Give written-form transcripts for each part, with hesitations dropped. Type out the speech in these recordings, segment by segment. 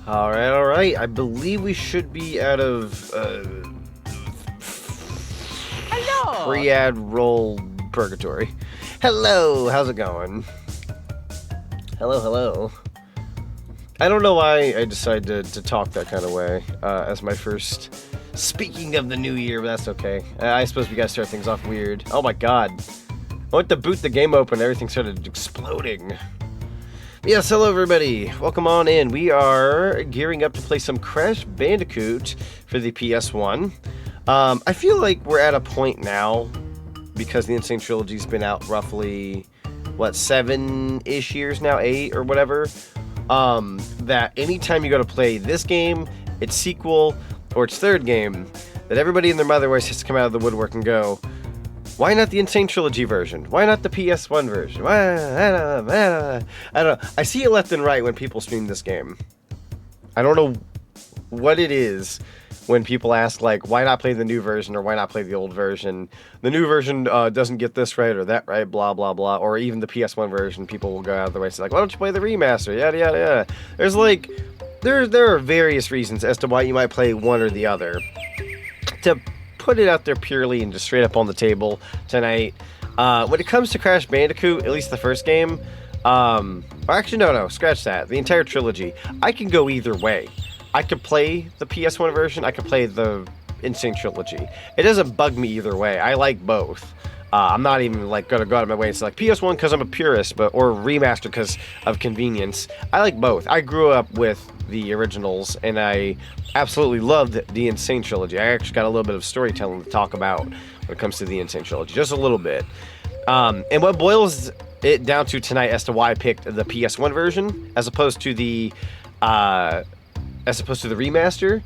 All right. I believe we should be out of Hello. pre-ad roll purgatory. Hello, how's it going? Hello. I don't know why I decided to talk that kind of way as my first speaking of the new year, but that's okay. I suppose we gotta start things off weird. Oh my god. I went to boot the game open, everything started exploding. Yes, hello everybody. Welcome on in. We are gearing up to play some Crash Bandicoot for the PS1. I feel like we're at a point now, because the Insane Trilogy's been out roughly, what, 7-ish years now, 8 or whatever, that anytime you go to play this game, its sequel, or its third game, that everybody and their mother always has to come out of the woodwork and go, why not the Insane Trilogy version? Why not the PS1 version? Why? I don't know. I see it left and right when people stream this game. I don't know what it is when people ask, like, why not play the new version or why not play the old version? The new version doesn't get this right or that right, blah, blah, blah. Or even the PS1 version, people will go out of the way and say, like, why don't you play the remaster? Yada, yada, yada. There's, like, there are various reasons as to why you might play one or the other. To put it out there purely and just straight up on the table tonight, when it comes to Crash Bandicoot, at least the first game, or actually no, scratch that, the entire trilogy, I can go either way. I could play the PS1 version, I could play the Insane Trilogy. It doesn't bug me either way. I like both. I'm not even like gonna go out of my way and say like PS1 because I'm a purist, or remaster because of convenience. I like both. I grew up with the originals and I absolutely loved the Insane Trilogy. I actually got a little bit of storytelling to talk about when it comes to the Insane Trilogy, just a little bit. And what boils it down to tonight as to why I picked the PS1 version as opposed to the remaster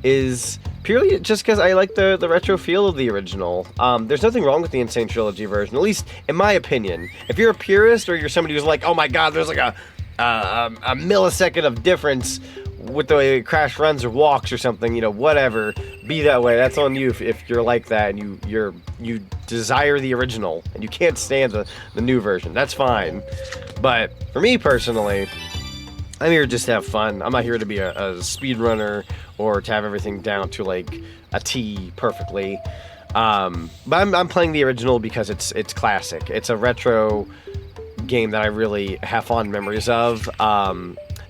is purely just because I like the retro feel of the original. There's nothing wrong with the Insane Trilogy version, at least in my opinion. If you're a purist or you're somebody who's like, oh my god, there's like a millisecond of difference with the way Crash runs or walks or something, you know, whatever, be that way. That's on you if you're like that and you desire the original and you can't stand the new version. That's fine. But for me personally, I'm here just to have fun. I'm not here to be a speedrunner or to have everything down to like a T perfectly. But I'm playing the original because it's classic. It's a retro game that I really have fond memories of.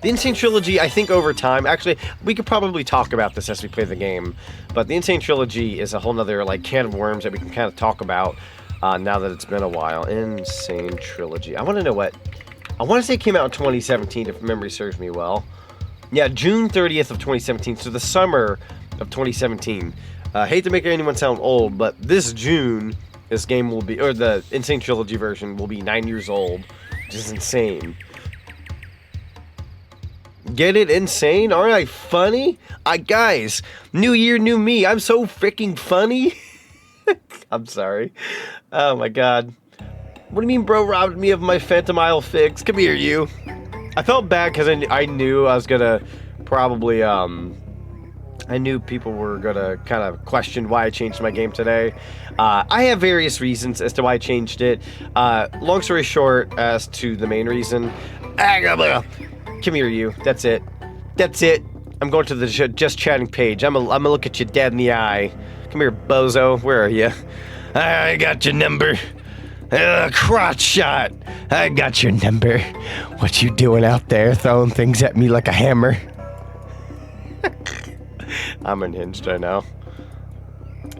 The Insane Trilogy, I think over time, actually, we could probably talk about this as we play the game, but the Insane Trilogy is a whole nother like can of worms that we can kind of talk about now that it's been a while. Insane Trilogy. I want to know what... I want to say it came out in 2017, if memory serves me well. Yeah, June 30th of 2017, so the summer of 2017. Hate to make anyone sound old, but this June, this game will be, or the Insane Trilogy version will be 9 years old, which is insane. Get it? Insane? Aren't I funny? Guys, new year, new me. I'm so freaking funny. I'm sorry. Oh my god. What do you mean bro robbed me of my Phantom Isle fix? Come here, you. I felt bad because I knew I was gonna probably, I knew people were gonna kind of question why I changed my game today. I have various reasons as to why I changed it. Long story short, as to the main reason, come here, you. That's it. That's it. I'm going to the just chatting page. I'm gonna look at you dead in the eye. Come here, bozo. Where are you? I got your number. Crotch shot. I got your number. What you doing out there, throwing things at me like a hammer? I'm unhinged right now.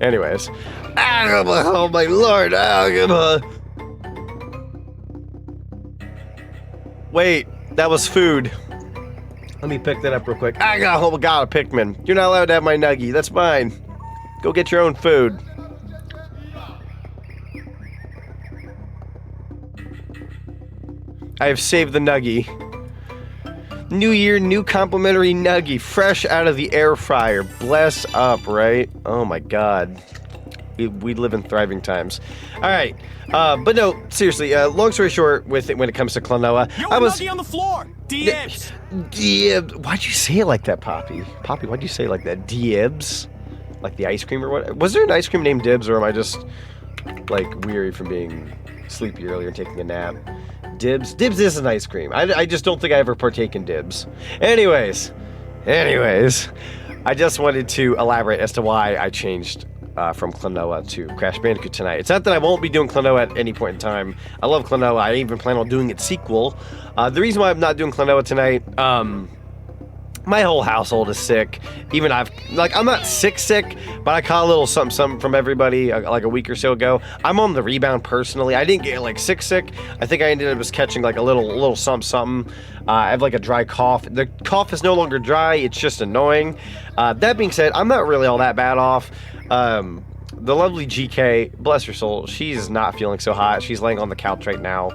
Anyways. Oh my lord. Wait, that was food. Let me pick that up real quick. Oh my god, a Pikmin. You're not allowed to have my nuggie. That's mine. Go get your own food. I have saved the nuggie. New year, new complimentary nuggie, fresh out of the air fryer. Bless up, right? Oh my god. We live in thriving times. All right, but no, seriously. Long story short, with it when it comes to Klonoa, I was nuggie on the floor. Dibs. Dibs. Why'd you say it like that, Poppy? Poppy, why'd you say it like that? Dibs. Like the ice cream or what? Was there an ice cream named Dibs, or am I just like weary from being sleepy earlier and taking a nap? Dibs? Dibs is an ice cream. I just don't think I ever partake in Dibs. Anyways, Anyways, I just wanted to elaborate as to why I changed from Klonoa to Crash Bandicoot tonight. It's not that I won't be doing Klonoa at any point in time. I love Klonoa. I even plan on doing its sequel. The reason why I'm not doing Klonoa tonight, my whole household is sick. Even I'm not sick, but I caught a little something from everybody like a week or so ago. I'm on the rebound personally. I didn't get like sick. I think I ended up just catching like a little something. I have like a dry cough. The cough is no longer dry. It's just annoying. That being said, I'm not really all that bad off. The lovely GK, bless her soul, she's not feeling so hot. She's laying on the couch right now.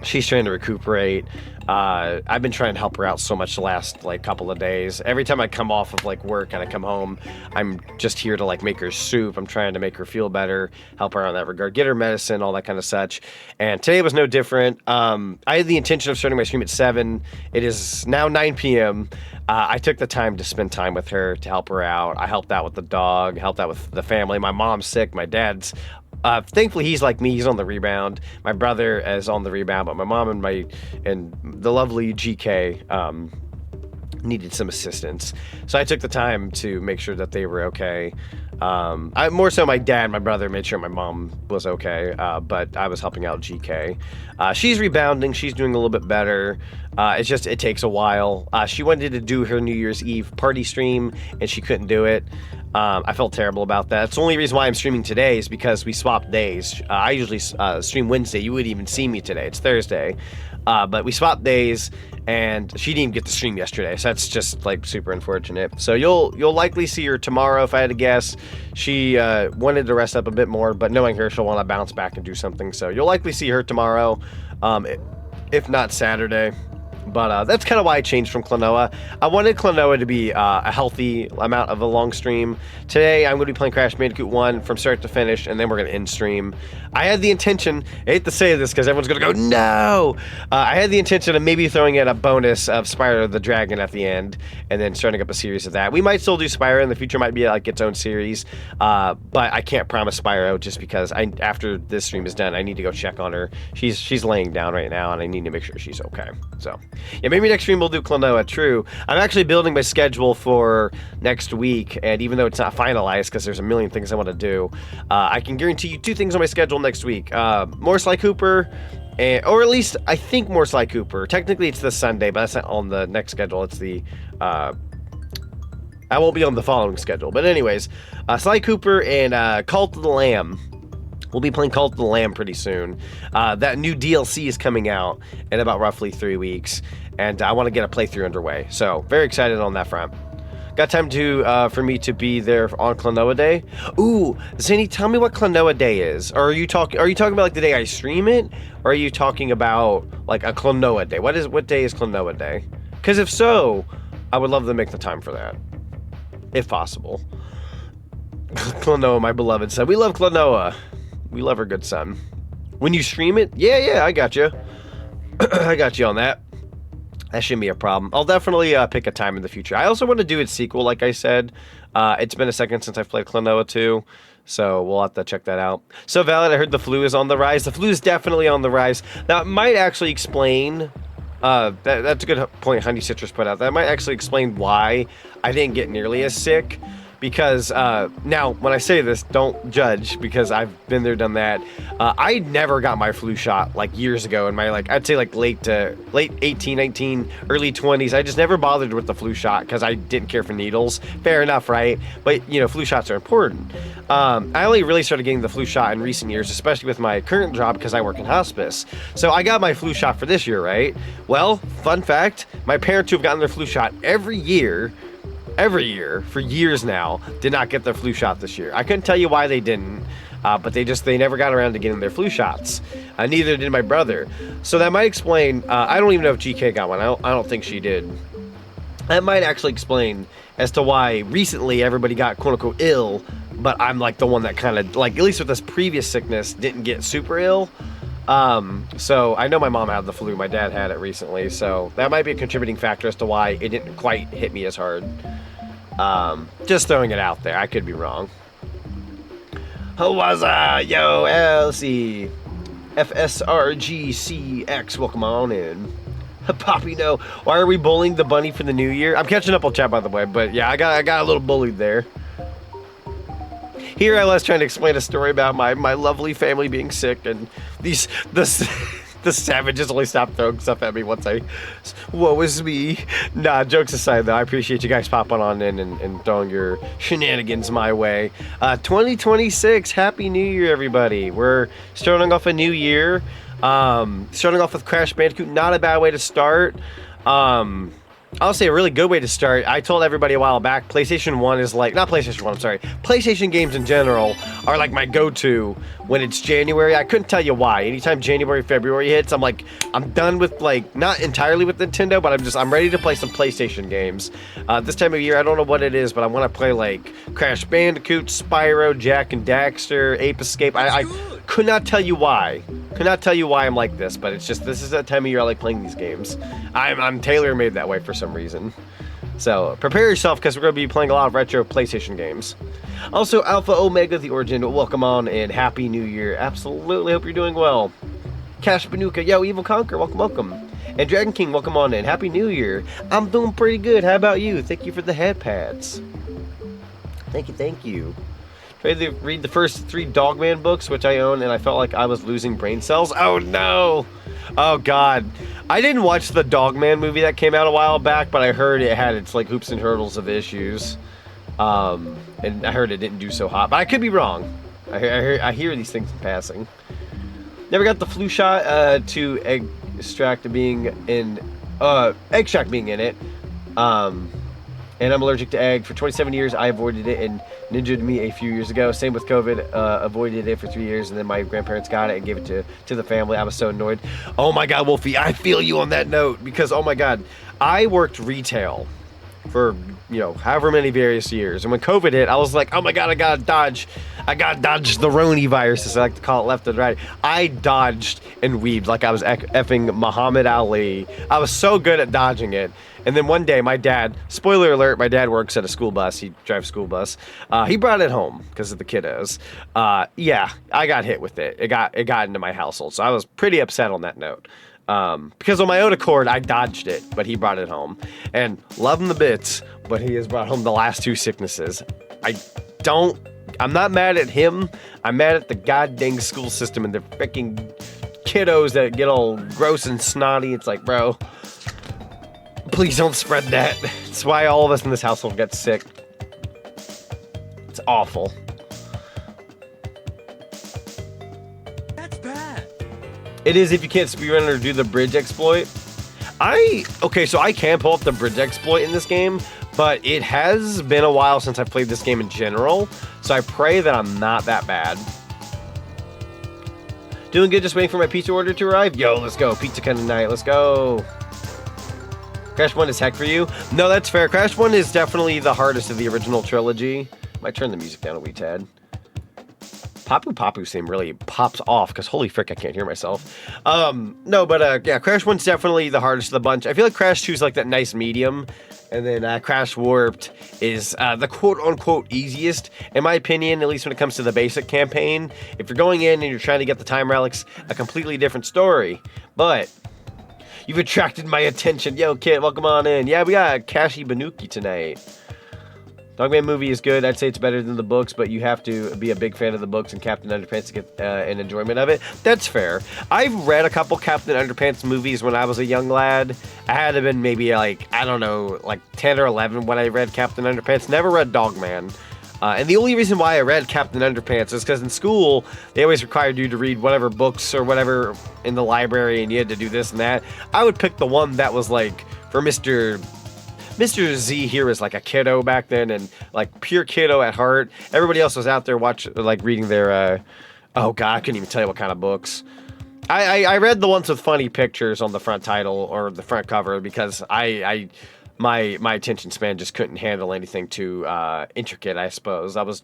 She's trying to recuperate. I've been trying to help her out so much the last like couple of days. Every time I come off of like work and I come home, I'm just here to like make her soup. I'm trying to make her feel better, help her out in that regard, get her medicine, all that kind of such. And today was no different. I had the intention of starting my stream at 7. It is now 9 p.m. I took the time to spend time with her to help her out. I helped out with the dog, helped out with the family. My mom's sick. My dad's thankfully he's like me, he's on the rebound. My brother is on the rebound, but my mom and the lovely GK needed some assistance. So I took the time to make sure that they were okay. More so my dad, my brother made sure my mom was okay, but I was helping out GK. She's rebounding, she's doing a little bit better. It's just, it takes a while. She wanted to do her New Year's Eve party stream and she couldn't do it. I felt terrible about that. It's the only reason why I'm streaming today is because we swapped days. I usually stream Wednesday. You wouldn't even see me today. It's Thursday. But we swapped days, and she didn't even get to stream yesterday, so that's just like super unfortunate. So you'll likely see her tomorrow if I had to guess. She wanted to rest up a bit more, but knowing her, she'll want to bounce back and do something. So you'll likely see her tomorrow, if not Saturday. But that's kind of why I changed from Klonoa. I wanted Klonoa to be a healthy amount of a long stream. Today, I'm going to be playing Crash Bandicoot 1 from start to finish, and then we're going to end stream. I had the intention, I hate to say this because everyone's going to go, no! I had the intention of maybe throwing in a bonus of Spyro the Dragon at the end, and then starting up a series of that. We might still do Spyro in the future, might be like its own series, but I can't promise Spyro just because after this stream is done, I need to go check on her. She's laying down right now, and I need to make sure she's okay. So, yeah, maybe next stream we'll do Klonoa, true. I'm actually building my schedule for next week, and even though it's not finalized, because there's a million things I want to do, I can guarantee you 2 things on my schedule next week. More Sly Cooper, or at least I think more Sly Cooper. Technically it's this Sunday, but that's not on the next schedule. It's the, I won't be on the following schedule. But anyways, Sly Cooper and Cult of the Lamb. We'll be playing Cult of the Lamb pretty soon. That new DLC is coming out in about roughly 3 weeks, and I want to get a playthrough underway. So, very excited on that front. Got time for me to be there on Klonoa Day? Ooh, Zany, tell me what Klonoa Day is. Or are you talking about like the day I stream it? Or are you talking about like a Klonoa Day? What day is Klonoa Day? Because if so, I would love to make the time for that. If possible. Klonoa, my beloved son. We love Klonoa. We love her good son. When you stream it? Yeah, I got you. I got you on that. That shouldn't be a problem. I'll definitely pick a time in the future. I also want to do its sequel, like I said. It's been a second since I've played Klonoa 2, so we'll have to check that out. So Valid, I heard the flu is on the rise. The flu is definitely on the rise. That might actually explain... that's a good point Honey Citrus put out. That might actually explain why I didn't get nearly as sick. Because, now, when I say this, don't judge, because I've been there, done that. I never got my flu shot, like, years ago, in my, like, I'd say, like, late 18, 19, early 20s. I just never bothered with the flu shot, because I didn't care for needles. Fair enough, right? But, you know, flu shots are important. I only really started getting the flu shot in recent years, especially with my current job, because I work in hospice. So I got my flu shot for this year, right? Well, fun fact, my parents who have gotten their flu shot every year for years now did not get their flu shot this year. I couldn't tell you why they didn't, but they never got around to getting their flu shots. Neither did my brother. So that might explain, I don't even know if GK got one. I don't think she did. That might actually explain as to why recently everybody got quote-unquote ill, but I'm like the one that kind of, like, at least with this previous sickness, didn't get super ill. So I know my mom had the flu, my dad had it recently, so that might be a contributing factor as to why it didn't quite hit me as hard. Just throwing it out there, I could be wrong. Hawaza, yo, LC, FSRGCX, welcome on in. Poppy, no. Why are we bullying the bunny for the new year? I'm catching up on chat, by the way, but yeah, I got a little bullied there. Here I was trying to explain a story about my lovely family being sick, and the savages only stopped throwing stuff at me once woe is me. Nah, jokes aside though, I appreciate you guys popping on in and throwing your shenanigans my way. 2026, Happy New Year, everybody. We're starting off a new year. Starting off with Crash Bandicoot, not a bad way to start. I'll say a really good way to start. I told everybody a while back, PlayStation 1 is like, not PlayStation 1, I'm sorry. PlayStation games in general are like my go-to when it's January. I couldn't tell you why. Anytime January, February hits, I'm like, I'm done with like, not entirely with Nintendo, but I'm ready to play some PlayStation games. This time of year, I don't know what it is, but I want to play like Crash Bandicoot, Spyro, Jak and Daxter, Ape Escape. I could not tell you why. Could not tell you why I'm like this, but it's just, this is that time of year I like playing these games. I'm tailor-made that way for some reason. So prepare yourself, because we're going to be playing a lot of retro PlayStation games. Also, Alpha Omega the Origin, welcome on and Happy New Year. Absolutely, hope you're doing well. Cash Banooka, yo, Evil Conquer, welcome. And Dragon King, welcome on in. Happy New Year. I'm doing pretty good. How about you? Thank you for the head pads. Thank you. Tried to read the first 3 Dogman books, which I own, and I felt like I was losing brain cells. Oh no! Oh god. I didn't watch the Dogman movie that came out a while back, but I heard it had its like hoops and hurdles of issues. And I heard it didn't do so hot, but I could be wrong. I hear these things in passing. Never got the flu shot to extract being in it. And I'm allergic to egg. For 27 years, I avoided it, and ninja'd me a few years ago. Same with COVID. Avoided it for 3 years, and then my grandparents got it and gave it to the family. I was so annoyed. Oh my God, Wolfie, I feel you on that note, because, oh my God, I worked retail for, you know, however many various years. And when COVID hit, I was like, oh my God, I gotta dodge the Roni virus, as I like to call it, left and right. I dodged and weaved like I was effing Muhammad Ali. I was so good at dodging it. And then one day, my dad, spoiler alert, my dad works at a school bus. He drives a school bus. He brought it home because of the kiddos. Yeah, I got hit with it. It got into my household. So I was pretty upset on that note. Because on my own accord, I dodged it, but he brought it home. And love him the bits, but he has brought home the last 2 sicknesses. I'm not mad at him. I'm mad at the goddamn school system and the freaking kiddos that get all gross and snotty. It's like, bro, please don't spread that. It's why all of us in this household get sick. It's awful. That's bad. It is if you can't speedrun or do the bridge exploit. So I can pull up the bridge exploit in this game, but it has been a while since I've played this game in general, so I pray that I'm not that bad. Doing good, just waiting for my pizza order to arrive. Yo, let's go. Pizza kind of night. Let's go. Crash 1 is heck for you? No, that's fair. Crash 1 is definitely the hardest of the original trilogy. Might turn the music down a wee tad. Papu Papu's theme really pops off, because holy frick, I can't hear myself. Yeah, Crash 1's definitely the hardest of the bunch. I feel like Crash 2 is like that nice medium, and then Crash Warped is the quote-unquote easiest, in my opinion, at least when it comes to the basic campaign. If you're going in and you're trying to get the time relics, a completely different story. But you've attracted my attention. Yo, kid, welcome on in. Yeah, we got Cashie Banookie tonight. Dogman movie is good. I'd say it's better than the books, but you have to be a big fan of the books and Captain Underpants to get an enjoyment of it. That's fair. I've read a couple Captain Underpants movies when I was a young lad. I had to have been maybe like, I don't know, like 10 or 11 when I read Captain Underpants. Never read Dogman. And the only reason why I read Captain Underpants is because in school, they always required you to read whatever books or whatever in the library, and you had to do this and that. I would pick the one that was like for Mr. Z here is like a kiddo back then, and like pure kiddo at heart. Everybody else was out there reading their, oh God, I couldn't even tell you what kind of books. I read the ones with funny pictures on the front title or the front cover, because my attention span just couldn't handle anything too intricate, I suppose. I was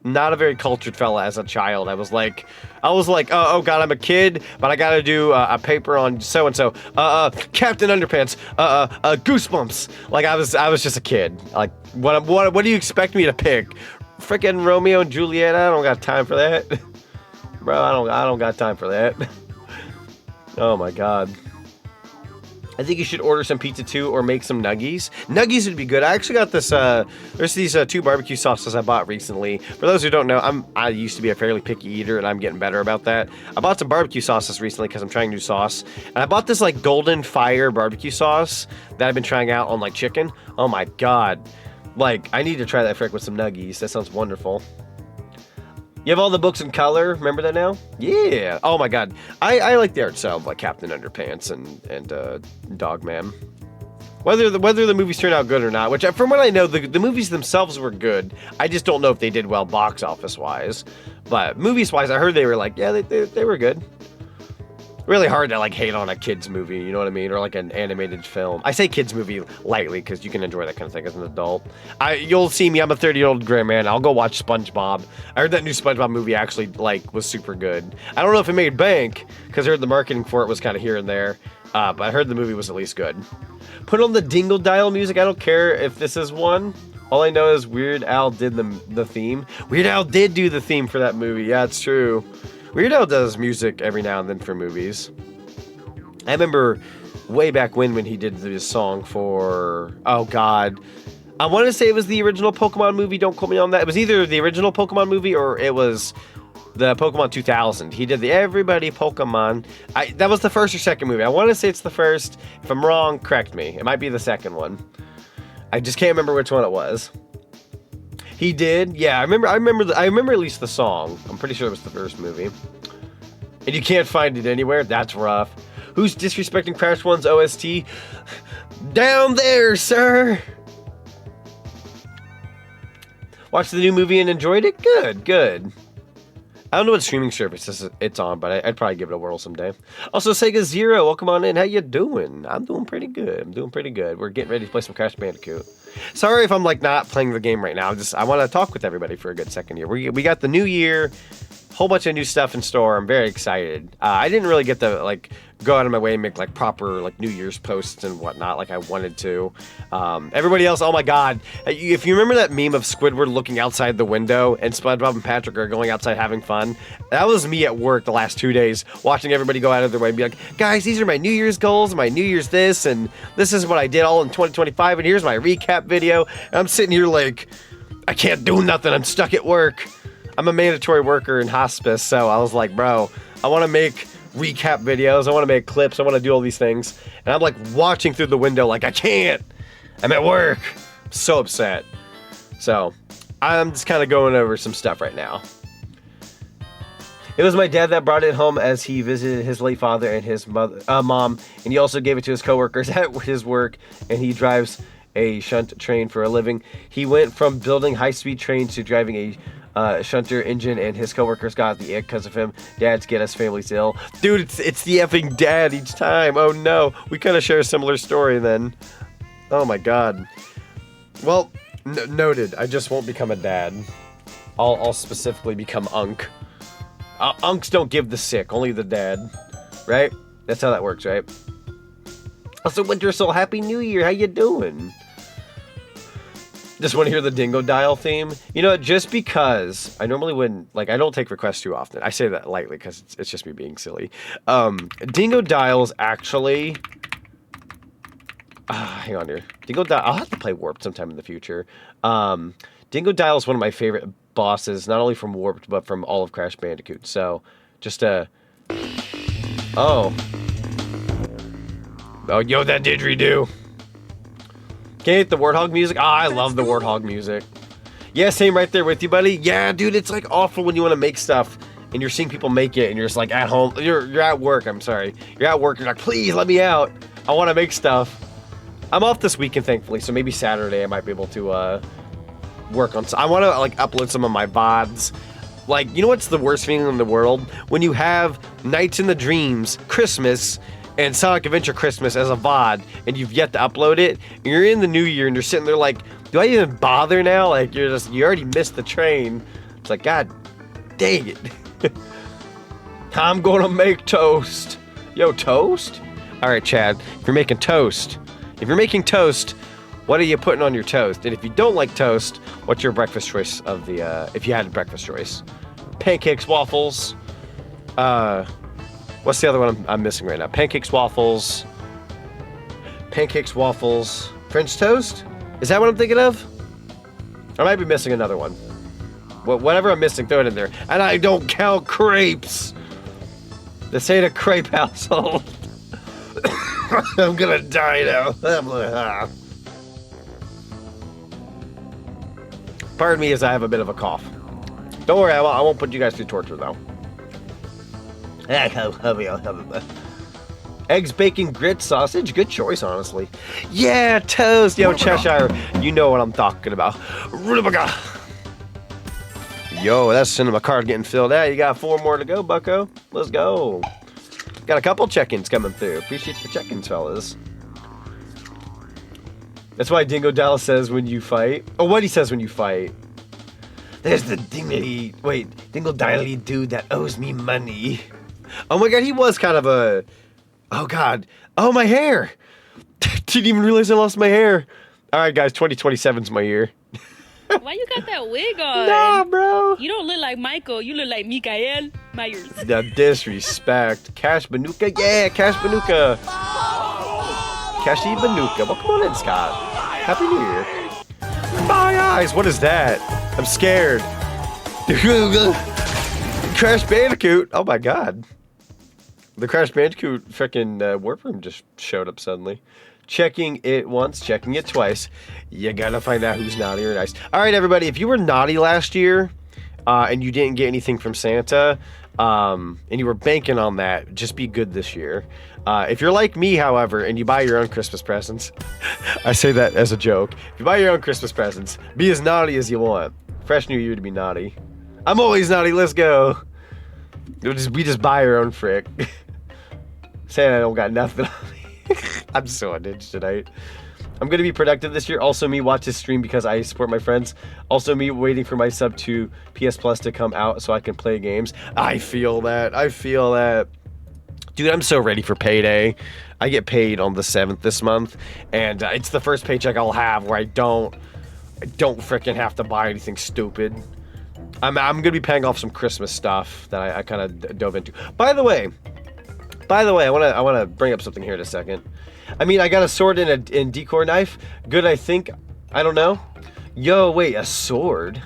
not a very cultured fella as a child. I was like, oh God, I'm a kid, but I gotta do a paper on so-and-so, Captain Underpants, Goosebumps. Like, I was just a kid. Like, what do you expect me to pick? Frickin' Romeo and Juliet? I don't got time for that. Bro, I don't got time for that. Oh my God. I think you should order some pizza too, or make some nuggies. Nuggies would be good. I actually got this, there's these 2 barbecue sauces I bought recently. For those who don't know, I used to be a fairly picky eater, and I'm getting better about that. I bought some barbecue sauces recently because I'm trying new sauce. And I bought this, like, golden fire barbecue sauce that I've been trying out on, like, chicken. Oh my god. Like, I need to try that frick with some nuggies. That sounds wonderful. You have all the books in color. Remember that now? Yeah. Oh my god. I like the art style of like Captain Underpants and Dogman. Whether the movies turn out good or not, which from what I know, the movies themselves were good. I just don't know if they did well box office wise. But movies wise, I heard they were like, yeah, they were good. Really hard to like hate on a kids movie, you know what I mean, or like an animated film. I say kids movie lightly because you can enjoy that kind of thing as an adult. You'll see me. I'm a 30-year-old gray man. I'll go watch SpongeBob. I heard that new SpongeBob movie actually like was super good. I don't know if it made bank because I heard the marketing for it was kind of here and there, but I heard the movie was at least good. Put on the Dingle Dial music. I don't care if this is one. All I know is Weird Al did the theme. Weird Al did do the theme for that movie. Yeah, it's true. Weird Al does music every now and then for movies. I remember way back when he did this song for, oh god, I want to say it was the original Pokemon movie. Don't quote me on that. It was either the original Pokemon movie or it was the Pokemon 2000. He did the Everybody Pokemon. That was the first or second movie. I want to say it's the first. If I'm wrong, correct me. It might be the second one. I just can't remember which one it was. He did, yeah. I remember at least the song. I'm pretty sure it was the first movie. And you can't find it anywhere. That's rough. Who's disrespecting Crash 1's OST? Down there, sir. Watched the new movie and enjoyed it. Good. I don't know what streaming service it's on, but I'd probably give it a whirl someday. Also, Sega Zero, welcome on in. How you doing? I'm doing pretty good. We're getting ready to play some Crash Bandicoot. Sorry if I'm like not playing the game right now. I want to talk with everybody for a good second here. We got the new year, whole bunch of new stuff in store. I'm very excited. I didn't really get to like go out of my way and make like proper like New Year's posts and whatnot like I wanted to. Everybody else, oh my god. If you remember that meme of Squidward looking outside the window and SpongeBob and Patrick are going outside having fun, that was me at work the last 2 days watching everybody go out of their way and be like, guys, these are my New Year's goals, my New Year's this, and this is what I did all in 2025, and here's my recap video. And I'm sitting here like, I can't do nothing, I'm stuck at work. I'm a mandatory worker in hospice, so I was like, bro, I want to make recap videos, I want to make clips, I want to do all these things, and I'm like watching through the window like I can't, I'm at work. I'm so upset. So I'm just kind of going over some stuff right now. It was my dad that brought it home as he visited his late father and his mom, and he also gave it to his coworkers at his work, and he drives a shunt train for a living. He went from building high-speed trains to driving a shunter engine, and his coworkers got the ick because of him. Dads get us, families ill. Dude, it's the effing dad each time. Oh no, we kind of share a similar story then. Oh my god. Well, noted. I just won't become a dad. I'll specifically become Unk. Unks don't give the sick, only the dad. Right? That's how that works, right? Also, Winter Soul, Happy New Year. How you doing? Just want to hear the Dingo Dial theme. You know, just because I normally wouldn't, like, I don't take requests too often. I say that lightly because it's just me being silly. Dingo Dial's actually, hang on here. Dingo Dial, I'll have to play Warped sometime in the future. Dingo Dial is one of my favorite bosses, not only from Warped, but from all of Crash Bandicoot. So, just oh, yo, that didgeridoo. Can't hate the Warthog music. I love the Warthog music. Yeah, same right there with you, buddy. Yeah, dude, it's like awful when you want to make stuff and you're seeing people make it and you're just like at home. You're at work, I'm sorry. You're at work, you're like, please let me out. I want to make stuff. I'm off this weekend, thankfully, so maybe Saturday I might be able to work on. I want to like upload some of my VODs. Like, you know what's the worst feeling in the world? When you have Nights in the Dreams, Christmas, and Sonic Adventure Christmas as a VOD, and you've yet to upload it, and you're in the new year, and you're sitting there like, do I even bother now? Like, you already missed the train. It's like, god dang it. I'm gonna make toast. Yo, toast? Alright, Chad, if you're making toast, what are you putting on your toast? And if you don't like toast, what's your breakfast choice of the, if you had a breakfast choice? Pancakes, waffles, what's the other one I'm missing right now? Pancakes, waffles, Pancakes, waffles, French toast? Is that what I'm thinking of? I might be missing another one. Whatever I'm missing, throw it in there. And I don't count crepes. This ain't a crepe household. I'm gonna die now. Pardon me as I have a bit of a cough. Don't worry, I won't put you guys through torture though. Eggs, bacon, grits, sausage. Good choice, honestly. Yeah, toast. Yo, Cheshire, you know what I'm talking about. Yo, that cinema card getting filled out. You got 4 more to go, bucko. Let's go. Got a couple check-ins coming through. Appreciate the check-ins, fellas. That's why Dingo Dallas says when you fight. Oh, what he says when you fight. There's the Dingo Dallas dude that owes me money. Oh my god, he was kind of a... Oh god. Oh, my hair. Didn't even realize I lost my hair. Alright guys, 2027's my year. Why you got that wig on? Nah, bro. You don't look like Michael. You look like Mikael Myers. The disrespect. Cash Banooka. Yeah, Cash Banooka. Cashie Banooka. Welcome on in, Scott. Happy New Year. My eyes. What is that? I'm scared. Crash Bandicoot. Oh my god. The Crash Bandicoot frickin' warp room just showed up suddenly. Checking it once, checking it twice. You gotta find out who's naughty or nice. All right, everybody, if you were naughty last year and you didn't get anything from Santa and you were banking on that, just be good this year. If you're like me, however, and you buy your own Christmas presents, I say that as a joke. If you buy your own Christmas presents, be as naughty as you want. Fresh new year to be naughty. I'm always naughty, let's go. We just buy our own frick. Santa don't got nothing on me. I'm so unhinged tonight. I'm going to be productive this year. Also me watch this stream because I support my friends. Also me waiting for my sub to PS Plus to come out so I can play games. I feel that. I feel that. Dude, I'm so ready for payday. I get paid on the 7th this month. And it's the first paycheck I'll have where I don't freaking have to buy anything stupid. I'm going to be paying off some Christmas stuff that I kind of dove into. By the way, I want to bring up something here in a second. I mean, I got a sword and a decor knife. Good, I think. I don't know. Yo, wait, a sword?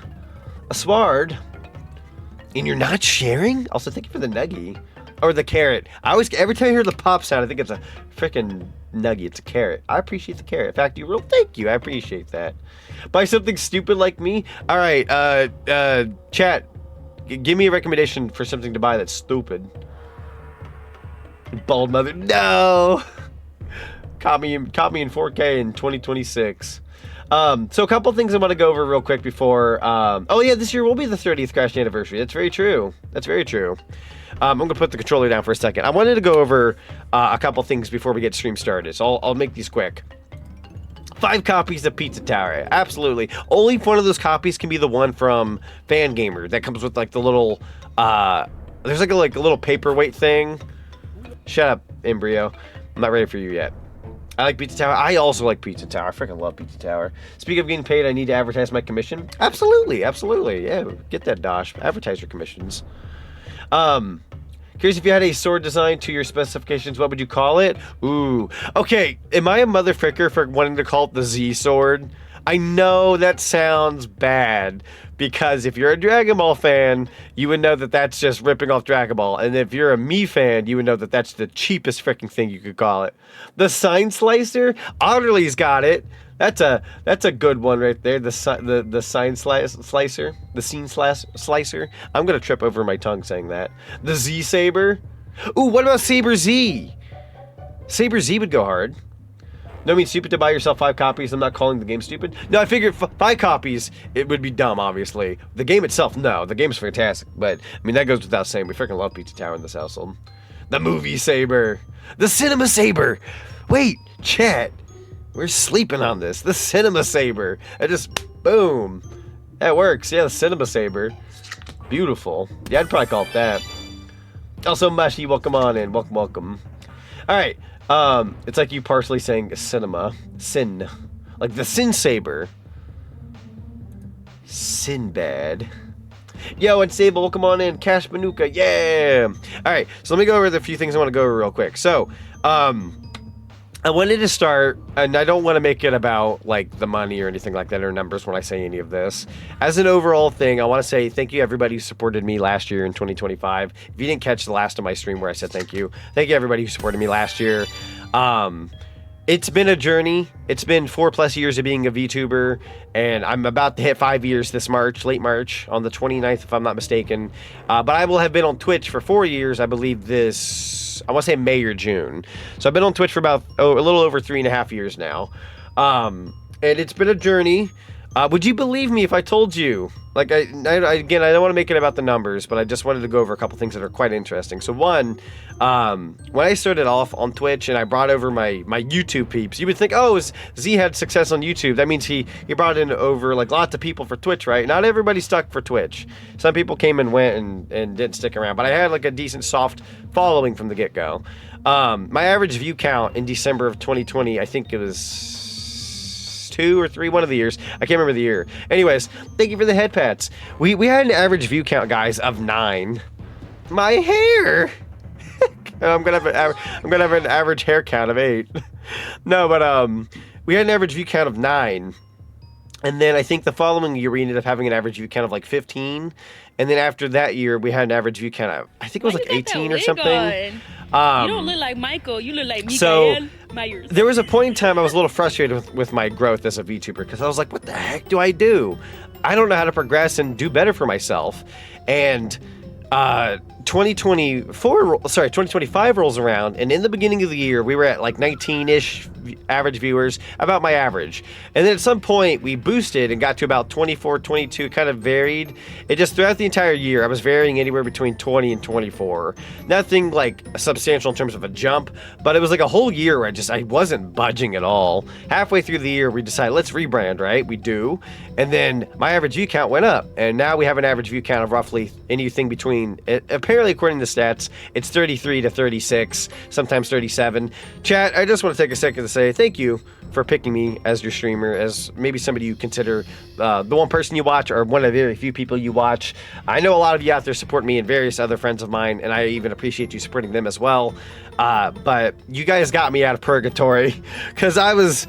A sword? And you're not sharing? Also, thank you for the nuggie. Or the carrot. Every time I hear the pop sound, I think it's a freaking nuggie. It's a carrot. I appreciate the carrot. In fact, thank you. I appreciate that. Buy something stupid like me? All right, chat, give me a recommendation for something to buy that's stupid. Bald mother, no! Caught me in 4K in 2026. So a couple things I want to go over real quick before... oh yeah, this year will be the 30th Crash anniversary. That's very true. That's very true. I'm going to put the controller down for a second. I wanted to go over a couple things before we get stream started, so I'll make these quick. 5 copies of Pizza Tower, absolutely. Only one of those copies can be the one from Fangamer that comes with like the little... there's like a little paperweight thing. Shut up, embryo. I'm not ready for you yet. I like Pizza Tower. I also like Pizza Tower. I freaking love Pizza Tower. Speaking of getting paid, I need to advertise my commission. Absolutely, absolutely. Yeah, get that dosh. Advertise your commissions. Curious if you had a sword design to your specifications, what would you call it? Ooh. Okay, am I a mother fricker for wanting to call it the Z sword? I know that sounds bad, because if you're a Dragon Ball fan, you would know that that's just ripping off Dragon Ball. And if you're a me fan, you would know that that's the cheapest freaking thing you could call it. The Sign Slicer? Otterly's got it. That's a good one right there. The Sign Slicer. The Scene Slicer. I'm going to trip over my tongue saying that. The Z Saber. Ooh, what about Saber Z? Saber Z would go hard. No, I mean stupid to buy yourself 5 copies. I'm not calling the game stupid. No, I figured 5 copies, it would be dumb, obviously. The game itself, no. The game's fantastic. But, I mean, that goes without saying. We freaking love Pizza Tower in this household. The Movie Saber. The Cinema Saber. Wait, chat. We're sleeping on this. The Cinema Saber. It just, boom. That works. Yeah, the Cinema Saber. Beautiful. Yeah, I'd probably call it that. Also, Mushy, welcome on in. Welcome, welcome. All right. It's like you partially saying cinema. Sin. Like the Sin Saber. Sinbad. Yo, and Sable, welcome on in. Cash Banooka, yeah! Alright, so let me go over the few things I want to go over real quick. So, I wanted to start, and I don't want to make it about like the money or anything like that or numbers when I say any of this. As an overall thing, I want to say thank you everybody who supported me last year in 2025. If you didn't catch the last of my stream where I said thank you everybody who supported me last year. It's been a journey. It's been 4+ years of being a VTuber, and I'm about to hit 5 years this March, late March, on the 29th, if I'm not mistaken. But I will have been on Twitch for 4 years, I believe I want to say May or June. So I've been on Twitch for about a little over 3.5 years now. And it's been a journey. Would you believe me if I told you? Like, again, I don't want to make it about the numbers, but I just wanted to go over a couple things that are quite interesting. So one, when I started off on Twitch and I brought over my YouTube peeps, you would think, oh, Z had success on YouTube. That means he brought in over like lots of people for Twitch, right? Not everybody stuck for Twitch. Some people came and went and didn't stick around, but I had like a decent soft following from the get-go. My average view count in December of 2020, I think it was 2 or 3, one of the years. I can't remember the year. Anyways, thank you for the head pats. We had an average view count, guys, of 9. My hair. I'm gonna have an average hair count of 8. No, but we had an average view count of 9. And then I think the following year we ended up having an average view count of like 15. And then after that year we had an average view count of, I think it was like 18 or something. You don't look like Michael. You look like Mikael Myers. There was a point in time I was a little frustrated with my growth as a VTuber because I was like, what the heck do I do? I don't know how to progress and do better for myself. And 2025 rolls around, and in the beginning of the year we were at like 19-ish average viewers, about my average, and then at some point we boosted and got to about 24, 22, kind of varied. It just throughout the entire year I was varying anywhere between 20 and 24. Nothing like substantial in terms of a jump, but it was like a whole year where I wasn't budging at all. Halfway through the year we decided, let's rebrand, right? We do. And then my average view count went up, and now we have an average view count of roughly anything between, apparently according to stats, it's 33 to 36, sometimes 37. Chat, I just want to take a second to say thank you for picking me as your streamer, as maybe somebody you consider the one person you watch or one of the very few people you watch. I know a lot of you out there support me and various other friends of mine, and I even appreciate you supporting them as well. But you guys got me out of purgatory because I was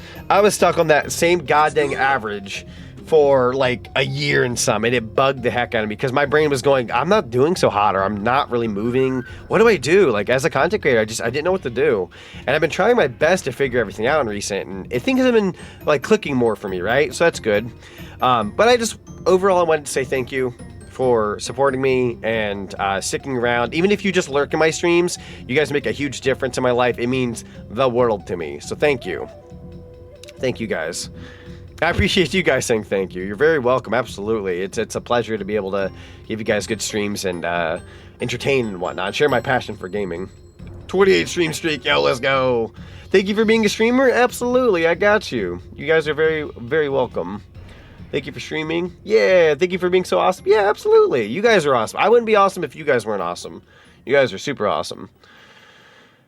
stuck on that same goddamn average for like a year and some, and it bugged the heck out of me because my brain was going, I'm not doing so hot, or I'm not really moving. What do I do? Like, as a content creator, I didn't know what to do. And I've been trying my best to figure everything out in recent, and things have been like clicking more for me, right? So that's good. But overall, I wanted to say thank you for supporting me and sticking around. Even if you just lurk in my streams, you guys make a huge difference in my life. It means the world to me. So thank you. Thank you, guys. I appreciate you guys saying thank you. You're very welcome. Absolutely. It's a pleasure to be able to give you guys good streams and entertain and whatnot. Share my passion for gaming. 28 stream streak. Yo, let's go. Thank you for being a streamer. Absolutely. I got you. You guys are very, very welcome. Thank you for streaming. Yeah. Thank you for being so awesome. Yeah, absolutely. You guys are awesome. I wouldn't be awesome if you guys weren't awesome. You guys are super awesome.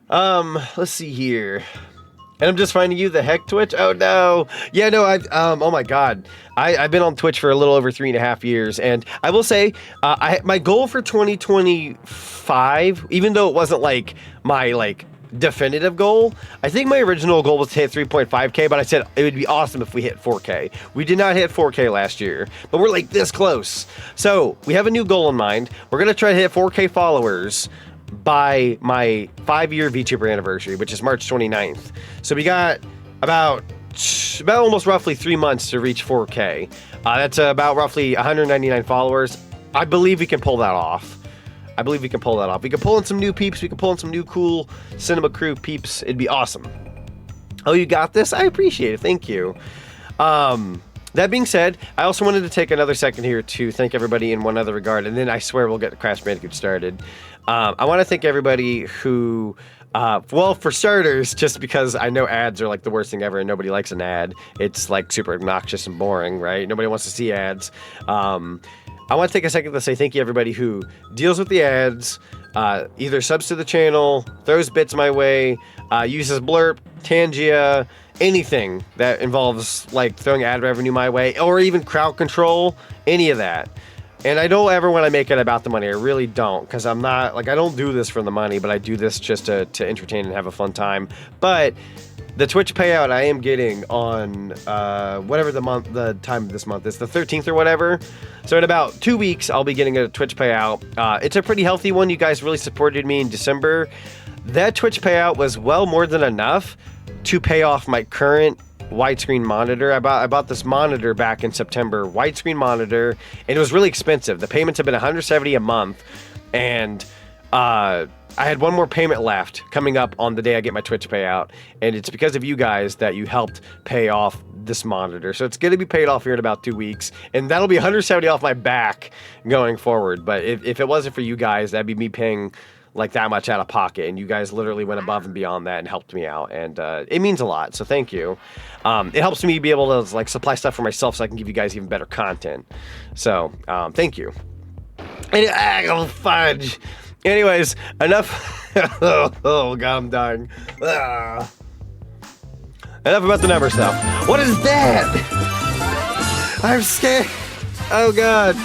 Let's see here. And I'm just finding you, the heck, Twitch? Oh, no. Yeah, no, oh my God. I've been on Twitch for a little over 3.5 years, and I will say, my goal for 2025, even though it wasn't like my definitive goal, I think my original goal was to hit 3.5K, but I said it would be awesome if we hit 4K. We did not hit 4K last year, but we're like this close. So we have a new goal in mind. We're going to try to hit 4K followers by my 5-year VTuber anniversary, which is March 29th. So we got about almost roughly 3 months to reach 4K. That's about roughly 199 followers. I believe we can pull that off. We can pull in some new peeps. We can pull in some new cool cinema crew peeps. It'd be awesome. Oh, you got this? I appreciate it. Thank you. That being said, I also wanted to take another second here to thank everybody in one other regard, and then I swear we'll get Crash Bandicoot started. I want to thank everybody who, well, for starters, just because I know ads are like the worst thing ever and nobody likes an ad. It's like super obnoxious and boring, right? Nobody wants to see ads. I want to take a second to say thank you everybody who deals with the ads, either subs to the channel, throws bits my way, uses Blurp, Tangia, anything that involves like throwing ad revenue my way, or even crowd control, any of that. And I don't ever want to make it about the money. I really don't, because I'm not, like, I don't do this for the money, but I do this just to entertain and have a fun time. But The Twitch payout I am getting on whatever the time of this month is, the 13th or whatever. So in about 2 weeks, I'll be getting a Twitch payout. It's a pretty healthy one. You guys really supported me in December. That Twitch payout was well more than enough to pay off my current widescreen monitor. I bought this monitor back in September, widescreen monitor, and it was really expensive. The payments have been $170 a month, and I had one more payment left coming up on the day I get my Twitch payout, and it's because of you guys that you helped pay off this monitor. So it's going to be paid off here in about 2 weeks, and that'll be $170 off my back going forward. But if it wasn't for you guys, that'd be me paying like that much out of pocket, and you guys literally went above and beyond that and helped me out, and it means a lot. So thank you. It helps me be able to like supply stuff for myself so I can give you guys even better content. So thank you. And, oh, fudge. Anyways, enough. Oh god, I'm dying. Enough about the number stuff. What is that? I'm scared. Oh god.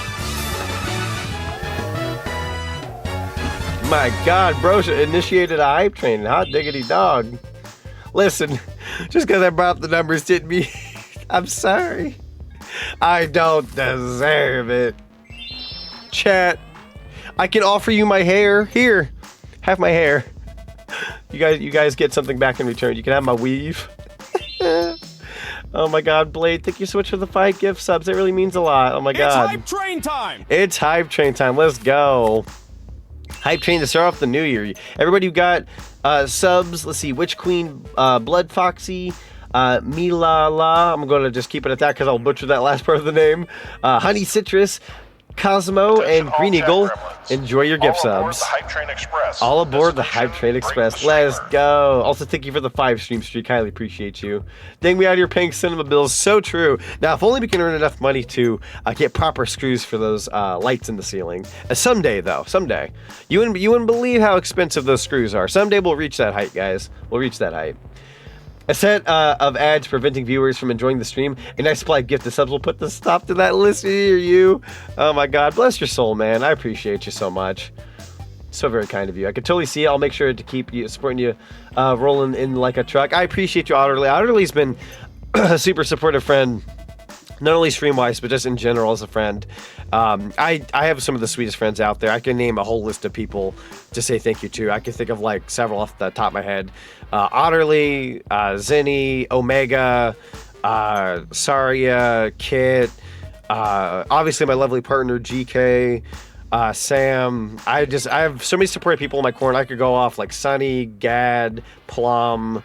My god, bro initiated a hype train. Hot diggity dog. Listen, just because I brought up the numbers didn't mean I'm sorry. I don't deserve it. Chat. I can offer you my hair. Here, have my hair. You guys get something back in return. You can have my weave. Oh my god, Blade, thank you so much for the 5 gift subs. It really means a lot. Oh my god. It's hype train time. It's hype train time. Let's go. Hype train to start off the new year. Everybody who got subs, let's see, Witch Queen, Blood Foxy, Mila La. I'm going to just keep it at that because I'll butcher that last part of the name. Honey Citrus, Cosmo, and Green Eagle. Enjoy your gift subs. All aboard the Hype Train Express. Let's go. Also, thank you for the 5 stream streak. Highly appreciate you. Dang me out of your paying cinema bills. So true. Now, if only we can earn enough money to get proper screws for those lights in the ceiling. Someday, though. Someday. You wouldn't believe how expensive those screws are. Someday we'll reach that height, guys. We'll reach that height. A set of ads preventing viewers from enjoying the stream. A nice supply of gifted subs will put the stop to that list here, you. Oh my god, bless your soul, man. I appreciate you so much. So very kind of you. I could totally see it. I'll make sure to keep you supporting you, rolling in like a truck. I appreciate you, Otterly. Otterly's been a super supportive friend, not only stream-wise, but just in general as a friend. I have some of the sweetest friends out there. I can name a whole list of people to say thank you to. I can think of like several off the top of my head. Otterly, Zenny, Omega, Saria, Kit, obviously my lovely partner GK, Sam. I have so many supportive people in my corner. I could go off like Sunny, Gad, Plum,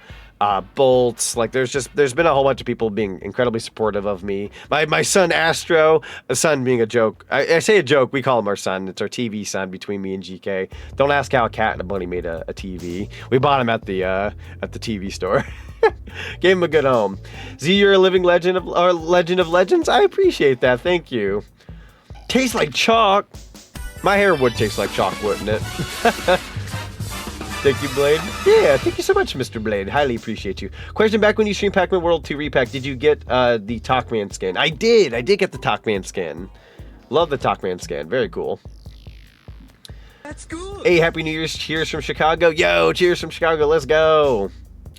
Bolts. Like there's been a whole bunch of people being incredibly supportive of me. My son Astro, a son being a joke. I say a joke, we call him our son. It's our TV son between me and GK. Don't ask how a cat and a bunny made a TV. We bought him at the TV store. Gave him a good home. Z, you're a living legend of legends. I appreciate that. Thank you. Tastes like chalk. My hair would taste like chalk, wouldn't it? Thank you, Blade. Yeah, thank you so much, Mr. Blade. Highly appreciate you. Question: back when you streamed Pac-Man World 2 Repack, did you get the Talkman skin? I did get the Talkman skin. Love the Talkman skin. Very cool. That's good. Hey, Happy New Year's. Cheers from Chicago. Yo, cheers from Chicago. Let's go.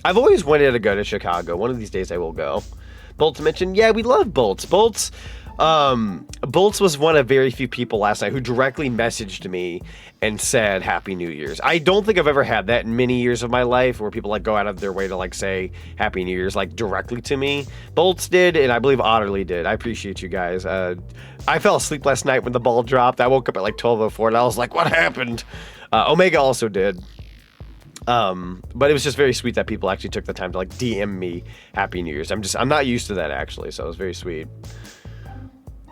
I've always wanted to go to Chicago. One of these days I will go. Bolts mentioned, yeah, we love Bolts. Bolts was one of very few people last night who directly messaged me and said Happy New Year's. I don't think I've ever had that in many years of my life where people like go out of their way to like say Happy New Year's like directly to me. Bolts did, and I believe Otterly did. I appreciate you guys. I fell asleep last night when the ball dropped. I woke up at like 12:04 and I was like, what happened? Omega also did. But it was just very sweet that people actually took the time to like DM me Happy New Year's. I'm not used to that actually, so it was very sweet.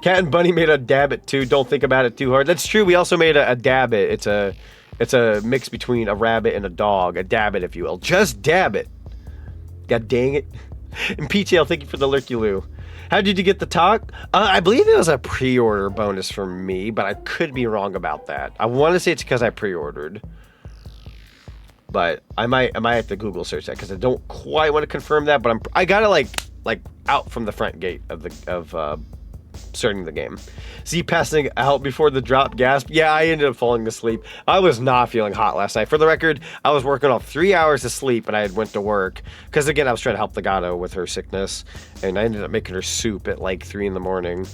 Cat and Bunny made a Dabbit too. Don't think about it too hard. That's true. We also made a Dabbit. It's a mix between a rabbit and a dog. A Dabbit, if you will. Just Dabbit. God dang it. And PTL, thank you for the Lurky-Loo. How did you get the talk? I believe it was a pre-order bonus for me, but I could be wrong about that. I want to say it's because I pre-ordered. But I might have to Google search that because I don't quite want to confirm that. But I got it like out from the front gate of starting the game. See, passing out before the drop gasp. Yeah, I ended up falling asleep. I was not feeling hot last night. For the record, I was working off 3 hours of sleep and I had went to work. Because again, I was trying to help the gato with her sickness. And I ended up making her soup at like 3 in the morning.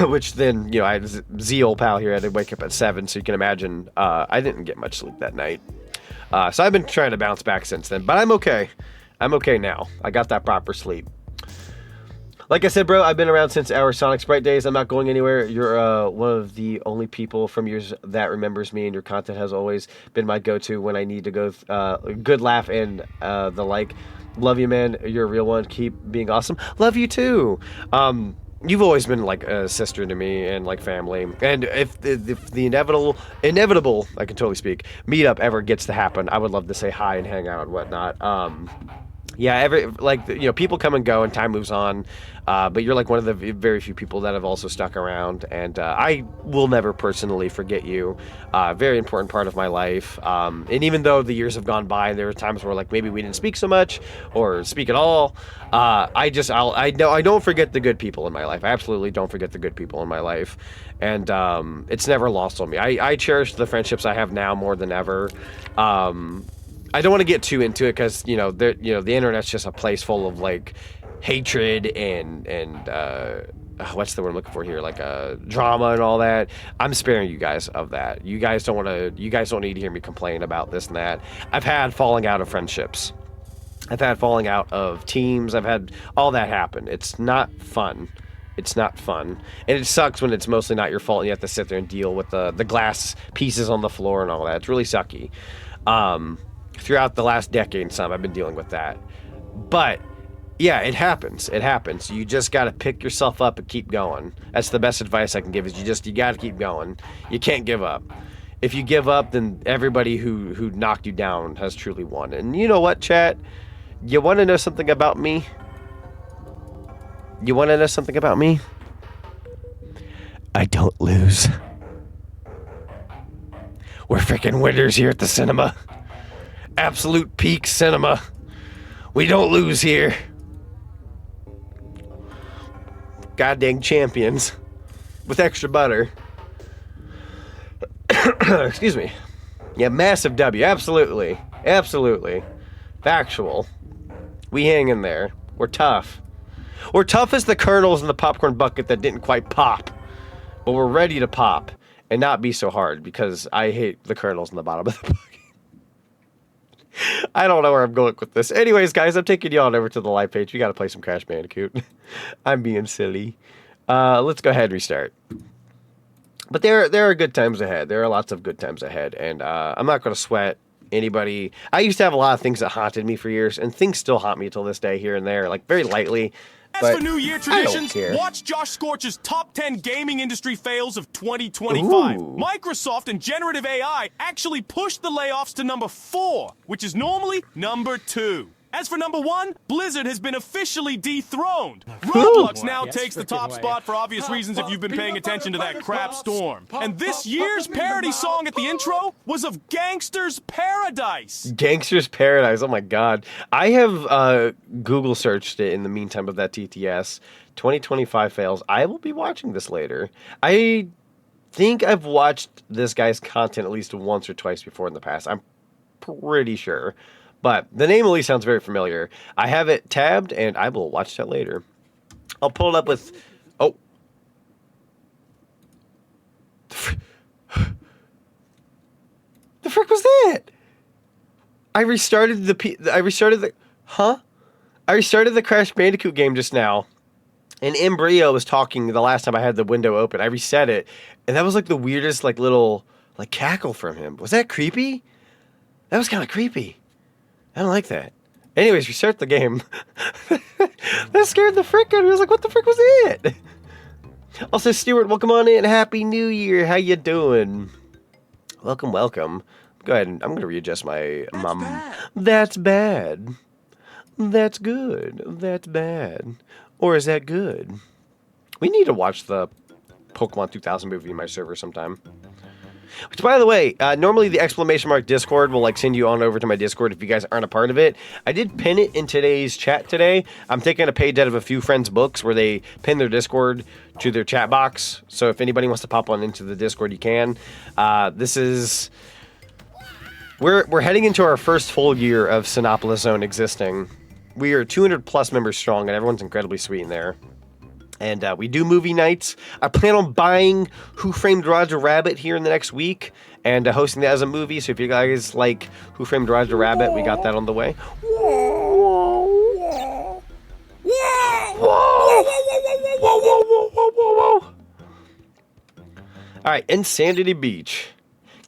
Which then, you know, I had Z old pal here. I had to wake up at 7. So you can imagine I didn't get much sleep that night. So I've been trying to bounce back since then. But I'm okay. I'm okay now. I got that proper sleep. Like I said, bro, I've been around since our Sonic Sprite days. I'm not going anywhere. You're one of the only people from yours that remembers me, and your content has always been my go-to when I need to go. Good laugh and the like. Love you, man. You're a real one. Keep being awesome. Love you too. You've always been like a sister to me and like family. And if the inevitable, I can totally speak, meetup ever gets to happen, I would love to say hi and hang out and whatnot. Yeah, people come and go and time moves on, but you're like one of the very few people that have also stuck around, and I will never personally forget you. Very important part of my life, and even though the years have gone by, there are times where like maybe we didn't speak so much or speak at all. I don't forget the good people in my life. I absolutely don't forget the good people in my life, and it's never lost on me. I cherish the friendships I have now more than ever. I don't want to get too into it because the internet's just a place full of like hatred and what's the word I'm looking for here, like drama and all that. I'm sparing you guys of that. You guys don't need to hear me complain about this and that. I've had falling out of friendships. I've had falling out of teams. I've had all that happen. It's not fun. It's not fun. And it sucks when it's mostly not your fault and you have to sit there and deal with the glass pieces on the floor and all that. It's really sucky. Throughout the last decade and some, I've been dealing with that. But yeah, it happens. It happens. You just got to pick yourself up and keep going. That's the best advice I can give is you got to keep going. You can't give up. If you give up, then everybody who knocked you down has truly won. And you know what, chat? You want to know something about me? You want to know something about me? I don't lose. We're freaking winners here at the cinema. Absolute peak cinema. We don't lose here. Goddamn champions. With extra butter. Excuse me. Yeah, massive W. Absolutely. Absolutely. Factual. We hang in there. We're tough. We're tough as the kernels in the popcorn bucket that didn't quite pop. But we're ready to pop. And not be so hard. Because I hate the kernels in the bottom of the bucket. I don't know where I'm going with this. Anyways, guys, I'm taking you on over to the live page. We got to play some Crash Bandicoot. I'm being silly. Let's go ahead and restart. But there are good times ahead. There are lots of good times ahead. And I'm not going to sweat anybody. I used to have a lot of things that haunted me for years. And things still haunt me till this day here and there. Like, very lightly. As for New Year traditions, watch Josh Scorch's top 10 gaming industry fails of 2025. Ooh. Microsoft and generative AI actually pushed the layoffs to number 4, which is normally number 2. As for number 1, Blizzard has been officially dethroned. Roblox now takes the top spot for obvious reasons if you've been paying attention to that crap storm. And this year's parody song at the intro was of Gangster's Paradise. Gangster's Paradise, oh my god. I have Google searched it in the meantime of that TTS. 2025 fails. I will be watching this later. I think I've watched this guy's content at least once or twice before in the past. I'm pretty sure. But the name at least sounds very familiar. I have it tabbed, and I will watch that later. I'll pull it up with... Oh. The frick was that? I restarted the Crash Bandicoot game just now. And Embryo was talking the last time I had the window open. I reset it. And that was like the weirdest like little like cackle from him. Was that creepy? That was kind of creepy. I don't like that. Anyways, restart the game. That scared the frick out of me. I was like, what the frick was it? Also, Stuart, welcome on in. Happy New Year. How you doing? Welcome, welcome. Go ahead and I'm going to readjust my... That's bad. That's good. That's bad. Or is that good? We need to watch the Pokemon 2000 movie in my server sometime. Which, by the way, normally the exclamation mark Discord will like send you on over to my Discord if you guys aren't a part of it. I did pin it in today's chat today. I'm taking a page out of a few friends' books where they pin their Discord to their chat box. So if anybody wants to pop on into the Discord, you can. We're heading into our first full year of Sinopolis Zone existing. We are 200 plus members strong, and everyone's incredibly sweet in there. And we do movie nights. I plan on buying Who Framed Roger Rabbit here in the next week and hosting that as a movie. So if you guys like Who Framed Roger Rabbit, we got that on the way. Whoa. All right, Insanity Beach.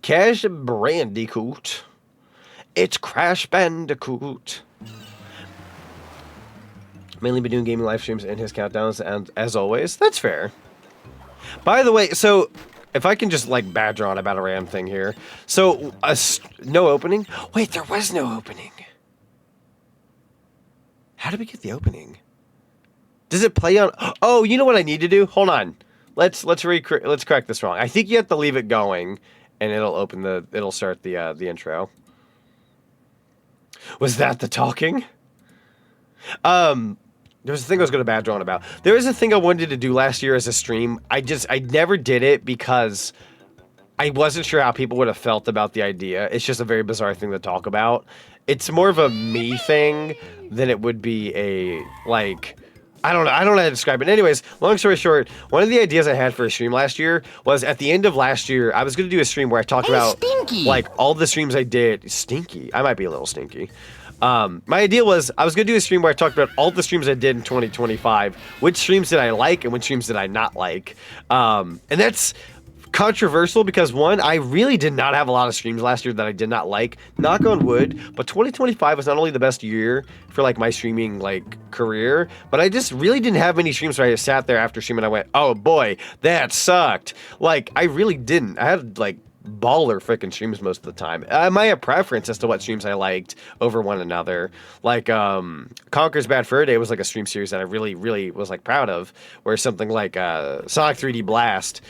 Cash Bandicoot. It's Crash Bandicoot. Mainly been doing gaming live streams and his countdowns, and as always, that's fair. By the way, so if I can just like badger on about a random thing here. So, no opening? Wait, there was no opening. How did we get the opening? Does it play on? Oh, you know what I need to do? Hold on. Let's correct this wrong. I think you have to leave it going, and it'll start the intro. Was that the talking? There's a thing I was going to badger on about. There is a thing I wanted to do last year as a stream. I never did it because I wasn't sure how people would have felt about the idea. It's just a very bizarre thing to talk about. It's more of a me thing than it would be a, like, I don't know how to describe it. Anyways, long story short, one of the ideas I had for a stream last year was at the end of last year, I was going to do a stream where I talked about, stinky. Like, all the streams I did. Stinky. I might be a little stinky. My idea was I was going to do a stream where I talked about all the streams I did in 2025. Which streams did I like and which streams did I not like? And that's controversial because, one, I really did not have a lot of streams last year that I did not like. Knock on wood. But 2025 was not only the best year for, like, my streaming, like, career, but I just really didn't have many streams where I just sat there after streaming and I went, oh, boy, that sucked. Like, I really didn't. I had, like, baller freaking streams most of the time. I might have preference as to what streams I liked over one another. Like Conker's Bad Fur Day was like a stream series that I really, really was like proud of. Where something like Sonic 3D Blast,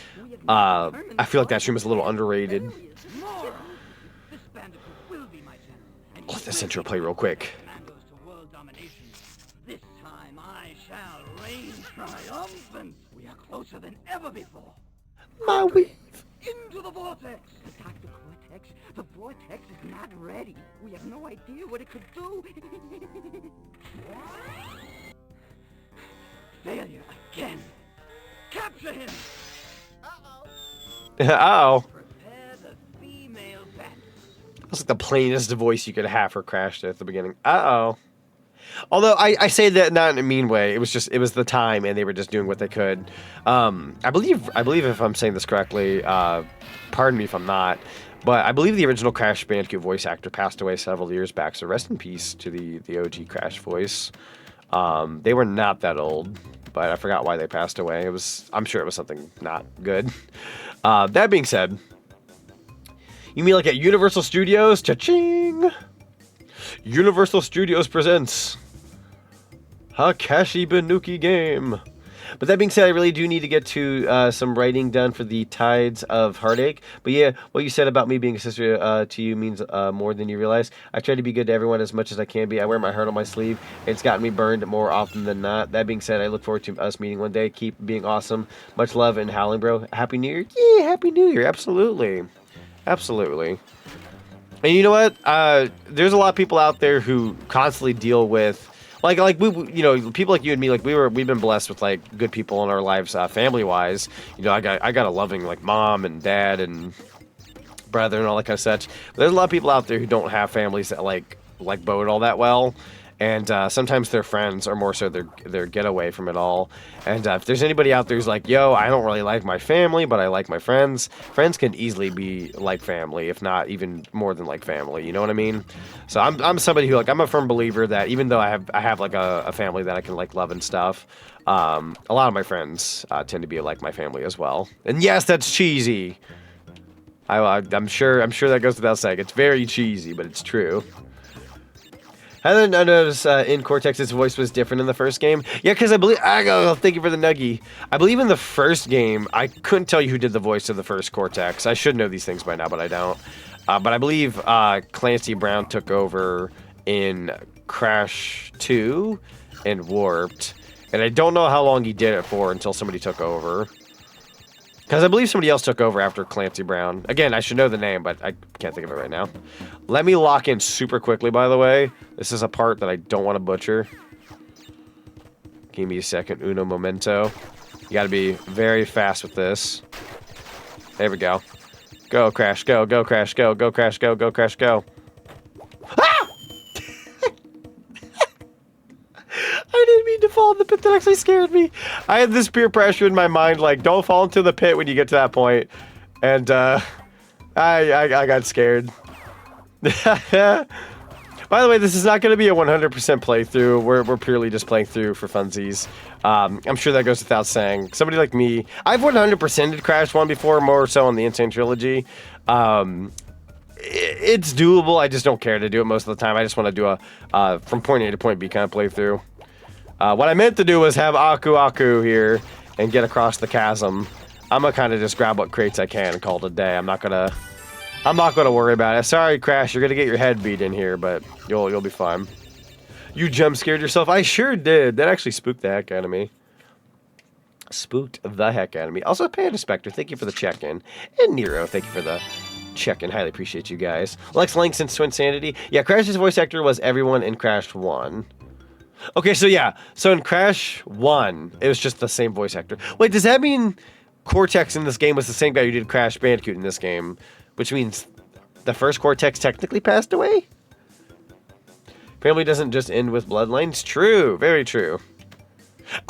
I feel like that stream is a little underrated. Let this intro play real quick. This time I shall reign triumphant. We are closer than ever before. My weave. Into the vortex! Attack the cortex. The vortex is not ready. We have no idea what it could do. Failure again. Capture him! Uh-oh. Uh-oh. Prepare the female bat. That's like the plainest voice you could have for Crash at the beginning. Uh-oh. Although I say that not in a mean way. It was the time, and they were just doing what they could. I believe if I'm saying this correctly, pardon me if I'm not, but I believe the original Crash Bandicoot voice actor passed away several years back. So rest in peace to the OG Crash voice. They were not that old, but I forgot why they passed away. I'm sure it was something not good. That being said, you mean like at Universal Studios? Cha-ching! Universal Studios presents a Cashie Banookie game. But that being said, I really do need to get to some writing done for the Tides of Heartache. But yeah, what you said about me being a sister to you means more than you realize. I try to be good to everyone as much as I can be. I wear my heart on my sleeve. It's gotten me burned more often than not. That being said, I look forward to us meeting one day. Keep being awesome. Much love and howling, bro. Happy New Year. Yeah, Happy New Year. Absolutely. Absolutely. And you know what? There's a lot of people out there who constantly deal with, like we, you know, people like you and me. Like we've been blessed with like good people in our lives, family wise. You know, I got a loving like mom and dad and brother and all that kind of such. But there's a lot of people out there who don't have families that like Bo all that well. And sometimes their friends are more so their getaway from it all. And if there's anybody out there who's like, yo, I don't really like my family, but I like my friends. Friends can easily be like family, if not even more than like family. You know what I mean? So I'm somebody who I'm a firm believer that even though I have like a family that I can like love and stuff, a lot of my friends tend to be like my family as well. And yes, that's cheesy. I'm sure that goes without saying. It's very cheesy, but it's true. I noticed in Cortex's voice was different in the first game. Yeah, because I believe... thank you for the nuggie. I believe in the first game, I couldn't tell you who did the voice of the first Cortex. I should know these things by now, but I don't. But I believe Clancy Brown took over in Crash 2 and Warped. And I don't know how long he did it for until somebody took over. Because I believe somebody else took over after Clancy Brown. Again, I should know the name, but I can't think of it right now. Let me lock in super quickly, by the way. This is a part that I don't want to butcher. Give me a second. Uno momento. You got to be very fast with this. There we go. Go, Crash, go, go, Crash, go, go, Crash, go, go, Crash, go. Ah! I didn't mean to fall in the pit. That actually scared me. I had this peer pressure in my mind, like, don't fall into the pit when you get to that point. And, I got scared. By the way, this is not going to be a 100% playthrough. We're purely just playing through for funsies. I'm sure that goes without saying. Somebody like me, I've 100%ed Crash 1 before, more so on the Insane Trilogy. It's doable. I just don't care to do it most of the time. I just want to do a from point A to point B kind of playthrough. What I meant to do was have Aku here and get across the chasm. I'm gonna kind of just grab what crates I can and call it a day. I'm not gonna worry about it. Sorry, Crash, you're gonna get your head beat in here, but you'll be fine. You jump scared yourself? I sure did. That actually spooked the heck out of me. Spooked the heck out of me. Also, Panda Spectre, thank you for the check-in. And Nero, thank you for the check-in. Highly appreciate you guys. Lex Langston's Twin Sanity. Yeah, Crash's voice actor was everyone in Crash 1. Okay, so yeah. So in Crash 1, it was just the same voice actor. Wait, does that mean Cortex in this game was the same guy who did Crash Bandicoot in this game? Which means the first Cortex technically passed away? Family doesn't just end with bloodlines. True, very true.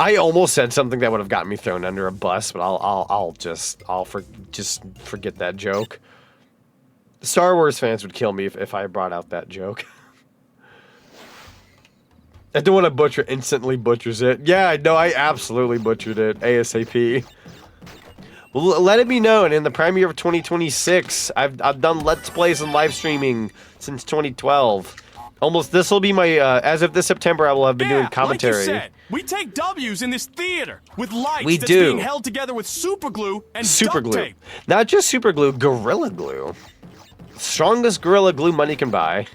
I almost said something that would have gotten me thrown under a bus, but I'll just forget that joke. Star Wars fans would kill me if I brought out that joke. I don't want to butcher, instantly butchers it. Yeah, no, I absolutely butchered it. ASAP. Well, let it be known, in the prime year of 2026, I've done Let's Plays and live streaming since 2012. Almost, this will be my, as of this September, I will have been doing commentary. Like you said, we take W's in this theater with lights that's being held together with super glue and duct tape. Not just super glue, Gorilla Glue. Strongest Gorilla Glue money can buy.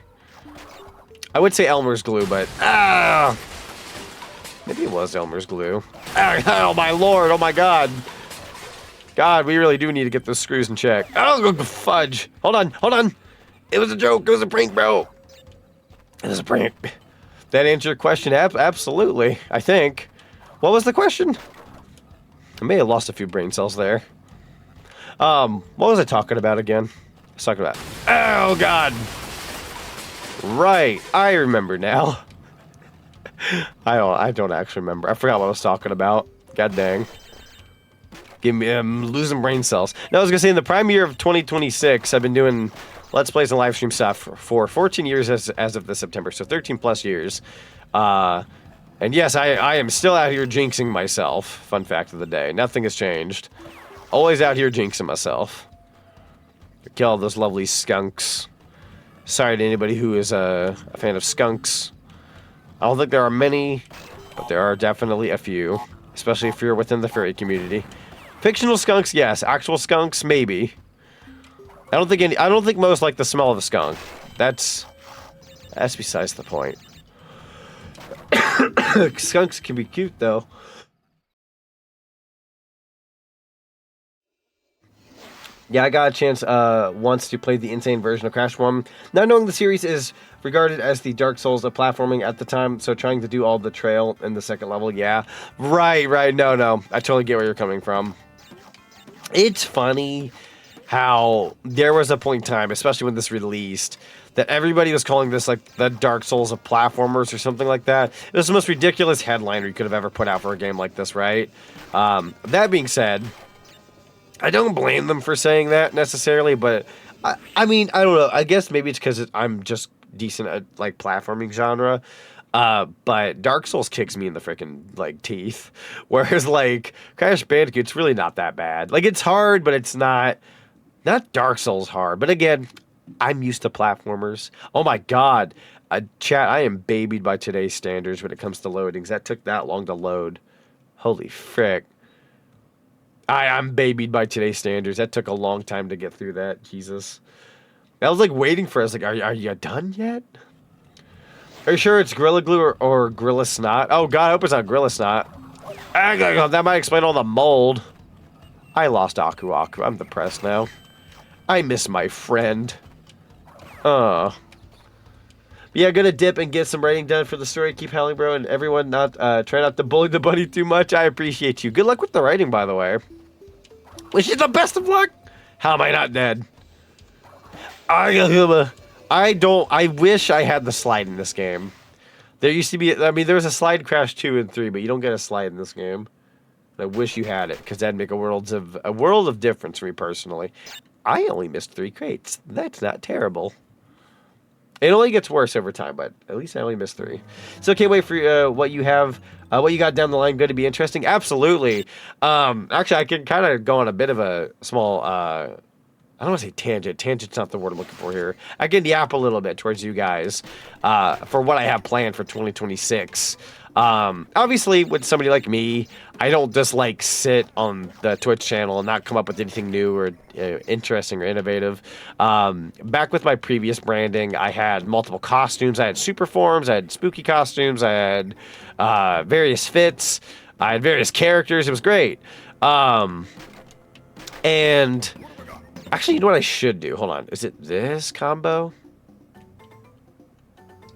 I would say Elmer's glue, but maybe it was Elmer's glue. Oh my lord! Oh my god! God, we really do need to get those screws in check. Oh, fudge! Hold on! It was a joke. It was a prank, bro. It was a prank. That answered your question? Absolutely. I think. What was the question? I may have lost a few brain cells there. What was I talking about again? I was talking about. Oh god. Right, I remember now. I don't actually remember. I forgot what I was talking about. God dang. Give me losing brain cells. No, I was gonna say in the prime year of 2026, I've been doing Let's Plays and live stream stuff for 14 years as of this September, so 13 plus years. And yes, I am still out here jinxing myself. Fun fact of the day. Nothing has changed. Always out here jinxing myself. Kill all those lovely skunks. Sorry to anybody who is a fan of skunks. I don't think there are many, but there are definitely a few, especially if you're within the furry community. Fictional skunks, yes. Actual skunks, maybe. I don't think most like the smell of a skunk. That's besides the point. Skunks can be cute though. Yeah, I got a chance once to play the insane version of Crash 1. Not knowing the series is regarded as the Dark Souls of platforming at the time, so trying to do all the trail in the second level, yeah. Right, no. I totally get where you're coming from. It's funny how there was a point in time, especially when this released, that everybody was calling this like the Dark Souls of platformers or something like that. It was the most ridiculous headliner you could have ever put out for a game like this, right? That being said, I don't blame them for saying that necessarily, but I mean, I don't know. I guess maybe it's because I'm just decent at like platforming genre. But Dark Souls kicks me in the freaking like teeth, whereas like Crash Bandicoot's really not that bad. Like it's hard, but it's not Dark Souls hard. But again, I'm used to platformers. Oh my god, Chat, I am babied by today's standards when it comes to loadings. That took that long to load. Holy frick. I'm babied by today's standards. That took a long time to get through that. Jesus. I was like waiting for us. Like, are you done yet? Are you sure it's Gorilla Glue or Gorilla Snot? Oh god, I hope it's not Gorilla Snot. That might explain all the mold. I lost Aku Aku. I'm depressed now. I miss my friend. Yeah, gonna dip and get some writing done for the story. Keep howling, bro, and everyone try not to bully the bunny too much. I appreciate you. Good luck with the writing, by the way. Wish you the best of luck. How am I not dead? I wish I had the slide in this game. There used to be, I mean, there was a slide Crash 2 and 3, but you don't get a slide in this game. I wish you had it, because that'd make a world of difference for me personally. I only missed 3 crates. That's not terrible. It only gets worse over time, but at least I only missed 3. So can't wait for what you have, what you got down the line. Going to be interesting. Absolutely. Actually, I can kind of go on a bit of a small, I don't want to say tangent. Tangent's not the word I'm looking for here. I can yap a little bit towards you guys for what I have planned for 2026. Obviously, with somebody like me, I don't just like sit on the Twitch channel and not come up with anything new or interesting or innovative. Back with my previous branding, I had multiple costumes. I had super forms. I had spooky costumes. I had various fits. I had various characters. It was great. And actually, you know what I should do? Hold on. Is it this combo?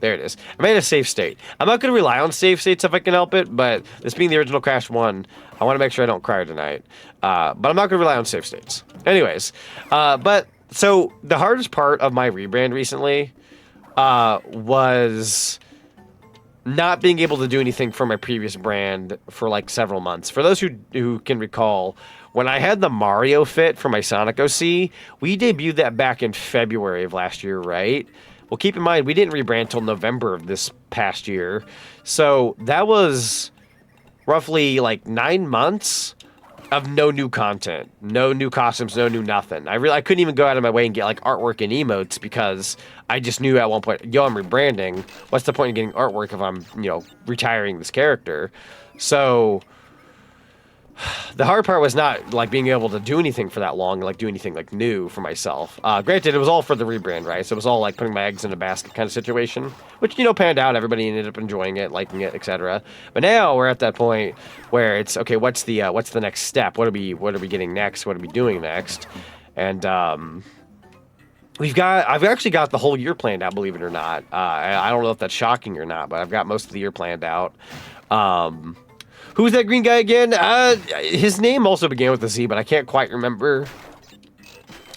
There it is. I made a save state. I'm not going to rely on save states if I can help it, but this being the original Crash 1, I want to make sure I don't cry tonight. But I'm not going to rely on save states. Anyways, so the hardest part of my rebrand recently was not being able to do anything for my previous brand for like several months. For those who can recall, when I had the Mario fit for my Sonic OC, we debuted that back in February of last year, right? Well, keep in mind, we didn't rebrand until November of this past year. So that was roughly like 9 months of no new content, no new costumes, no new nothing. I couldn't even go out of my way and get like artwork and emotes because I just knew at one point, I'm rebranding. What's the point in getting artwork if I'm, retiring this character? So the hard part was not like being able to do anything for that long, like do anything like new for myself. Granted, it was all for the rebrand, right? So it was all like putting my eggs in a basket kind of situation, which, panned out. Everybody ended up enjoying it, liking it, etc. But now we're at that point where it's, okay, what's the next step? What are we getting next? What are we doing next? And, I've actually got the whole year planned out, believe it or not. I don't know if that's shocking or not, but I've got most of the year planned out. Who's that green guy again? His name also began with a Z, but I can't quite remember.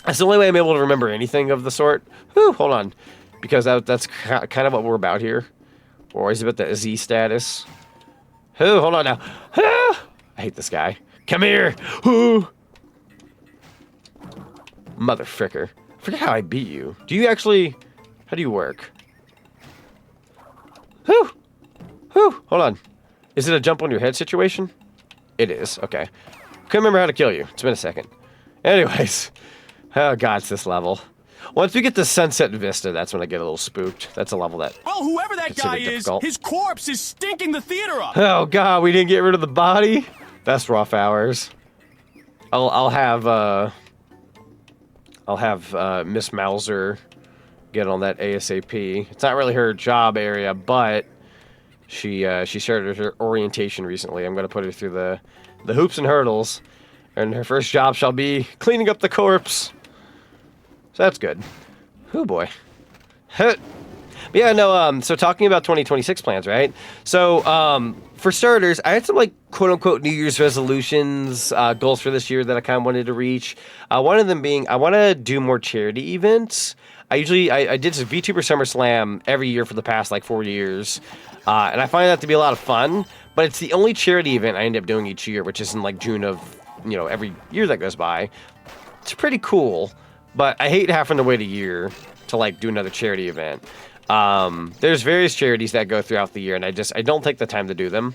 That's the only way I'm able to remember anything of the sort. Whew, hold on. Because that's kind of what we're about here. We're always about the Z status. Whew, hold on now. I hate this guy. Come here. Whew. Mother fricker. I forget how I beat you. Do you actually... How do you work? Whew. Whew. Hold on. Is it a jump on your head situation? It is. Okay. Couldn't remember how to kill you. It's been a second. Anyways. Oh, God, it's this level. Once we get to Sunset Vista, that's when I get a little spooked. That's a level that... Well, whoever that guy is, his corpse is stinking the theater up. Oh, God, we didn't get rid of the body? That's rough hours. I'll have Miss Mauser get on that ASAP. It's not really her job area, but... She started her orientation recently. I'm going to put her through the hoops and hurdles. And her first job shall be cleaning up the corpse. So that's good. Oh boy. But yeah, no, so talking about 2026 plans, right? So, for starters, I had some like quote-unquote New Year's resolutions, goals for this year that I kind of wanted to reach. One of them being, I want to do more charity events. I did some VTuber SummerSlam every year for the past like 4 years. And I find that to be a lot of fun, but it's the only charity event I end up doing each year, which is in like June of, every year that goes by. It's pretty cool, but I hate having to wait a year to like do another charity event. There's various charities that go throughout the year, and I don't take the time to do them.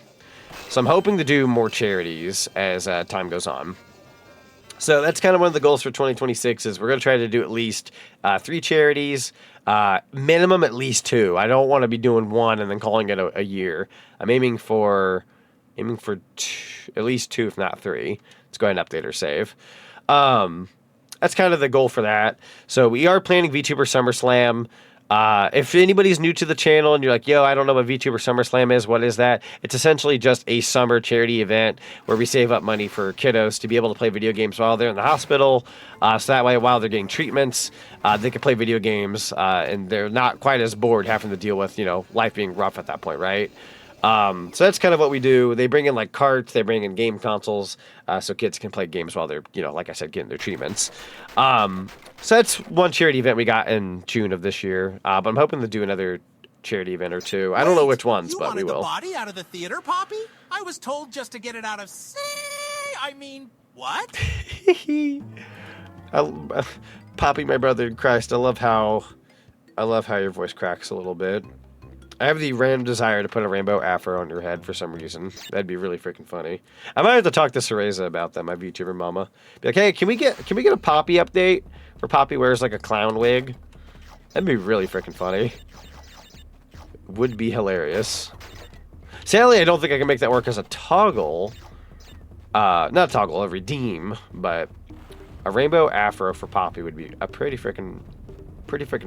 So I'm hoping to do more charities as time goes on. So that's kind of one of the goals for 2026 is we're going to try to do at least 3 charities, minimum at least 2. I don't want to be doing 1 and then calling it a year. I'm aiming for at least 2, if not 3. Let's go ahead and update our save. That's kind of the goal for that. So we are planning VTuber SummerSlam. If anybody's new to the channel and you're like, yo, I don't know what VTuber SummerSlam is, what is that? It's essentially just a summer charity event where we save up money for kiddos to be able to play video games while they're in the hospital. So that way, while they're getting treatments, they can play video games and they're not quite as bored having to deal with, life being rough at that point, right? So that's kind of what we do. They bring in like carts, they bring in game consoles, so kids can play games while they're, like I said, getting their treatments. So that's one charity event we got in June of this year. But I'm hoping to do another charity event or 2. I don't know which ones, but we will. You wanted the body out of the theater, Poppy? I was told just to get it out of what? Poppy, my brother in Christ, I love how your voice cracks a little bit. I have the random desire to put a rainbow afro on your head for some reason. That'd be really freaking funny. I might have to talk to Seraeza about that, my VTuber mama. Be like, hey, can we get a Poppy update where Poppy wears like a clown wig? That'd be really freaking funny. Would be hilarious. Sadly, I don't think I can make that work as a toggle. Not toggle, a redeem, but a rainbow afro for Poppy would be a pretty freaking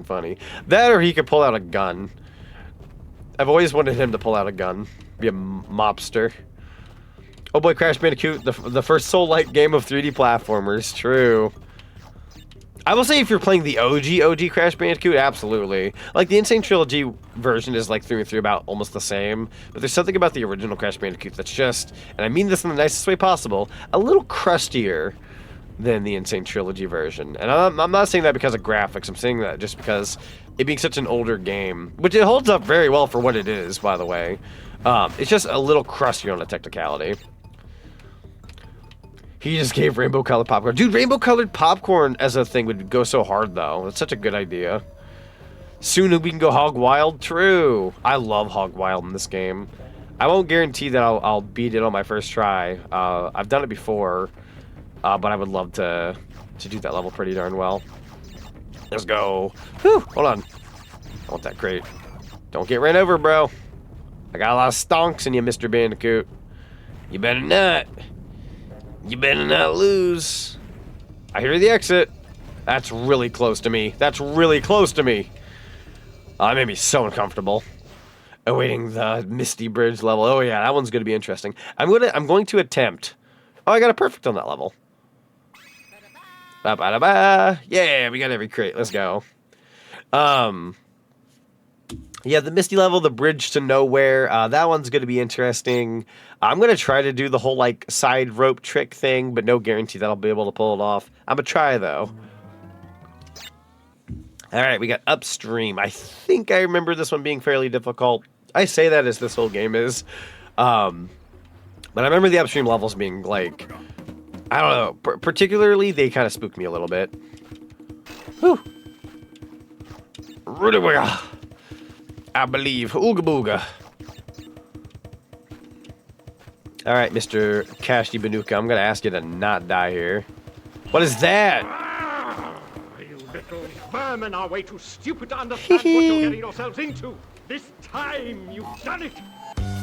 funny. That or he could pull out a gun. I've always wanted him to pull out a gun. Be a mobster. Oh boy, Crash Bandicoot, the first Soul-like game of 3D platformers. True. I will say if you're playing the OG Crash Bandicoot, absolutely. Like, the Insane Trilogy version is like through and through about almost the same. But there's something about the original Crash Bandicoot that's just, and I mean this in the nicest way possible, a little crustier than the Insane Trilogy version. And I'm not saying that because of graphics. I'm saying that just because it being such an older game, which it holds up very well for what it is, by the way. It's just a little crustier on a technicality. He just gave rainbow colored popcorn. Dude, rainbow colored popcorn as a thing would go so hard, though. It's such a good idea. Soon we can go hog wild. True. I love hog wild in this game. I won't guarantee that I'll beat it on my first try. I've done it before. But I would love to do that level pretty darn well. Let's go. Whew, hold on. I want that crate. Don't get ran over, bro. I got a lot of stonks in you, Mr. Bandicoot. You better not. You better not lose. I hear the exit. That's really close to me. That's really close to me. That made me so uncomfortable. Awaiting the Misty Bridge level. Oh yeah, that one's gonna be interesting. I'm going to attempt. Oh, I got a perfect on that level. Ba-ba-da-ba. Yeah, we got every crate. Let's go. Yeah, the Misty level, the Bridge to Nowhere, that one's going to be interesting. I'm going to try to do the whole, like, side rope trick thing, but no guarantee that I'll be able to pull it off. I'm going to try, though. All right, we got Upstream. I think I remember this one being fairly difficult. I say that as this whole game is. But I remember the Upstream levels being, like, I don't know. Particularly, they kind of spooked me a little bit. Whew. I believe. Ooga booga. Alright, Mr. Cashie Banookie, I'm gonna ask you to not die here. What is that? You little vermin are way too stupid to understand what you're getting yourselves into. This time, you've done it.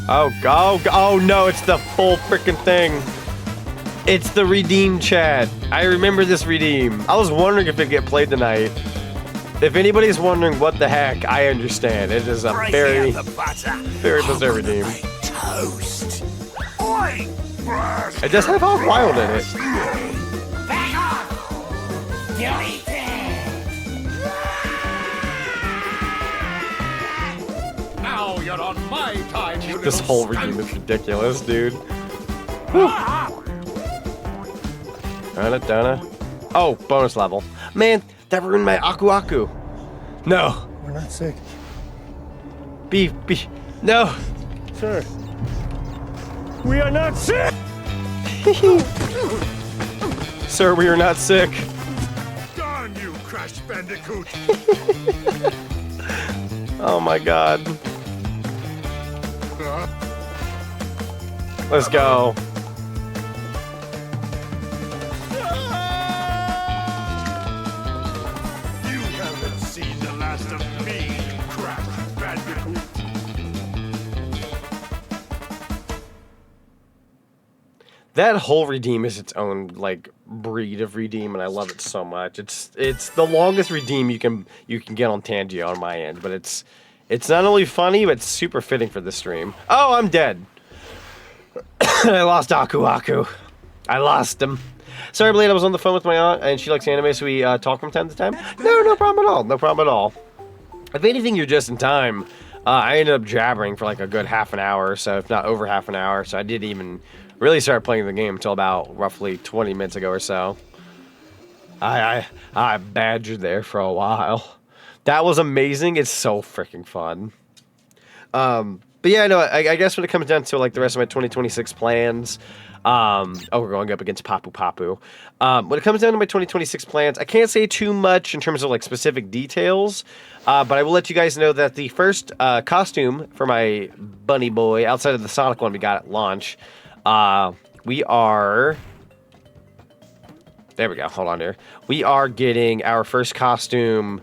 Oh no, it's the full frickin' thing. It's the redeem chat. I remember this redeem. I was wondering if it'd get played tonight. If anybody's wondering what the heck, I understand. It is a very bizarre redeem. Toast. It does have Hog Wild in it. Back off! You'll eat it! Now you're on my time, you This little whole redeem is ridiculous, dude. Donna. Oh, bonus level. Man, that ruined my Aku Aku. No. We're not sick. Beef. No. Sir. We are not sick! Sir, we are not sick. Darn you, Crash Bandicoot! Oh my god. Let's go. That whole redeem is its own like breed of redeem, and I love it so much. It's the longest redeem you can get on Tangio on my end, but it's not only funny, but it's super fitting for the stream. Oh, I'm dead. I lost Aku. I lost him. Sorry, Blade, I was on the phone with my aunt, and she likes anime, so we talk from time to time. No problem at all. No problem at all. If anything, you're just in time. I ended up jabbering for like a good half an hour or so, if not over half an hour, so I didn't even really start playing the game until about roughly 20 minutes ago or so. I badgered there for a while. That was amazing. It's so freaking fun. But yeah, no, I guess when it comes down to like the rest of my 2026 plans, we're going up against Papu. When it comes down to my 2026 plans, I can't say too much in terms of like specific details, but I will let you guys know that the first costume for my bunny boy, outside of the Sonic one we got at launch, we are... There we go. Hold on here. We are getting our first costume.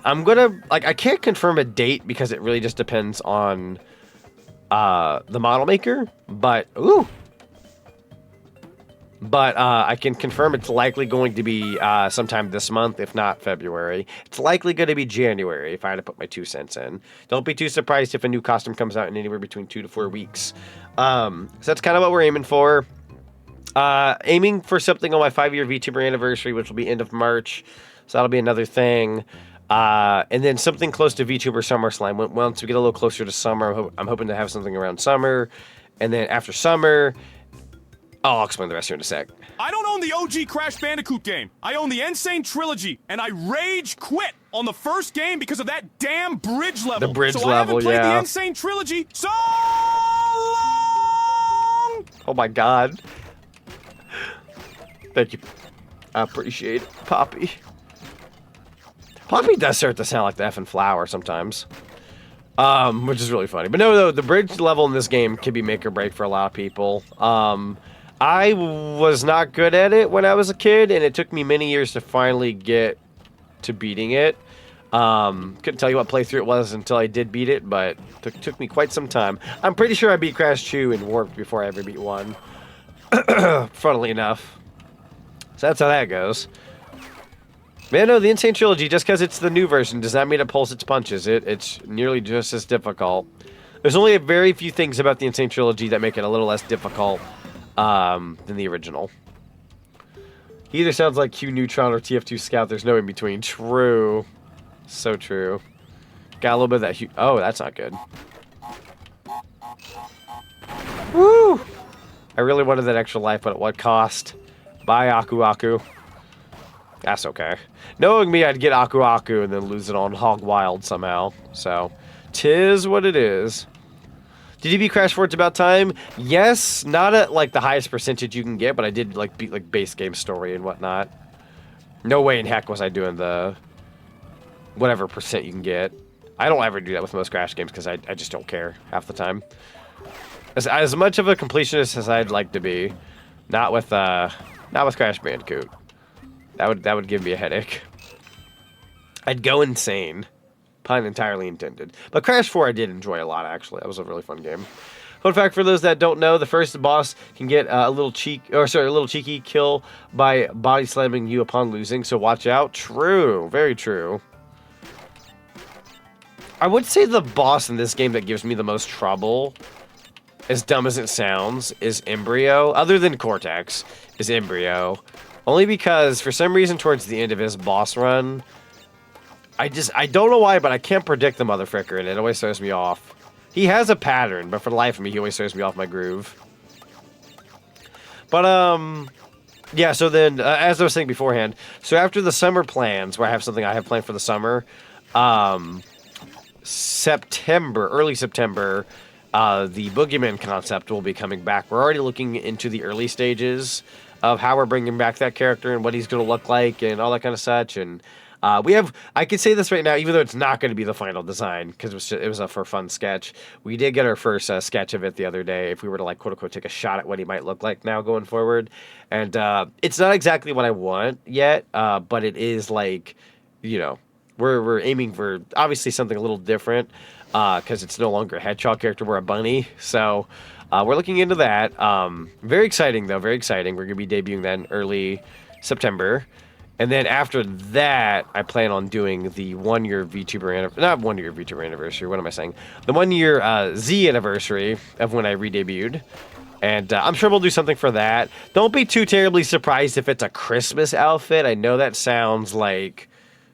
I'm gonna I can't confirm a date because it really just depends on the model maker, but I can confirm it's likely going to be sometime this month, if not February. It's likely going to be January if I had to put my 2 cents in. Don't be too surprised if a new costume comes out in anywhere between 2 to 4 weeks. So that's kind of what we're aiming for. Aiming for something on my 5-year VTuber anniversary, which will be end of March. So that'll be another thing. And then something close to VTuber SummerSlam. Once we get a little closer to summer, I'm hoping to have something around summer. And then after summer, I'll explain the rest here in a sec. I don't own the OG Crash Bandicoot game. I own the Insane Trilogy, and I rage quit on the first game because of that damn bridge level. The bridge level, yeah. I haven't played the Insane Trilogy so long! Oh my god. Thank you. I appreciate it, Poppy. Poppy does start to sound like the effing flower sometimes. Which is really funny. But no, the bridge level in this game can be make or break for a lot of people. I was not good at it when I was a kid, and it took me many years to finally get to beating it. Couldn't tell you what playthrough it was until I did beat it, but took me quite some time. I'm pretty sure I beat Crash 2 and Warped before I ever beat 1. Funnily enough. So that's how that goes. Man, no, the Insane Trilogy, just because it's the new version, does not mean it pulls its punches. It's nearly just as difficult. There's only a very few things about the Insane Trilogy that make it a little less difficult than the original. He either sounds like Q Neutron or TF2 Scout. There's no in between. True. So true. Got a little bit of that... Oh, that's not good. Woo! I really wanted that extra life, but at what cost? Bye, Aku. That's okay. Knowing me, I'd get Aku and then lose it on Hog Wild somehow. So, 'tis what it is. Did you beat Crash 4 It's About Time? Yes, not at like the highest percentage you can get, but I did like beat like base game story and whatnot. No way in heck was I doing the whatever percent you can get. I don't ever do that with most Crash games because I just don't care half the time. As much of a completionist as I'd like to be, not with Crash Bandicoot. That would give me a headache. I'd go insane. Pun entirely intended. But Crash 4 I did enjoy a lot, actually. That was a really fun game. Fun fact for those that don't know, the first boss can get a little cheeky kill by body slamming you upon losing, so watch out. True. Very true. I would say the boss in this game that gives me the most trouble, as dumb as it sounds, is Embryo. Other than Cortex, is Embryo. Only because, for some reason, towards the end of his boss run, I don't know why, but I can't predict the motherfucker, and it always throws me off. He has a pattern, but for the life of me, he always throws me off my groove. But, yeah, so then, as I was saying beforehand, so after the summer plans, where I have something I have planned for the summer, early September, the Boogeyman concept will be coming back. We're already looking into the early stages of how we're bringing back that character and what he's going to look like and all that kind of such. And I can say this right now, even though it's not going to be the final design, because it was a for fun sketch. We did get our first sketch of it the other day, if we were to, like, quote-unquote, take a shot at what he might look like now going forward. And it's not exactly what I want yet, but it is, like, you know, we're aiming for, obviously, something a little different, because it's no longer a hedgehog character, we're a bunny. So We're looking into that. Very exciting, though. Very exciting. We're going to be debuting that in early September. And then after that, I plan on doing the 1 year VTuber anniversary. Not 1 year VTuber anniversary. What am I saying? The 1 year Z anniversary of when I re-debuted. And I'm sure we'll do something for that. Don't be too terribly surprised if it's a Christmas outfit. I know that sounds like,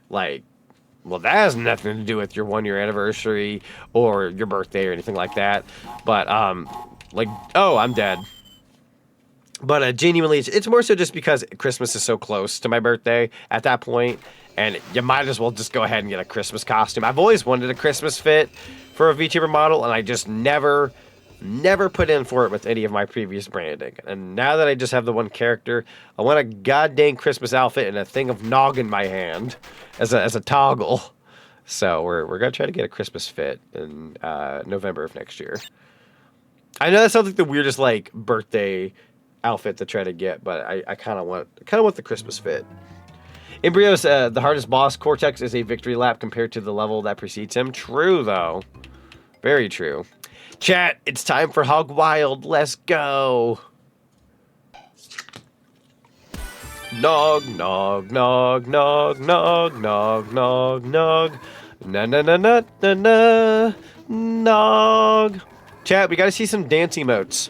well, that has nothing to do with your 1 year anniversary or your birthday or anything like that. But, oh, I'm dead. But genuinely, it's more so just because Christmas is so close to my birthday at that point, and you might as well just go ahead and get a Christmas costume. I've always wanted a Christmas fit for a VTuber model, and I just never put in for it with any of my previous branding. And now that I just have the one character, I want a goddamn Christmas outfit and a thing of nog in my hand as a toggle. So we're gonna try to get a Christmas fit in November of next year. I know that sounds like the weirdest birthday outfit to try to get, but I kind of want the Christmas fit. Embryo's the hardest boss. Cortex is a victory lap compared to the level that precedes him. True, though. Very true. Chat, it's time for Hog Wild. Let's go. Nog, nog, nog, nog, nog, nog, nog, nog. Na na na na na na. Nog. Chat, we gotta see some dance emotes.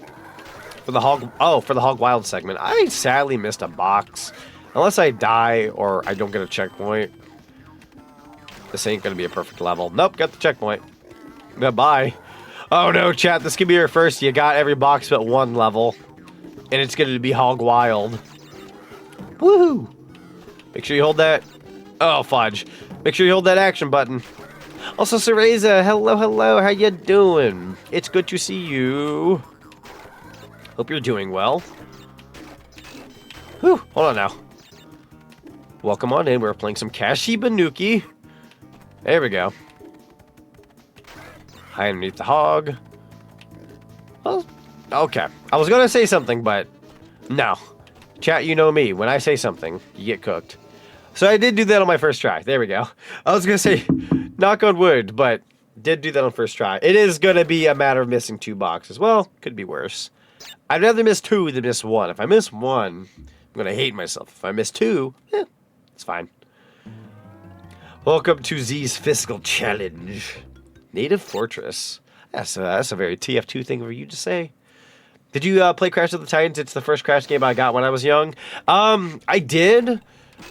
For the Hog Wild segment. I sadly missed a box. Unless I die or I don't get a checkpoint. This ain't gonna be a perfect level. Nope, got the checkpoint. Goodbye. Oh no, chat, this could be your first. You got every box but one level. And it's gonna be Hog Wild. Woohoo! Make sure you hold that. Oh, fudge. Make sure you hold that action button. Also, Seraeza, hello, hello. How you doing? It's good to see you. Hope you're doing well. Whew, hold on now. Welcome on in. We're playing some Cashie Banookie. There we go. Hide underneath the hog. Well, okay. I was going to say something, but no. Chat, you know me. When I say something, you get cooked. So I did do that on my first try. There we go. I was going to say, knock on wood, but did do that on first try. It is going to be a matter of missing 2 boxes. Well, could be worse. I'd rather miss 2 than miss 1. If I miss 1, I'm going to hate myself. If I miss 2, it's fine. Welcome to Z's Fiscal Challenge. Native Fortress. That's a very TF2 thing for you to say. Did you play Crash of the Titans? It's the first Crash game I got when I was young. I did.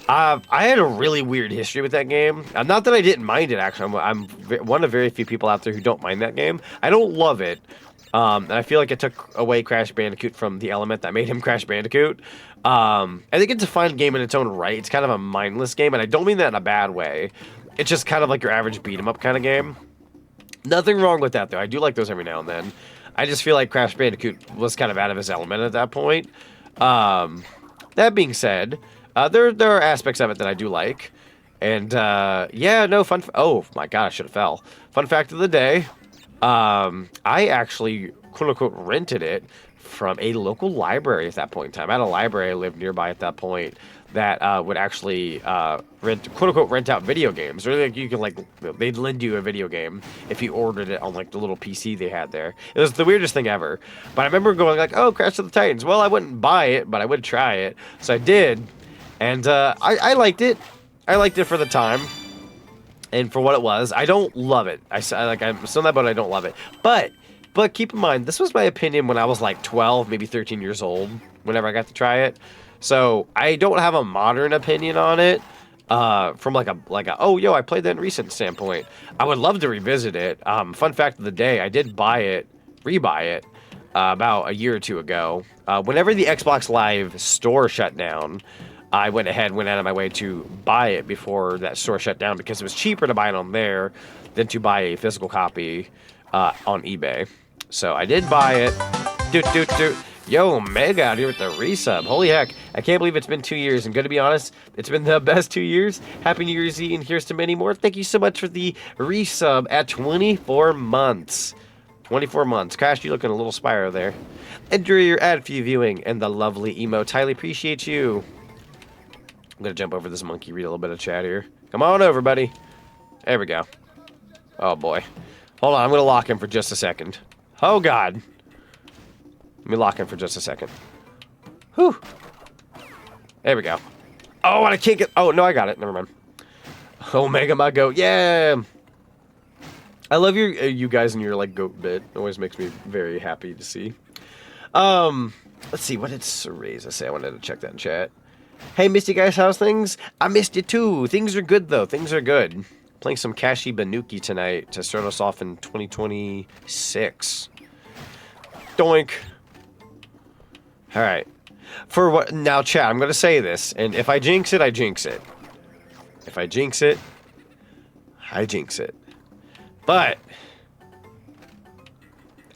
I had a really weird history with that game. Not that I didn't mind it, actually. I'm one of very few people out there who don't mind that game. I don't love it. And I feel like it took away Crash Bandicoot from the element that made him Crash Bandicoot. I think it's a fun game in its own right. It's kind of a mindless game, and I don't mean that in a bad way. It's just kind of like your average beat-em-up kind of game. Nothing wrong with that, though. I do like those every now and then. I just feel like Crash Bandicoot was kind of out of his element at that point. That being said, there are aspects of it that I do like. And, yeah, no, fun... Oh, my God, I should have fell. Fun fact of the day... I actually, quote-unquote, rented it from a local library at that point in time. I had a library I lived nearby at that point that would actually quote-unquote, rent out video games. Or you can, they'd lend you a video game if you ordered it on, the little PC they had there. It was the weirdest thing ever. But I remember going, oh, Crash of the Titans. Well, I wouldn't buy it, but I would try it. So I did. And I liked it. I liked it for the time. And for what it was, I don't love it. I'm still in that boat. I don't love it. But keep in mind, this was my opinion when I was 12, maybe 13 years old. Whenever I got to try it, so I don't have a modern opinion on it. From I played that in recent standpoint. I would love to revisit it. Fun fact of the day, I did rebuy it about a year or two ago. Whenever the Xbox Live store shut down. I went out of my way to buy it before that store shut down because it was cheaper to buy it on there than to buy a physical copy on eBay. So I did buy it. Yo, Mega out here with the resub. Holy heck, I can't believe it's been 2 years. And good to be honest, it's been the best 2 years. Happy New Year's Eve, and here's to many more. Thank you so much for the resub at 24 months. 24 months. Crash, you looking a little spyro there. Enjoy your ad for you viewing and the lovely emote. Highly appreciate you. I'm going to jump over this monkey, read a little bit of chat here. Come on over, buddy. There we go. Oh, boy. Hold on, I'm going to lock him for just a second. Oh, God. Let me lock in for just a second. Whew. There we go. Oh, and I can't get... Oh, no, I got it. Never mind. Omega my goat. Yeah! I love your you guys and your, like, goat bit. It always makes me very happy to see. Let's see. What did Seraeza say? I wanted to check that in chat. Hey, missed you guys. How's things? I missed you, too. Things are good, though. Things are good. Playing some Cashie Banookie tonight to start us off in 2026. Doink. All right. For what now, chat? I'm gonna say this, and if I jinx it, I jinx it. If I jinx it, I jinx it. But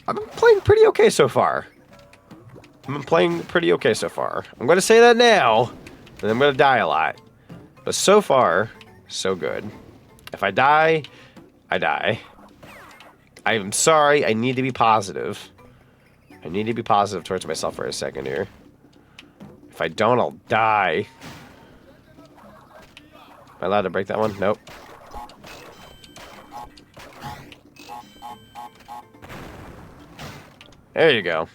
I've been playing pretty okay so far. I'm gonna say that now, and I'm gonna die a lot. But so far, so good. If I die, I die. I am sorry. I need to be positive. I need to be positive towards myself for a second here. If I don't, I'll die. Am I allowed to break that one? Nope. There you go.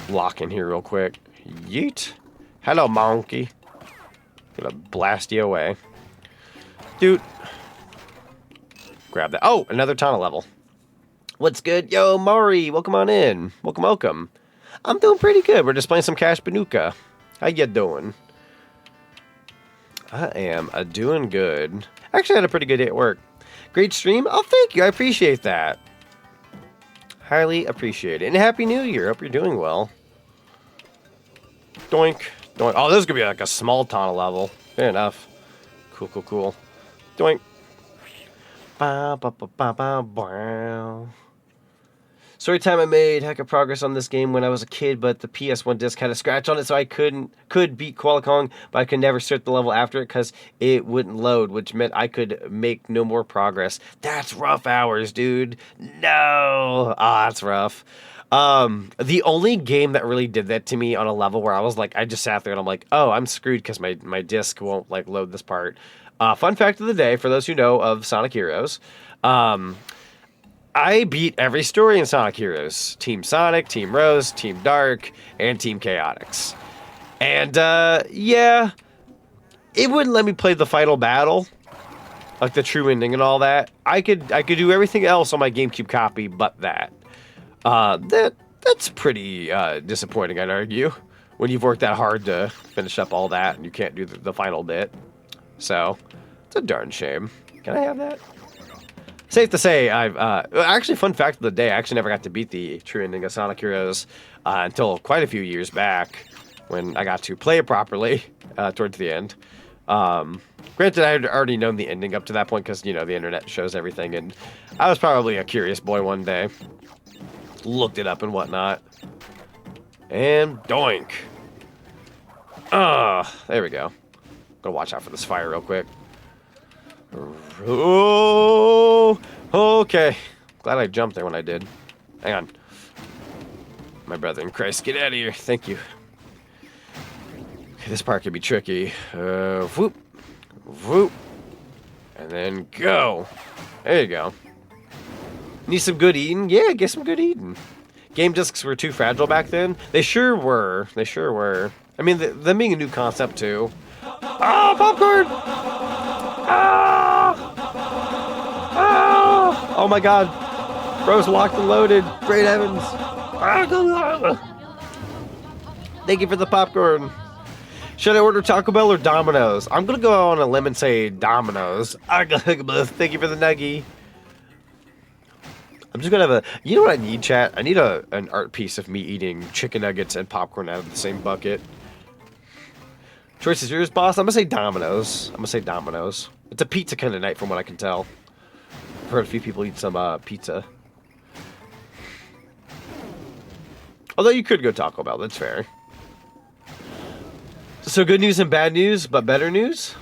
Lock in here real quick. Yeet. Hello, monkey. Gonna blast you away. Dude. Grab that. Oh, another tunnel level. What's good? Yo, Mari, welcome on in. Welcome, welcome. I'm doing pretty good. We're just playing some Cash Banooka. How you doing? I am doing good. Actually, I had a pretty good day at work. Great stream. Oh, thank you. I appreciate that. Highly appreciate it. And Happy New Year. Hope you're doing well. Doink. Doink. Oh, this is going to be like a small tunnel level. Fair enough. Cool, cool, cool. Doink. Ba, ba, ba, ba, ba, ba. Story time. I made heck of progress on this game when I was a kid, but the PS1 disc had a scratch on it, so I could beat Koala Kong, but I could never start the level after it because it wouldn't load, which meant I could make no more progress. That's rough hours, dude. No. Ah, that's rough. The only game that really did that to me on a level where I was like, I just sat there and I'm like, oh, I'm screwed because my disc won't like load this part. Fun fact of the day, for those who know of Sonic Heroes, I beat every story in Sonic Heroes. Team Sonic, Team Rose, Team Dark, and Team Chaotix. And, yeah, it wouldn't let me play the final battle, like the true ending and all that. I could do everything else on my GameCube copy but that. That's pretty disappointing, I'd argue, when you've worked that hard to finish up all that and you can't do the final bit. So, it's a darn shame. Can I have that? Safe to say, I've actually, fun fact of the day, I actually never got to beat the true ending of Sonic Heroes until quite a few years back when I got to play it properly towards the end. Granted, I had already known the ending up to that point because, you know, the internet shows everything, and I was probably a curious boy one day. Looked it up and whatnot. And doink. There we go. Gotta watch out for this fire real quick. Oh, okay. Glad I jumped there when I did. Hang on. My brother in Christ, get out of here. Thank you. Okay, this part could be tricky. Whoop. Whoop. And then go. There you go. Need some good eating? Yeah, get some good eating. Game discs were too fragile back then. They sure were. They sure were. I mean, them being a new concept, too. Ah, popcorn! Ah! Ah! Oh my god. Bro's locked and loaded. Great heavens. Thank you for the popcorn. Should I order Taco Bell or Domino's? I'm gonna go on a limb and say Domino's. Thank you for the nuggie. I'm just gonna have a... You know what I need, chat? I need an art piece of me eating chicken nuggets and popcorn out of the same bucket. Choice is yours, boss. I'm gonna say Domino's. It's a pizza kind of night from what I can tell. I've heard a few people eat some pizza. Although you could go Taco Bell, that's fair. So good news and bad news, but better news?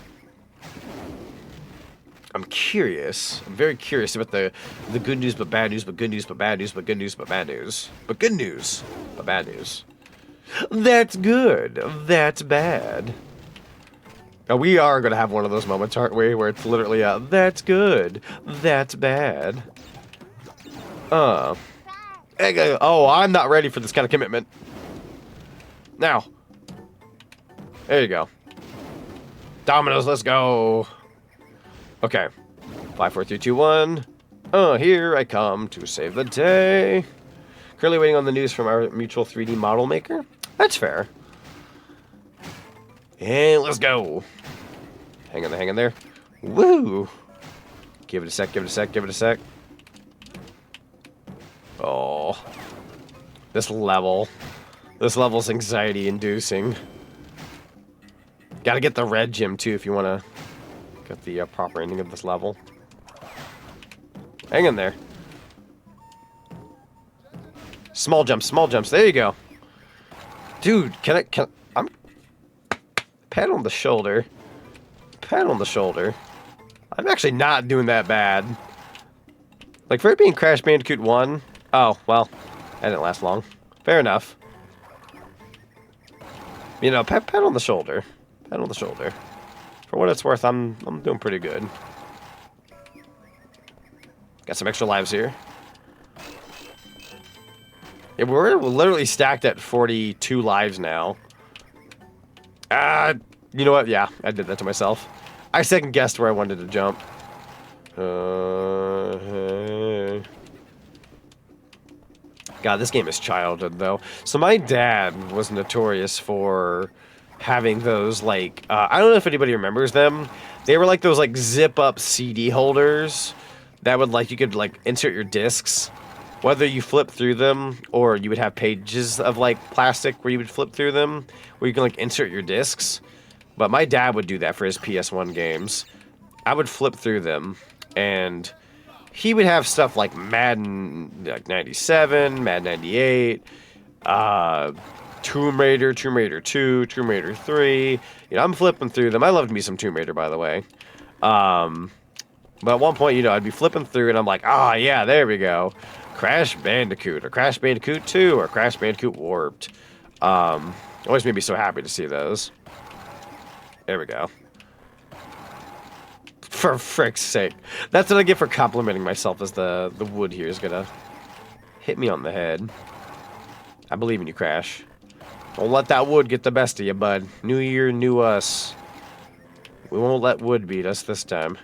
I'm curious. I'm very curious about the good news, but bad news, but good news, but bad news, but good news, but bad news. But good news, but bad news. That's good. That's bad. Now, we are going to have one of those moments, aren't we? Where it's literally, that's good. That's bad. Oh, I'm not ready for this kind of commitment. Now. There you go. Dominoes, let's go. Okay. 5, 4, 3, 2, 1. Here I come to save the day. Currently waiting on the news from our mutual 3D model maker. That's fair. And let's go. Hang in there. Woo! Give it a sec, give it a sec, give it a sec. Oh. This level's anxiety inducing. Gotta get the red gem too if you wanna get the proper ending of this level. Hang in there. Small jumps, there you go. Dude, I'm pat on the shoulder. Pat on the shoulder. I'm actually not doing that bad. Like, for it being Crash Bandicoot 1, oh, well, that didn't last long. Fair enough. You know, pat on the shoulder. Pat on the shoulder. For what it's worth, I'm doing pretty good. Got some extra lives here. Yeah, we're literally stacked at 42 lives now. You know what? Yeah, I did that to myself. I second guessed where I wanted to jump. God, this game is childhood, though. So my dad was notorious for having those, like, I don't know if anybody remembers them. They were like those, like, zip-up CD holders that would, like, you could, like, insert your discs. Whether you flip through them or you would have pages of, like, plastic where you would flip through them, where you can, like, insert your discs. But my dad would do that for his PS1 games. I would flip through them, and he would have stuff like Madden like 97, Madden 98, Tomb Raider, Tomb Raider 2, Tomb Raider 3. You know, I'm flipping through them. I loved me some Tomb Raider, by the way. But at one point, you know, I'd be flipping through, and I'm like, ah, yeah, there we go. Crash Bandicoot, or Crash Bandicoot 2, or Crash Bandicoot Warped. Always made me so happy to see those. There we go. For frick's sake. That's what I get for complimenting myself, as the wood here is gonna hit me on the head. I believe in you, Crash. Don't let that wood get the best of you, bud. New year, new us. We won't let wood beat us this time.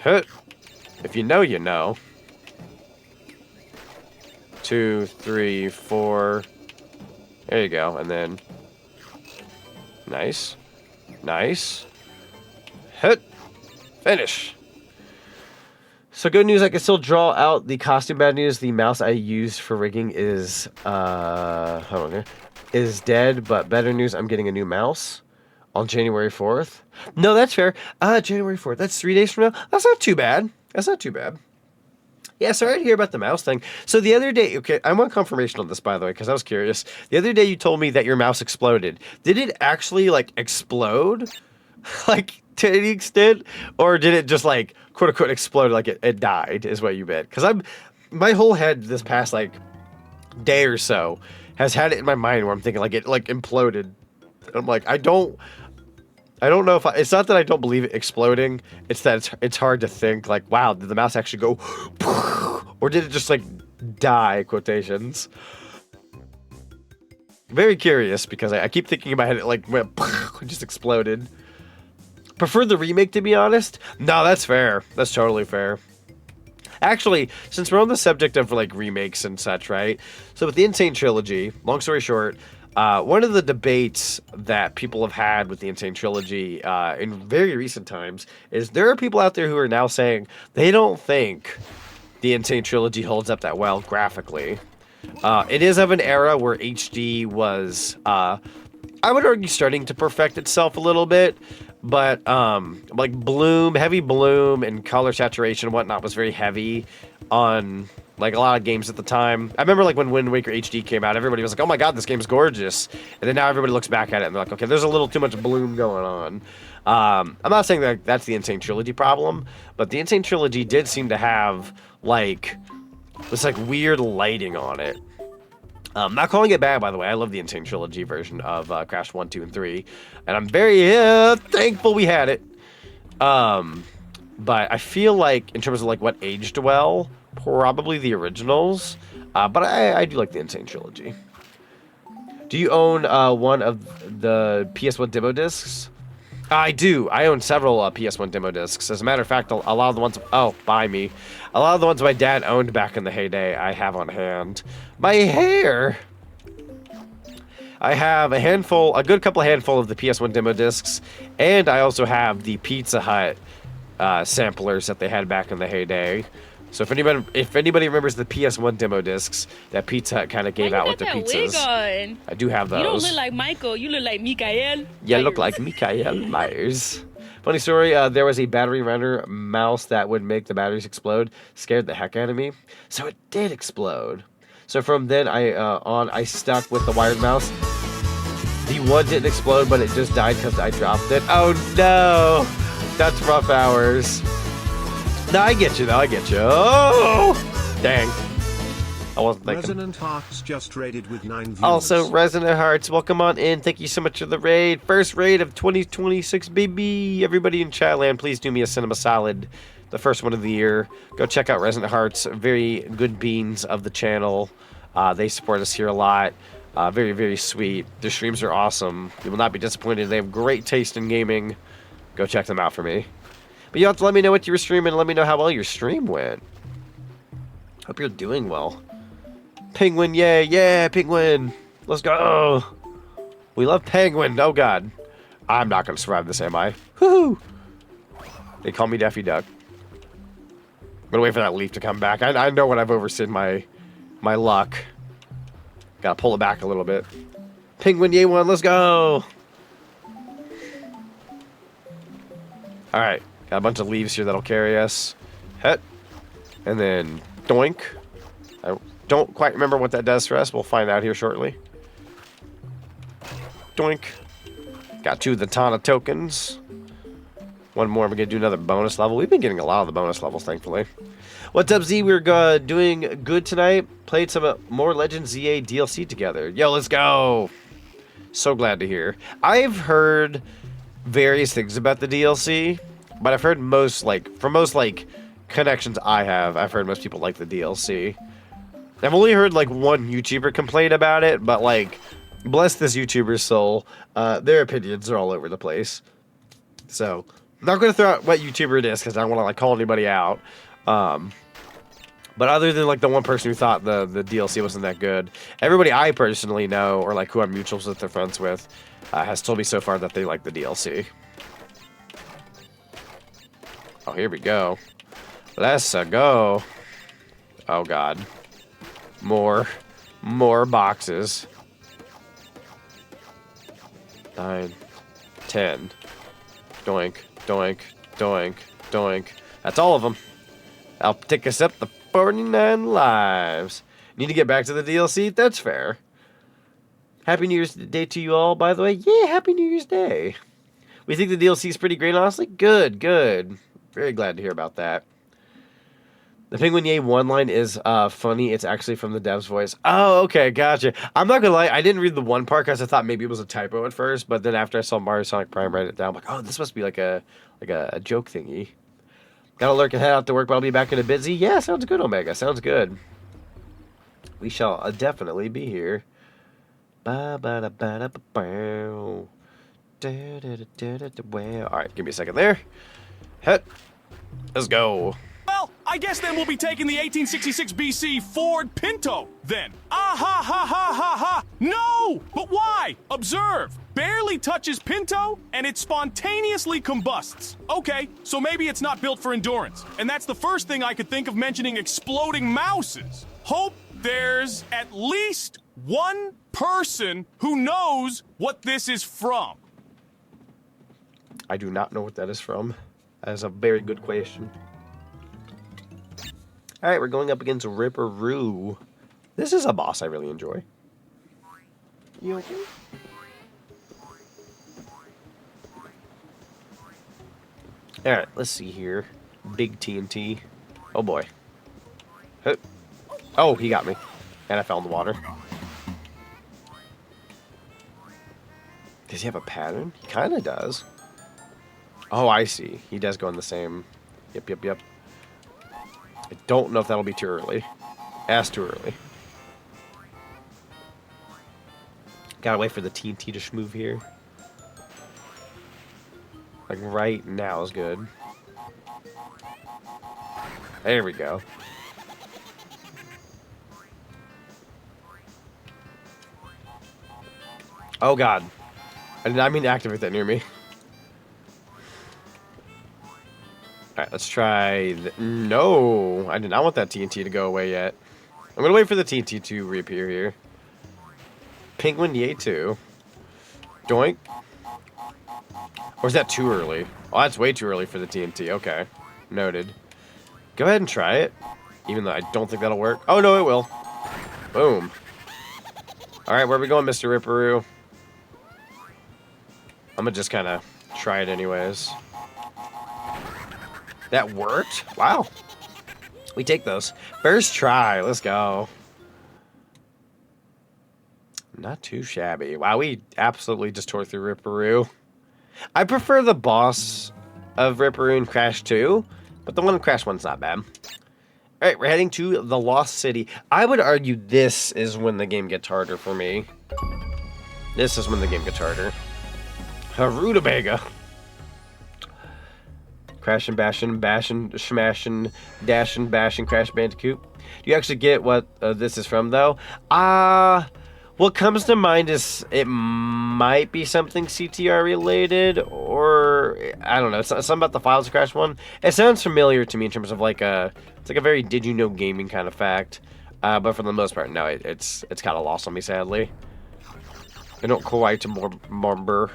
Huh. If you know, you know. 2, 3, 4. There you go, and then... Nice. Nice. Hit. Finish. So good news, I can still draw out the costume. Bad news, the mouse I used for rigging is, hold on here, is dead, but better news, I'm getting a new mouse on January 4th. No, that's fair. January 4th, that's 3 days from now. That's not too bad. That's not too bad. Yeah, sorry to hear about the mouse thing. So the other day, okay, I want confirmation on this, by the way, because I was curious. The other day you told me that your mouse exploded. Did it actually, like, explode? Like, to any extent? Or did it just, like, quote-unquote explode, like it died, is what you meant? Because my whole head this past, like, day or so has had it in my mind where I'm thinking, like, it, like, imploded. And I'm like, I don't know if it's not that I don't believe it exploding. It's that it's hard to think, like, wow, did the mouse actually go, or did it just, like, die, quotations? Very curious, because I keep thinking in my head, it, like, went, just exploded. Prefer the remake, to be honest? No, that's fair. That's totally fair. Actually, since we're on the subject of, like, remakes and such, right? So with the Insane Trilogy, long story short, one of the debates that people have had with the Insane Trilogy in very recent times is there are people out there who are now saying they don't think the Insane Trilogy holds up that well graphically. It is of an era where HD was, I would argue, starting to perfect itself a little bit, but like heavy bloom and color saturation and whatnot was very heavy on, like, a lot of games at the time. I remember, like, when Wind Waker HD came out, everybody was like, oh my god, this game's gorgeous. And then now everybody looks back at it and they're like, okay, there's a little too much bloom going on. I'm not saying that that's the Insane Trilogy problem, but the Insane Trilogy did seem to have, like, this, like, weird lighting on it. Not calling it bad, by the way. I love the Insane Trilogy version of Crash 1, 2, and 3. And I'm very thankful we had it. But I feel like, in terms of, like, what aged well probably the originals, but I do like the Insane Trilogy. Do you own one of the PS1 demo discs? I do. I own several PS1 demo discs. As a matter of fact, a lot of the ones... Oh, by me. A lot of the ones my dad owned back in the heyday, I have on hand. My hair! I have a good couple handful of the PS1 demo discs, and I also have the Pizza Hut samplers that they had back in the heyday. So if anybody remembers the PS1 demo discs that Pizza Hut kind of gave out with the pizzas, I do have those. You don't look like Michael. You look like Mikael. Yeah, look like Mikael Myers. Funny story, there was a battery runner mouse that would make the batteries explode. Scared the heck out of me. So it did explode. So from then I stuck with the wired mouse. The one didn't explode, but it just died because I dropped it. Oh no! That's rough hours. No, I get you though, I get you. Oh! Dang. I wasn't thinking. Resonant Hearts just raided with 9 viewers. Also, Resonant Hearts, welcome on in. Thank you so much for the raid. First raid of 2026, baby. Everybody in chat land, please do me a cinema solid. The first one of the year. Go check out Resonant Hearts. Very good beans of the channel. They support us here a lot. Very, very sweet. Their streams are awesome. You will not be disappointed. They have great taste in gaming. Go check them out for me. But you have to let me know what you were streaming and let me know how well your stream went. Hope you're doing well. Penguin, yay, yeah, Penguin. Let's go. We love Penguin. Oh, God. I'm not going to survive this, am I? Woohoo. They call me Daffy Duck. I'm going to wait for that leaf to come back. I know when I've overstayed my luck. Got to pull it back a little bit. Penguin, yay, one. Let's go. All right. Got a bunch of leaves here that'll carry us. Het. And then doink. I don't quite remember what that does for us. We'll find out here shortly. Doink. Got 2 of the Tana tokens. One more. We're going to do another bonus level. We've been getting a lot of the bonus levels, thankfully. What's up, Z? We're doing good tonight. Played some more Legend ZA DLC together. Yo, let's go. So glad to hear. I've heard various things about the DLC. But I've heard from most connections I have, I've heard most people like the DLC. I've only heard one YouTuber complain about it, but bless this YouTuber's soul, their opinions are all over the place. So, I'm not going to throw out what YouTuber it is because I don't want to call anybody out. But other than the one person who thought the DLC wasn't that good, everybody I personally know or who I'm mutuals with or friends with has told me so far that they like the DLC. Oh, here we go. Let's go. Oh, God. More boxes. 9, 10. Doink, doink, doink, doink. That's all of them. I'll take us up the 49 lives. Need to get back to the DLC? That's fair. Happy New Year's Day to you all, by the way. Yeah, Happy New Year's Day. We think the DLC is pretty great, honestly. Good, good. Very glad to hear about that. The Penguin Yay one line is funny. It's actually from the dev's voice. Oh, okay, gotcha. I'm not gonna lie, I didn't read the one part because I thought maybe it was a typo at first, but then after I saw Mario Sonic Prime write it down, I'm like, oh, this must be like a joke thingy. Gotta lurk and head out to work, but I'll be back in a busy. Yeah, sounds good, Omega. Sounds good. We shall definitely be here. Alright, give me a second there. Het. Let's go. Well, I guess then we'll be taking the 1866 BC Ford Pinto, then. Ah ha ha ha ha ha! No! But why? Observe. Barely touches Pinto, and it spontaneously combusts. Okay, so maybe it's not built for endurance. And that's the first thing I could think of mentioning exploding mouses. Hope there's at least one person who knows what this is from. I do not know what that is from. That is a very good question. Alright, we're going up against Ripperoo. This is a boss I really enjoy. You okay? Alright, let's see here. Big TNT. Oh boy. Oh, he got me. And I fell in the water. Does he have a pattern? He kind of does. Oh, I see. He does go in the same... Yep. I don't know if that'll be too early. Too early. Gotta wait for the TNT to schmove here. Like right now is good. There we go. Oh god. I did not mean to activate that near me. Alright, let's try... No! I did not want that TNT to go away yet. I'm gonna wait for the TNT to reappear here. Penguin, yay too. Doink. Or is that too early? Oh, that's way too early for the TNT. Okay. Noted. Go ahead and try it. Even though I don't think that'll work. Oh, no, it will. Boom. Alright, where are we going, Mr. Ripperoo? I'm gonna just kind of try it anyways. That worked? Wow. We take those. First try. Let's go. Not too shabby. Wow, we absolutely just tore through Ripperoo. I prefer the boss of Ripperoo in Crash 2, but the one in Crash 1's not bad. Alright, we're heading to the Lost City. I would argue this is when the game gets harder for me. This is when the game gets harder. Rutabaga. Crashin', bashin', smashin', dashin', bashin', Crash Bandicoot. Do you actually get what this is from, though? What comes to mind is it might be something CTR related, or I don't know, something about the files of Crash 1. It sounds familiar to me in terms of like it's like a very did you know gaming kind of fact, but for the most part, no, it's kind of lost on me, sadly. I don't quite remember.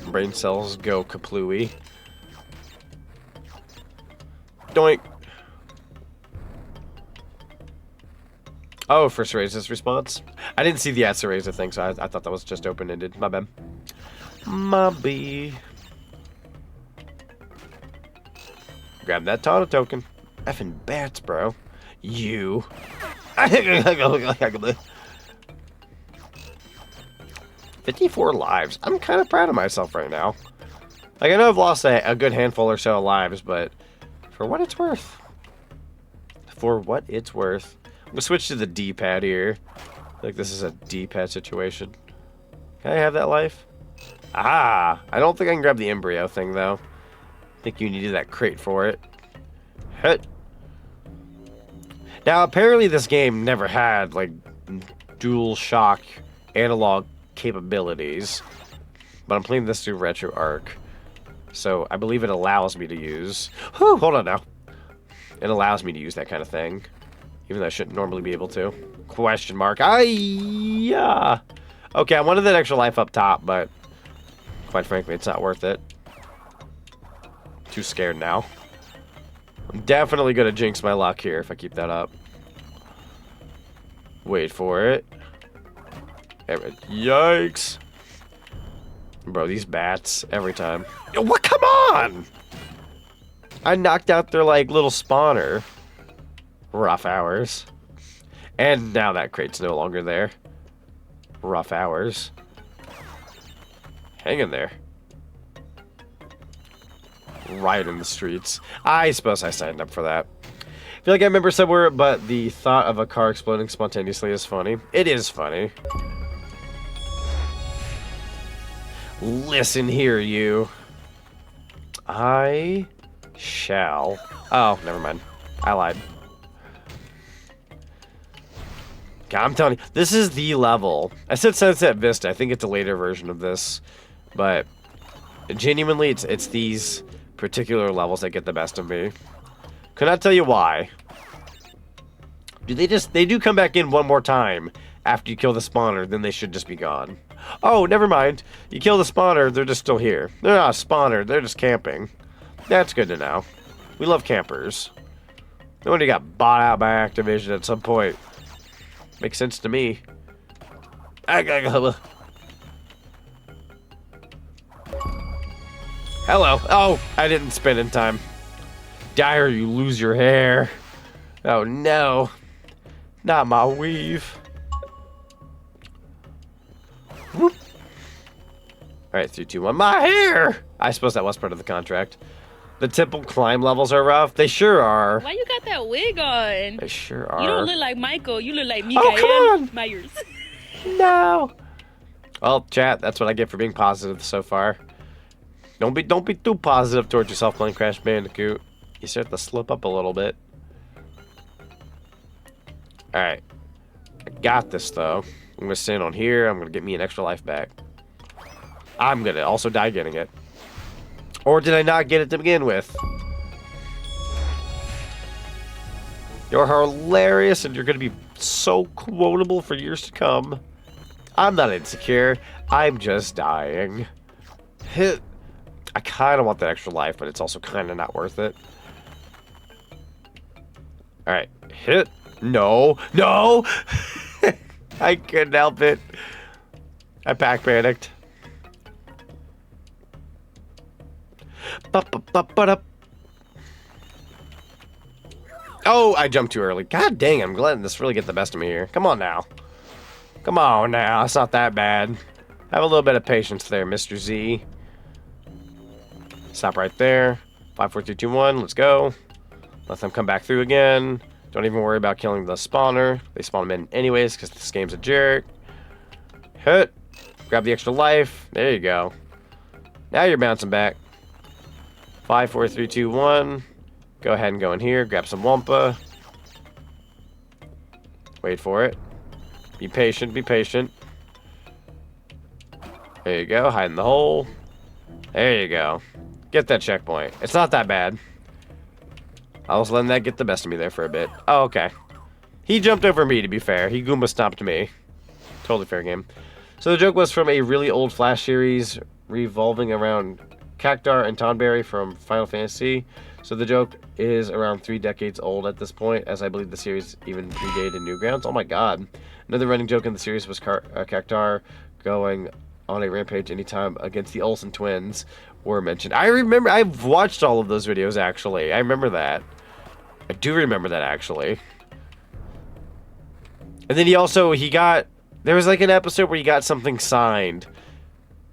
Brain cells go kaplooey. Doink. Oh, for Seraeza's response? I didn't see the Seraeza thing, so I thought that was just open-ended. My bad. My B. Grab that Tana token. Effing bats, bro. You. 54 lives. I'm kind of proud of myself right now. Like, I know I've lost a good handful or so of lives, but for what it's worth. For what it's worth. I'm gonna switch to the D-pad here. Like this is a D-pad situation. Can I have that life? Ah! I don't think I can grab the embryo thing, though. I think you needed that crate for it. Hit. Now, apparently this game never had, like, dual shock analog capabilities. But I'm playing this through RetroArch. So, I believe it allows me to use... Whew, hold on now. It allows me to use that kind of thing. Even though I shouldn't normally be able to. Question mark. Yeah. Okay, I wanted that extra life up top, but... quite frankly, it's not worth it. Too scared now. I'm definitely gonna jinx my luck here if I keep that up. Wait for it. Yikes. Bro, these bats, every time. Yo, what? Come on! I knocked out their, like, little spawner. Rough hours. And now that crate's no longer there. Rough hours. Hang in there. Right in the streets. I suppose I signed up for that. I feel like I remember somewhere, but the thought of a car exploding spontaneously is funny. It is funny. Listen here, you. I shall... Oh, never mind. I lied. God, I'm telling you, this is the level. I said Sunset Vista. I think it's a later version of this. But genuinely, it's these particular levels that get the best of me. Could not tell you why. They do come back in one more time after you kill the spawner, then they should just be gone. Oh, never mind. You kill the spawner, they're just still here. They're not a spawner, they're just camping. That's good to know. We love campers. No wonder you got bought out by Activision at some point. Makes sense to me. Hello. Oh, I didn't spin in time. Die or you lose your hair. Oh no. Not my weave. Whoop. Alright, 3, 2, 1. My hair! I suppose that was part of the contract. The typical climb levels are rough. They sure are. Why you got that wig on? They sure are. You don't look like Michael. You look like Mikael Oh, come on. Myers. No. Well, chat, that's what I get for being positive so far. Don't be too positive towards yourself playing Crash Bandicoot. You start to slip up a little bit. Alright. I got this, though. I'm gonna stand on here. I'm gonna get me an extra life back. I'm gonna also die getting it. Or did I not get it to begin with? You're hilarious and you're gonna be so quotable for years to come. I'm not insecure. I'm just dying. Hit. I kind of want that extra life, but it's also kind of not worth it. Alright. Hit. No. No! I couldn't help it. I panicked. Oh, I jumped too early. God dang, I'm letting this really get the best of me here. Come on now. Come on now. It's not that bad. Have a little bit of patience there, Mr. Z. Stop right there. 5, 4, 3, 2, 1. Let's go. Let them come back through again. Don't even worry about killing the spawner. They spawn them in anyways because this game's a jerk. Hit. Grab the extra life. There you go. Now you're bouncing back. 5, 4, 3, 2, 1. Go ahead and go in here. Grab some Wumpa. Wait for it. Be patient. Be patient. There you go. Hide in the hole. There you go. Get that checkpoint. It's not that bad. I was letting that get the best of me there for a bit. Oh, okay. He jumped over me, to be fair. He Goomba stomped me. Totally fair game. So the joke was from a really old Flash series revolving around Cactar and Tonberry from Final Fantasy. So the joke is around 3 decades old at this point, as I believe the series even predated Newgrounds. Oh my god. Another running joke in the series was Cactar going on a rampage anytime against the Olsen twins were mentioned. I remember, I've watched all of those videos actually. I remember that. I do remember that actually. And then he got, there was like an episode where he got something signed,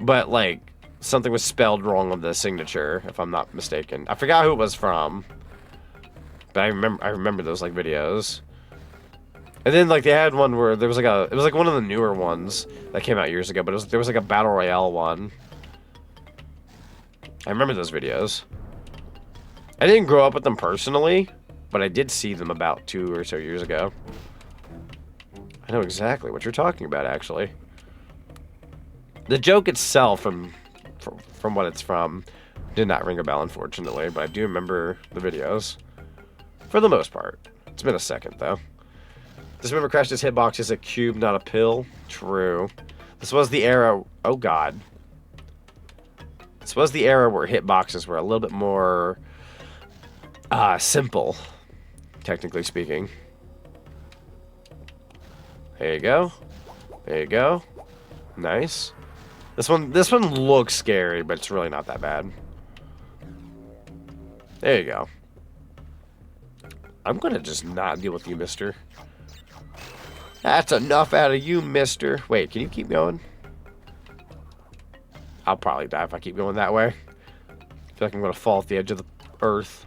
but like something was spelled wrong on the signature, if I'm not mistaken. I forgot who it was from, but I remember those like videos. And then like they had one where there was like it was like one of the newer ones that came out years ago, but there was like a battle royale one. I remember those videos. I didn't grow up with them personally, but I did see them about 2 or so years ago. I know exactly what you're talking about, actually. The joke itself, from what it's from, did not ring a bell, unfortunately, but I do remember the videos. For the most part. It's been a second, though. Just remember, Crash's hitbox is a cube, not a pill. True. This was the era... Oh, God. This was the era where hitboxes were a little bit more... simple. Technically speaking. There you go. There you go. Nice. This one looks scary, but it's really not that bad. There you go. I'm gonna just not deal with you, mister. That's enough out of you, mister. Wait, can you keep going? I'll probably die if I keep going that way. I feel like I'm gonna fall off the edge of the earth.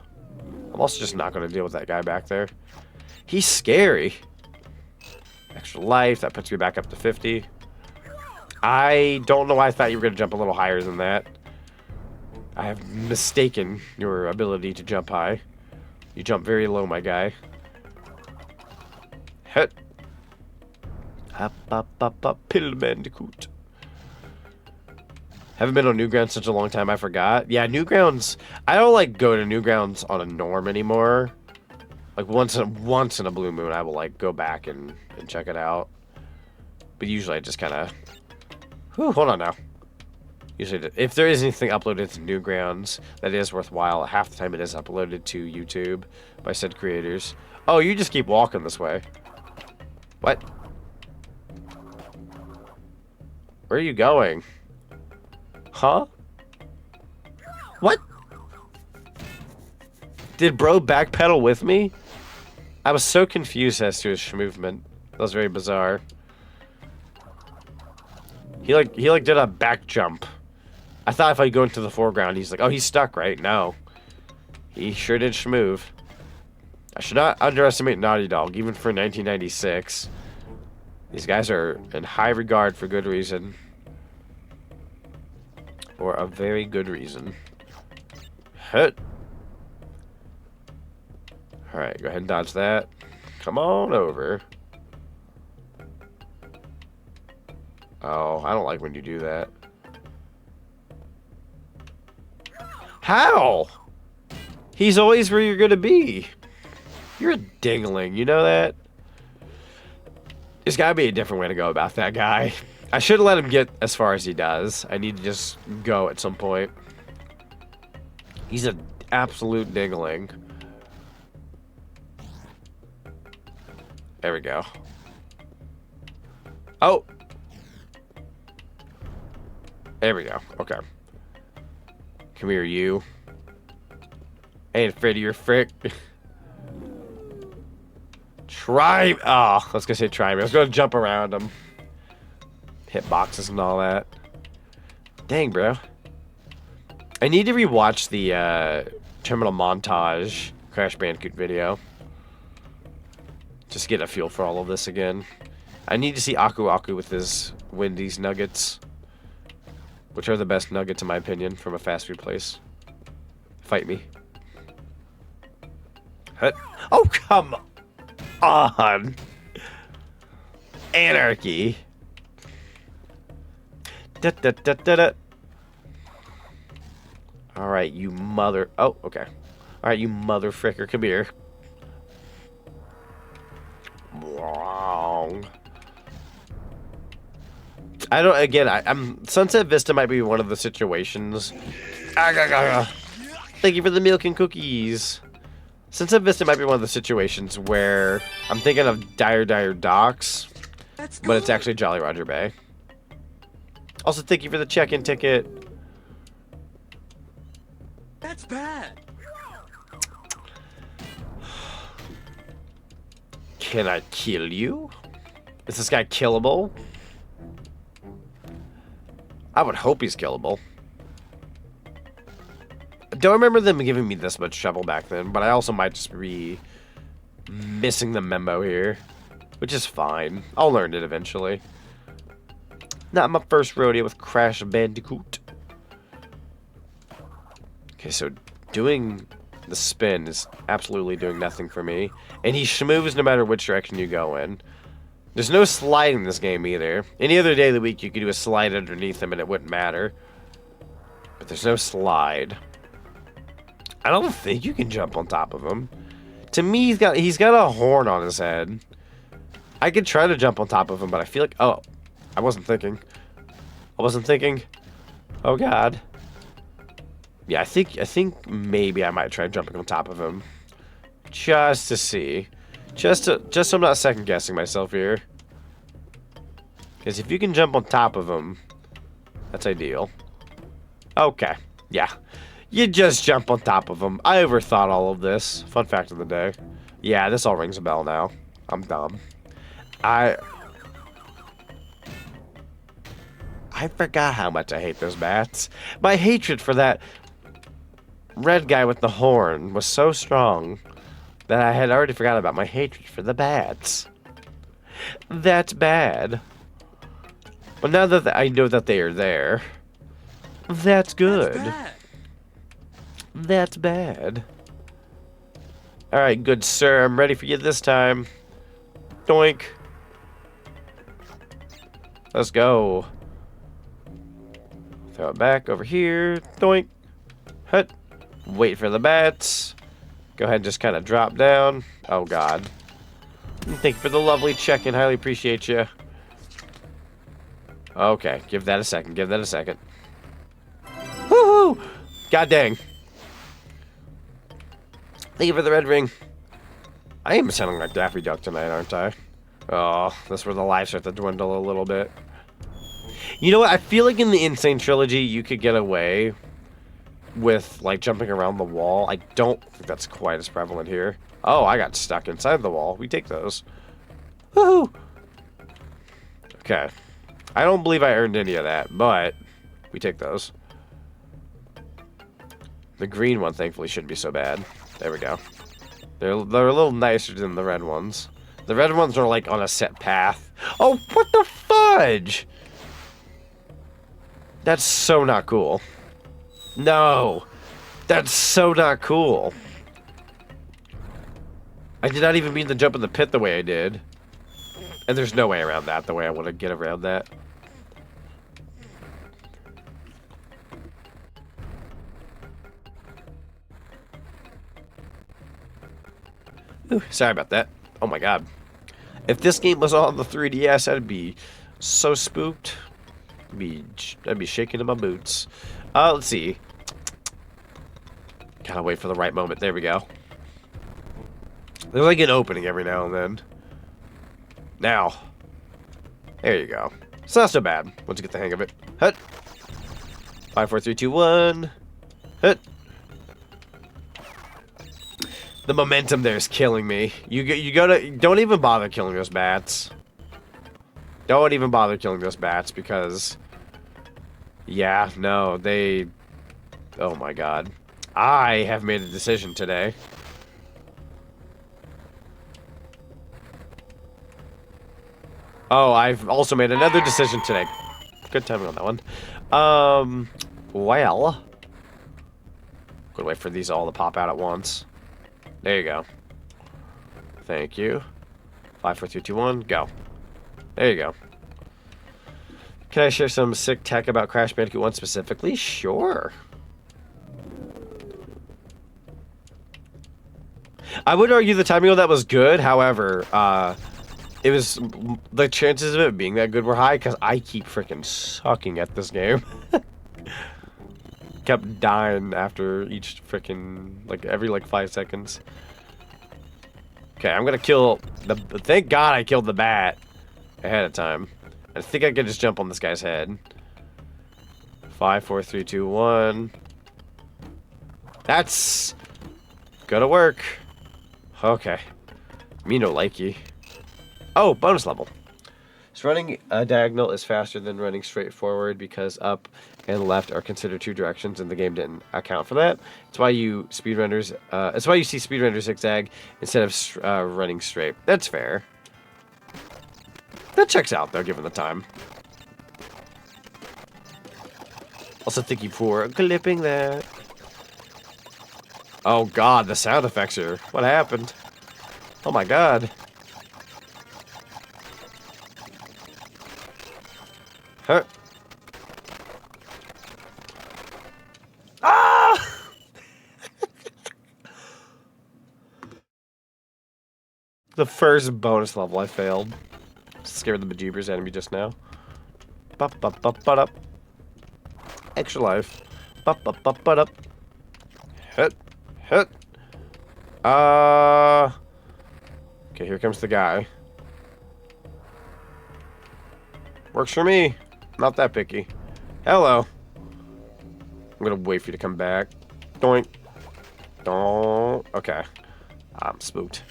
I'm also just not gonna deal with that guy back there. He's scary. Extra life, that puts me back up to 50. I don't know why I thought you were going to jump a little higher than that. I have mistaken your ability to jump high. You jump very low, my guy. Hit. Hop, hop, hop, hop, pill Bandicoot. Haven't been on Newgrounds in such a long time, I forgot. Yeah, Newgrounds, I don't like go to Newgrounds on a norm anymore. Like once in a blue moon, I will like go back and check it out. But usually I just kind of... Hold on now. Usually, if there is anything uploaded to Newgrounds that is worthwhile, half the time it is uploaded to YouTube by said creators. Oh, you just keep walking this way. What? Where are you going? Huh? What? Did bro backpedal with me? I was so confused as to his movement. That was very bizarre. He did a back jump. I thought if I go into the foreground, he's like, oh, he's stuck, right? No. He sure did schmoove. I should not underestimate Naughty Dog, even for 1996. These guys are in high regard for good reason. For a very good reason. Hut. Alright, go ahead and dodge that. Come on over. Oh, I don't like when you do that. How? He's always where you're gonna be. You're a dingling, you know that? There's gotta be a different way to go about that guy. I should have let him get as far as he does. I need to just go at some point. He's an absolute dingling. There we go. Oh! There we go. Okay. Come here, you. Ain't afraid of your frick. Try. Oh, I was gonna say try me. I was gonna jump around him. Hit boxes and all that. Dang, bro. I need to rewatch the terminal montage Crash Bandicoot video. Just get a feel for all of this again. I need to see Aku Aku with his Wendy's nuggets. Which are the best nuggets in my opinion from a fast food place. Fight me. Oh, come on. Anarchy. Da, da, da, da, da. Alright, you mother... Oh, okay. Alright, you mother fricker. Come here. Wrong. I don't... Again, I'm... Sunset Vista might be one of the situations... Thank you for the milk and cookies. Sunset Vista might be one of the situations where I'm thinking of Dire Dire Docks, but it's actually Jolly Roger Bay. Also, thank you for the check-in ticket. That's bad. Can I kill you? Is this guy killable? I would hope he's killable. I don't remember them giving me this much trouble back then, but I also might just be missing the memo here, which is fine. I'll learn it eventually. Not my first rodeo with Crash Bandicoot. Okay, so doing the spin is absolutely doing nothing for me. And he schmoves no matter which direction you go in. There's no slide in this game either. Any other day of the week you could do a slide underneath him and it wouldn't matter. But there's no slide. I don't think you can jump on top of him. To me, he's got a horn on his head. I could try to jump on top of him, but I feel like... Oh, I wasn't thinking. I wasn't thinking. Oh, God. Yeah, I think maybe I might try jumping on top of him. Just to see. Just so I'm not second-guessing myself here. Because if you can jump on top of him, that's ideal. Okay. Yeah. You just jump on top of him. I overthought all of this. Fun fact of the day. Yeah, this all rings a bell now. I'm dumb. I forgot how much I hate those bats. My hatred for that red guy with the horn was so strong that I had already forgot about my hatred for the bats. That's bad. But now that I know that they are there, that's good. That's bad. Alright, good sir. I'm ready for you this time. Doink. Let's go. Throw it back over here. Doink. Hut. Wait for the bats. Go ahead and just kind of drop down. Oh, God. Thank you for the lovely check-in. Highly appreciate you. Okay. Give that a second. Give that a second. Woohoo! God dang. Thank you for the red ring. I am sounding like Daffy Duck tonight, aren't I? Oh, that's where the lives start to dwindle a little bit. You know what? I feel like in the Insane Trilogy, you could get away with, like, jumping around the wall. I don't think that's quite as prevalent here. Oh, I got stuck inside the wall. We take those. Woohoo! Okay. I don't believe I earned any of that, but we take those. The green one, thankfully, shouldn't be so bad. There we go. They're a little nicer than the red ones. The red ones are like on a set path. Oh, what the fudge? That's so not cool. No. That's so not cool. I did not even mean to jump in the pit the way I did. And there's no way around that the way I want to get around that. Ooh, sorry about that. Oh my god. If this game was on the 3DS, I'd be so spooked. I'd be shaking in my boots. Let's see. Gotta wait for the right moment. There we go. There's like an opening every now and then. Now. There you go. It's not so bad once you get the hang of it. Hut. 5, 4, 3, 2, 1. Hut. The momentum there is killing me. You gotta don't even bother killing those bats. Don't even bother killing those bats because yeah, no, they oh my god. I have made a decision today. Oh, I've also made another decision today. Good timing on that one. Well, gonna wait for these all to pop out at once. There you go. Thank you. 5, 4, 3, 2, 1, go. There you go. Can I share some sick tech about Crash Bandicoot 1 specifically? Sure. I would argue the timing of that was good. However, it was the chances of it being that good were high because I keep freaking sucking at this game. Kept dying after each freaking every 5 seconds. Okay, I'm gonna kill the. Thank God I killed the bat ahead of time. I think I could just jump on this guy's head. 5, 4, 3, 2, 1. That's gonna work. Okay. Me no likey. Oh, bonus level. So running a diagonal is faster than running straight forward because up and left are considered two directions, and the game didn't account for that. It's why you speedrunners. It's why you see speedrunners zigzag instead of running straight. That's fair. That checks out though, given the time. Also, thank you for clipping that. Oh god, the sound effects are. What happened? Oh my god. Huh? Ah! The first bonus level I failed. Scared the bejeebers out of me just now. Bup. Extra life. Bup. Hit. Okay, here comes the guy. Works for me. Not that picky. Hello. I'm gonna wait for you to come back. Doink. Don't. Okay. I'm spooked.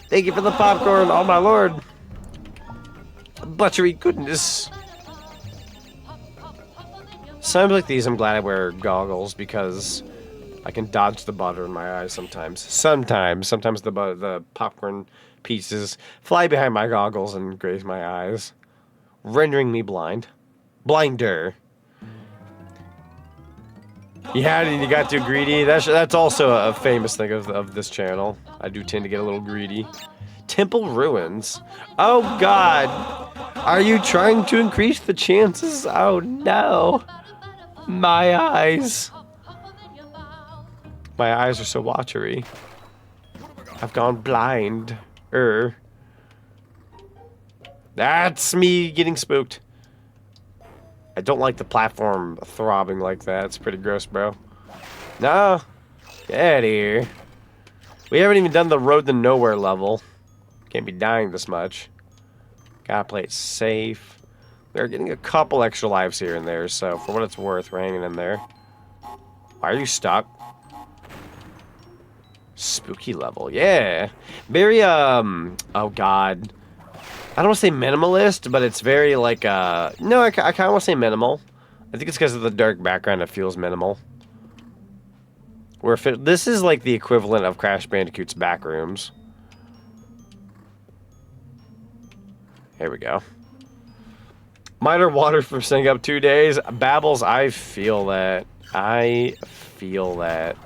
Thank you for the popcorn. Oh my lord. Buttery goodness. Times like these, I'm glad I wear goggles because I can dodge the butter in my eyes sometimes. Sometimes the popcorn pieces fly behind my goggles and graze my eyes, rendering me blind. Blinder. Yeah, and you got too greedy. That's also a famous thing of this channel. I do tend to get a little greedy. Temple ruins. Oh god. Are you trying to increase the chances? Oh no. My eyes. My eyes are so watery. I've gone blind. That's me getting spooked. I don't like the platform throbbing like that. It's pretty gross, bro. No. Get out of here. We haven't even done the Road to Nowhere level. Can't be dying this much. Gotta play it safe. We're getting a couple extra lives here and there, so for what it's worth, we're hanging in there. Why are you stuck? Spooky level, yeah. Very, oh god. I don't want to say minimalist, but it's very like, no, I kind of want to say minimal. I think it's because of the dark background it feels minimal. This is like the equivalent of Crash Bandicoot's back rooms. Here we go. Minor water from staying up 2 days. Babbles, I feel that. I feel that.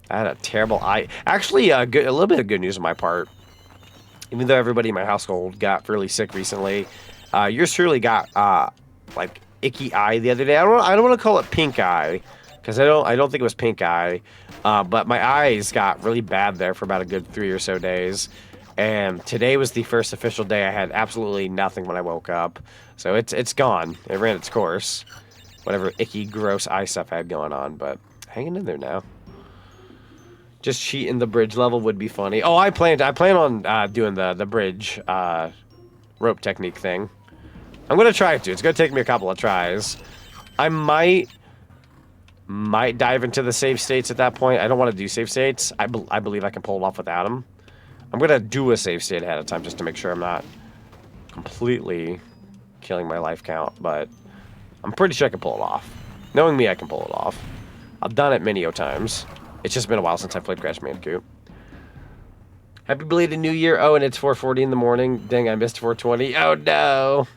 I had a terrible eye. Actually, a little bit of good news on my part. Even though everybody in my household got fairly sick recently, yours truly got like icky eye the other day. I don't want to call it pink eye, because I don't think it was pink eye. But my eyes got really bad there for about a good 3 or so days. And today was the first official day I had absolutely nothing when I woke up. So it's gone. It ran its course. Whatever icky, gross eye stuff I had going on, but hanging in there now. Just cheating the bridge level would be funny. Oh, I plan on doing the bridge rope technique thing. I'm gonna try it too. It's gonna take me a couple of tries. I might dive into the save states at that point. I don't want to do save states. I believe I can pull it off without them. I'm gonna do a save state ahead of time just to make sure I'm not completely killing my life count, but I'm pretty sure I can pull it off. Knowing me, I can pull it off. I've done it many times. It's just been a while since I played Crash Bandicoot. Happy belated New Year. Oh, and it's 4:40 in the morning. Dang, I missed 4:20. Oh no.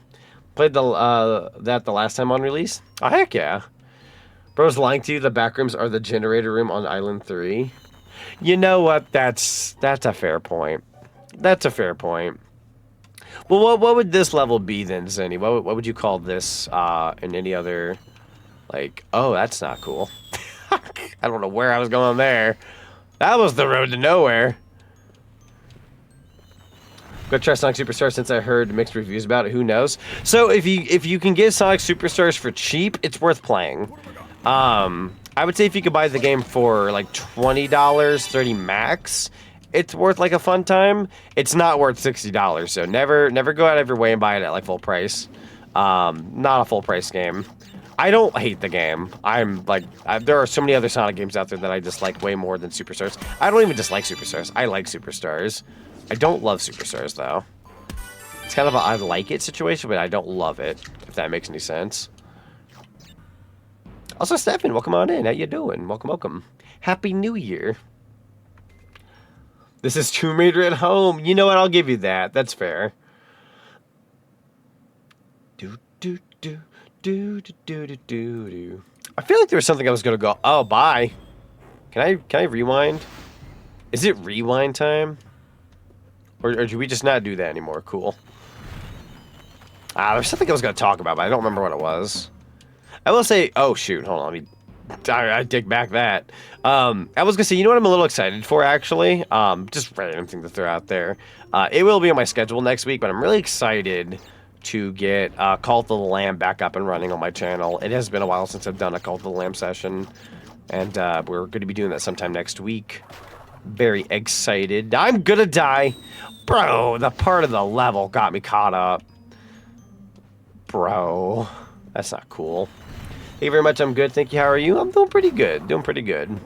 Played that the last time on release. Oh heck yeah. Bro's lying to you. The back rooms are the generator room on Island 3. You know what? That's a fair point. That's a fair point. Well, what would this level be then, Zenny? What would you call this in any other, like, oh, that's not cool. I don't know where I was going there. That was the road to nowhere. Go try Sonic Superstars since I heard mixed reviews about it. Who knows? So if you can get Sonic Superstars for cheap, it's worth playing. I would say if you could buy the game for like $20, $30 max, it's worth like a fun time. It's not worth $60, so never go out of your way and buy it at like full price. Not a full price game. I don't hate the game. I'm like, there are so many other Sonic games out there that I dislike way more than Superstars. I don't even dislike Superstars. I like Superstars. I don't love Superstars though. It's kind of a I like it situation, but I don't love it, if that makes any sense. Also, Stefan, welcome on in. How you doing? Welcome, welcome. Happy New Year. This is Tomb Raider at home. You know what? I'll give you that. That's fair. Do do do do do do do do. I feel like there was something I was gonna go. Oh, bye. Can I rewind? Is it rewind time? Or do we just not do that anymore? Cool. There's something I was gonna talk about, but I don't remember what it was. I will say, oh shoot, hold on, I take back that. I was gonna say, you know what I'm a little excited for actually? Just random thing to throw out there. It will be on my schedule next week, but I'm really excited to get Cult of the Lamb back up and running on my channel. It has been a while since I've done a Cult of the Lamb session, and we're going to be doing that sometime next week. Very excited. I'm gonna die. Bro, the part of the level got me caught up. Bro, that's not cool. Thank you very much. I'm good. Thank you. How are you? I'm doing pretty good. Doing pretty good.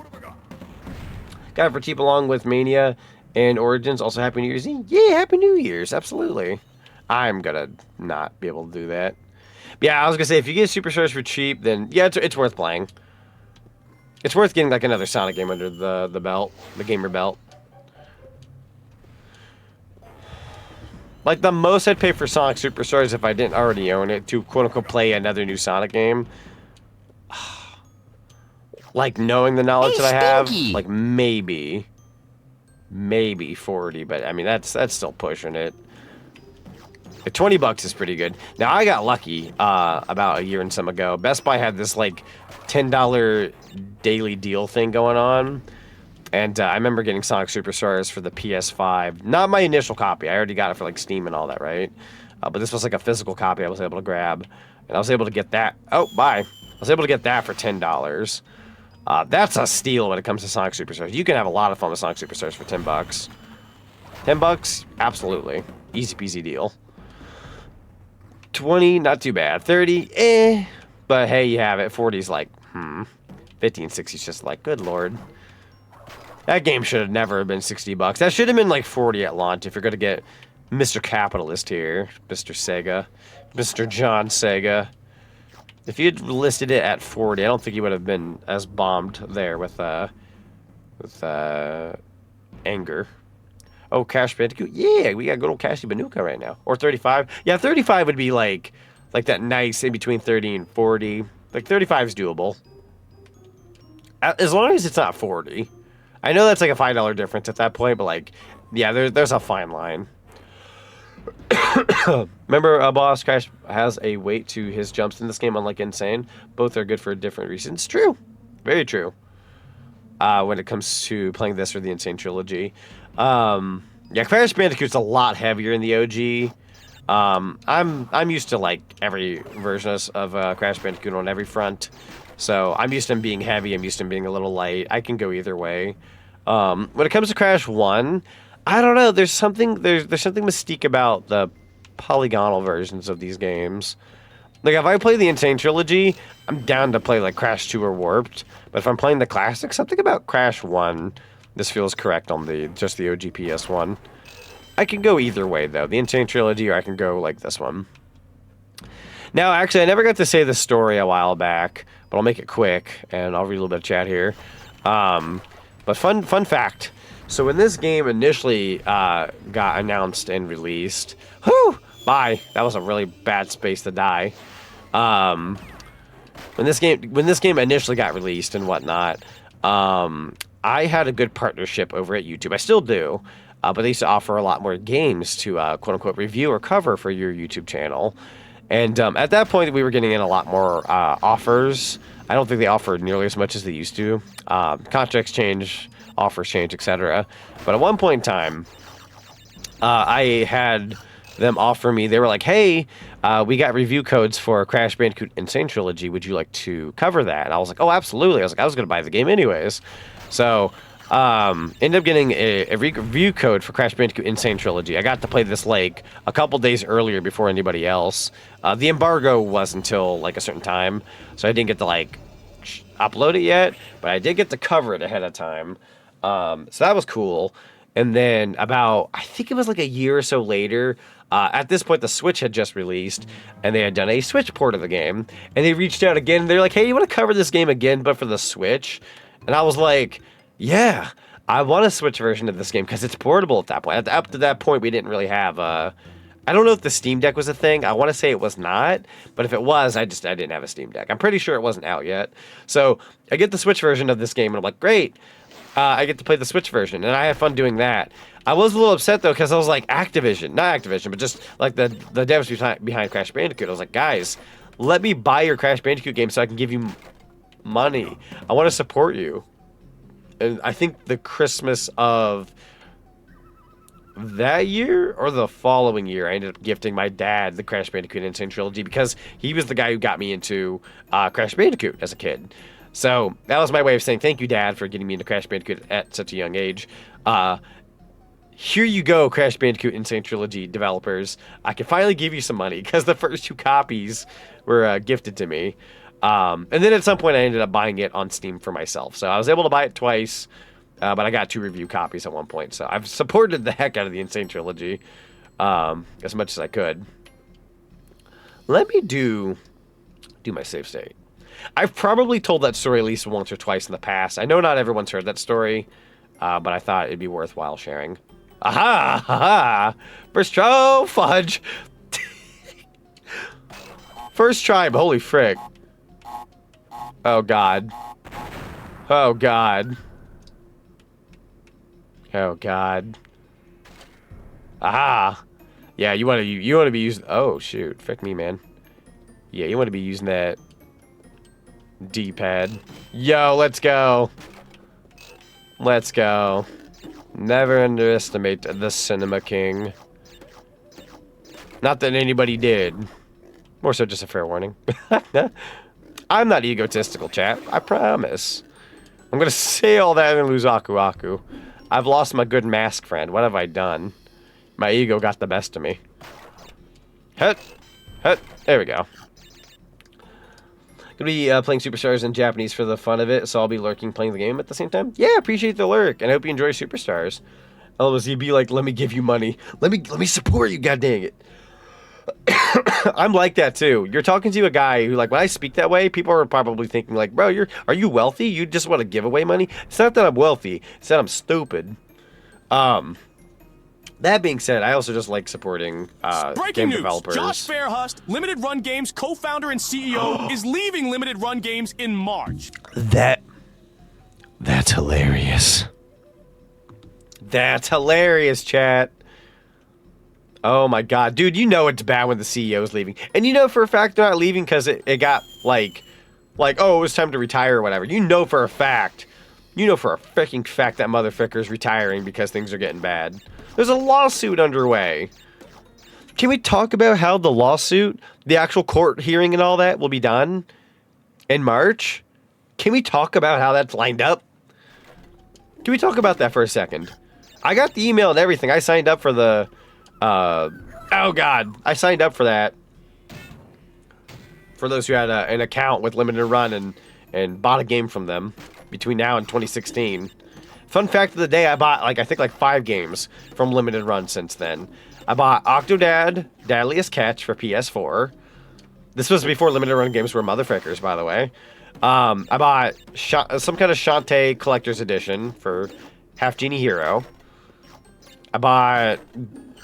Got it for cheap along with Mania and Origins. Also, Happy New Year's Eve. Yeah, Happy New Year's. Absolutely. I'm gonna not be able to do that. But yeah, I was gonna say, if you get Superstars for cheap, then yeah, it's worth playing. It's worth getting like another Sonic game under the belt, the gamer belt. Like the most I'd pay for Sonic Superstars if I didn't already own it to quote unquote play another new Sonic game. Like knowing the knowledge that I have, like maybe 40, but I mean that's still pushing it. $20 is pretty good. Now I got lucky about a year and some ago. Best Buy had this like $10 daily deal thing going on, and I remember getting Sonic Superstars for the PS5. Not my initial copy. I already got it for like Steam and all that, right? But this was like a physical copy I was able to grab, and I was able to get that. Oh, bye. I was able to get that for $10. That's a steal when it comes to Sonic Superstars. You can have a lot of fun with Sonic Superstars for $10. $10, absolutely. Easy peasy deal. 20, not too bad. 30, but hey, you have it. 40's like, 50 and 60's just like, good lord. That game should have never been $60. That should have been like 40 at launch if you're gonna get Mr. Capitalist here, Mr. Sega, Mr. John Sega. If you had listed it at 40, I don't think you would have been as bombed there with anger. Oh, Crash Bandicoot. Yeah, we got good old Cashie Banookie right now. Or 35. Yeah, 35 would be like that nice in between 30 and 40. Like 35 is doable. As long as it's not 40. I know that's like a $5 difference at that point, but like, yeah, there's a fine line. Remember, Boss Crash has a weight to his jumps in this game, unlike Insane. Both are good for different reasons. True. Very true. When it comes to playing this or the Insane trilogy. Yeah, Crash Bandicoot's a lot heavier in the OG. I'm used to like every version of Crash Bandicoot on every front. So I'm used to him being heavy, I'm used to him being a little light. I can go either way. When it comes to Crash 1, I don't know, there's something mystique about the polygonal versions of these games. Like, if I play the Insane Trilogy, I'm down to play, like, Crash 2 or Warped. But if I'm playing the classics, something about Crash 1, this feels correct on just the OG PS1. I can go either way, though. The Insane Trilogy, or I can go, like, this one. Now, actually, I never got to say this story a while back, but I'll make it quick, and I'll read a little bit of chat here. But fun fact. So when this game initially got announced and released... Whew! Bye. That was a really bad space to die. When this game initially got released and whatnot, I had a good partnership over at YouTube. I still do, but they used to offer a lot more games to quote unquote review or cover for your YouTube channel. And at that point, we were getting in a lot more offers. I don't think they offered nearly as much as they used to. Contracts change, offers change, etc. But at one point in time, I had them offer me, they were like, hey, we got review codes for Crash Bandicoot Insane Trilogy. Would you like to cover that? And I was like, oh, absolutely. I was going to buy the game anyways. So, ended up getting a review code for Crash Bandicoot Insane Trilogy. I got to play this like a couple days earlier before anybody else. The embargo was until like a certain time, so I didn't get to like upload it yet, but I did get to cover it ahead of time. So that was cool. And then about, I think it was like a year or so later, at this point the Switch had just released, and they had done a Switch port of the game, and they reached out again, and they're like, hey, you want to cover this game again, but for the Switch? And I was like, yeah, I want a Switch version of this game, because it's portable at that point. Up to that point, we didn't really have, I don't know if the Steam Deck was a thing. I want to say it was not, but if it was, I didn't have a Steam Deck. I'm pretty sure it wasn't out yet. So I get the Switch version of this game, and I'm like, great. I get to play the Switch version, and I had fun doing that. I was a little upset, though, because I was like, not Activision, but just like the devs behind Crash Bandicoot. I was like, guys, let me buy your Crash Bandicoot game so I can give you money. I want to support you. And I think the Christmas of that year or the following year, I ended up gifting my dad the Crash Bandicoot Insane Trilogy because he was the guy who got me into Crash Bandicoot as a kid. So that was my way of saying thank you, Dad, for getting me into Crash Bandicoot at such a young age. Here you go, Crash Bandicoot Insane Trilogy developers. I can finally give you some money because the first 2 copies were gifted to me. And then at some point I ended up buying it on Steam for myself. So I was able to buy it twice, but I got 2 review copies at one point. So I've supported the heck out of the Insane Trilogy as much as I could. Let me do my save state. I've probably told that story at least once or twice in the past. I know not everyone's heard that story, but I thought it'd be worthwhile sharing. Aha! Aha! First try! Oh, fudge! First try, but holy frick. Oh, God. Oh, God. Oh, God. Aha! Yeah, you want to be using... Oh, shoot. Frick me, man. Yeah, you want to be using that D-pad. Yo, let's go. Let's go. Never underestimate the Cinema King. Not that anybody did. More so just a fair warning. I'm not egotistical, chat. I promise. I'm gonna say all that and lose Aku Aku. I've lost my good mask friend. What have I done? My ego got the best of me. Hut. Hut. There we go. Gonna be playing Superstars in Japanese for the fun of it, so I'll be lurking playing the game at the same time. Yeah, appreciate the lurk, and I hope you enjoy Superstars. LMZ be like, let me give you money. Let me support you, god dang it. I'm like that too. You're talking to a guy who, like, when I speak that way, people are probably thinking like, bro, are you wealthy? You just want to give away money? It's not that I'm wealthy. It's that I'm stupid. That being said, I also just like supporting game developers. Josh Fairhurst, Limited Run Games co-founder and CEO, is leaving Limited Run Games in March. That's hilarious. That's hilarious, chat. Oh my god, dude, you know it's bad when the CEO is leaving. And you know for a fact they're not leaving because it got like, oh, it was time to retire or whatever. You know for a freaking fact that motherfucker's retiring because things are getting bad. There's a lawsuit underway. Can we talk about how the lawsuit, the actual court hearing and all that will be done in March? Can we talk about how that's lined up? Can we talk about that for a second? I got the email and everything. I signed up for the... oh god, I signed up for that. For those who had an account with Limited Run and bought a game from them between now and 2016. Fun fact of the day, I bought I think 5 games from Limited Run since then. I bought Octodad, Deadliest Catch for PS4. This was before Limited Run games were motherfuckers, by the way. I bought some kind of Shantae Collector's Edition for Half Genie Hero. I bought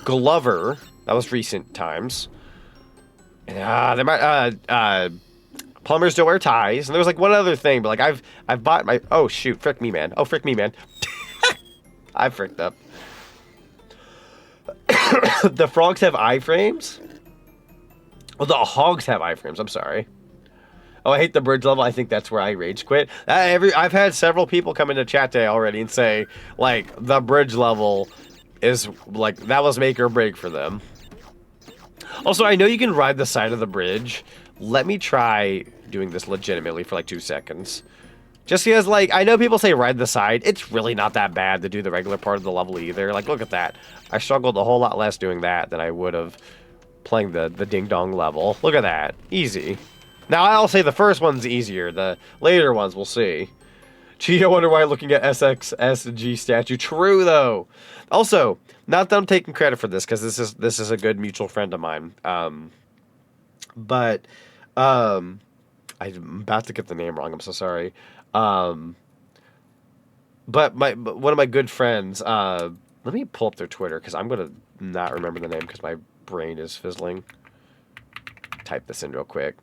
Glover. That was recent times. And there might Plumbers Don't Wear Ties. And there was like one other thing, but like I've bought my oh shoot, frick me man. Oh frick me man. I fricked up. The frogs have iframes? Oh, the hogs have iframes, I'm sorry. Oh, I hate the bridge level. I think that's where I rage quit. I've had several people come into chat today already and say, like, the bridge level is, like, that was make or break for them. Also, I know you can ride the side of the bridge. Let me try doing this legitimately for, like, 2 seconds. Just because, like, I know people say ride the side. It's really not that bad to do the regular part of the level either. Like, look at that. I struggled a whole lot less doing that than I would have playing the ding-dong level. Look at that. Easy. Now, I'll say the first one's easier. The later ones, we'll see. Gee, I wonder why looking at SXSG statue. True, though. Also, not that I'm taking credit for this, because this is a good mutual friend of mine. But I'm about to get the name wrong. I'm so sorry. But one of my good friends, let me pull up their Twitter, because I'm going to not remember the name, because my brain is fizzling. Type this in real quick.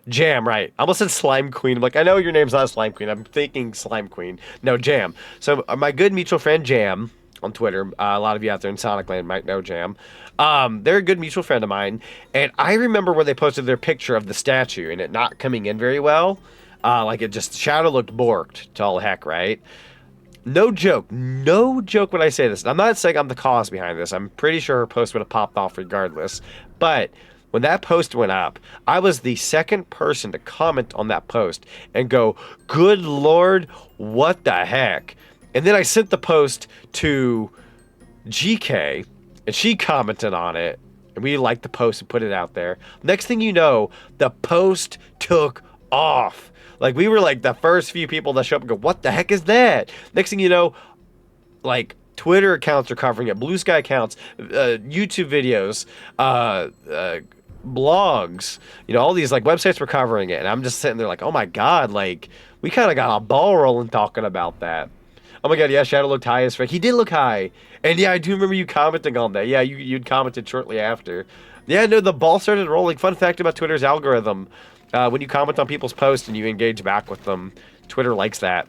Jam, right. I almost said Slime Queen. I'm like, I know your name's not Slime Queen. I'm thinking Slime Queen. No, Jam. So my good mutual friend Jam on Twitter, a lot of you out there in Sonic Land might know Jam. They're a good mutual friend of mine. And I remember when they posted their picture of the statue and it not coming in very well. Like it just, shadow looked borked to all heck, right? No joke when I say this. I'm not saying I'm the cause behind this. I'm pretty sure her post would have popped off regardless. But when that post went up, I was the second person to comment on that post and go, good Lord, what the heck? And then I sent the post to GK, and she commented on it, and we liked the post and put it out there. Next thing you know, the post took off. Like, we were like the first few people that show up and go, what the heck is that? Next thing you know, like, Twitter accounts are covering it, Blue Sky accounts, YouTube videos, blogs, you know, all these like websites were covering it, and I'm just sitting there like, oh my god, like we kind of got a ball rolling talking about that. Oh my god, yeah, Shadow looked high as frick. He did look high, and yeah, I do remember you commenting on that. Yeah, you'd commented shortly after. Yeah, no, the ball started rolling. Fun fact about Twitter's algorithm: when you comment on people's posts and you engage back with them, Twitter likes that.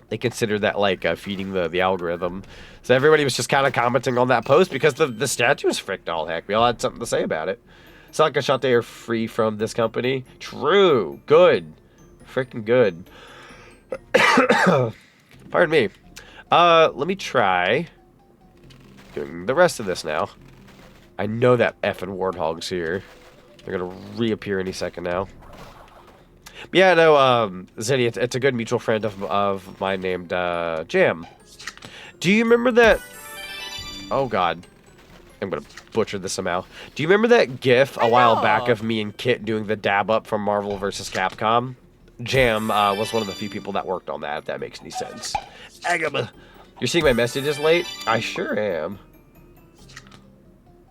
They consider that like feeding the algorithm. So everybody was just kind of commenting on that post because the statue was fricked all heck. We all had something to say about it. Sonic and Shantae are free from this company. True. Good. Freaking good. Pardon me. Let me try doing the rest of this now. I know that effing warthog's here. They're gonna reappear any second now. But yeah, no, Zenny, it's a good mutual friend of mine named Jam. Do you remember that? Oh God, I'm gonna butcher this somehow. Do you remember that GIF a while back of me and Kit doing the dab up from Marvel vs. Capcom? Jam was one of the few people that worked on that, if that makes any sense. Agaba. You're seeing my messages late? I sure am.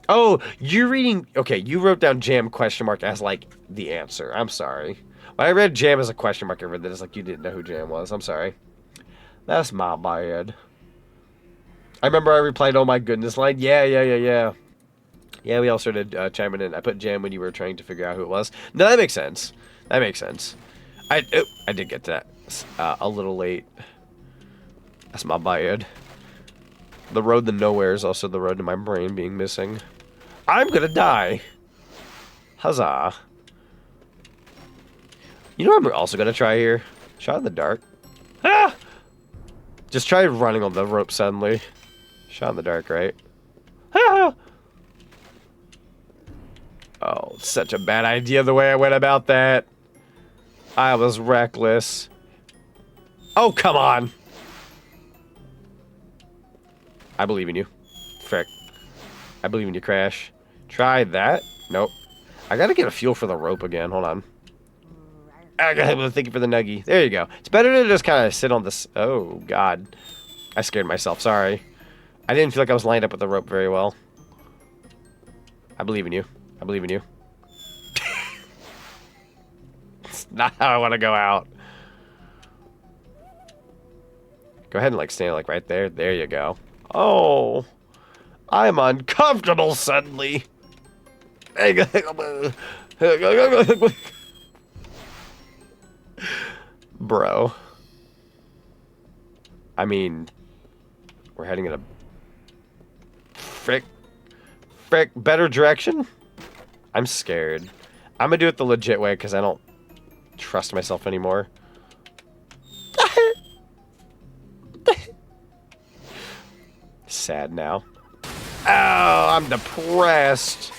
Oh, you're reading... Okay, you wrote down jam question mark as, like, the answer. I'm sorry. When I read jam as a question mark, I read that as, like, you didn't know who jam was. I'm sorry. That's my bad. I remember I replied, oh my goodness, line. Yeah. Yeah, we all started chiming in. I put jam when you were trying to figure out who it was. No, that makes sense. That makes sense. I did get to that a little late. That's my bad. The road to nowhere is also the road to my brain being missing. I'm gonna die. Huzzah. You know what I'm also gonna try here? Shot in the dark. Ah! Just try running on the rope suddenly. Shot in the dark, right? Ah! Oh, such a bad idea the way I went about that. I was reckless. Oh, come on. I believe in you. Frick. I believe in you, Crash. Try that. Nope. I gotta get a feel for the rope again. Hold on. I gotta thank you for the nuggie. There you go. It's better to just kind of sit on this. Oh, God. I scared myself. Sorry. I didn't feel like I was lined up with the rope very well. I believe in you. I believe in you. It's not how I want to go out. Go ahead and, like, stand, like, right there. There you go. Oh. I'm uncomfortable suddenly. Bro. I mean, we're heading in a frick better direction. I'm scared. I'm gonna do it the legit way because I don't trust myself anymore. Sad now. Oh, I'm depressed.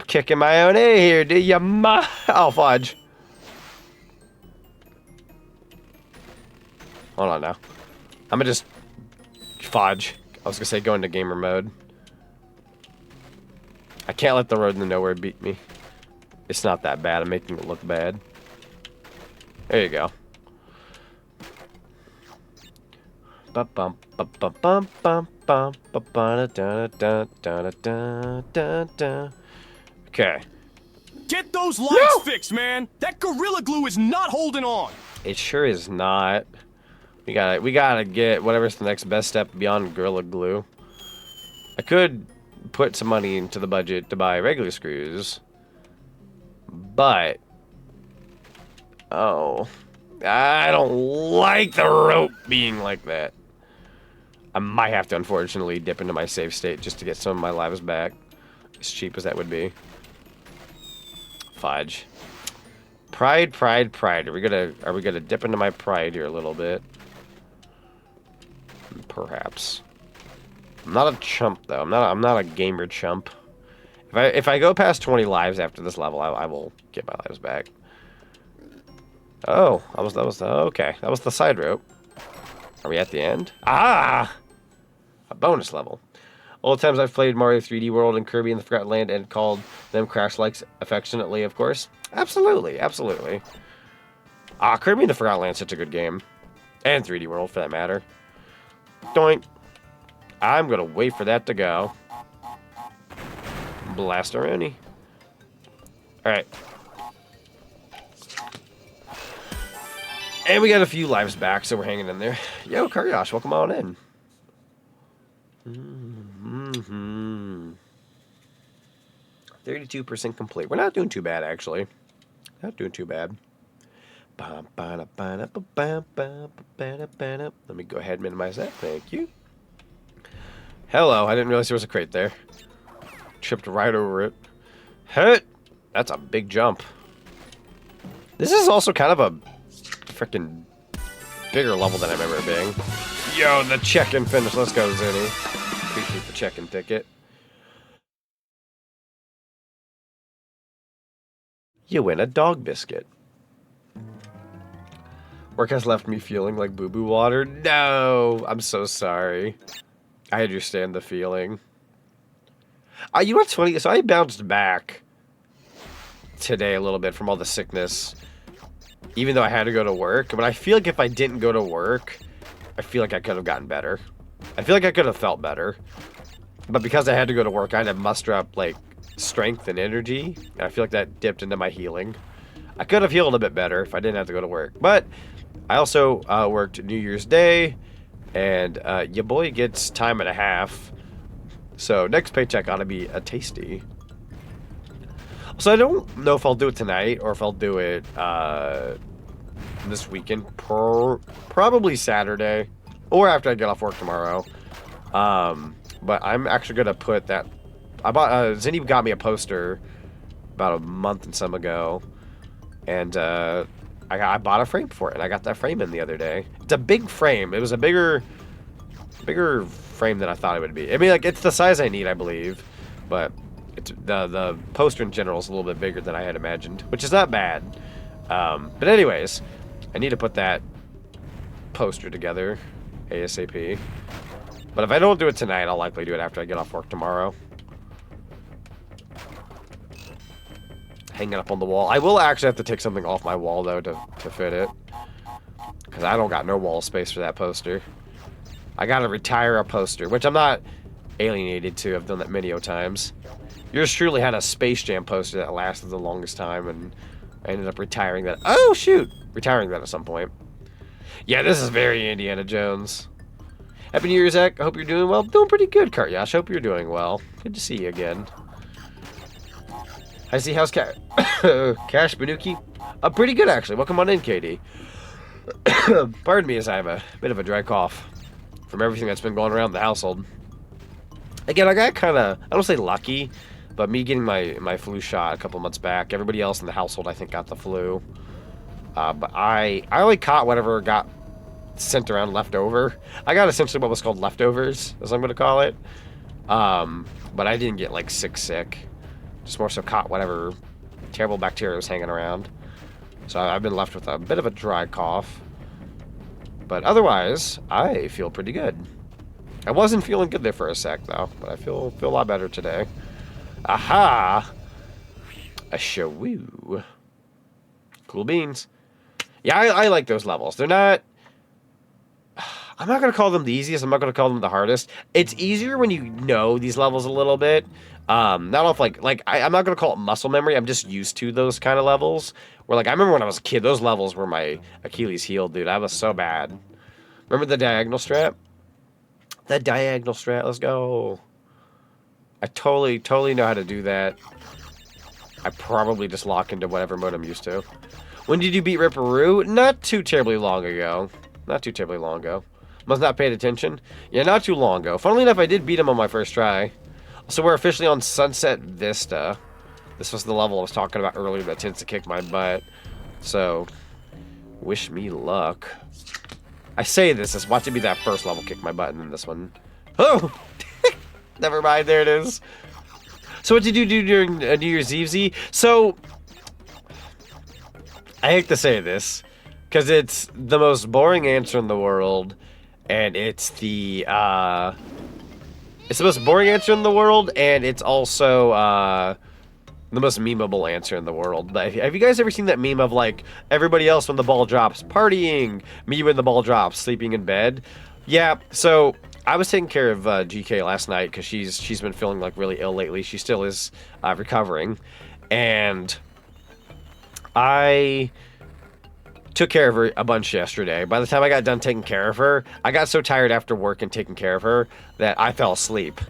Kicking my own A here, do ya, oh, fudge. Hold on now. I'm gonna just fudge. I was gonna say go into gamer mode. I can't let the road to nowhere beat me. It's not that bad. I'm making it look bad. There you go. Okay. Get those lights fixed, man. That Gorilla Glue is not holding on. It sure is not. We gotta get whatever's the next best step beyond Gorilla Glue. I could put some money into the budget to buy regular screws, but oh, I don't like the rope being like that. I might have to unfortunately dip into my save state just to get some of my lives back, as cheap as that would be. Fudge. Pride. Are we gonna dip into my pride here a little bit? Perhaps. I'm not a chump though. I'm not a gamer chump. If I go past 20 lives after this level, I will get my lives back. Oh, that was okay. That was the side rope. Are we at the end? Ah, a bonus level. All the times I've played Mario 3D World and Kirby in the Forgotten Land and called them Crash likes affectionately, of course. Absolutely. Ah, Kirby in the Forgotten Land is such a good game, and 3D World for that matter. Doink. I'm gonna wait for that to go. Blastaroni. Alright. And we got a few lives back, so we're hanging in there. Yo, Karyash, welcome on in. 32% complete. We're not doing too bad, actually. Not doing too bad. Let me go ahead and minimize that. Thank you. Hello, I didn't realize there was a crate there. Tripped right over it. Hit! That's a big jump. This is also kind of a freaking bigger level than I remember it being. Yo, the check-in finish. Let's go, Zinni. Appreciate the check-in ticket. You win a dog biscuit. Work has left me feeling like boo-boo water. No! I'm so sorry. I understand the feeling. You know what's funny? So I bounced back today a little bit from all the sickness, even though I had to go to work. But I feel like if I didn't go to work, I feel like I could have gotten better. I feel like I could have felt better. But because I had to go to work, I had to muster up, like, strength and energy. And I feel like that dipped into my healing. I could have healed a bit better if I didn't have to go to work. But I also worked New Year's Day. And your boy gets time and a half. So next paycheck ought to be a tasty. So I don't know if I'll do it tonight or if I'll do it this weekend. Probably Saturday. Or after I get off work tomorrow. But I'm actually going to put that... I bought... Zinni got me a poster about a month and some ago. And I bought a frame for it. And I got that frame in the other day. It's a big frame. It was a bigger frame than I thought it would be. I mean, like, it's the size I need, I believe. But it's the poster in general is a little bit bigger than I had imagined. Which is not bad. But anyways, I need to put that poster together ASAP. But if I don't do it tonight, I'll likely do it after I get off work tomorrow. Hang it up on the wall. I will actually have to take something off my wall, though, to fit it. Because I don't got no wall space for that poster. I gotta retire a poster, which I'm not alienated to. I've done that many times. Yours truly had a Space Jam poster that lasted the longest time, and I ended up retiring that. Oh, shoot! Retiring that at some point. Yeah, this is very Indiana Jones. Happy New Year, Zach. I hope you're doing well. Doing pretty good, Kartyash. Hope you're doing well. Good to see you again. I see. How's Cash Banookie? Pretty good, actually. Welcome on in, Katie. Pardon me as I have a bit of a dry cough from everything that's been going around the household. Again, I got kind of, I don't say lucky, but me getting my flu shot a couple months back, everybody else in the household, I think, got the flu. But I only caught whatever got sent around left over. I got essentially what was called leftovers, as I'm going to call it. But I didn't get, like, sick. Just more so caught whatever terrible bacteria was hanging around. So I've been left with a bit of a dry cough. But otherwise, I feel pretty good. I wasn't feeling good there for a sec, though. But I feel a lot better today. Aha! A shawoo. Cool beans. Yeah, I like those levels. They're not... I'm not going to call them the easiest. I'm not going to call them the hardest. It's easier when you know these levels a little bit. Not off I'm not going to call it muscle memory. I'm just used to those kind of levels. Where, like, I remember when I was a kid, those levels were my Achilles heel, dude. I was so bad. Remember the diagonal strat? That diagonal strat, let's go. I totally know how to do that. I probably just lock into whatever mode I'm used to. When did you beat Ripperoo? Not too terribly long ago. Must not paid attention. Yeah, not too long ago. Funnily enough, I did beat him on my first try. So we're officially on Sunset Vista. This was the level I was talking about earlier that tends to kick my butt. So, wish me luck. I say this as watching me that first level kick my butt, and then this one. Oh! Never mind, there it is. So what did you do during New Year's Eve, Z? So, I hate to say this, because it's the most boring answer in the world, and it's the most boring answer in the world, and it's also, the most memeable answer in the world. But have you guys ever seen that meme of, like, everybody else when the ball drops partying, me when the ball drops sleeping in bed? Yeah, so I was taking care of GK last night because she's been feeling, like, really ill lately. She still is recovering, and I took care of her a bunch yesterday. By the time I got done taking care of her, I got so tired after work and taking care of her that I fell asleep.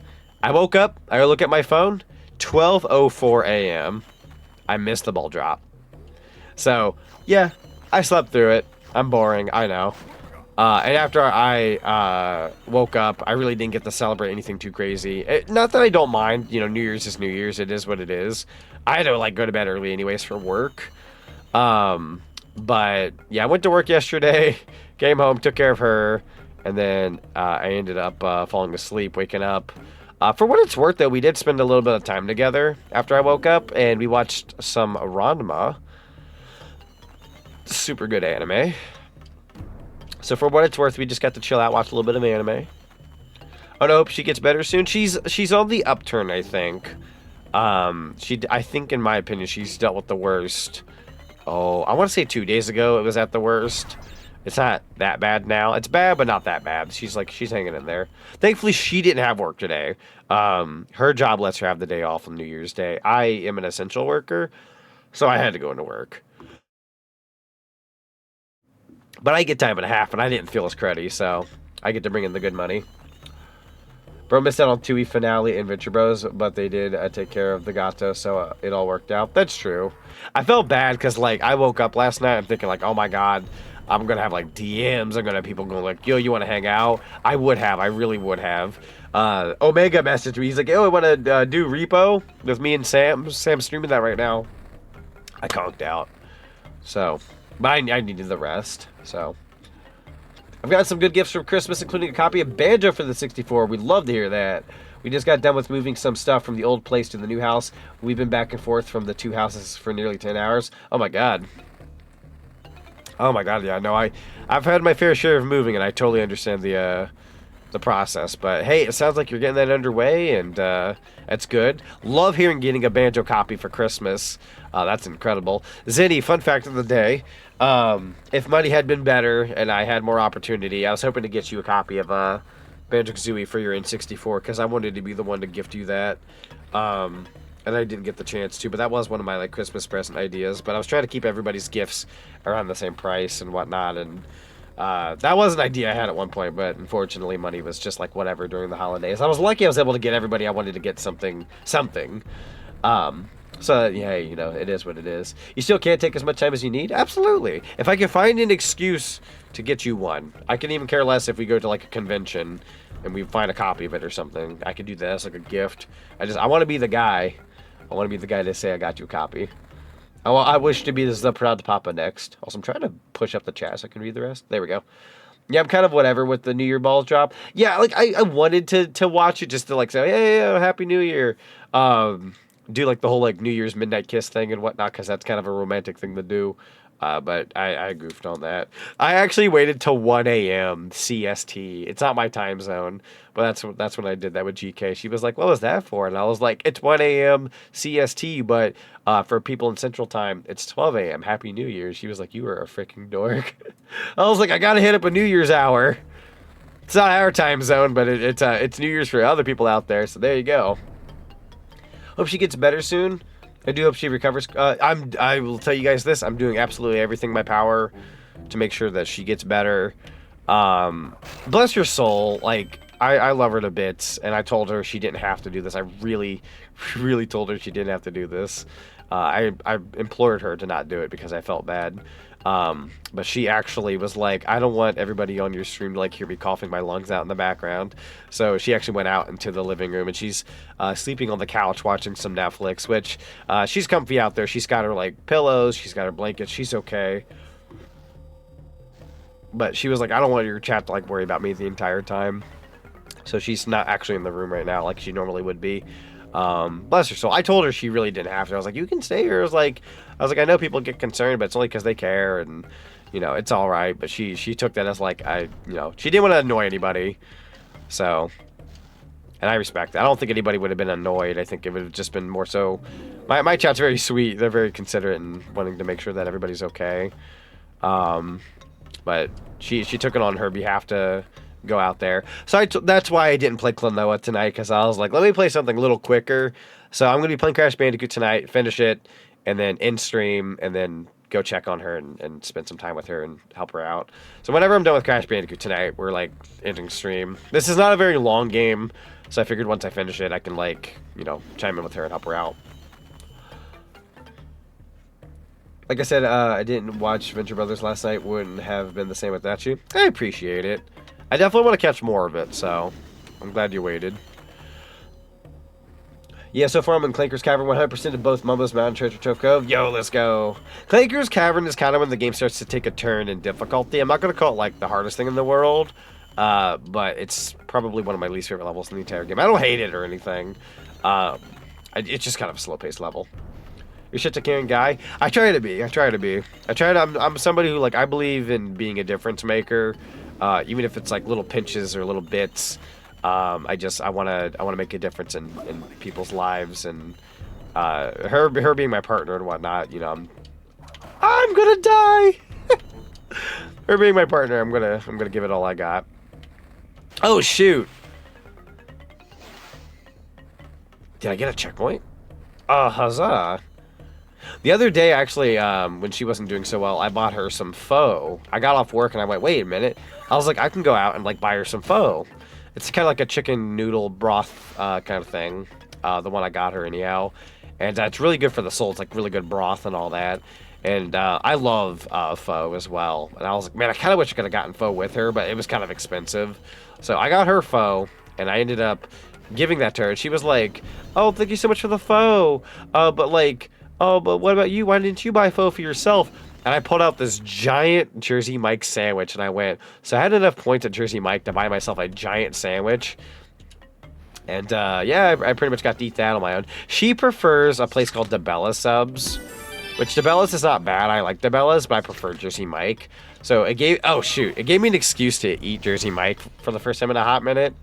I woke up, I look at my phone, 12:04 a.m. I missed the ball drop. So, yeah, I slept through it. I'm boring, I know. And after I woke up, I really didn't get to celebrate anything too crazy. Not that I don't mind, you know, New Year's is New Year's. It is what it is. I had to, like, go to bed early anyways for work. But, yeah, I went to work yesterday, came home, took care of her, and then I ended up falling asleep, waking up. For what it's worth, though, we did spend a little bit of time together after I woke up, and we watched some Ranma. Super good anime. So for what it's worth, we just got to chill out, watch a little bit of anime. Oh, no, hope she gets better soon. She's on the upturn, I think. I think, in my opinion, she's dealt with the worst. Oh, I want to say 2 days ago it was at the worst. It's not that bad now. It's bad, but not that bad. She's hanging in there. Thankfully, she didn't have work today. Her job lets her have the day off on New Year's Day. I am an essential worker, so I had to go into work. But I get time and a half, and I didn't feel as cruddy, so I get to bring in the good money. Bro missed out on 2E finale and Venture Bros, but they did take care of the gato, so it all worked out. That's true. I felt bad because, like, I woke up last night, I'm thinking, like, oh my god, I'm going to have, like, DMs. I'm going to have people going, like, yo, you want to hang out? I would have. I really would have. Omega messaged me. He's like, yo, I want to do repo with me and Sam. Sam's streaming that right now. I conked out. So, but I needed the rest, so. I've got some good gifts from Christmas, including a copy of Banjo for the 64. We'd love to hear that. We just got done with moving some stuff from the old place to the new house. We've been back and forth from the two houses for nearly 10 hours. Oh my god. Oh my god, yeah, no, I've had my fair share of moving, and I totally understand the process. But hey, it sounds like you're getting that underway, and that's good. Love getting a Banjo copy for Christmas. That's incredible. Zinni, fun fact of the day. If money had been better and I had more opportunity, I was hoping to get you a copy of Banjo-Kazooie for your N64, because I wanted to be the one to gift you that. And I didn't get the chance to, but that was one of my like Christmas present ideas. But I was trying to keep everybody's gifts around the same price and whatnot, and that was an idea I had at one point, but unfortunately money was just like whatever during the holidays. I was lucky I was able to get everybody I wanted to get something. So, yeah, you know, it is what it is. You still can't take as much time as you need? Absolutely. If I can find an excuse to get you one, I can even care less if we go to, like, a convention and we find a copy of it or something. I could do this, like a gift. I want to be the guy. I want to be the guy to say I got you a copy. I wish to be the proud papa next. Also, I'm trying to push up the chat so I can read the rest. There we go. Yeah, I'm kind of whatever with the New Year balls drop. Yeah, like, I wanted to watch it just to, like, say, hey, Happy New Year. Do like the whole like New Year's midnight kiss thing and whatnot, because that's kind of a romantic thing to do. But I goofed on that. I actually waited till 1 a.m. CST. It's not my time zone, but that's when I did that with GK. She was like, "What was that for?" And I was like, "It's 1 a.m. CST, but for people in Central Time, it's 12 a.m. Happy New Year." She was like, "You are a freaking dork." I was like, "I gotta hit up a New Year's hour." It's not our time zone, but it's New Year's for other people out there. So there you go. Hope she gets better soon. I do hope she recovers. I will tell you guys this. I'm doing absolutely everything in my power to make sure that she gets better. Bless her soul. Like, I love her to bits, and I told her she didn't have to do this. I really, really told her she didn't have to do this. I implored her to not do it because I felt bad. But she actually was like, I don't want everybody on your stream to like hear me coughing my lungs out in the background. So she actually went out into the living room, and she's sleeping on the couch watching some Netflix, which she's comfy out there. She's got her like pillows, she's got her blankets, she's okay. But she was like, I don't want your chat to like worry about me the entire time. So she's not actually in the room right now like she normally would be. Bless her soul. I told her she really didn't have to. I was like, you can stay here. I was like, I know people get concerned, but it's only because they care, and you know, it's all right. But she took that as like, she didn't want to annoy anybody. So, and I respect that. I don't think anybody would have been annoyed. I think it would have just been more so. My chat's very sweet. They're very considerate and wanting to make sure that everybody's okay. But she took it on her behalf to go out there. So that's why I didn't play Klonoa tonight, because I was like, let me play something a little quicker. So I'm going to be playing Crash Bandicoot tonight, finish it, and then in stream, and then go check on her and spend some time with her and help her out. So whenever I'm done with Crash Bandicoot tonight, we're like ending stream. This is not a very long game, so I figured once I finish it, I can like, chime in with her and help her out. Like I said, I didn't watch Venture Brothers last night. Wouldn't have been the same without you. I appreciate it. I definitely want to catch more of it, so I'm glad you waited. Yeah, so far I'm in Clanker's Cavern, 100% of both Mumbo's Mountain, Treasure Trove Cove. Yo, let's go. Clanker's Cavern is kind of when the game starts to take a turn in difficulty. I'm not going to call it like the hardest thing in the world, but it's probably one of my least favorite levels in the entire game. I don't hate it or anything. It's just kind of a slow-paced level. You're shit to caring guy. I try to be. I'm somebody who, like, I believe in being a difference maker. Even if it's like little pinches or little bits, I want to make a difference in people's lives, and her being my partner and whatnot. I'm gonna die. Her being my partner, I'm gonna give it all I got. Oh shoot! Did I get a checkpoint? Huzzah! The other day, actually, when she wasn't doing so well, I bought her some pho. I got off work and I went, wait a minute. I was like, I can go out and like buy her some pho. It's kind of like a chicken noodle broth kind of thing. The one I got her anyhow. And it's really good for the soul. It's like really good broth and all that. And I love pho as well. And I was like, man, I kind of wish I could have gotten pho with her, but it was kind of expensive. So I got her pho, and I ended up giving that to her. And she was like, oh, thank you so much for the pho. But like, oh, but what about you? Why didn't you buy pho for yourself? And I pulled out this giant Jersey Mike sandwich, and I went, so I had enough points at Jersey Mike to buy myself a giant sandwich. And, yeah, I pretty much got to eat that on my own. She prefers a place called DeBella Subs, which DeBella's is not bad. I like DeBella's, but I prefer Jersey Mike. So it gave, oh, shoot. It gave me an excuse to eat Jersey Mike for the first time in a hot minute.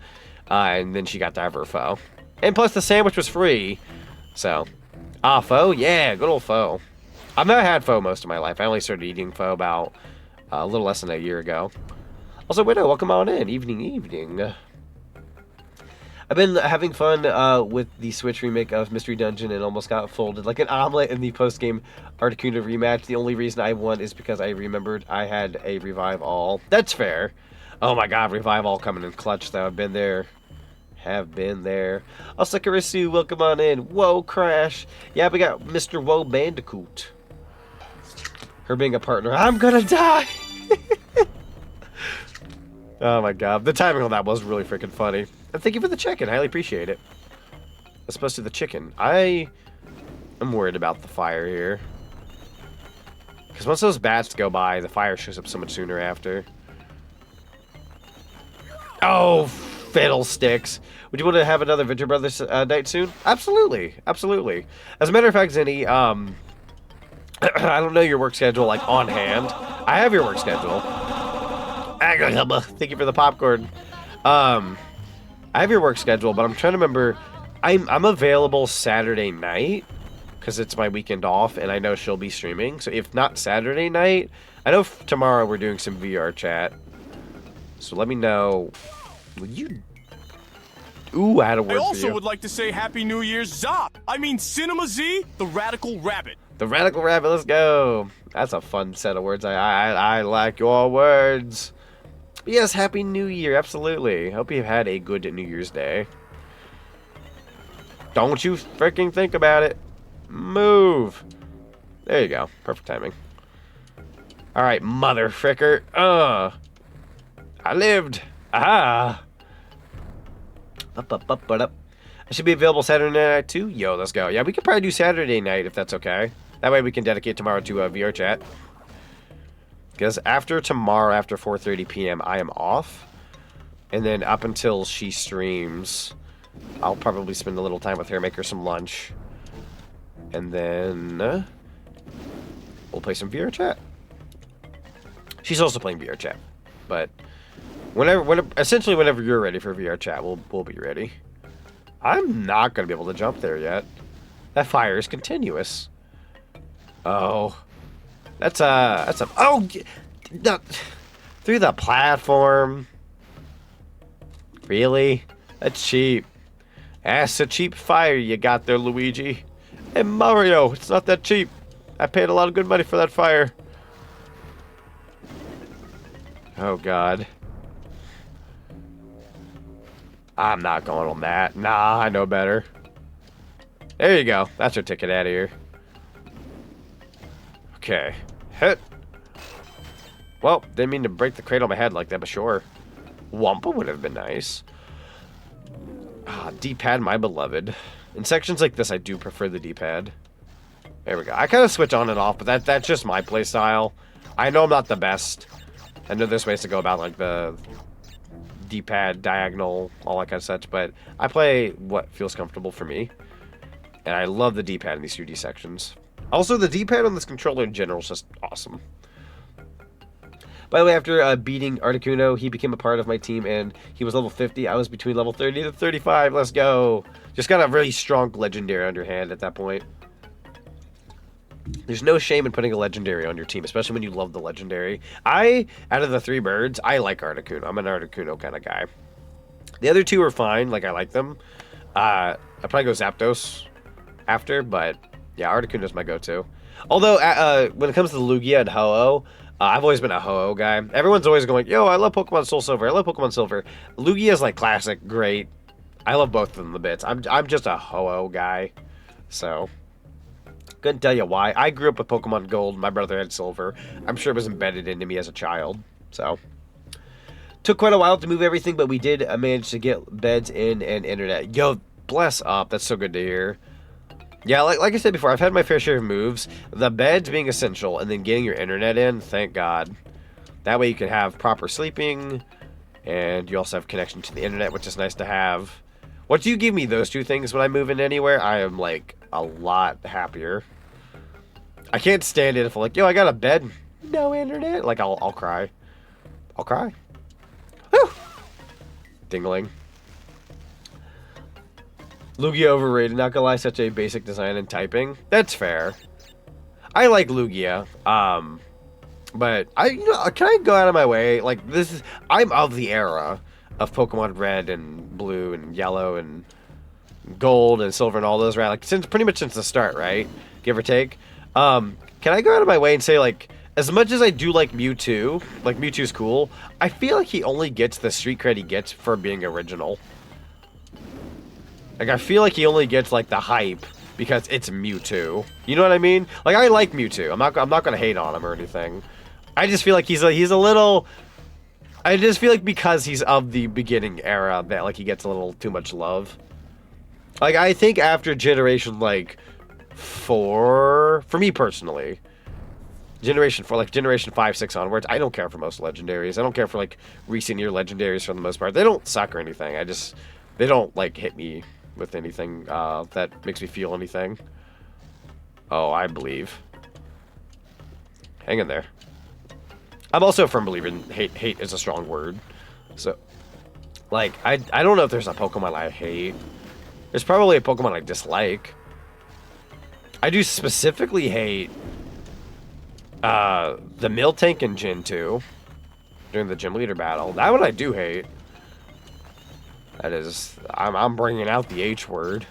And then she got to have her pho. And plus, the sandwich was free. So, pho? Yeah, good old pho. I've not had pho most of my life. I only started eating pho about a little less than a year ago. Also, Widow, welcome on in. Evening. I've been having fun with the Switch remake of Mystery Dungeon and almost got folded like an omelet in the post-game Articuno rematch. The only reason I won is because I remembered I had a Revive All. That's fair. Oh my god, Revive All coming in clutch though. I've been there. Have been there. Osakarisu, welcome on in. Whoa, Crash. Yeah, we got Mr. Whoa Bandicoot. Her being a partner. I'm gonna die! Oh my god. The timing on that was really freaking funny. And thank you for the chicken. Highly appreciate it. As opposed to the chicken. I am worried about the fire here. Because once those bats go by, the fire shows up so much sooner after. Oh, fiddlesticks. Would you want to have another Venture Brothers night soon? Absolutely. Absolutely. As a matter of fact, Zinni, I don't know your work schedule, like, on hand. I have your work schedule. Thank you for the popcorn. I have your work schedule, but I'm trying to remember. I'm available Saturday night because it's my weekend off, and I know she'll be streaming. So if not Saturday night, I know tomorrow we're doing some VR chat. So let me know. Will you? Ooh, I had a word for you. I also would like to say Happy New Year's Zop. I mean Cinema Z, the Radical Rabbit. The Radical Rabbit. Let's go. That's a fun set of words. I like your words. Yes, Happy New Year, absolutely. Hope you've had a good New Year's Day. Don't you freaking think about it. Move. There you go. Perfect timing. Alright, mother fricker. I lived. Aha. I should be available Saturday night too? Yo, let's go. Yeah, we could probably do Saturday night if that's okay. That way we can dedicate tomorrow to VR chat. Because after tomorrow, after 4:30 p.m., I am off. And then up until she streams, I'll probably spend a little time with her, make her some lunch. And then we'll play some VR chat. She's also playing VR chat. But essentially whenever you're ready for VR chat, we'll be ready. I'm not going to be able to jump there yet. That fire is continuous. Oh. That's a oh, through the platform. Really? That's cheap. That's a cheap fire you got there, Luigi. Hey, Mario, it's not that cheap. I paid a lot of good money for that fire. Oh, God. I'm not going on that. Nah, I know better. There you go. That's your ticket out of here. Okay. Hit. Well, didn't mean to break the crate on my head like that, but sure. Wampa would have been nice. D-pad, my beloved. In sections like this, I do prefer the D-pad. There we go. I kind of switch on and off, but that's just my play style. I know I'm not the best. I know there's ways to go about, like, the D-pad, diagonal, all that kind of such, but I play what feels comfortable for me. And I love the D-pad in these 2D sections. Also, the D-pad on this controller in general is just awesome. By the way, after beating Articuno, he became a part of my team, and he was level 50. I was between level 30 to 35. Let's go. Just got a really strong legendary underhand at that point. There's no shame in putting a legendary on your team, especially when you love the legendary. Out of the 3 birds, I like Articuno. I'm an Articuno kind of guy. The other 2 are fine. Like, I like them. I'd probably go Zapdos after, but yeah, Articuno's my go-to. Although, when it comes to Lugia and Ho-Oh, I've always been a Ho-Oh guy. Everyone's always going, yo, I love Pokemon Soul Silver. I love Pokemon Silver. Lugia's like classic, great. I love both of them a bit. I'm just a Ho-Oh guy. So, couldn't tell you why. I grew up with Pokemon Gold. My brother had Silver. I'm sure it was embedded into me as a child. So, took quite a while to move everything, but we did manage to get beds in and internet. Yo, bless up. That's so good to hear. Yeah, like I said before, I've had my fair share of moves. The beds being essential, and then getting your internet in, thank God. That way you can have proper sleeping, and you also have connection to the internet, which is nice to have. Once you give me those 2 things when I move in anywhere, I am, like, a lot happier. I can't stand it if I'm like, yo, I got a bed, no internet. Like, I'll cry. I'll cry. Whew. Dingling. Lugia overrated, not gonna lie, such a basic design and typing. That's fair. I like Lugia, but can I go out of my way? Like, I'm of the era of Pokemon Red and Blue and Yellow and Gold and Silver and all those, right? Like, pretty much since the start, right? Give or take. Can I go out of my way and say, like, as much as I do like Mewtwo, like, Mewtwo's cool, I feel like he only gets the street cred he gets for being original. Like, I feel like he only gets, like, the hype because it's Mewtwo. You know what I mean? Like, I like Mewtwo. I'm not gonna hate on him or anything. I just feel like he's a little... I just feel like because he's of the beginning era that, like, he gets a little too much love. Like, I think after Generation, like, 4... For me, personally... Generation 4, like, Generation 5, 6 onwards, I don't care for most legendaries. I don't care for, like, recent year legendaries for the most part. They don't suck or anything. They don't, like, hit me with anything that makes me feel anything. Oh, I believe. Hang in there. I'm also a firm believer in hate is a strong word. So, like, I don't know if there's a Pokemon I hate. There's probably a Pokemon I dislike. I do specifically hate the Miltank in Gen 2 during the gym leader battle. That one I do hate. That is, I'm bringing out the H word.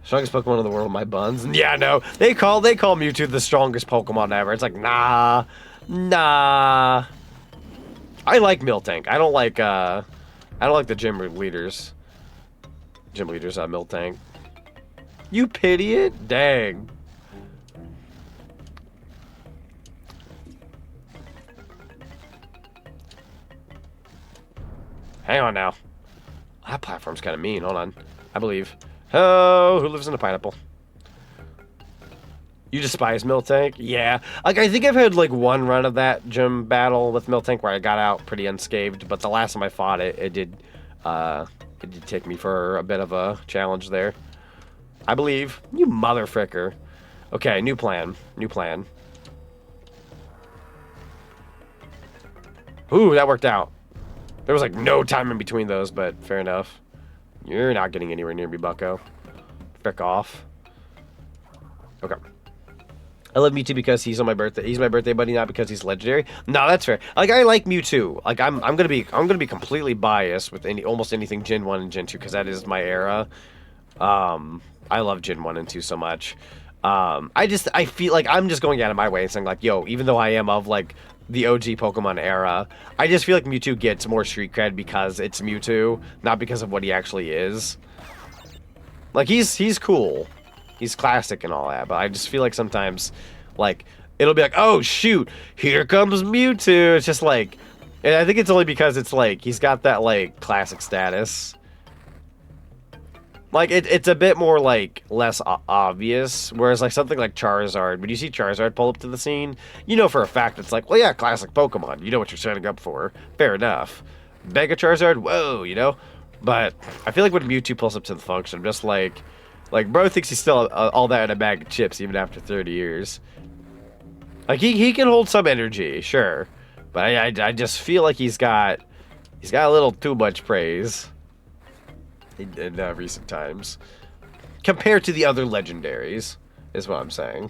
Strongest Pokemon in the world, my buns. Yeah, no, they call Mewtwo the strongest Pokemon ever. It's like, nah. I like Miltank. I don't like the gym leaders. Miltank. You pity it? Dang. Hang on now. That platform's kind of mean. Hold on. I believe. Oh, who lives in a pineapple? You despise Miltank? Yeah. Like, I think I've had, like, one run of that gym battle with Miltank where I got out pretty unscathed, but the last time I fought it, it did take me for a bit of a challenge there. I believe. You mother fricker. Okay, new plan. Ooh, that worked out. There was, like, no time in between those, but fair enough. You're not getting anywhere near me, bucko. Frick off. Okay. I love Mewtwo because he's on my birthday. He's my birthday buddy, not because he's legendary. No, that's fair. Like, I like Mewtwo. Like, I'm gonna be completely biased with almost anything Gen 1 and Gen 2 because that is my era. I love Gen 1 and 2 so much. I feel like I'm just going out of my way and saying, like, yo, even though I am of, like, the OG Pokemon era, I just feel like Mewtwo gets more street cred because it's Mewtwo, not because of what he actually is. Like, he's cool. He's classic and all that, but I just feel like sometimes, like, it'll be like, oh, shoot, here comes Mewtwo. It's just like, and I think it's only because it's, like, he's got that, like, classic status. Like, it's a bit more, like, less obvious, whereas, like, something like Charizard, when you see Charizard pull up to the scene, you know for a fact it's like, well, yeah, classic Pokemon. You know what you're signing up for. Fair enough. Mega Charizard, whoa, you know? But I feel like when Mewtwo pulls up to the function, I'm just like, bro thinks he's still all that in a bag of chips even after 30 years. Like, he can hold some energy, sure. But I just feel like he's got a little too much praise in recent times. compared to the other legendaries, is what I'm saying.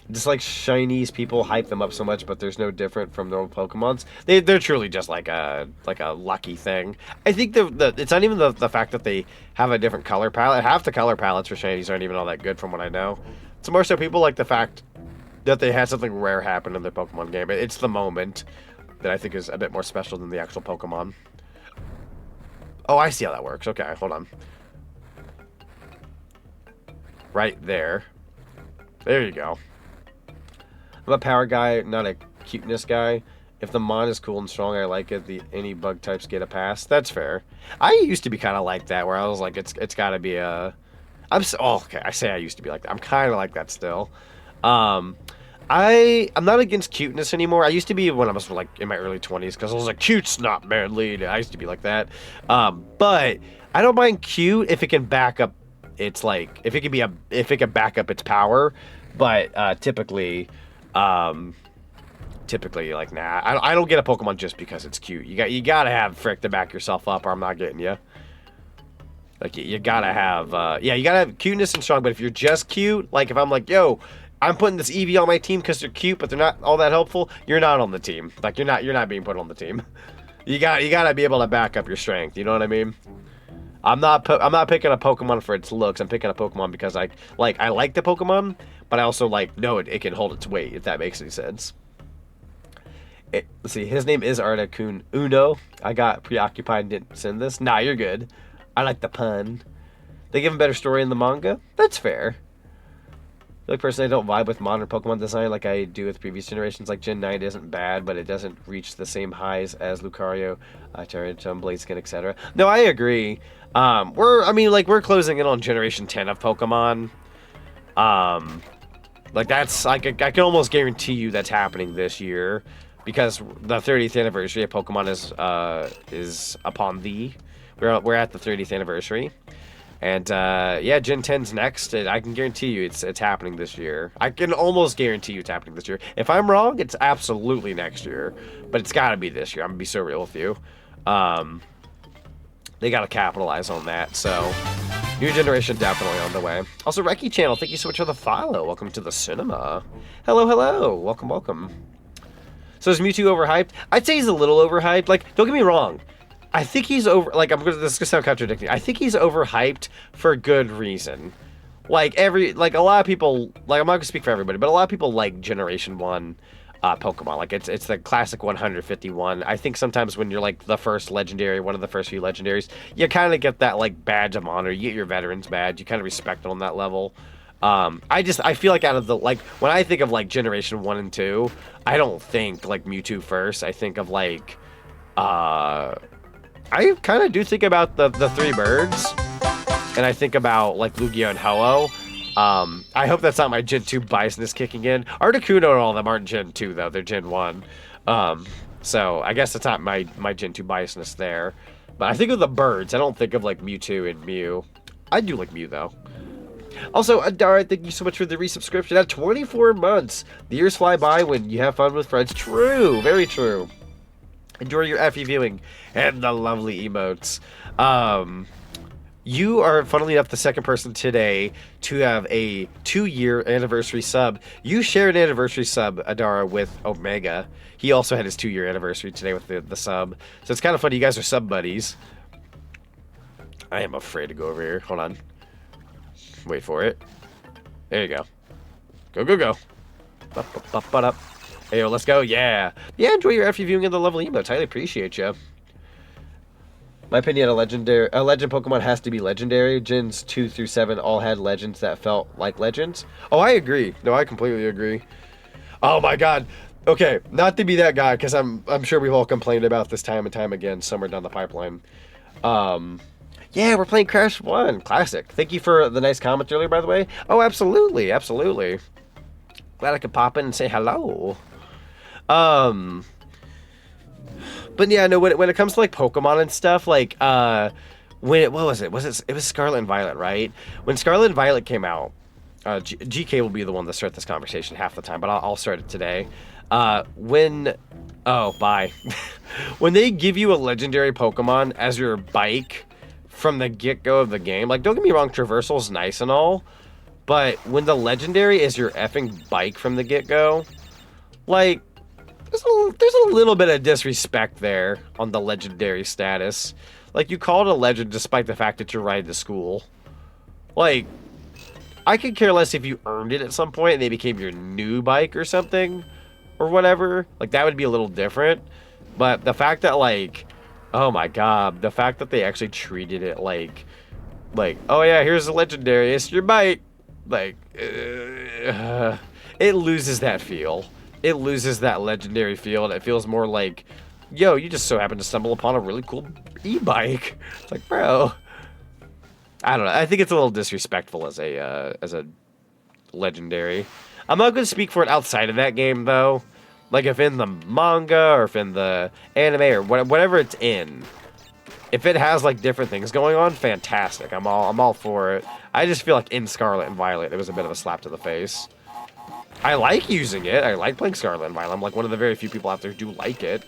Just like shinies, people hype them up so much, but there's no different from normal Pokemons. They're truly just like a lucky thing. I think it's not even the fact that they have a different color palette. Half the color palettes for shinies aren't even all that good from what I know. It's more so people like the fact that they had something rare happen in their Pokemon game. It's the moment that I think is a bit more special than the actual Pokemon. Oh, I see how that works. Okay, hold on. Right there. There you go. I'm a power guy, not a cuteness guy. If the mon is cool and strong, I like it. Any bug types get a pass. That's fair. I used to be kind of like that, where I was like, it's got to be a... okay, I say I used to be like that. I'm kind of like that still. I'm not against cuteness anymore. I used to be when I was like in my early 20s, because I was like, cute's not manly. I used to be like that. But I don't mind cute if it can back up its like, if it can back up its power. But typically like, nah, I don't get a Pokemon just because it's cute. You gotta have frick to back yourself up, or I'm not getting you. Like, you gotta have, yeah, you gotta have cuteness and strong. But if you're just cute, like if I'm like, yo, I'm putting this Eevee on my team because they're cute, but they're not all that helpful, you're not on the team. Like, you're not being put on the team. You gotta be able to back up your strength. You know what I mean? I'm not picking a Pokemon for its looks. I'm picking a Pokemon because I like the Pokemon, but I also like know it can hold its weight, if that makes any sense. Let's see, his name is Arda-kun Uno. I got preoccupied and didn't send this. Nah, you're good. I like the pun. They give him better story in the manga. That's fair. I feel like personally I don't vibe with modern Pokemon design like I do with previous generations. Like Gen 9 isn't bad, but it doesn't reach the same highs as Lucario, Tyranitar, Blaziken, etc. No, I agree. We're closing in on Generation 10 of Pokemon. Like that's I can almost guarantee you that's happening this year, because the 30th anniversary of Pokemon is upon thee. We're at the 30th anniversary. And yeah, Gen 10's next. I can guarantee you it's happening this year. I can almost guarantee you it's happening this year. If I'm wrong, it's absolutely next year. But it's got to be this year. I'm going to be so real with you. They got to capitalize on that. So, new generation definitely on the way. Also, Reki Channel, thank you so much for the follow. Welcome to the cinema. Hello, hello. Welcome, welcome. So is Mewtwo overhyped? I'd say he's a little overhyped. Like, don't get me wrong. I think he's this is gonna sound contradicting. I think he's overhyped for good reason. Like a lot of people, like I'm not gonna speak for everybody, but a lot of people like Generation 1 Pokemon. Like it's the classic 151. I think sometimes when you're like the first legendary, one of the first few legendaries, you kind of get that like badge of honor. You get your veterans badge. You kind of respect it on that level. I feel like out of the, like, when I think of like Generation 1 and 2, I don't think like Mewtwo first. I think of like I kind of do think about the three birds, and I think about like Lugia and Ho-Oh. I hope that's not my Gen 2 biasness kicking in. Articuno and all of them aren't Gen 2 though, they're Gen 1. So I guess that's not my Gen 2 biasness there. But I think of the birds, I don't think of like Mewtwo and Mew. I do like Mew though. Also, Adara, thank you so much for the resubscription. At 24 months, the years fly by when you have fun with friends. True, very true. Enjoy your FE viewing and the lovely emotes. You are, funnily enough, the second person today to have a 2-year anniversary sub. You shared an anniversary sub, Adara, with Omega. He also had his 2-year anniversary today with the sub. So it's kind of funny. You guys are sub buddies. I am afraid to go over here. Hold on. Wait for it. There you go. Go, go, go. Up. Hey, yo, let's go. Yeah. Yeah, enjoy your FE viewing of the lovely emotes. Highly appreciate you. My opinion, a legend Pokemon has to be legendary. Gens 2 through 7 all had legends that felt like legends. Oh, I agree. No, I completely agree. Oh my god. Okay, not to be that guy, because I'm sure we've all complained about this time and time again somewhere down the pipeline. Yeah, we're playing Crash 1. Classic. Thank you for the nice comment earlier, by the way. Oh, absolutely. Absolutely. Glad I could pop in and say hello. But yeah, no, when it comes to like Pokemon and stuff, like what was it? It was Scarlet and Violet, right? When Scarlet and Violet came out, GK will be the one to start this conversation half the time, but I'll start it today. When they give you a legendary Pokemon as your bike from the get-go of the game. Like, don't get me wrong, traversal's nice and all, but when the legendary is your effing bike from the get-go, like, there's a little bit of disrespect there on the legendary status. Like, you call it a legend despite the fact that you're riding to school. Like, I could care less if you earned it at some point and they became your new bike or something, or whatever. Like, that would be a little different. But the fact that, like, oh my god, the fact that they actually treated it like, oh yeah, here's the legendary, it's your bike. Like, it loses that feel. It loses that legendary feel, and it feels more like, yo, you just so happen to stumble upon a really cool e-bike. It's like, bro, I don't know. I think it's a little disrespectful as a legendary. I'm not going to speak for it outside of that game, though. Like, if in the manga, or if in the anime, or whatever it's in, if it has, like, different things going on, fantastic. I'm all for it. I just feel like in Scarlet and Violet, it was a bit of a slap to the face. I like using it. I like playing Scarlet and Violet. I'm, like, one of the very few people out there who do like it.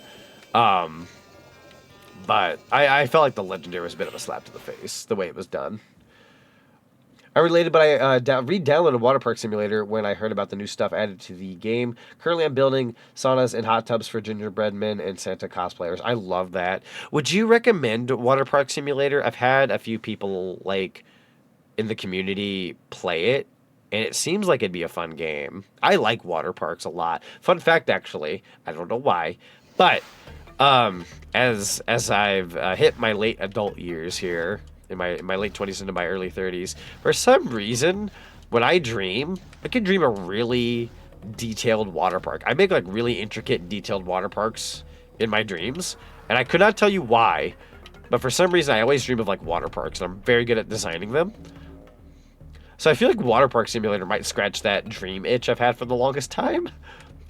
But I felt like the legendary was a bit of a slap to the face, the way it was done. Unrelated, but I re-downloaded Water Park Simulator when I heard about the new stuff added to the game. Currently, I'm building saunas and hot tubs for gingerbread men and Santa cosplayers. I love that. Would you recommend Water Park Simulator? I've had a few people, like, in the community play it, and it seems like it'd be a fun game. I like water parks a lot. Fun fact, actually, I don't know why, but as I've hit my late adult years here, in my late 20s into my early 30s, for some reason, when I dream, I can dream a really detailed water park. I make, like, really intricate, detailed water parks in my dreams, and I could not tell you why, but for some reason, I always dream of, like, water parks, and I'm very good at designing them. So I feel like Water Park Simulator might scratch that dream itch I've had for the longest time.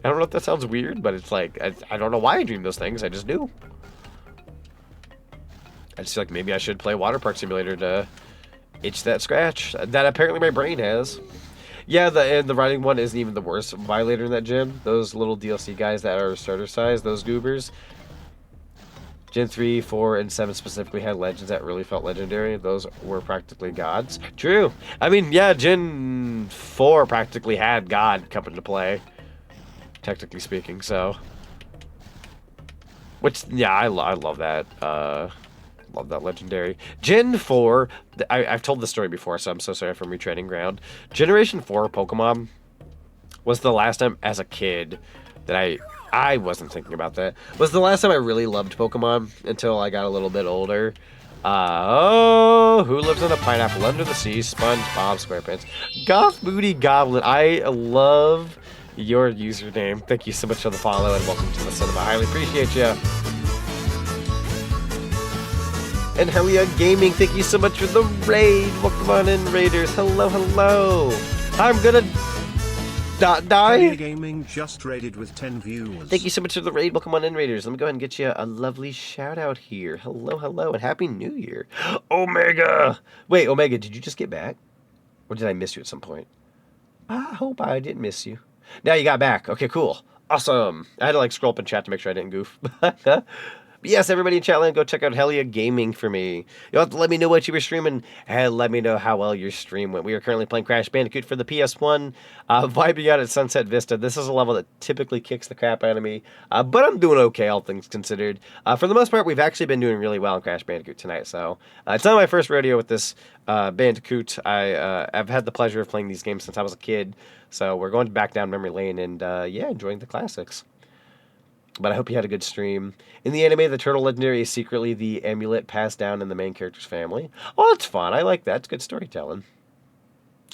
I don't know if that sounds weird, but it's like, I don't know why I dream those things, I just do. I just feel like maybe I should play Water Park Simulator to itch that scratch that apparently my brain has. Yeah, the riding one isn't even the worst violator in that gym. Those little DLC guys that are starter size, those goobers. Gen 3, 4, and 7 specifically had legends that really felt legendary. Those were practically gods. True. I mean, yeah, Gen 4 practically had God come into play, technically speaking, so. Which, yeah, I love that. Love that legendary. Gen 4, I've told this story before, so I'm so sorry for retreading ground. Generation 4 Pokemon was the last time as a kid that I wasn't thinking about that. Was the last time I really loved Pokemon until I got a little bit older. Oh, who lives in a pineapple under the sea? SpongeBob SquarePants. Goth Booty Goblin. I love your username. Thank you so much for the follow and welcome to the cinema. I highly appreciate you. And Helia Gaming, thank you so much for the raid. Welcome on in, Raiders. Hello, hello. I'm gonna not die. Helia Gaming just raided with 10 viewers. Thank you so much for the raid. Welcome on in, Raiders. Let me go ahead and get you a lovely shout out here. Hello, hello, and Happy New Year. Omega. Wait, Omega, did you just get back? Or did I miss you at some point? I hope I didn't miss you. Now you got back. Okay, cool. Awesome. I had to, like, scroll up in chat to make sure I didn't goof. But yes, everybody in chat land, go check out Helia Gaming for me. You'll have to let me know what you were streaming and let me know how well your stream went. We are currently playing Crash Bandicoot for the PS1, vibing out at Sunset Vista. This is a level that typically kicks the crap out of me, but I'm doing okay, all things considered. For the most part, we've actually been doing really well in Crash Bandicoot tonight, so it's not my first rodeo with this Bandicoot. I've had the pleasure of playing these games since I was a kid, so we're going back down memory lane and, yeah, enjoying the classics. But I hope you had a good stream. In the anime, the turtle legendary is secretly the amulet passed down in the main character's family. Oh, that's fun. I like that. It's good storytelling.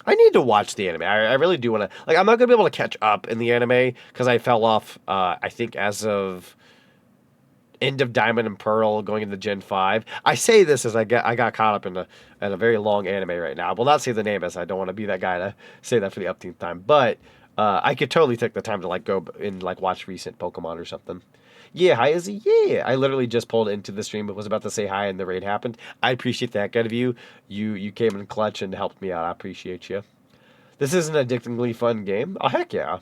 I need to watch the anime. I really do want to. Like, I'm not going to be able to catch up in the anime because I fell off, I think, as of end of Diamond and Pearl going into Gen 5. I say this as I got caught up in a very long anime right now. I will not say the name as I don't want to be that guy to say that for the upteenth time. But I could totally take the time to, like, go and, like, watch recent Pokemon or something. Yeah, hi, Izzy. Yeah, I literally just pulled into the stream but was about to say hi and the raid happened. I appreciate that kind of you. You came in clutch and helped me out. I appreciate you. This is an addictingly fun game. Oh, heck yeah.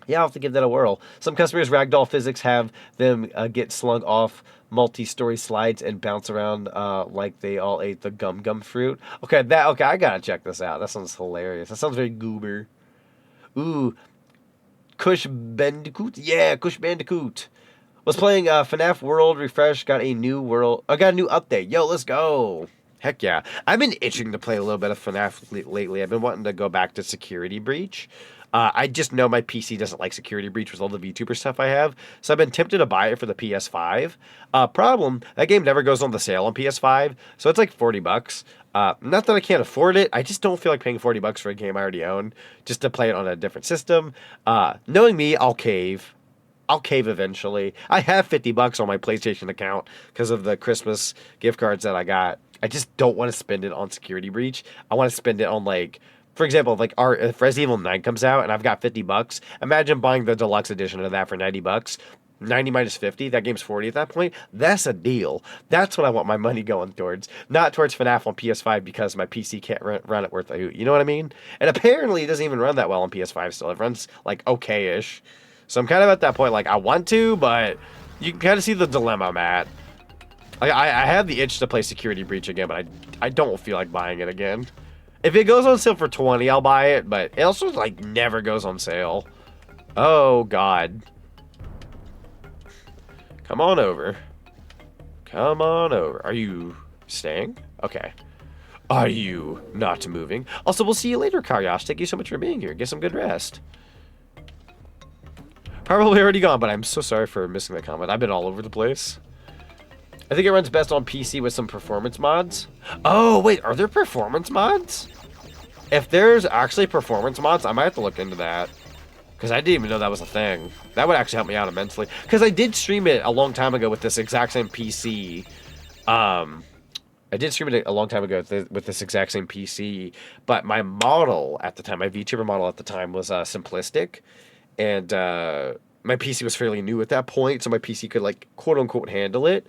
Yeah, I'll have to give that a whirl. Some customers' ragdoll physics have them get slung off multi-story slides and bounce around like they all ate the gum fruit. Okay, I gotta check this out. That sounds hilarious. That sounds very goober. Ooh, Cush Bandicoot. Yeah, Cush Bandicoot. Was playing FNAF World Refresh. Got a new world. I got a new update. Yo, let's go. Heck yeah. I've been itching to play a little bit of FNAF lately. I've been wanting to go back to Security Breach. I just know my PC doesn't like Security Breach with all the VTuber stuff I have, so I've been tempted to buy it for the PS5. Problem, that game never goes on the sale on PS5, so it's like $40. Not that I can't afford it, I just don't feel like paying $40 for a game I already own, just to play it on a different system. Knowing me, I'll cave. I'll cave eventually. I have $50 on my PlayStation account because of the Christmas gift cards that I got. I just don't want to spend it on Security Breach. I want to spend it on, like, for example, like if Resident Evil 9 comes out and I've got $50, imagine buying the deluxe edition of that for $90. 90 minus 50, that game's 40 at that point. That's a deal. That's what I want my money going towards. Not towards FNAF on PS5 because my PC can't run it worth a hoot. You know what I mean? And apparently it doesn't even run that well on PS5 still. It runs like okay-ish. So I'm kind of at that point, like, I want to, but you can kind of see the dilemma I'm at. Like, I have the itch to play Security Breach again, but I don't feel like buying it again. If it goes on sale for $20, I'll buy it, but it also, like, never goes on sale. Oh, God. Come on over. Come on over. Are you staying? Okay. Are you not moving? Also, we'll see you later, Karyash. Thank you so much for being here. Get some good rest. Probably already gone, but I'm so sorry for missing that comment. I've been all over the place. I think it runs best on PC with some performance mods. Oh, wait, are there performance mods? If there's actually performance mods, I might have to look into that. Because I didn't even know that was a thing. That would actually help me out immensely. Because I did stream it a long time ago with this exact same PC. I did stream it a long time ago with this exact same PC. But my model at the time, my VTuber model at the time was simplistic. And my PC was fairly new at that point. So my PC could, like, quote-unquote handle it.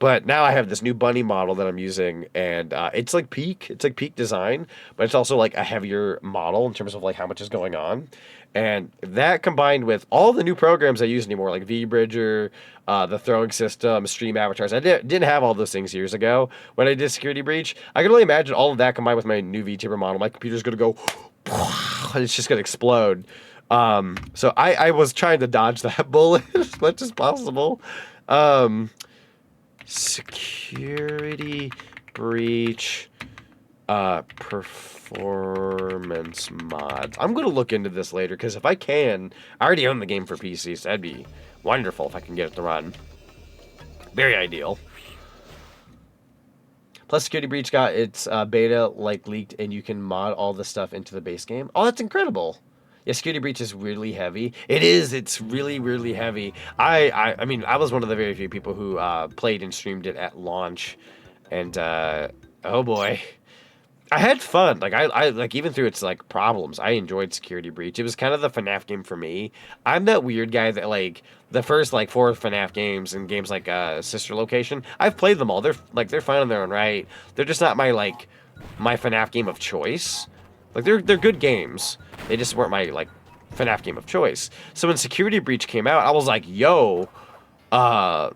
But now I have this new bunny model that I'm using, and it's like peak design, but it's also like a heavier model in terms of like how much is going on. And that combined with all the new programs I use anymore, like VBridger, the throwing system, stream avatars. I didn't have all those things years ago when I did Security Breach. I can only imagine all of that combined with my new VTuber model. My computer's going to go, and it's just going to explode. So I was trying to dodge that bullet as much as possible. Security Breach performance mods. I'm going to look into this later because if I can, I already own the game for PC, so that'd be wonderful if I can get it to run. Very ideal. Plus, Security Breach got its beta like leaked, and you can mod all the stuff into the base game. Oh, that's incredible. Yeah, Security Breach is really heavy. It is. It's really, really heavy. I mean, I was one of the very few people who played and streamed it at launch, and oh boy, I had fun. Like I like even through its like problems, I enjoyed Security Breach. It was kind of the FNAF game for me. I'm that weird guy that like the first like 4 FNAF games and games like Sister Location. I've played them all. They're fine on their own right. They're just not my FNAF game of choice. Like they're good games. They just weren't my like FNAF game of choice. So when Security Breach came out, I was like, yo,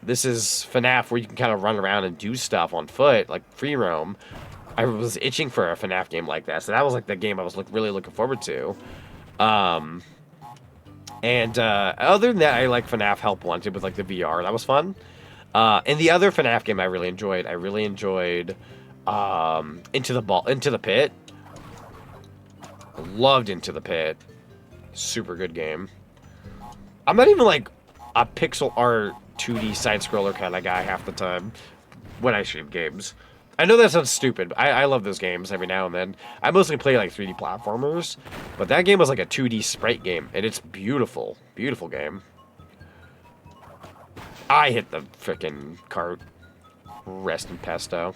this is FNAF where you can kind of run around and do stuff on foot, like free roam. I was itching for a FNAF game like that. So that was like the game I was really looking forward to. And other than that, I like FNAF Help Wanted with like the VR. That was fun. And the other FNAF game I really enjoyed Into the Pit. Loved Into the Pit. Super good game. I'm not even like a pixel art 2D side scroller kind of guy half the time when I stream games. I know that sounds stupid. I love those games every now and then. I mostly play like 3D platformers, but that game was like a 2D sprite game, and it's beautiful. Beautiful game. I hit the frickin' cart. Rest in pesto.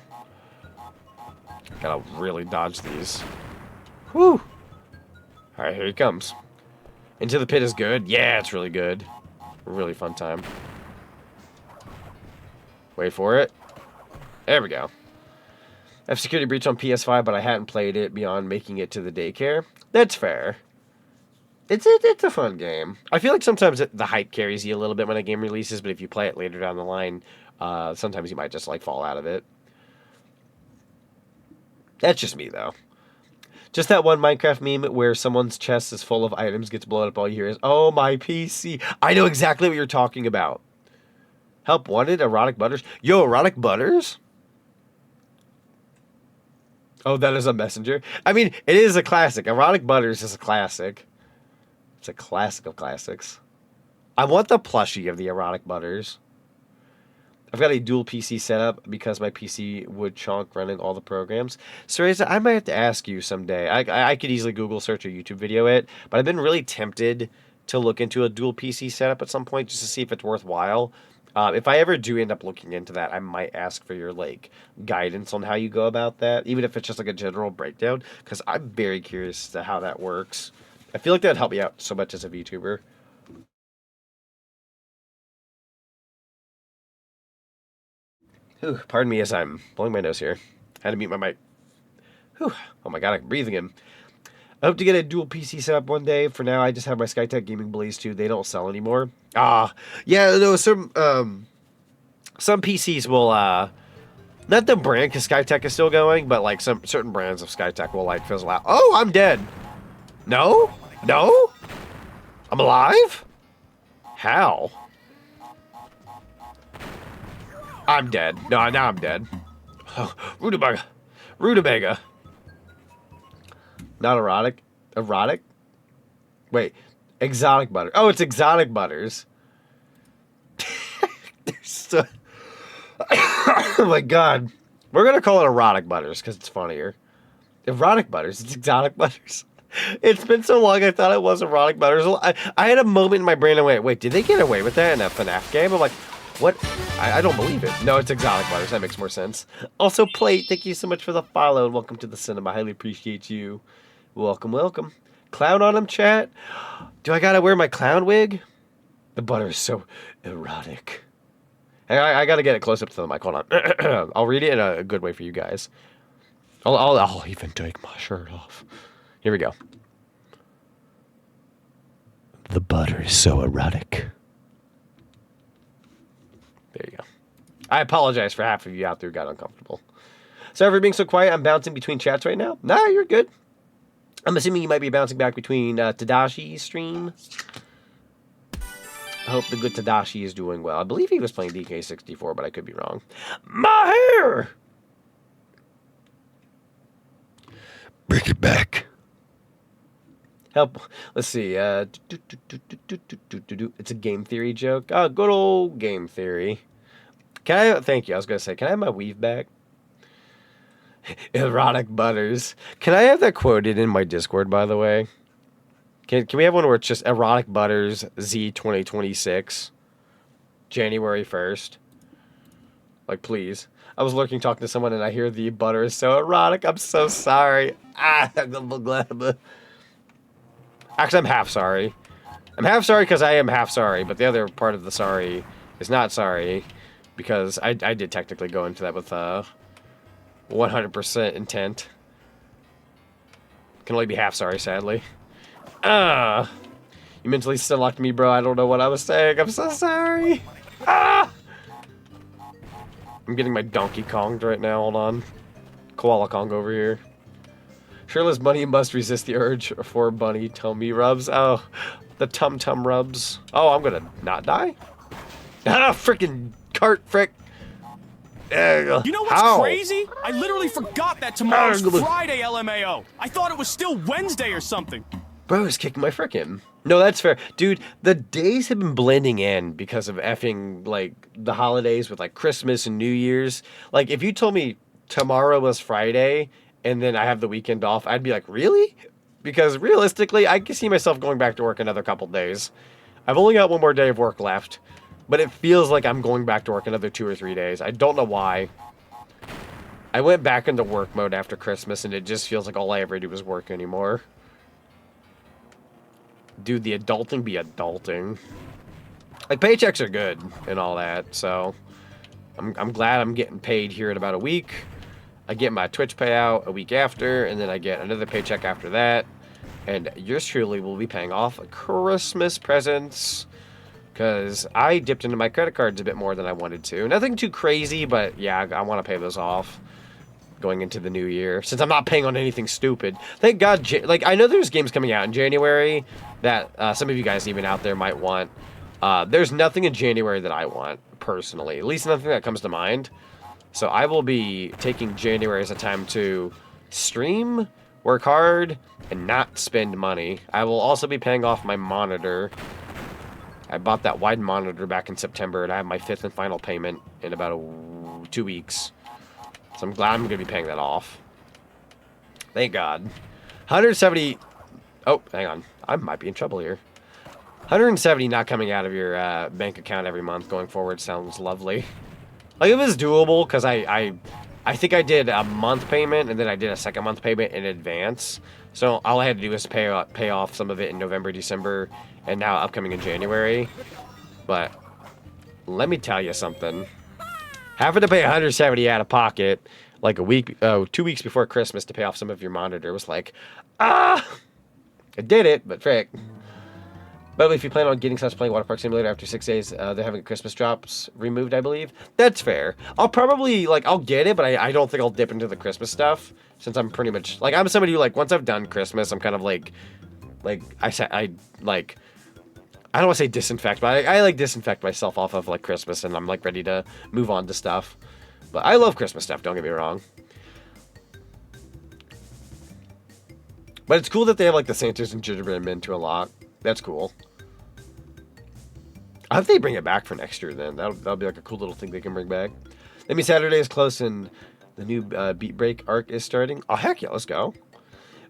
Gotta really dodge these. Whew. Alright, here he comes. Into the Pit is good. Yeah, it's really good. Really fun time. Wait for it. There we go. I have Security Breach on PS5, but I hadn't played it beyond making it to the daycare. That's fair. It's a fun game. I feel like sometimes the hype carries you a little bit when a game releases, but if you play it later down the line, sometimes you might just like fall out of it. That's just me though. Just that one Minecraft meme where someone's chest is full of items, gets blown up, all you hear is, "Oh, my PC." I know exactly what you're talking about. Help wanted, Erotic Butters. Yo, Erotic Butters? Oh, that is a messenger. I mean, it is a classic. Erotic Butters is a classic. It's a classic of classics. I want the plushie of the Erotic Butters. I've got a dual PC setup because my PC would chonk running all the programs. Seraeza, I might have to ask you someday. I could easily Google search or YouTube video it, but I've been really tempted to look into a dual PC setup at some point just to see if it's worthwhile. If I ever do end up looking into that, I might ask for your like guidance on how you go about that, even if it's just like a general breakdown, because I'm very curious as to how that works. I feel like that'd help me out so much as a VTuber. Whew, pardon me as I'm blowing my nose here. Had to mute my mic. Whew. Oh my god, I'm breathing in. I hope to get a dual PC set up one day. For now, I just have my Skytech Gaming Blaze 2. They don't sell anymore. Yeah, no, some PCs will, not the brand, because Skytech is still going, but like some certain brands of Skytech will like fizzle out. Oh, I'm dead. No? No? I'm alive? How? I'm dead. No, now I'm dead. Oh, Rutabaga. Rutabaga. Not erotic. Erotic? Wait. Exotic butter. Oh, it's exotic butters. So... oh my god. We're going to call it erotic butters because it's funnier. Erotic butters. It's exotic butters. It's been so long I thought it was erotic butters. I had a moment in my brain and wait, did they get away with that in a FNAF game? I'm like, what? I don't believe it. No, it's exotic butters. That makes more sense. Also, Plate, thank you so much for the follow and welcome to the cinema. I highly appreciate you. Welcome, welcome. Clown on him, chat. Do I gotta wear my clown wig? The butter is so erotic. Hey, I gotta get it close up to the mic. Hold on. I'll read it in a good way for you guys. I'll even take my shirt off. Here we go. The butter is so erotic. There you go. I apologize for half of you out there who got uncomfortable. Sorry for being so quiet. I'm bouncing between chats right now. Nah, you're good. I'm assuming you might be bouncing back between Tadashi's stream. I hope the good Tadashi is doing well. I believe he was playing DK64, but I could be wrong. My hair! Bring it back. Help. Let's see. It's a game theory joke. Oh, good old game theory. Can I? Thank you. I was going to say, can I have my weave back? Erotic butters. Can I have that quoted in my Discord, by the way? Can we have one where it's just Erotic Butters Z 2026? January 1st? Like, please. I was lurking talking to someone and I hear the butter is so erotic. I'm so sorry. Actually, I'm half sorry. I'm half sorry because I am half sorry, but the other part of the sorry is not sorry because I did technically go into that with 100% intent. Can only be half sorry, sadly. You mentally still locked me, bro. I don't know what I was saying. I'm so sorry. I'm getting my Donkey Konged right now. Hold on. Koala Kong over here. Shirtless bunny must resist the urge for bunny tummy rubs. Oh, the tum-tum rubs. Oh, I'm gonna not die? Ah, freaking cart frick. You know what's crazy? I literally forgot that tomorrow's Friday, LMAO. I thought it was still Wednesday or something. Bro, he's kicking my frickin'. No, that's fair. Dude, the days have been blending in because of effing, like, the holidays with, like, Christmas and New Year's. Like, if you told me tomorrow was Friday and then I have the weekend off, I'd be like, really? Because realistically, I can see myself going back to work another couple days. I've only got one more day of work left, but it feels like I'm going back to work another 2 or 3 days. I don't know why. I went back into work mode after Christmas, and it just feels like all I ever do is work anymore. Dude, the adulting be adulting. Like, paychecks are good and all that, so I'm glad I'm getting paid here in about a week. I get my Twitch payout a week after, and then I get another paycheck after that. and yours truly will be paying off Christmas presents. Because I dipped into my credit cards a bit more than I wanted to. Nothing too crazy, but yeah, I want to pay those off going into the new year, since I'm not paying on anything stupid. Thank God, like, I know there's games coming out in January that some of you guys even out there might want. There's nothing in January that I want, personally. At least nothing that comes to mind. So I will be taking January as a time to stream, work hard, and not spend money. I will also be paying off my monitor. I bought that wide monitor back in September, and I have my 5th and final payment in about 2 weeks. So I'm glad I'm going to be paying that off. Thank God. 170... Oh, hang on. I might be in trouble here. 170 not coming out of your bank account every month going forward sounds lovely. Like, it was doable, because I think I did a month payment, and then I did a second month payment in advance. So all I had to do was pay off some of it in November, December, and now upcoming in January. But let me tell you something. Having to pay 170 out of pocket, like 2 weeks before Christmas to pay off some of your monitor was like, I did it, but frick. But if you plan on getting such playing Water Park Simulator after 6 days, they're having Christmas drops removed, I believe. That's fair. I'll probably, like, I'll get it, but I don't think I'll dip into the Christmas stuff, since I'm pretty much, like, I'm somebody who, like, once I've done Christmas, I'm kind of like, I don't want to say disinfect, but I like disinfect myself off of like Christmas, and I'm like ready to move on to stuff. But I love Christmas stuff, don't get me wrong. But it's cool that they have like the Santas and gingerbread men to unlock. That's cool. I hope they bring it back for next year then. That'll be like a cool little thing they can bring back. That means Saturday is close and the new Beat Break arc is starting. Oh heck yeah, let's go.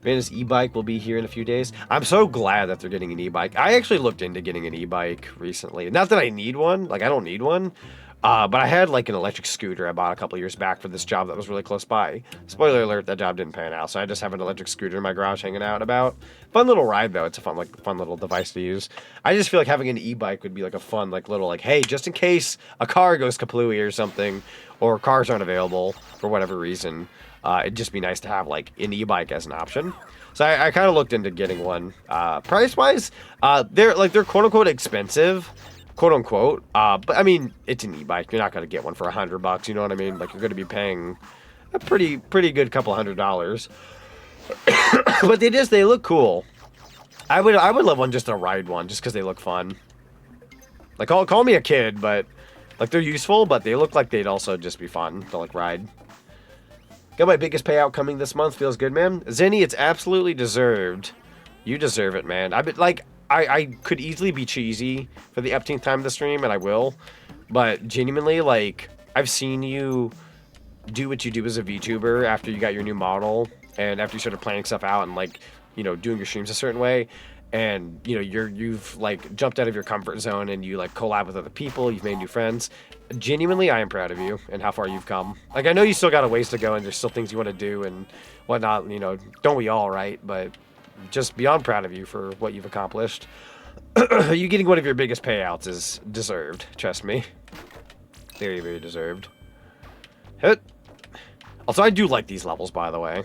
Vanna's e-bike will be here in a few days. I'm so glad that they're getting an e-bike. I actually looked into getting an e-bike recently. Not that I need one. Like, I don't need one. But I had, like, an electric scooter I bought a couple years back for this job that was really close by. Spoiler alert, that job didn't pan out. So I just have an electric scooter in my garage hanging out and about. Fun little ride, though. It's a fun little device to use. I just feel like having an e-bike would be, like, a fun, like, little, like, hey, just in case a car goes kaplooey or something, or cars aren't available for whatever reason, it'd just be nice to have, like, an e-bike as an option. So I kind of looked into getting one. Price-wise, they're quote-unquote expensive, quote-unquote. But, I mean, it's an e-bike. You're not going to get one for $100, you know what I mean? Like, you're going to be paying a pretty good couple $100s. But they look cool. I would love one just to ride one, just because they look fun. Like, call me a kid, but, like, they're useful, but they look like they'd also just be fun to, like, ride. Got my biggest payout coming this month. Feels good, man. Zenny, it's absolutely deserved. You deserve it, man. I could easily be cheesy for the upteenth time of the stream, and I will. But genuinely, like, I've seen you do what you do as a VTuber after you got your new model, and after you started planning stuff out and, like, you know, doing your streams a certain way. And, you know, you've, like, jumped out of your comfort zone, and you, like, collab with other people. You've made new friends. Genuinely, I am proud of you and how far you've come. Like, I know you still got a ways to go, and there's still things you want to do and whatnot, you know, don't we all, right? But just beyond proud of you for what you've accomplished. You getting one of your biggest payouts is deserved, trust me. Very, very deserved. Hit. Also, I do like these levels, by the way.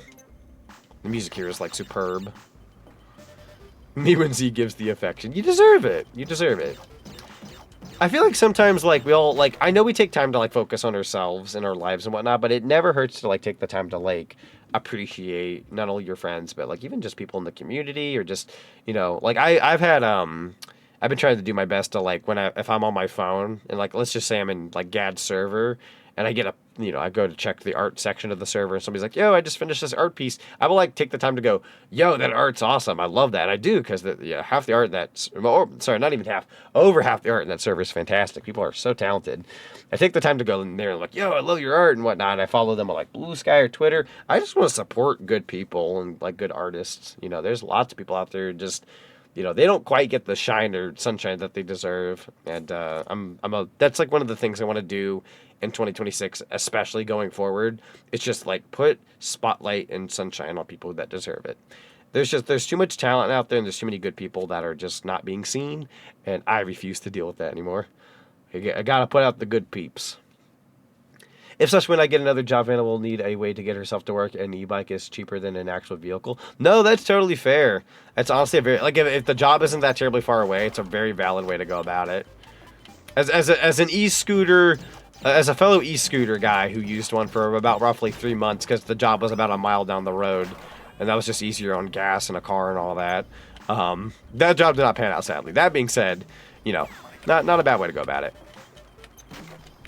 The music here is, like, superb. Me when Z gives the affection. You deserve it. You deserve it. I feel like sometimes, like, we all, like, I know we take time to, like, focus on ourselves and our lives and whatnot, but it never hurts to, like, take the time to, like, appreciate not only your friends, but, like, even just people in the community, or just, you know, like, I've been trying to do my best to, like, if I'm on my phone, and, like, let's just say I'm in, like, Gad's server, and I get I go to check the art section of the server, and somebody's like, yo, I just finished this art piece. I will, like, take the time to go, yo, that art's awesome. I love that. I do, because half the art not even half, over half the art in that server is fantastic. People are so talented. I take the time to go in there and, like, yo, I love your art and whatnot. And I follow them on, like, Blue Sky or Twitter. I just want to support good people and, like, good artists. You know, there's lots of people out there just, you know, they don't quite get the shine or sunshine that they deserve. And that's, like, one of the things I want to do in 2026, especially going forward. It's just, like, put spotlight and sunshine on people that deserve it. There's too much talent out there, and there's too many good people that are just not being seen, and I refuse to deal with that anymore. I gotta put out the good peeps. If such when I get another job, Vanna will need a way to get herself to work, and e-bike is cheaper than an actual vehicle. No, that's totally fair. That's honestly a very, like, if the job isn't that terribly far away, it's a very valid way to go about it. As an e-scooter, as a fellow e-scooter guy who used one for about roughly 3 months because the job was about a mile down the road, and that was just easier on gas and a car and all that. That job did not pan out, sadly. That being said, you know, not a bad way to go about it.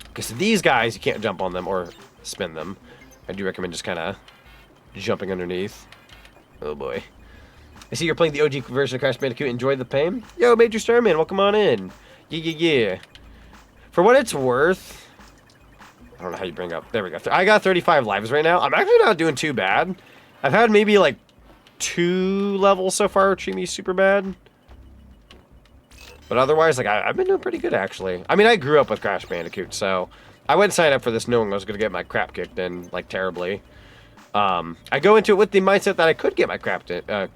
Because these guys, you can't jump on them or spin them. I do recommend just kind of jumping underneath. Oh boy. I see you're playing the OG version of Crash Bandicoot. Enjoy the pain? Yo, Major Starman, welcome on in. Yeah. For what it's worth, I don't know how you bring up. There we go. I got 35 lives right now. I'm actually not doing too bad. I've had maybe like 2 levels so far treat me super bad. But otherwise, like, I've been doing pretty good, actually. I mean, I grew up with Crash Bandicoot, so I wouldn't sign up for this knowing I was going to get my crap kicked in, like, terribly. I go into it with the mindset that I could get my crap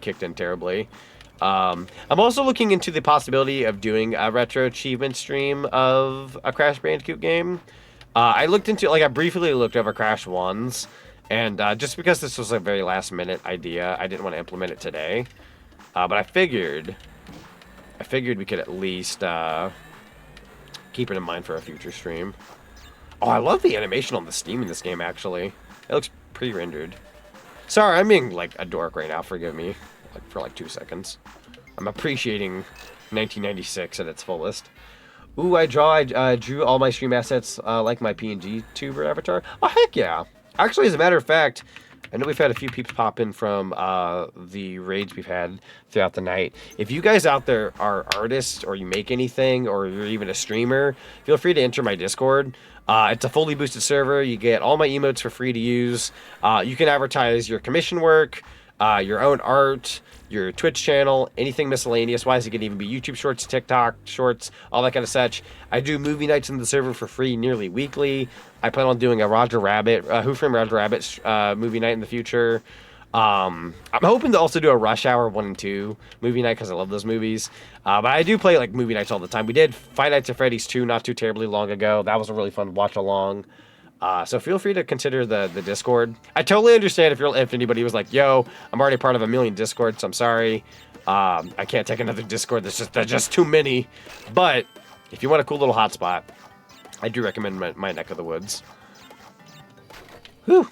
kicked in terribly. I'm also looking into the possibility of doing a retro achievement stream of a Crash Bandicoot game. I briefly looked over Crash 1's, and just because this was a very last-minute idea, I didn't want to implement it today. But I figured we could at least keep it in mind for a future stream. Oh, I love the animation on the Steam in this game, actually. It looks pre-rendered. Sorry, I'm being, like, a dork right now. Forgive me. Like, for, like, 2 seconds. I'm appreciating 1996 at its fullest. Ooh, I drew all my stream assets like my PNG tuber avatar. Oh, heck yeah. Actually, as a matter of fact, I know we've had a few peeps pop in from the raids we've had throughout the night. If you guys out there are artists, or you make anything, or you're even a streamer, feel free to enter my Discord. It's a fully boosted server. You get all my emotes for free to use. You can advertise your commission work, your own art, your Twitch channel, anything miscellaneous-wise. It can even be YouTube Shorts, TikTok Shorts, all that kind of such. I do movie nights in the server for free nearly weekly. I plan on doing a Roger Rabbit, Who Framed Roger Rabbit movie night in the future. I'm hoping to also do a Rush Hour 1 and 2 movie night because I love those movies. But I do play like movie nights all the time. We did Five Nights at Freddy's 2 not too terribly long ago. That was a really fun watch along. So feel free to consider the Discord. I totally understand if anybody was like, yo, I'm already part of a million Discords, so I'm sorry. I can't take another Discord. There's just too many. But if you want a cool little hotspot, I do recommend my neck of the woods. Whew.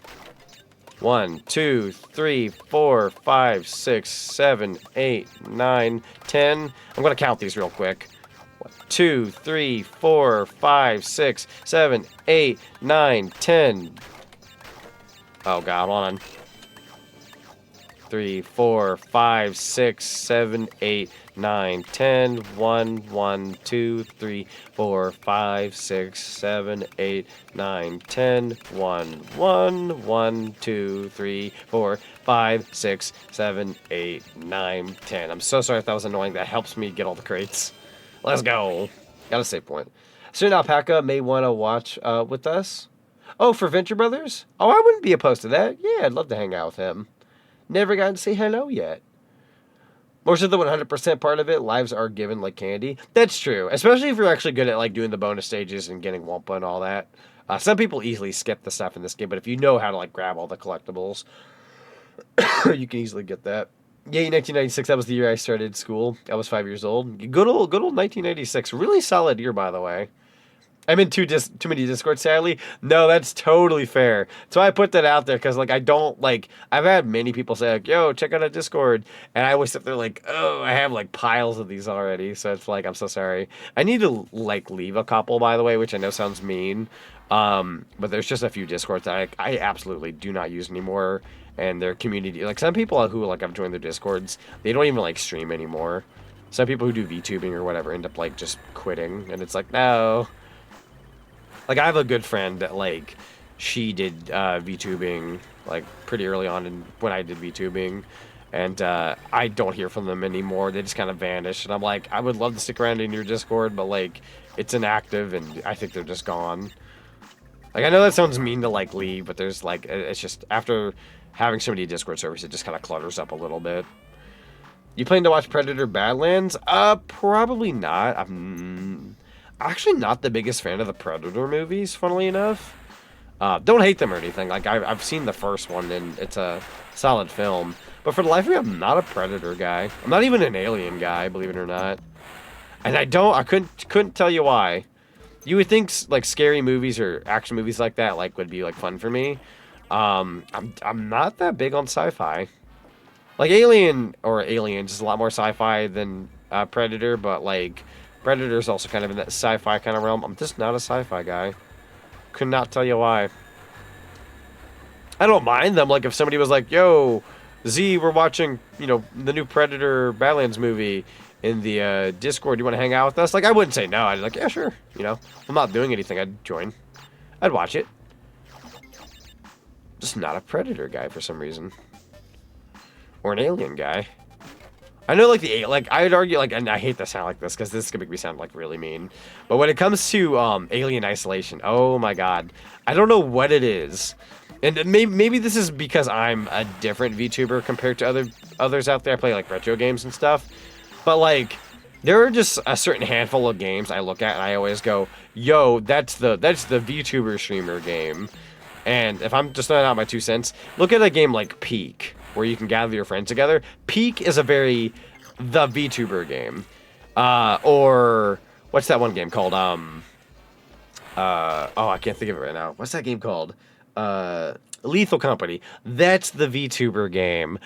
1, 2, 3, 4, 5, 6, 7, 8, 9, 10. I'm going to count these real quick. 1, 2, 3, 4, 5, 6, 7, 8, 9, 10. Oh, God, hold on. 3, 4, 5, 6, 7, 8, 9, 10. 1, 1, 2, 3, 4, 5, 6, 7, 8, 9, 10. 1, 1, 1, 2, 3, 4, 5, 6, 7, 8, 9, 10. I'm so sorry if that was annoying. That helps me get all the crates. Let's go. Got a save point. Soon Alpaca may want to watch with us. Oh, for Venture Brothers? Oh, I wouldn't be opposed to that. Yeah, I'd love to hang out with him. Never gotten to say hello yet. Most of the 100% part of it, lives are given like candy. That's true. Especially if you're actually good at like doing the bonus stages and getting Wumpa and all that. Some people easily skip the stuff in this game, but if you know how to like grab all the collectibles, you can easily get that. Yeah, 1996, that was the year I started school. I was 5 years old. Good old 1996. Really solid year, by the way. I'm in too many Discords, sadly. No, that's totally fair. So I put that out there because, like, I don't, like, I've had many people say, like, yo, check out a Discord. And I always sit there like, oh, I have, like, piles of these already. So it's like, I'm so sorry. I need to, like, leave a couple, by the way, which I know sounds mean. But there's just a few Discords that I absolutely do not use anymore. And their community, like, some people who, like, I've joined their Discords, they don't even, like, stream anymore. Some people who do VTubing or whatever end up, like, just quitting. And it's like, no. Like, I have a good friend that, like, she did VTubing, like, pretty early on when I did VTubing. And I don't hear from them anymore. They just kind of vanish. And I'm like, I would love to stick around in your Discord, but, like, it's inactive, and I think they're just gone. Like, I know that sounds mean to, like, leave, but there's, like, it's just, after having so many Discord servers, it just kind of clutters up a little bit. You plan to watch Predator Badlands? Probably not. I'm actually not the biggest fan of the Predator movies, funnily enough. Don't hate them or anything. Like, I've seen the first one, and it's a solid film. But for the life of me, I'm not a Predator guy. I'm not even an Alien guy, believe it or not. And I couldn't tell you why. You would think like scary movies or action movies like that like would be like fun for me. I'm not that big on sci-fi. Like Aliens is a lot more sci-fi than Predator, but like Predator's also kind of in that sci-fi kind of realm. I'm just not a sci-fi guy. Could not tell you why. I don't mind them. Like if somebody was like, "Yo, Z, we're watching, you know, the new Predator Badlands movie in the Discord. Do you want to hang out with us?" Like, I wouldn't say no. I'd be like, yeah, sure. You know, I'm not doing anything. I'd join. I'd watch it. Just not a Predator guy for some reason. Or an Alien guy. I know, like, I'd argue, like, and I hate to sound like this, because this is going to make me sound, like, really mean. But when it comes to Alien Isolation, oh my god. I don't know what it is. And maybe this is because I'm a different VTuber compared to others out there. I play like retro games and stuff. But like, there are just a certain handful of games I look at and I always go, yo, that's the VTuber streamer game. And if I'm just throwing out my 2 cents, look at a game like Peak, where you can gather your friends together. Peak is a very the VTuber game. Or what's that one game called? Oh, I can't think of it right now. What's that game called? Lethal Company. That's the VTuber game.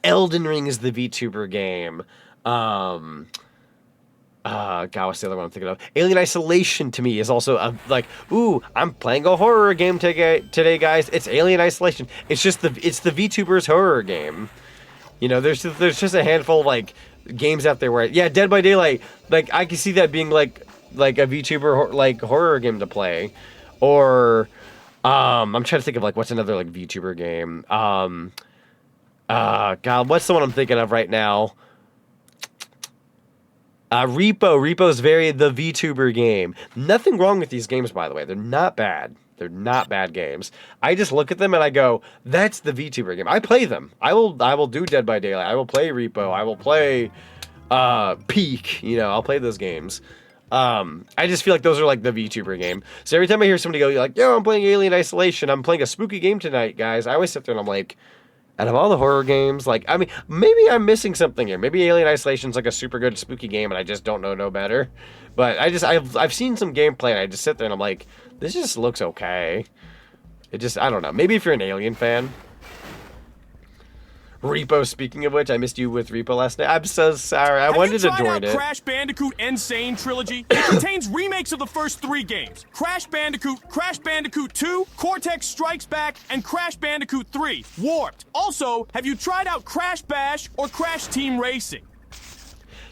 Elden Ring is the VTuber game. God, what's the other one I'm thinking of? Alien Isolation to me is also like, ooh, I'm playing a horror game today, guys. It's Alien Isolation. It's the VTuber's horror game. You know, there's just a handful of like games out there where, yeah, Dead by Daylight. Like I can see that being like a VTuber like horror game to play, or I'm trying to think of like what's another like VTuber game. God, what's the one I'm thinking of right now? Repo's very the VTuber game. Nothing wrong with these games, by the way. They're not bad. They're not bad games. I just look at them and I go, that's the VTuber game. I play them. I will do Dead by Daylight. I will play Repo. I will play Peak. You know, I'll play those games. I just feel like those are like the VTuber game. So every time I hear somebody go like, yo, I'm playing Alien Isolation. I'm playing a spooky game tonight, guys. I always sit there and I'm like, out of all the horror games, like, I mean, maybe I'm missing something here. Maybe Alien Isolation's like a super good spooky game and I just don't know no better. But I've seen some gameplay and I just sit there and I'm like, this just looks okay. It just, I don't know. Maybe if you're an Alien fan. Repo, speaking of which, I missed you with Repo last night. I'm so sorry. I wanted to join it. Have you tried out Crash Bandicoot Insane Trilogy? It contains remakes of the first 3 games. Crash Bandicoot 2, Cortex Strikes Back, and Crash Bandicoot 3, Warped. Also, have you tried out Crash Bash or Crash Team Racing?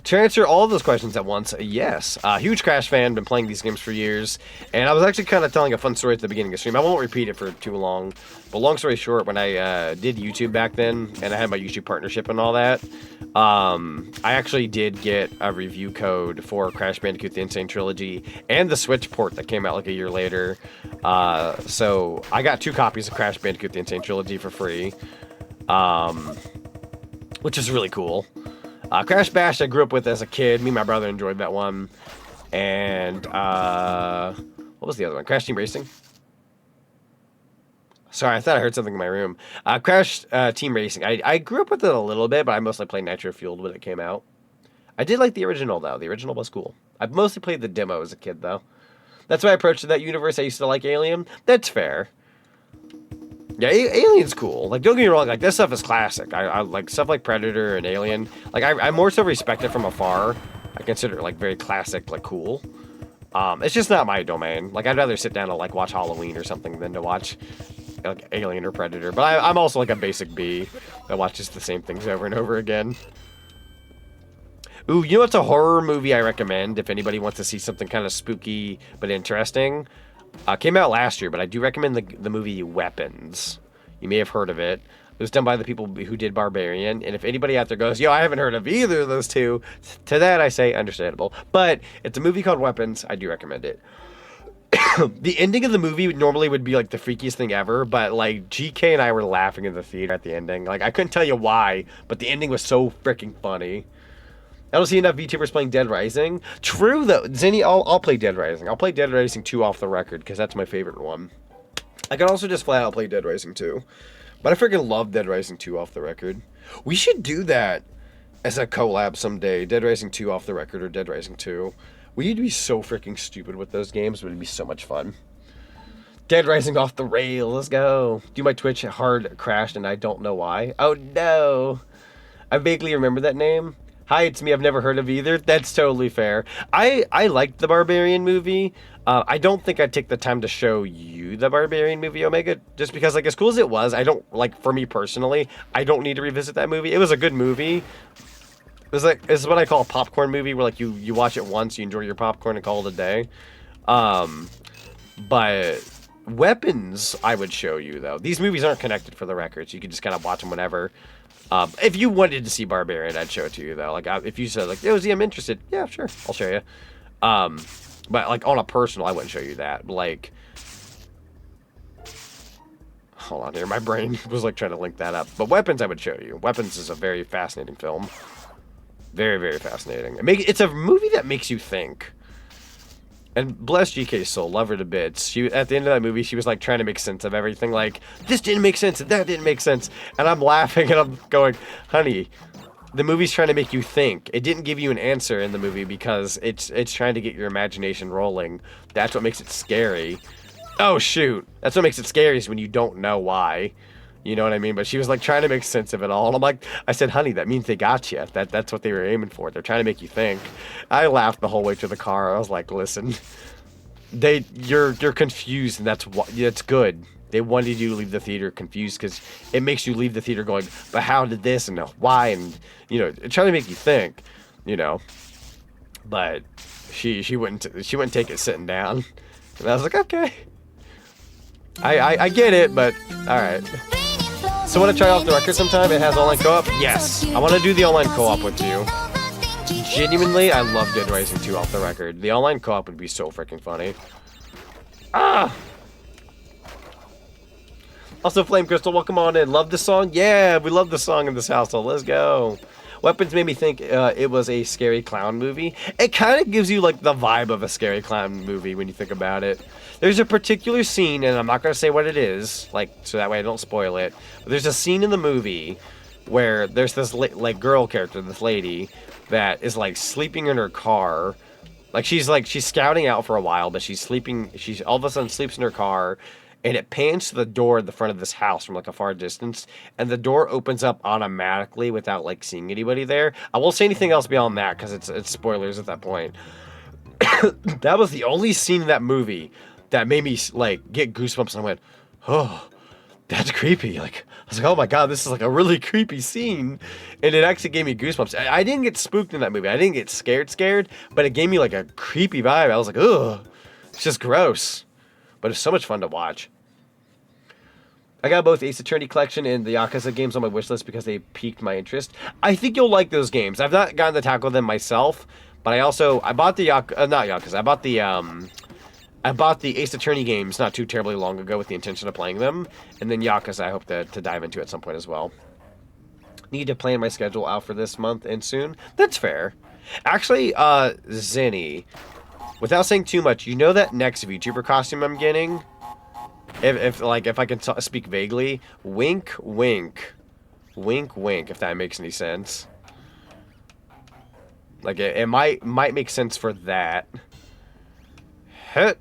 To answer all of those questions at once, yes. Huge Crash fan, been playing these games for years, and I was actually kind of telling a fun story at the beginning of the stream. I won't repeat it for too long, but long story short, when I did YouTube back then, and I had my YouTube partnership and all that, I actually did get a review code for Crash Bandicoot The Insane Trilogy, and the Switch port that came out like a year later. So I got 2 copies of Crash Bandicoot The Insane Trilogy for free, which is really cool. Crash Bash I grew up with as a kid. Me and my brother enjoyed that one. And, what was the other one? Crash Team Racing? Sorry, I thought I heard something in my room. Crash Team Racing. I grew up with it a little bit, but I mostly played Nitro Fueled when it came out. I did like the original, though. The original was cool. I mostly played the demo as a kid, though. That's why I approached that universe. I used to like Alien. That's fair. Yeah, Alien's cool. Like, don't get me wrong, like, this stuff is classic. I like stuff like Predator and Alien. Like, I more so respect it from afar. I consider it, like, very classic, like, cool. It's just not my domain. Like, I'd rather sit down and, like, watch Halloween or something than to watch, like, Alien or Predator. But I'm also, like, a basic B that watches the same things over and over again. Ooh, you know what's a horror movie I recommend if anybody wants to see something kind of spooky but interesting? Came out last year, but I do recommend the movie Weapons. You may have heard of it. It was done by the people who did Barbarian, and if anybody out there goes, yo, I haven't heard of either of those two, to that I say, understandable. But it's a movie called Weapons. I do recommend it. The ending of the movie normally would be, like, the freakiest thing ever, but, like, GK and I were laughing in the theater at the ending. Like, I couldn't tell you why, but the ending was so freaking funny. I don't see enough VTubers playing Dead Rising. True, though. Zinni, I'll play Dead Rising. I'll play Dead Rising 2 off the record, because that's my favorite one. I can also just flat out play Dead Rising 2. But I freaking love Dead Rising 2 off the record. We should do that as a collab someday. Dead Rising 2 off the record or Dead Rising 2. We'd be so freaking stupid with those games, but it'd be so much fun. Dead Rising off the rail. Let's go. Do my Twitch hard crashed and I don't know why. Oh no. I vaguely remember that name. Hi, it's me. I've never heard of either. That's totally fair. I liked the Barbarian movie. I don't think I'd take the time to show you the Barbarian movie, Omega, just because, like, as cool as it was, I don't, like, for me personally, I don't need to revisit that movie. It was a good movie. It was like, it's what I call a popcorn movie, where, like, you watch it once, you enjoy your popcorn and call it a day. But Weapons, I would show you, though. These movies aren't connected, for the record, so you can just kind of watch them whenever. If you wanted to see Barbarian, I'd show it to you, though. Like, if you said, like, yo, Z, I'm interested. Yeah, sure, I'll show you. But, like, on a personal, I wouldn't show you that. Like, hold on here. My brain was, like, trying to link that up. But Weapons, I would show you. Weapons is a very fascinating film. Very, very fascinating. It's a movie that makes you think. And bless GK's soul, love her to bits. She, at the end of that movie, she was, like, trying to make sense of everything. Like, this didn't make sense, and that didn't make sense. And I'm laughing, and I'm going, honey, the movie's trying to make you think. It didn't give you an answer in the movie because it's trying to get your imagination rolling. That's what makes it scary. Oh, shoot. That's what makes it scary is when you don't know why. You know what I mean? But she was, like, trying to make sense of it all. And I'm like, I said, honey, that means they got you. That's what they were aiming for. They're trying to make you think. I laughed the whole way to the car. I was like, listen, you're confused, and that's good. They wanted you to leave the theater confused because it makes you leave the theater going, but how did this and why? And, you know, trying to make you think, you know. But she wouldn't take it sitting down. And I was like, okay. I get it, but all right. So want to try off the record sometime? It has online co-op? Yes. I want to do the online co-op with you. Genuinely, I love Dead Rising 2 off the record. The online co-op would be so freaking funny. Ah! Also, Flame Crystal, welcome on in. Love the song? Yeah, we love the song in this household. Let's go. Weapons made me think it was a scary clown movie. It kind of gives you, like, the vibe of a scary clown movie when you think about it. There's a particular scene, and I'm not going to say what it is, like, so that way I don't spoil it. But there's a scene in the movie where there's this, like, girl character, this lady, that is, like, sleeping in her car. Like, she's scouting out for a while, but she's all of a sudden sleeps in her car. And it pans to the door at the front of this house from, like, a far distance. And the door opens up automatically without, like, seeing anybody there. I won't say anything else beyond that because it's spoilers at that point. That was the only scene in that movie that made me, like, get goosebumps. And I went, oh, that's creepy. Like, I was like, oh, my God, this is, like, a really creepy scene. And it actually gave me goosebumps. I didn't get spooked in that movie. I didn't get scared. But it gave me, like, a creepy vibe. I was like, ugh, it's just gross. But it's so much fun to watch. I got both Ace Attorney Collection and the Yakuza games on my wishlist because they piqued my interest. I think you'll like those games. I've not gotten to tackle them myself, but I bought the I bought the Ace Attorney games not too terribly long ago with the intention of playing them, and then Yakuza I hope to dive into at some point as well. Need to plan my schedule out for this month and soon. That's fair. Actually, Zinni, without saying too much, you know that next VTuber costume I'm getting? If I can speak vaguely, wink, wink, wink, wink. If that makes any sense, like it might make sense for that. Hit.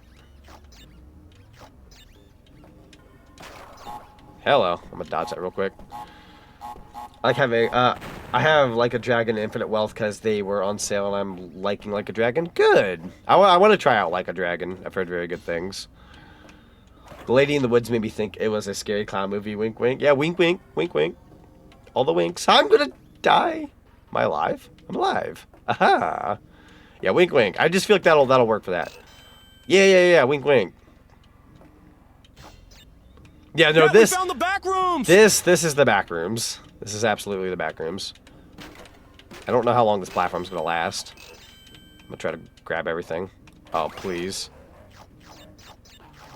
Hello, I'm gonna dodge that real quick. I have Like a Dragon Infinite Wealth because they were on sale and I'm liking Like a Dragon. Good. I want to try out Like a Dragon. I've heard very good things. The Lady in the Woods made me think it was a scary clown movie. Wink, wink. Yeah, wink, wink, wink, wink. All the winks. I'm gonna die. Am I alive? I'm alive. Aha. Yeah, wink, wink. I just feel like that'll work for that. Yeah. Wink, wink. Yeah, no, we found the back rooms. This is the back rooms. This is absolutely the back rooms. I don't know how long this platform's gonna last. I'm gonna try to grab everything. Oh, please.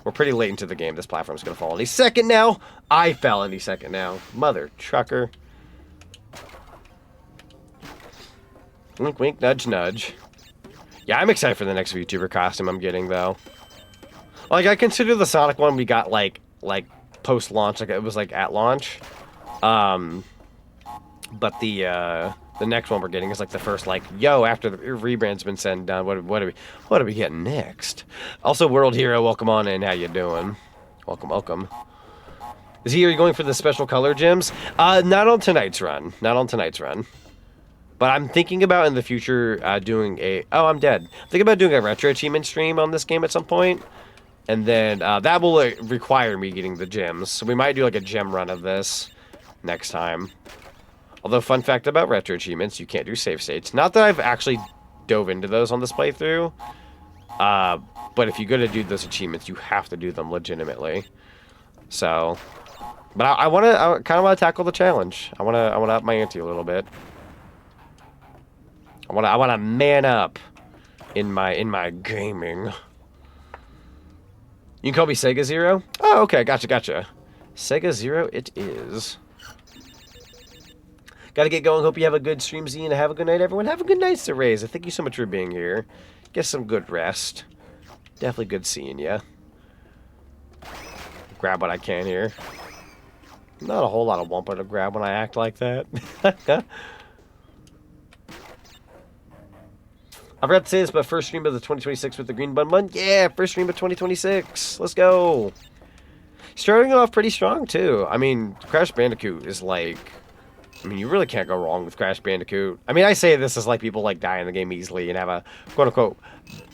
We're pretty late into the game. This platform's gonna fall any second now. I fell any second now. Mother trucker. Wink, wink, nudge, nudge. Yeah, I'm excited for the next VTuber costume I'm getting, though. Like, I consider the Sonic one we got, like, like post-launch, like it was like at launch. But the next one we're getting is like the first like, yo, after the rebrand's been said and done, what are we getting next? Also, World Hero, welcome on in. How you doing? Welcome. Is he going for the special color gems? Not on tonight's run. But I'm thinking about in the future doing a... Oh, I'm dead. I'm thinking about doing a retro achievement stream on this game at some point. And then that will require me getting the gems. So we might do like a gem run of this next time. Although, fun fact about retro achievements, you can't do save states. Not that I've actually dove into those on this playthrough. But if you're going to do those achievements, you have to do them legitimately. So... But I kind of want to tackle the challenge. I want to up my ante a little bit. I want to man up in my gaming. You can call me Sega Zero? Oh, okay, gotcha. Sega Zero it is. Gotta get going. Hope you have a good stream, Z, and have a good night, everyone. Have a good night, Seraeza. Thank you so much for being here. Get some good rest. Definitely good seeing ya. Grab what I can here. Not a whole lot of wumpa to grab when I act like that. I forgot to say this, but first stream of the 2026 with the Green Bun Bun. Yeah, first stream of 2026. Let's go. Starting off pretty strong, too. I mean, Crash Bandicoot is like... I mean, you really can't go wrong with Crash Bandicoot. I mean, I say this as like people like die in the game easily and have a quote-unquote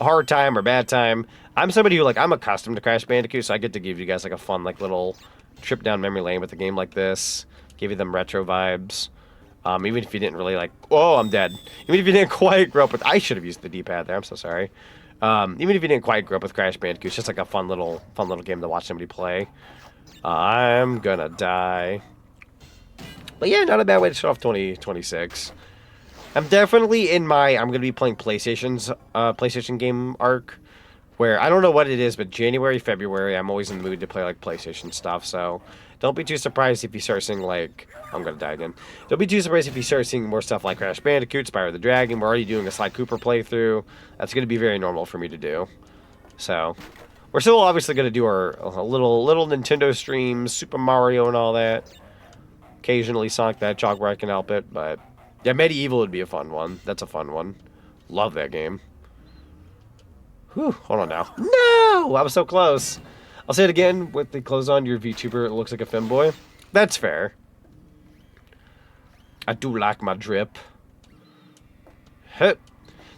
hard time or bad time. I'm somebody who, like, I'm accustomed to Crash Bandicoot, so I get to give you guys, like, a fun, like, little... trip down memory lane with a game like this, give you them retro vibes. Even if you didn't really like, oh, I'm dead. Even if you didn't quite grow up with, I should have used the D-pad there. I'm so sorry. Even if you didn't quite grow up with Crash Bandicoot, it's just like a fun little game to watch somebody play. I'm gonna die. But yeah, not a bad way to start off 2026. I'm definitely in my, I'm gonna be playing PlayStation game arc. Where, I don't know what it is, but January, February, I'm always in the mood to play, like, PlayStation stuff, so don't be too surprised if you start seeing, like, I'm gonna die again. Don't be too surprised if you start seeing more stuff like Crash Bandicoot, Spyro the Dragon. We're already doing a Sly Cooper playthrough. That's gonna be very normal for me to do. So, we're still obviously gonna do our little Nintendo streams, Super Mario and all that. Occasionally Sonic the Hedgehog where I can help it, but... Yeah, Medieval would be a fun one. That's a fun one. Love that game. Whew, hold on now. No! I was so close. I'll say it again. With the clothes on, your VTuber looks like a femboy. That's fair. I do like my drip. The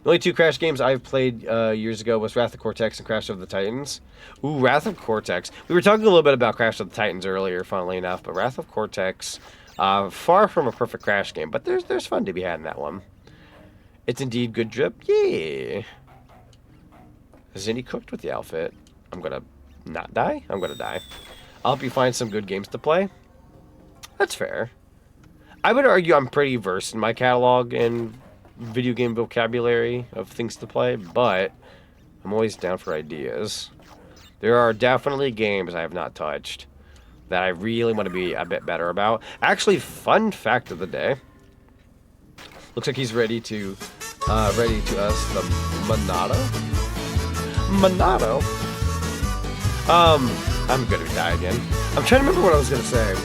only two Crash games I've played years ago was Wrath of Cortex and Crash of the Titans. Ooh, Wrath of Cortex. We were talking a little bit about Crash of the Titans earlier, funnily enough, but Wrath of Cortex, far from a perfect Crash game, but there's fun to be had in that one. It's indeed good drip. Yeah. Zinni cooked with the outfit. I'm gonna not die. I'm gonna die. I'll help you find some good games to play. That's fair. I would argue I'm pretty versed in my catalog and video game vocabulary of things to play, but I'm always down for ideas. There are definitely games I have not touched that I really want to be a bit better about. Actually, fun fact of the day. Looks like he's ready to us the Monado. I'm gonna die again. I'm trying to remember what I was gonna say.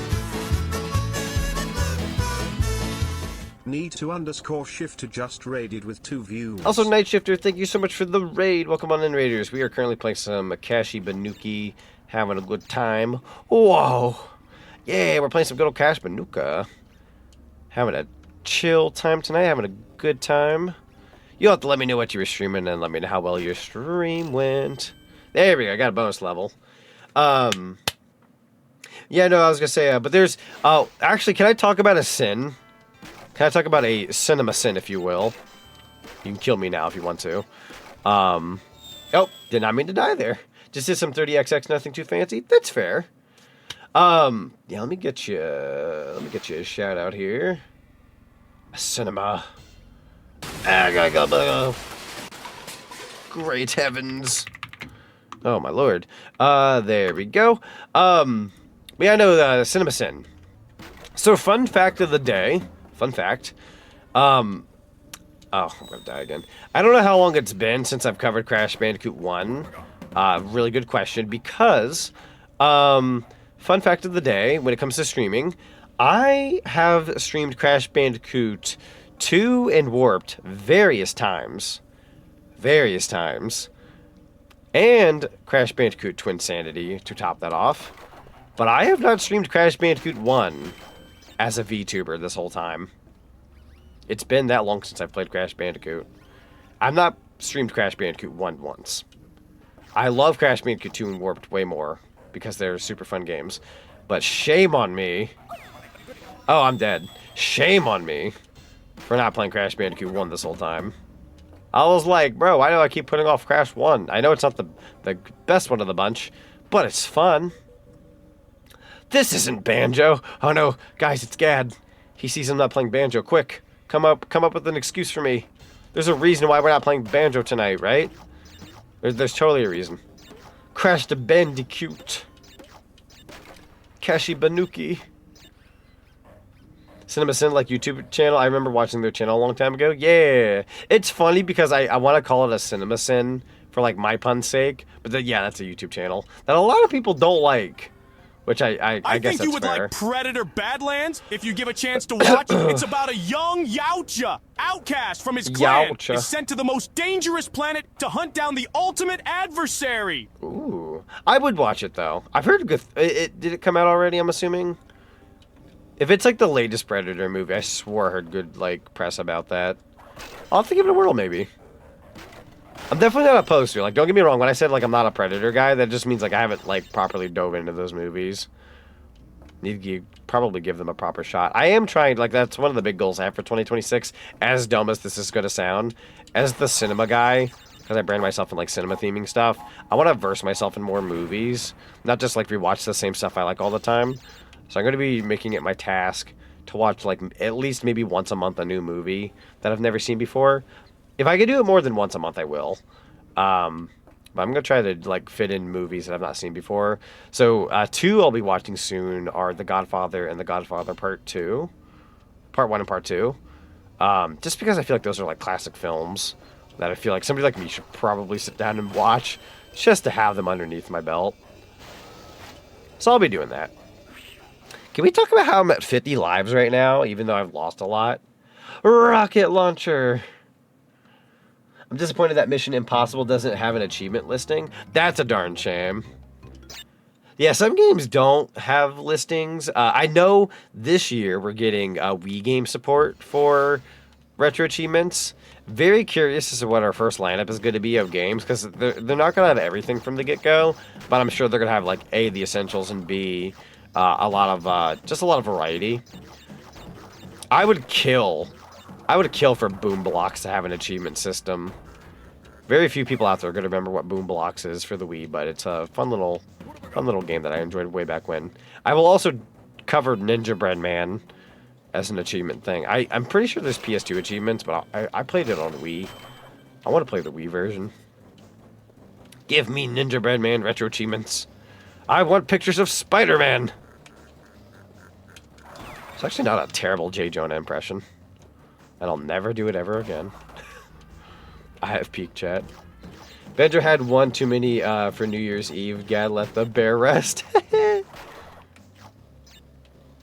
Need to _shift to just raided with 2 views. Also, Night Shifter, thank you so much for the raid. Welcome on in, Raiders. We are currently playing some Cashie, Banookie, having a good time. Whoa! Yeah, we're playing some good old Cash Banooka. Having a chill time tonight, having a good time. You'll have to let me know what you were streaming and let me know how well your stream went. There we go, I got a bonus level. Yeah, no, I was gonna say, but there's, actually, can I talk about a sin? Can I talk about a cinema sin, if you will? You can kill me now if you want to. Oh, did not mean to die there. Just did some 30XX, nothing too fancy. That's fair. Yeah, let me get you a shout out here. A cinema. Great heavens. Oh my lord. There we go. Yeah, no, Cinema Sin. So, fun fact of the day. Fun fact. Oh, I'm gonna die again. I don't know how long it's been since I've covered Crash Bandicoot 1. Really good question, because Fun fact of the day, when it comes to streaming, I have streamed Crash Bandicoot 2 and Warped various times. And Crash Bandicoot Twinsanity to top that off. But I have not streamed Crash Bandicoot 1 as a VTuber this whole time. It's been that long since I've played Crash Bandicoot. I've not streamed Crash Bandicoot 1 once. I love Crash Bandicoot 2 and Warped way more because they're super fun games. But shame on me. Oh, I'm dead. Shame on me for not playing Crash Bandicoot 1 this whole time. I was like, bro, why do I keep putting off Crash 1? I know it's not the best one of the bunch, but it's fun. This isn't Banjo. Oh no, guys, it's Gad. He sees I'm not playing Banjo. Quick, come up with an excuse for me. There's a reason why we're not playing Banjo tonight, right? There's totally a reason. Crash the Bandicoot. Cashie Banookie. CinemaSin, like YouTube channel. I remember watching their channel a long time ago. Yeah. It's funny because I want to call it a CinemaSin for like my pun's sake. But yeah, that's a YouTube channel that a lot of people don't like. Which I guess that's fair. I think you would like Predator Badlands if you give a chance to watch. It's about a young Yautja, outcast from his clan, is sent to the most dangerous planet to hunt down the ultimate adversary. Ooh. I would watch it, though. I've heard good... Did it come out already, I'm assuming? If it's like the latest Predator movie, I swore I heard good like press about that. I'll have to give it a whirl, maybe. I'm definitely not opposed to it. Like, don't get me wrong. When I said, like, I'm not a Predator guy, that just means, like, I haven't, like, properly dove into those movies. Need to probably give them a proper shot. I am trying, like, that's one of the big goals I have for 2026. As dumb as this is going to sound, as the cinema guy, because I brand myself in, like, cinema theming stuff, I want to verse myself in more movies. Not just, like, rewatch the same stuff I like all the time. So I'm going to be making it my task to watch, like, at least maybe once a month a new movie that I've never seen before. If I could do it more than once a month, I will. But I'm going to try to, like, fit in movies that I've not seen before. So, 2 I'll be watching soon are The Godfather and The Godfather Part 2. Part 1 and Part 2. Just because I feel like those are, like, classic films that I feel like somebody like me should probably sit down and watch just to have them underneath my belt. So I'll be doing that. Can we talk about how I'm at 50 lives right now, even though I've lost a lot? Rocket launcher! I'm disappointed that Mission Impossible doesn't have an achievement listing. That's a darn shame. Yeah, some games don't have listings. I know this year we're getting Wii game support for retro achievements. Very curious as to what our first lineup is going to be of games, because they're not going to have everything from the get-go, but I'm sure they're going to have, like, A, the essentials, and B, a lot of variety. I would kill for Boom Blocks to have an achievement system. Very few people out there are going to remember what Boom Blocks is for the Wii, but it's a fun little game that I enjoyed way back when. I will also cover Ninja Bread Man as an achievement thing. I'm pretty sure there's PS2 achievements, but I played it on Wii. I want to play the Wii version. Give me Ninja Bread Man retro achievements. I want pictures of Spider-Man. It's actually not a terrible J. Jonah impression. And I'll never do it ever again. I have peak chat. Benjo had one too many for New Year's Eve. Gad let the bear rest.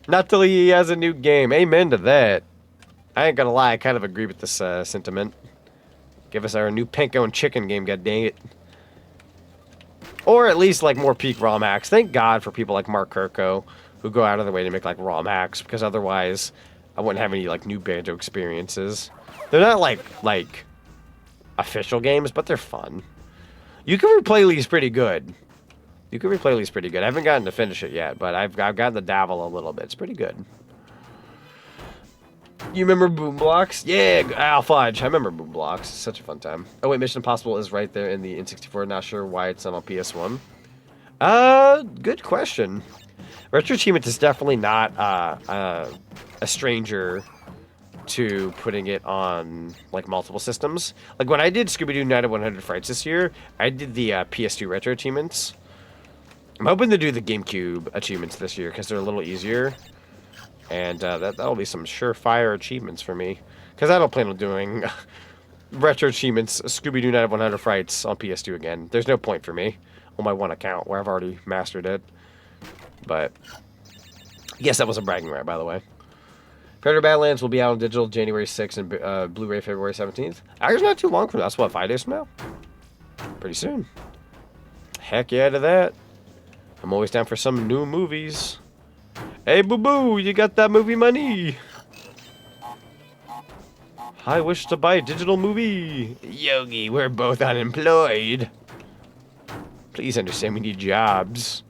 Not till he has a new game. Amen to that. I ain't gonna lie, I kind of agree with this sentiment. Give us our new Panko and Chicken game, god dang it. Or at least, like, more peak ROM hacks. Thank God for people like Mark Kirko, who go out of their way to make, like, ROM hacks, because otherwise I wouldn't have any, like, new Banjo experiences. They're not, like, official games, but they're fun. You can replay Lee's pretty good. I haven't gotten to finish it yet, but I've gotten to dabble a little bit. It's pretty good. You remember Boom Blocks? Yeah, Al Fudge. I remember Boom Blocks. It's such a fun time. Oh wait, Mission Impossible is right there in the N64. Not sure why it's not on PS1. Good question. Retro Achievements is definitely not a stranger to putting it on, like, multiple systems. Like, when I did Scooby-Doo Night of 100 Frights this year, I did the PS2 Retro Achievements. I'm hoping to do the GameCube achievements this year, because they're a little easier. And that'll be some surefire achievements for me. Because I don't plan on doing retro achievements, Scooby-Doo Night of 100 Frights on PS2 again. There's no point for me on my one account where I've already mastered it. But yes, that was a bragging right, by the way. Predator Badlands will be out on digital January 6th and Blu-ray February 17th. Actually, not too long from now. That's what, 5 days from now? Pretty soon. Heck yeah to that. I'm always down for some new movies. Hey, boo-boo, you got that movie money? I wish to buy a digital movie. Yogi, we're both unemployed. Please understand we need jobs.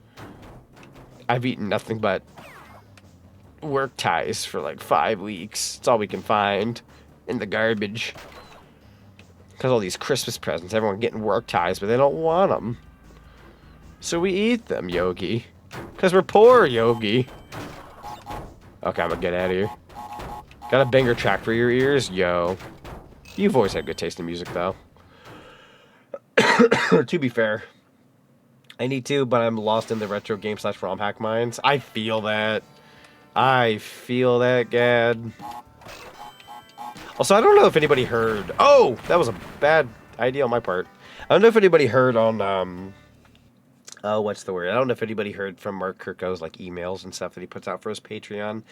I've eaten nothing but work ties for like 5 weeks. It's all we can find in the garbage. Because all these Christmas presents, everyone getting work ties, but they don't want them. So we eat them, Yogi. Because we're poor, Yogi. Okay, I'm gonna get out of here. Got a banger track for your ears? Yo. You've always had good taste in music, though. To be fair. I need to, but I'm lost in the retro game / ROM hack minds. I feel that. I feel that, Gad. Also, I don't know if anybody heard... Oh! That was a bad idea on my part. I don't know if anybody heard on... Oh, what's the word? I don't know if anybody heard from Mark Kirko's like emails and stuff that he puts out for his Patreon.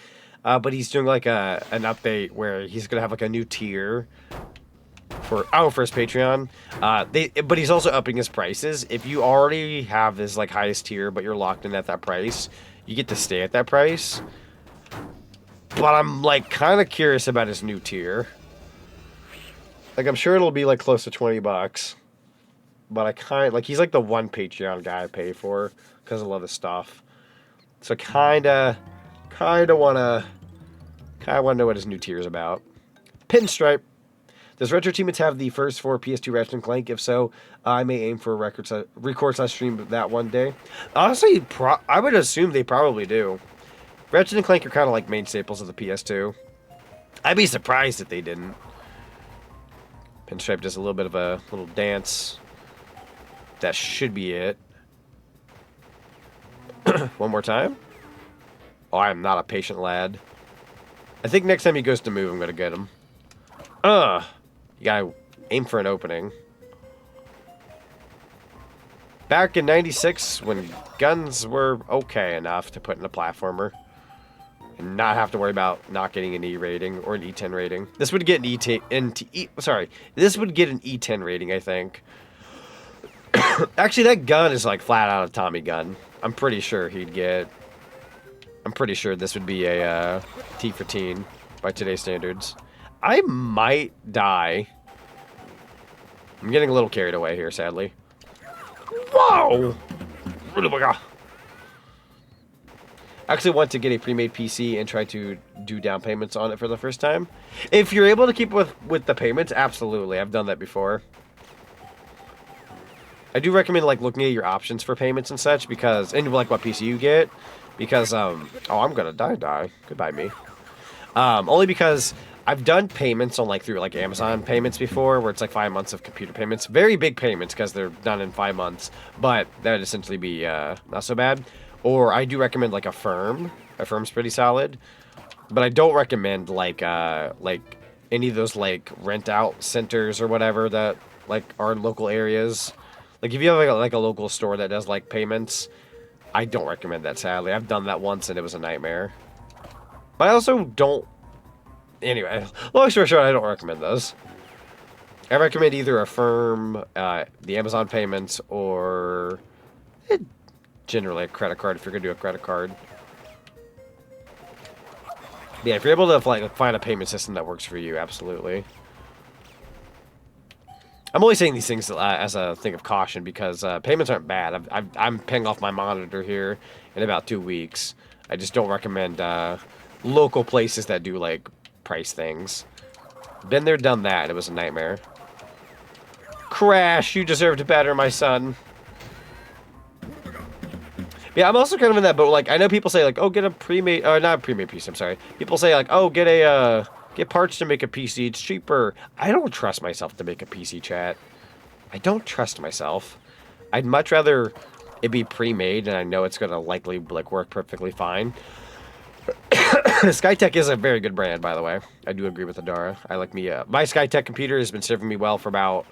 But he's doing like an update where he's gonna have like a new tier for his Patreon. But he's also upping his prices. If you already have this like highest tier, but you're locked in at that price, you get to stay at that price. But I'm like kind of curious about his new tier. Like I'm sure it'll be like close to $20. But I kind of like he's like the one Patreon guy I pay for because I love his stuff. So kind of wanna know what his new tier is about. Pinstripe. Does Retro Teammates have the first 4 PS2 Ratchet and Clank? If so, I may aim for a record/stream that one day. Honestly, I would assume they probably do. Ratchet and Clank are kind of like main staples of the PS2. I'd be surprised if they didn't. Pinstripe does a little bit of a little dance. That should be it. One more time. Oh, I am not a patient lad. I think next time he goes to move, I'm going to get him. You gotta aim for an opening. Back in 96, when guns were okay enough to put in a platformer. And not have to worry about not getting an E rating or an E10 rating. This would get an this would get an E10 rating, I think. Actually, that gun is like flat out a Tommy gun. I'm pretty sure this would be a T for teen by today's standards. I might die. I'm getting a little carried away here, sadly. Whoa! I actually want to get a pre-made PC and try to do down payments on it for the first time. If you're able to keep with the payments, absolutely. I've done that before. I do recommend like looking at your options for payments and such because, and like what PC you get, because oh, I'm gonna die. Goodbye me. Only because I've done payments on like through like Amazon payments before, where it's like 5 months of computer payments, very big payments because they're done in 5 months, but that would essentially be not so bad. Or I do recommend like Affirm. Affirm's pretty solid, but I don't recommend like any of those like rent out centers or whatever that like are in local areas. Like, if you have, like a local store that does, like, payments, I don't recommend that, sadly. I've done that once, and it was a nightmare. But I also don't... Anyway, long story short, I don't recommend those. I recommend either Affirm, the Amazon payments, or... generally a credit card, if you're going to do a credit card. But yeah, if you're able to, like, find a payment system that works for you, absolutely. I'm only saying these things as a thing of caution because payments aren't bad. I'm paying off my monitor here in about 2 weeks. I just don't recommend local places that do like price things. Been there, done that. It was a nightmare. Crash, you deserved better, my son. Yeah, I'm also kind of in that boat. Like, I know people say like, oh, get a pre-made, not a pre-made PC. I'm sorry. People say like, oh, get parts to make a PC, it's cheaper. I don't trust myself to make a PC, chat. I don't trust myself. I'd much rather it be pre-made and I know it's gonna likely like work perfectly fine. Skytech is a very good brand, by the way. I do agree with Adara. I like me. My Skytech computer has been serving me well for about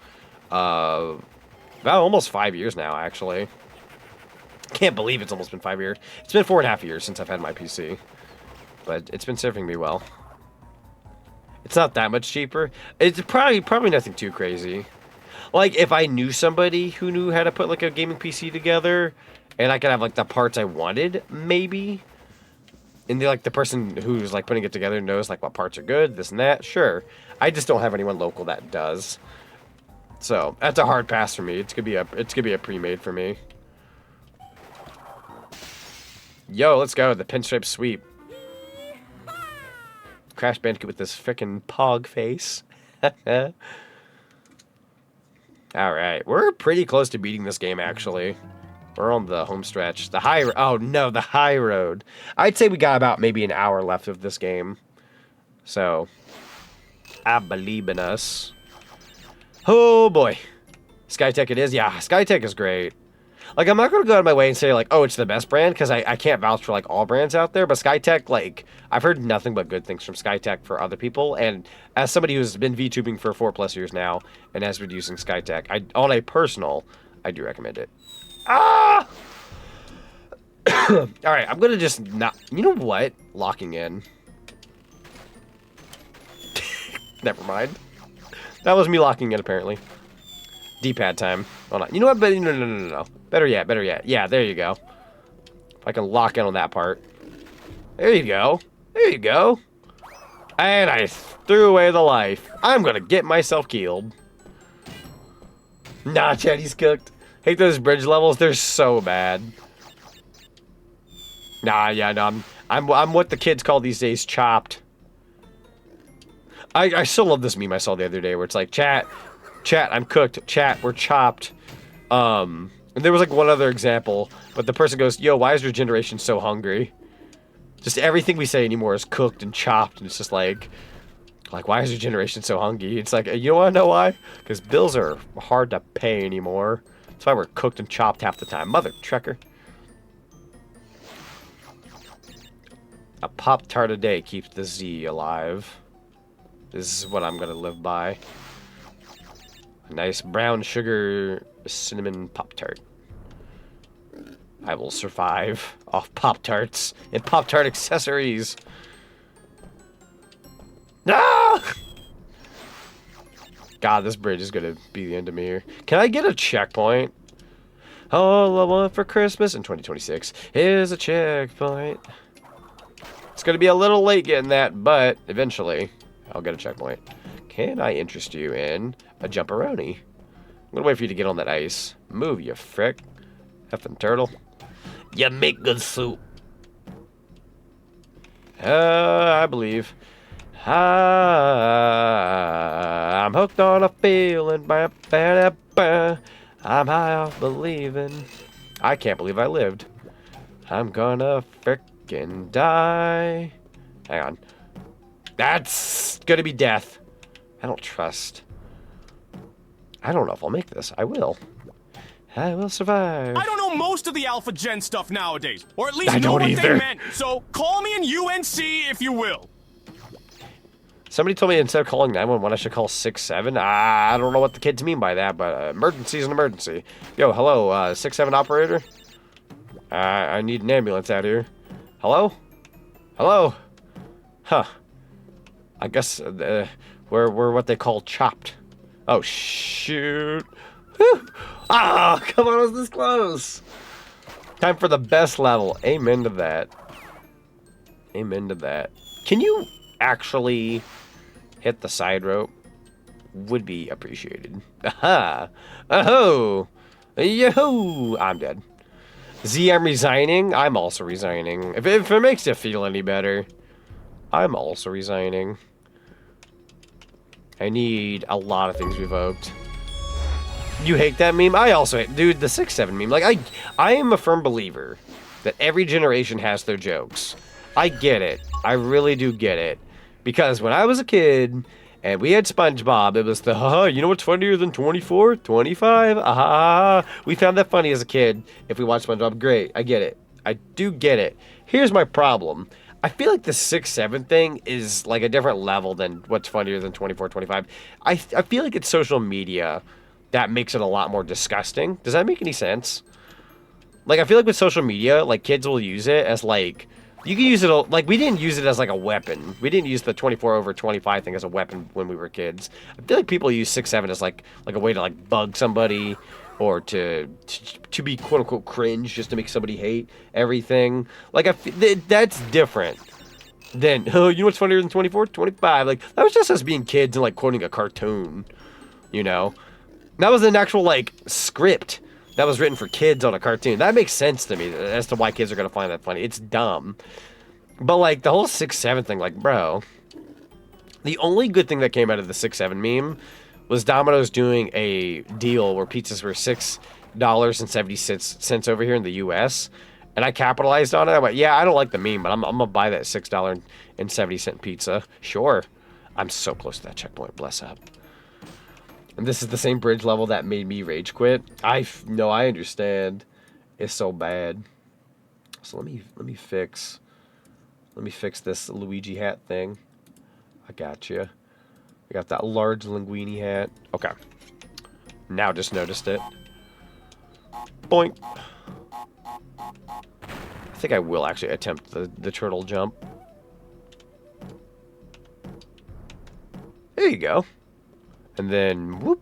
almost 5 years now, actually. Can't believe it's almost been 5 years. It's been 4.5 years since I've had my PC. But it's been serving me well. It's not that much cheaper. It's probably nothing too crazy. Like, if I knew somebody who knew how to put, like, a gaming PC together, and I could have, like, the parts I wanted, maybe. And, the person who's, like, putting it together knows, like, what parts are good, this and that, sure. I just don't have anyone local that does. So, that's a hard pass for me. It's gonna be a pre-made for me. Yo, let's go. The pinstripe sweep. Crash Bandicoot with this frickin' pog face. Alright, we're pretty close to beating this game, actually. We're on the home stretch. The high road. I'd say we got about maybe an hour left of this game. So, I believe in us. Oh, boy. Skytech it is? Yeah, Skytech is great. Like, I'm not going to go out of my way and say, like, oh, it's the best brand, because I can't vouch for, like, all brands out there, but Skytech, like, I've heard nothing but good things from Skytech for other people, and as somebody who's been VTubing for 4+ years now, and has been using Skytech, on a personal, I do recommend it. Ah! Alright, I'm going to just not... You know what? Locking in. Never mind. That was me locking in, apparently. D-pad time. Hold on. You know what? But no. Better yet. Yeah, there you go. If I can lock in on that part. There you go. And I threw away the life. I'm gonna get myself killed. Nah, Chad, he's cooked. Hate those bridge levels. They're so bad. Nah, yeah, no. I'm what the kids call these days chopped. I still love this meme I saw the other day where it's like, chat, I'm cooked. Chat, we're chopped. And there was like one other example, but the person goes, yo, why is your generation so hungry? Just everything we say anymore is cooked and chopped, and it's just like, why is your generation so hungry? It's like, you want to know why? Because bills are hard to pay anymore. That's why we're cooked and chopped half the time. Mother trucker. A Pop-Tart a day keeps the Z alive. This is what I'm going to live by. A nice brown sugar cinnamon Pop-Tart. I will survive off Pop-Tarts and Pop-Tart accessories. No! God, this bridge is going to be the end of me here. Can I get a checkpoint? All I want for Christmas in 2026 is a checkpoint. It's going to be a little late getting that, but eventually I'll get a checkpoint. Can I interest you in a jumperoni? I'm going to wait for you to get on that ice. Move, you frick. Effing turtle. You make good soup. I believe. I'm hooked on a feeling. I'm high off believing. I can't believe I lived. I'm gonna frickin' die. Hang on. That's gonna be death. I don't trust. I don't know if I'll make this. I will. I will survive. I don't know most of the Alpha Gen stuff nowadays, or at least I know don't what either. they meant. So call me an UNC if you will. Somebody told me instead of calling 911, I should call 6-7. I don't know what the kids mean by that, but emergency is an emergency. Yo, hello, 6-7 operator? I need an ambulance out here. Hello? Hello? Huh. I guess we're what they call chopped. Oh, shoot. Whew. Ah, come on, I was this close. Time for the best level. Amen to that. Amen to that. Can you actually hit the side rope? Would be appreciated. Aha! Oh! Yo! I'm dead. Z, I'm resigning. I'm also resigning. If it makes you feel any better, I'm also resigning. I need a lot of things revoked. You hate that meme? I also hate... Dude, the 6-7 meme. Like, I am a firm believer that every generation has their jokes. I get it. I really do get it. Because when I was a kid and we had SpongeBob, it was the, haha, you know what's funnier than 24? 25? Ah, we found that funny as a kid. If we watched SpongeBob, great. I get it. I do get it. Here's my problem. I feel like the 6-7 thing is like a different level than what's funnier than 24, 25. I feel like it's social media that makes it a lot more disgusting. Does that make any sense? Like, I feel like with social media, like, kids will use it as, like, you can use it, like, we didn't use it as, like, a weapon. We didn't use the 24/25 thing as a weapon when we were kids. I feel like people use 6-7 as, like a way to, like, bug somebody or to be, quote-unquote, cringe just to make somebody hate everything. Like, that's different than, oh, you know what's funnier than 24/25? Like, that was just us being kids and, like, quoting a cartoon, you know? That was an actual, like, script that was written for kids on a cartoon. That makes sense to me as to why kids are going to find that funny. It's dumb. But, like, the whole 6-7 thing, like, bro. The only good thing that came out of the 6-7 meme was Domino's doing a deal where pizzas were $6.70 over here in the U.S. And I capitalized on it. I went, yeah, I don't like the meme, but I'm going to buy that $6.70 pizza. Sure. I'm so close to that checkpoint. Bless up. And this is the same bridge level that made me rage quit. I understand. It's so bad. So let me fix this Luigi hat thing. I got you. I got that large linguini hat. Okay. Now just noticed it. Boink. I think I will actually attempt the turtle jump. There you go. And then, whoop.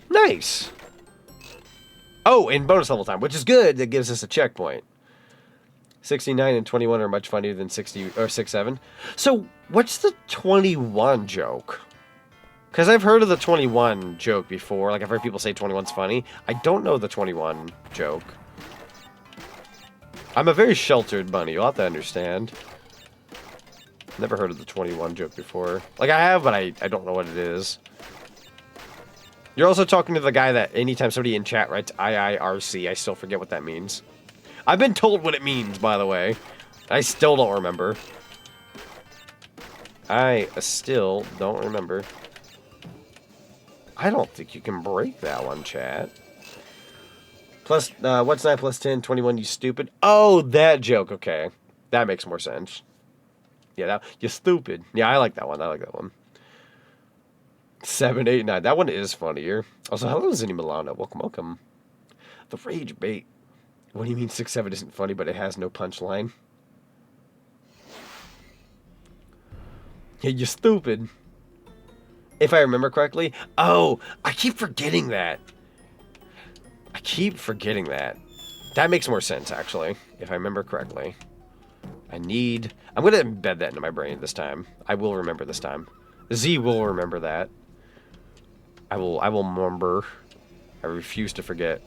Nice. Oh, and bonus level time, which is good. That gives us a checkpoint. 69 and 21 are much funnier than 60 or 6-7. So, what's the 21 joke? Because I've heard of the 21 joke before. Like, I've heard people say 21's funny. I don't know the 21 joke. I'm a very sheltered bunny. You'll have to understand. Never heard of the 21 joke before. Like, I have, but I don't know what it is. You're also talking to the guy that anytime somebody in chat writes IIRC, I still forget what that means. I've been told what it means, by the way. I still don't remember. I still don't remember. I don't think you can break that one, chat. Plus, what's 9 plus 10? 21, you stupid. Oh, that joke. Okay. That makes more sense. Yeah, you're stupid. Yeah, I like that one. I like that one. 7, 8, 9. That one is funnier. Also, hello, Zinni Milano. Welcome, welcome. The rage bait. What do you mean 6-7 isn't funny, but it has no punchline? Yeah, you're stupid. If I remember correctly. Oh, I keep forgetting that. That makes more sense, actually, if I remember correctly. I'm going to embed that into my brain this time. I will remember this time. Z will remember that. I will remember. I refuse to forget.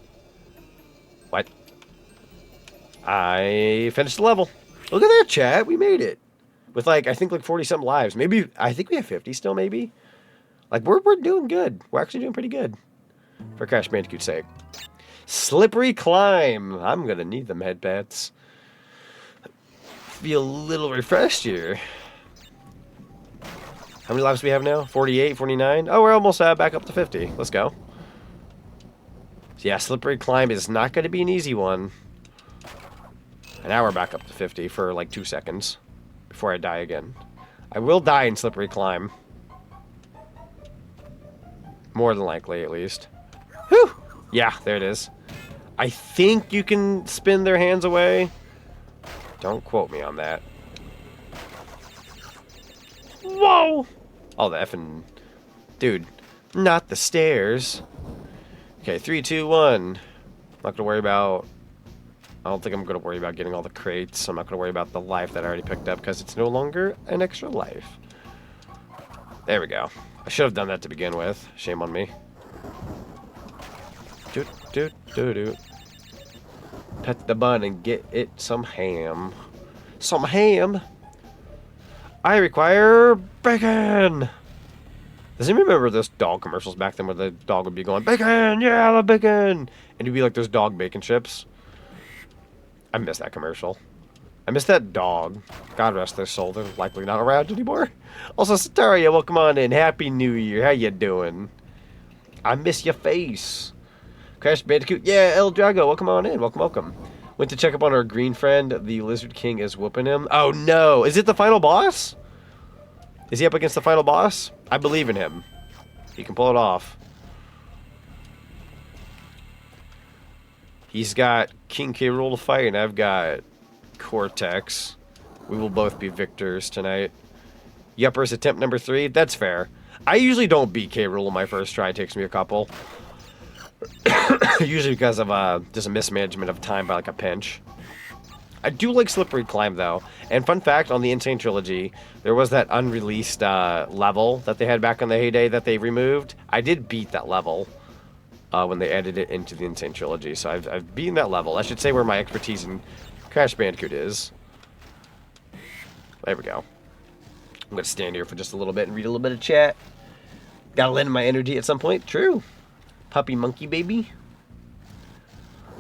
What? I finished the level. Look at that, chat. We made it. With, like, I think, like, 40-something lives. Maybe, I think we have 50 still, maybe. Like, we're doing good. We're actually doing pretty good. For Crash Bandicoot's sake. Slippery climb. I'm going to need them headpads. Feel a little refreshed here. How many lives do we have now? 48, 49? Oh, we're almost back up to 50. Let's go. So yeah, slippery climb is not going to be an easy one. And now we're back up to 50 for like 2 seconds before I die again. I will die in slippery climb. More than likely, at least. Whew! Yeah, there it is. I think you can spin their hands away. Don't quote me on that. Whoa! Oh, the effing... Dude, not the stairs. Okay, 3, 2, 1. Not gonna worry about... I don't think I'm gonna worry about getting all the crates. I'm not gonna worry about the life that I already picked up because it's no longer an extra life. There we go. I should have done that to begin with. Shame on me. Doot, doot, doot, doot. Pet the bun and get it some ham. Some ham? I require bacon! Does anyone remember those dog commercials back then where the dog would be going, bacon! Yeah, I love bacon! And it'd be like those dog bacon chips. I miss that commercial. I miss that dog. God rest their soul. They're likely not around anymore. Also, Setaria, welcome on in. Happy New Year. How you doing? I miss your face. Crash Bandicoot. Yeah, El Drago, welcome on in. Welcome, welcome. Went to check up on our green friend. The Lizard King is whooping him. Oh, no. Is it the final boss? Is he up against the final boss? I believe in him. He can pull it off. He's got King K. Rool to fight, and I've got Cortex. We will both be victors tonight. Yuppers attempt number 3. That's fair. I usually don't beat K. Rool on my first try. It takes me a couple. Usually because of just a mismanagement of time by like a pinch. I do like Slippery Climb, though. And fun fact, on the Insane Trilogy, there was that unreleased level that they had back in the heyday that they removed. I did beat that level when they added it into the Insane Trilogy. So I've beaten that level. I should say where my expertise in Crash Bandicoot is. There we go. I'm going to stand here for just a little bit and read a little bit of chat. Gotta lend my energy at some point. True. Puppy monkey baby.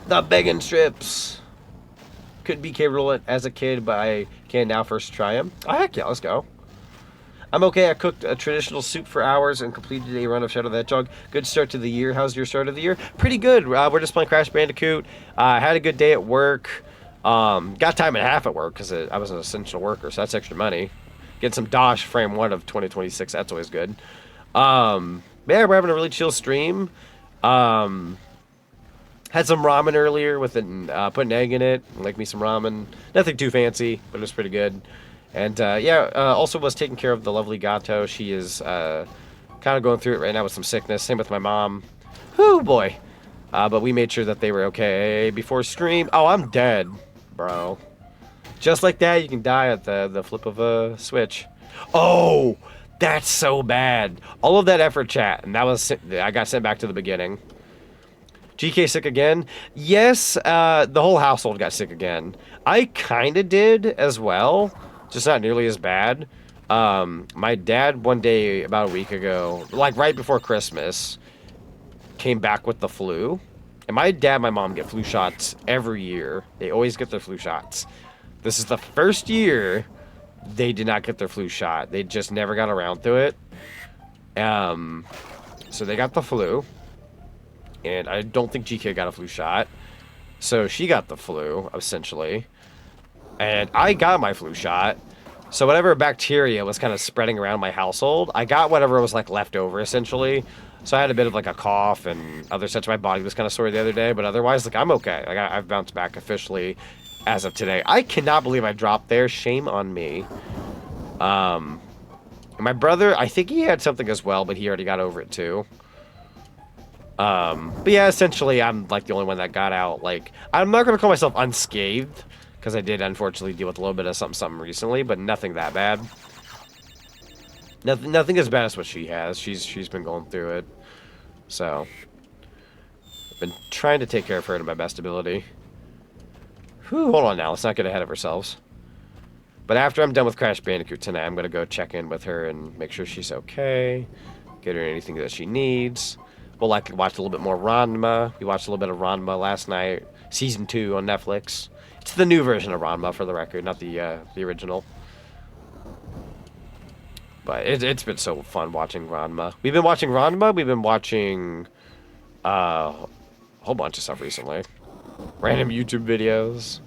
The begging strips. Could be K. Rool as a kid, but I can now first try him. Oh, heck yeah, let's go. I'm okay. I cooked a traditional soup for hours and completed a run of Shadow the Hedgehog. Good start to the year. How's your start of the year? Pretty good. We're just playing Crash Bandicoot. Had a good day at work. Got time and a half at work because I was an essential worker, so that's extra money. Get some Dosh frame 1 of 2026. That's always good. Yeah, we're having a really chill stream. Had some ramen earlier with it, put an egg in it. Like me some ramen. Nothing too fancy, but it was pretty good. And yeah, also was taking care of the lovely Gato. She is kind of going through it right now with some sickness. Same with my mom. Whoo boy. But we made sure that they were okay before stream. Oh, I'm dead, bro. Just like that, you can die at the flip of a switch. Oh, that's so bad. All of that effort, chat, and that was I got sent back to the beginning. GK sick again? Yes, the whole household got sick again. I kind of did as well, just not nearly as bad. My dad one day about a week ago, like right before Christmas, came back with the flu. And my dad and my mom get flu shots every year. They always get their flu shots. This is the first year they did not get their flu shot. They just never got around to it. So they got the flu. And I don't think GK got a flu shot. So she got the flu, essentially. And I got my flu shot. So whatever bacteria was kind of spreading around my household, I got whatever was like left over, essentially. So I had a bit of like a cough and other such. My body was kind of sore the other day. But otherwise, like, I'm okay. Like, I've bounced back officially as of today. I cannot believe I dropped there. Shame on me. My brother, I think he had something as well, but he already got over it too. But yeah, essentially, I'm like the only one that got out. Like, I'm not gonna call myself unscathed, because I did unfortunately deal with a little bit of something recently, but nothing that bad. Nothing as bad as what she has. She's been going through it. So I've been trying to take care of her to my best ability. Whew, hold on now, let's not get ahead of ourselves. But after I'm done with Crash Bandicoot tonight, I'm gonna go check in with her and make sure she's okay. Get her anything that she needs. We'll likely watch a little bit more Ranma. We watched a little bit of Ranma last night. Season 2 on Netflix. It's the new version of Ranma, for the record, not the original. But it's been so fun watching Ranma. We've been watching Ranma. We've been watching a whole bunch of stuff recently. Random YouTube videos.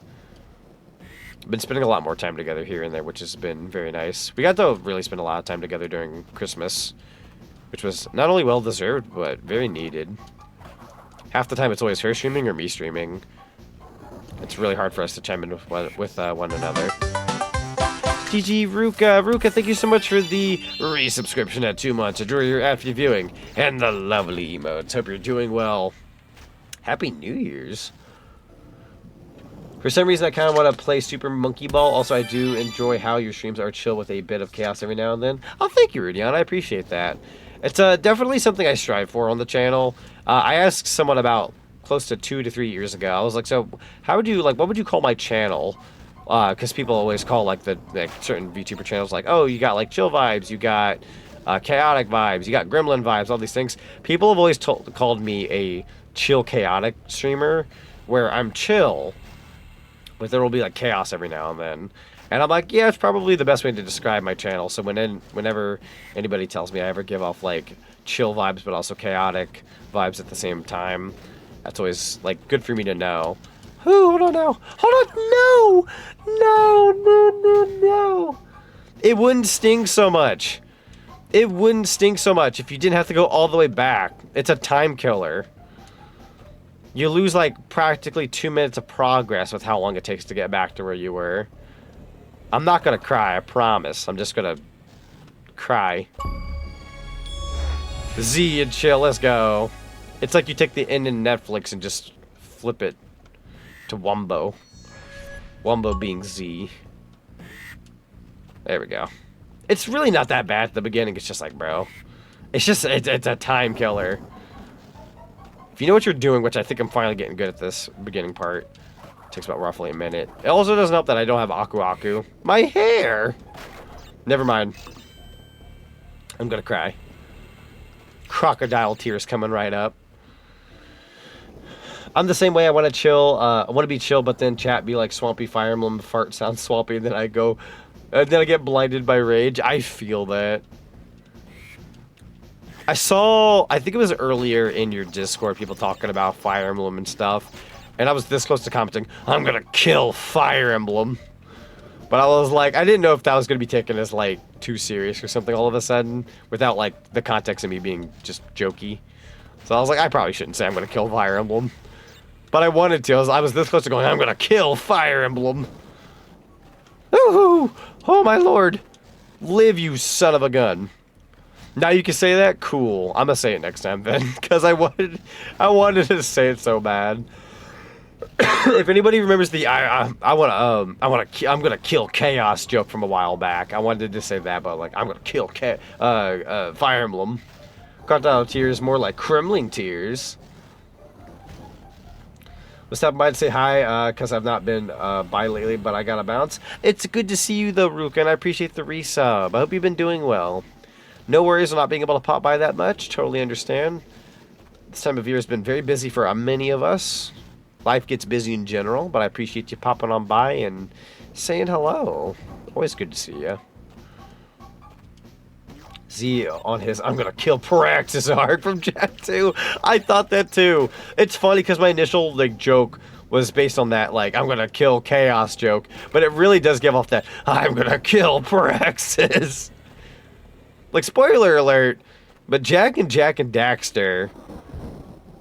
Been spending a lot more time together here and there, which has been very nice. We got to really spend a lot of time together during Christmas, which was not only well-deserved, but very needed. Half the time it's always her streaming or me streaming. It's really hard for us to chime in with one another. GG Ruka. Ruka, thank you so much for the resubscription at 2 months. Enjoy your after viewing and the lovely emotes. Hope you're doing well. Happy New Year's. For some reason, I kind of want to play Super Monkey Ball. Also, I do enjoy how your streams are chill with a bit of chaos every now and then. Oh, thank you, Rudion. I appreciate that. It's definitely something I strive for on the channel. I asked someone about close to 2 to 3 years ago. I was like, so how would you, like, what would you call my channel? Because people always call, like, certain VTuber channels, like, oh, you got, like, chill vibes, you got chaotic vibes, you got gremlin vibes, all these things. People have always called me a chill chaotic streamer, where I'm chill, but there will be, like, chaos every now and then. And I'm like, yeah, it's probably the best way to describe my channel. So whenever anybody tells me I ever give off, like, chill vibes, but also chaotic vibes at the same time, that's always, like, good for me to know. Ooh, hold on now. Hold on. No. It wouldn't sting so much. It wouldn't sting so much if you didn't have to go all the way back. It's a time killer. You lose like practically 2 minutes of progress with how long it takes to get back to where you were. I'm not gonna cry, I promise. I'm just gonna cry. Z and chill, let's go. It's like you take the end in Netflix and just flip it to Wumbo. Wumbo being Z. There we go. It's really not that bad at the beginning. It's just like, bro. It's just, it's a time killer. If you know what you're doing, which I think I'm finally getting good at this beginning part. It takes about roughly a minute. It also doesn't help that I don't have Aku Aku. My hair! Never mind. I'm gonna cry. Crocodile tears coming right up. I'm the same way. I want to chill. I want to be chill, but then chat be like Swampy Fire Emblem fart sounds swampy, and then I go, then I get blinded by rage. I feel that. I think it was earlier in your Discord, people talking about Fire Emblem and stuff, and I was this close to commenting, I'm gonna kill Fire Emblem. But I was like, I didn't know if that was gonna be taken as like too serious or something all of a sudden, without like the context of me being just jokey. So I was like, I probably shouldn't say I'm gonna kill Fire Emblem. But I wanted to. I was this close to going, I'm gonna kill Fire Emblem. Ooh, oh my lord. Live, you son of a gun. Now you can say that? Cool. I'm gonna say it next time then. Because I wanted to say it so bad. If anybody remembers the I'm gonna kill Chaos joke from a while back. I wanted to say that, but like, I'm gonna kill Fire Emblem. Crocodile tears, more like Kremling tears. Was stopping by to say hi, because I've not been by lately, but I gotta bounce. It's good to see you though, Rook, and I appreciate the resub. I hope you've been doing well. No worries on not being able to pop by that much. Totally understand. This time of year has been very busy for many of us. Life gets busy in general, but I appreciate you popping on by and saying hello. Always good to see you. Z on his I'm gonna kill Praxis art from Jack 2. I thought that too. It's funny because my initial like joke was based on that like I'm gonna kill Chaos joke, but it really does give off that I'm gonna kill Praxis. Like, spoiler alert, but Jack and Daxter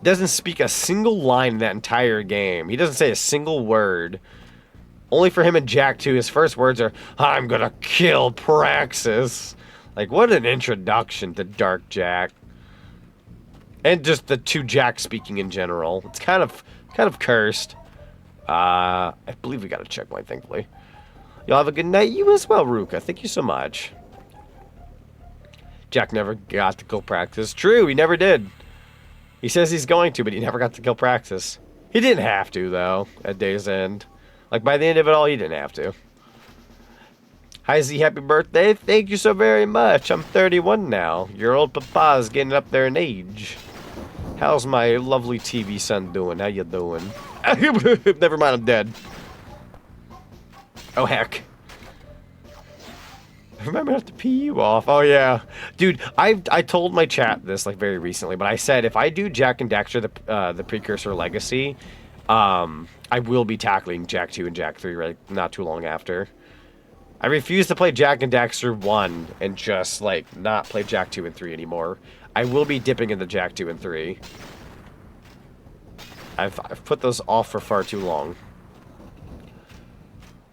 doesn't speak a single line in that entire game. He doesn't say a single word. Only for him and Jack 2, his first words are, I'm gonna kill Praxis. Like, what an introduction to Dark Jack. And just the two Jacks speaking in general. It's kind of cursed. I believe we got a checkpoint, thankfully. Y'all have a good night. You as well, Ruka. Thank you so much. Jack never got to kill Praxis. True, he never did. He says he's going to, but he never got to kill Praxis. He didn't have to, though, at day's end. Like, by the end of it all, he didn't have to. Hi, Z, happy birthday. Thank you so very much. I'm 31 now. Your old papa's getting up there in age. How's my lovely TV son doing? How you doing? Never mind, I'm dead. Oh, heck. Remember not to pee you off. Oh, yeah. Dude, I told my chat this, like, very recently, but I said if I do Jak and Daxter, the Precursor Legacy, I will be tackling Jak 2 and Jak 3, right, not too long after. I refuse to play Jak and Daxter 1 and just, like, not play Jak 2 and 3 anymore. I will be dipping into Jak 2 and 3. I've put those off for far too long.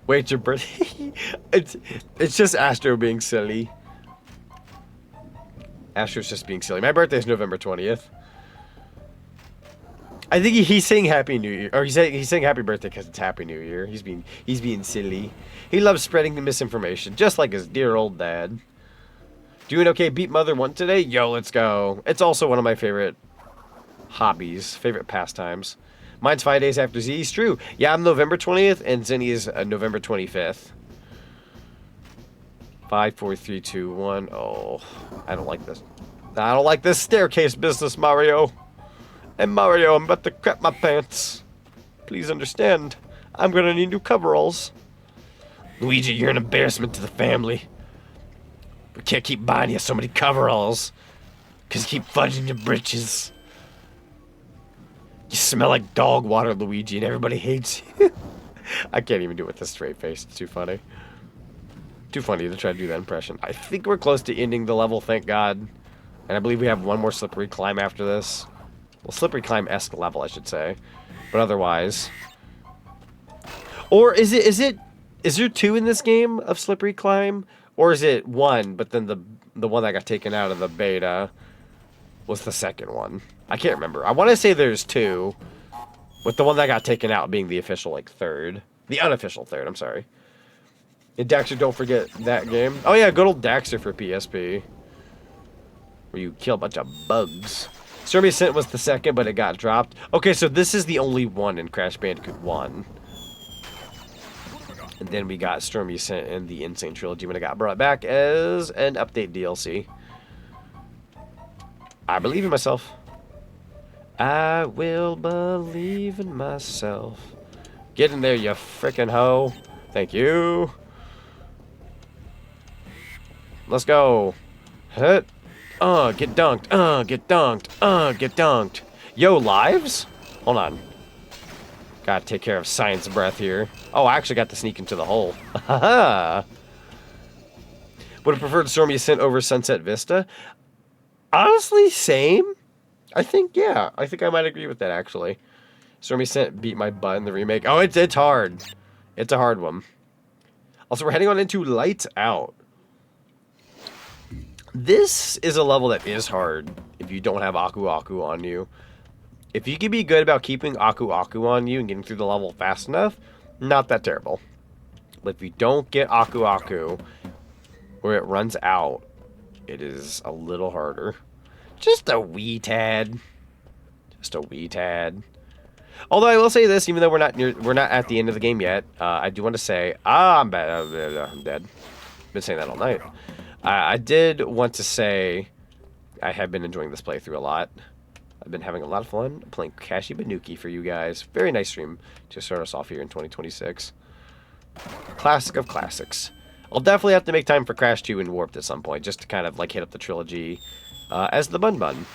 Wait, your birthday? it's just Astro being silly. Astro's just being silly. My birthday is November 20th. I think he's saying Happy New Year, or he's saying Happy Birthday because it's Happy New Year. He's being silly. He loves spreading the misinformation, just like his dear old dad. Doing okay? Beat Mother 1 today? Yo, let's go. It's also one of my favorite hobbies, favorite pastimes. Mine's 5 days after Z's. True. Yeah, I'm November 20th, and Zenny is November 25th. 5, 4, 3, 2, 1. Oh, I don't like this. I don't like this staircase business, Mario. And Mario, I'm about to crap my pants. Please understand. I'm gonna need new coveralls. Luigi, you're an embarrassment to the family. We can't keep buying you so many coveralls. Because you keep fudging your britches. You smell like dog water, Luigi, and everybody hates you. I can't even do it with a straight face. It's too funny. Too funny to try to do that impression. I think we're close to ending the level, thank God. And I believe we have one more slippery climb after this. Well, slippery climb-esque level, I should say. But otherwise... Or is there 2 in this game of slippery climb? Or is it 1, but then the one that got taken out of the beta was the second one? I can't remember. I want to say there's 2, with the one that got taken out being the official, like, 3rd. The unofficial 3rd, I'm sorry. And Daxter, don't forget that game. Oh yeah, good old Daxter for PSP. Where you kill a bunch of bugs. Stormy Ascent was the second, but it got dropped. Okay, so this is the only one in Crash Bandicoot 1. And then we got Stormy Ascent in the Insane Trilogy when it got brought back as an update DLC. I believe in myself. I will believe in myself. Get in there, you frickin' hoe. Thank you. Let's go. Hit. Get dunked. Get dunked. Get dunked. Yo, lives? Hold on. Gotta take care of Science Breath here. Oh, I actually got to sneak into the hole. Haha. Would have preferred Stormy Ascent over Sunset Vista. Honestly, same. I think, yeah. I think I might agree with that, actually. Stormy Ascent beat my butt in the remake. Oh, it's hard. It's a hard one. Also, we're heading on into Lights Out. This is a level that is hard if you don't have Aku Aku on you. If you can be good about keeping Aku Aku on you and getting through the level fast enough, not that terrible. But if you don't get Aku Aku, where it runs out, it is a little harder. Just a wee tad. Just a wee tad. Although I will say this, even though we're not at the end of the game yet, I do want to say, I'm bad. I'm dead. Been saying that all night. I did want to say I have been enjoying this playthrough a lot. I've been having a lot of fun playing Cashie Banookie for you guys. Very nice stream to start us off here in 2026. Classic of classics. I'll definitely have to make time for Crash 2 and Warped at some point, just to kind of like hit up the trilogy as the Bun Bun.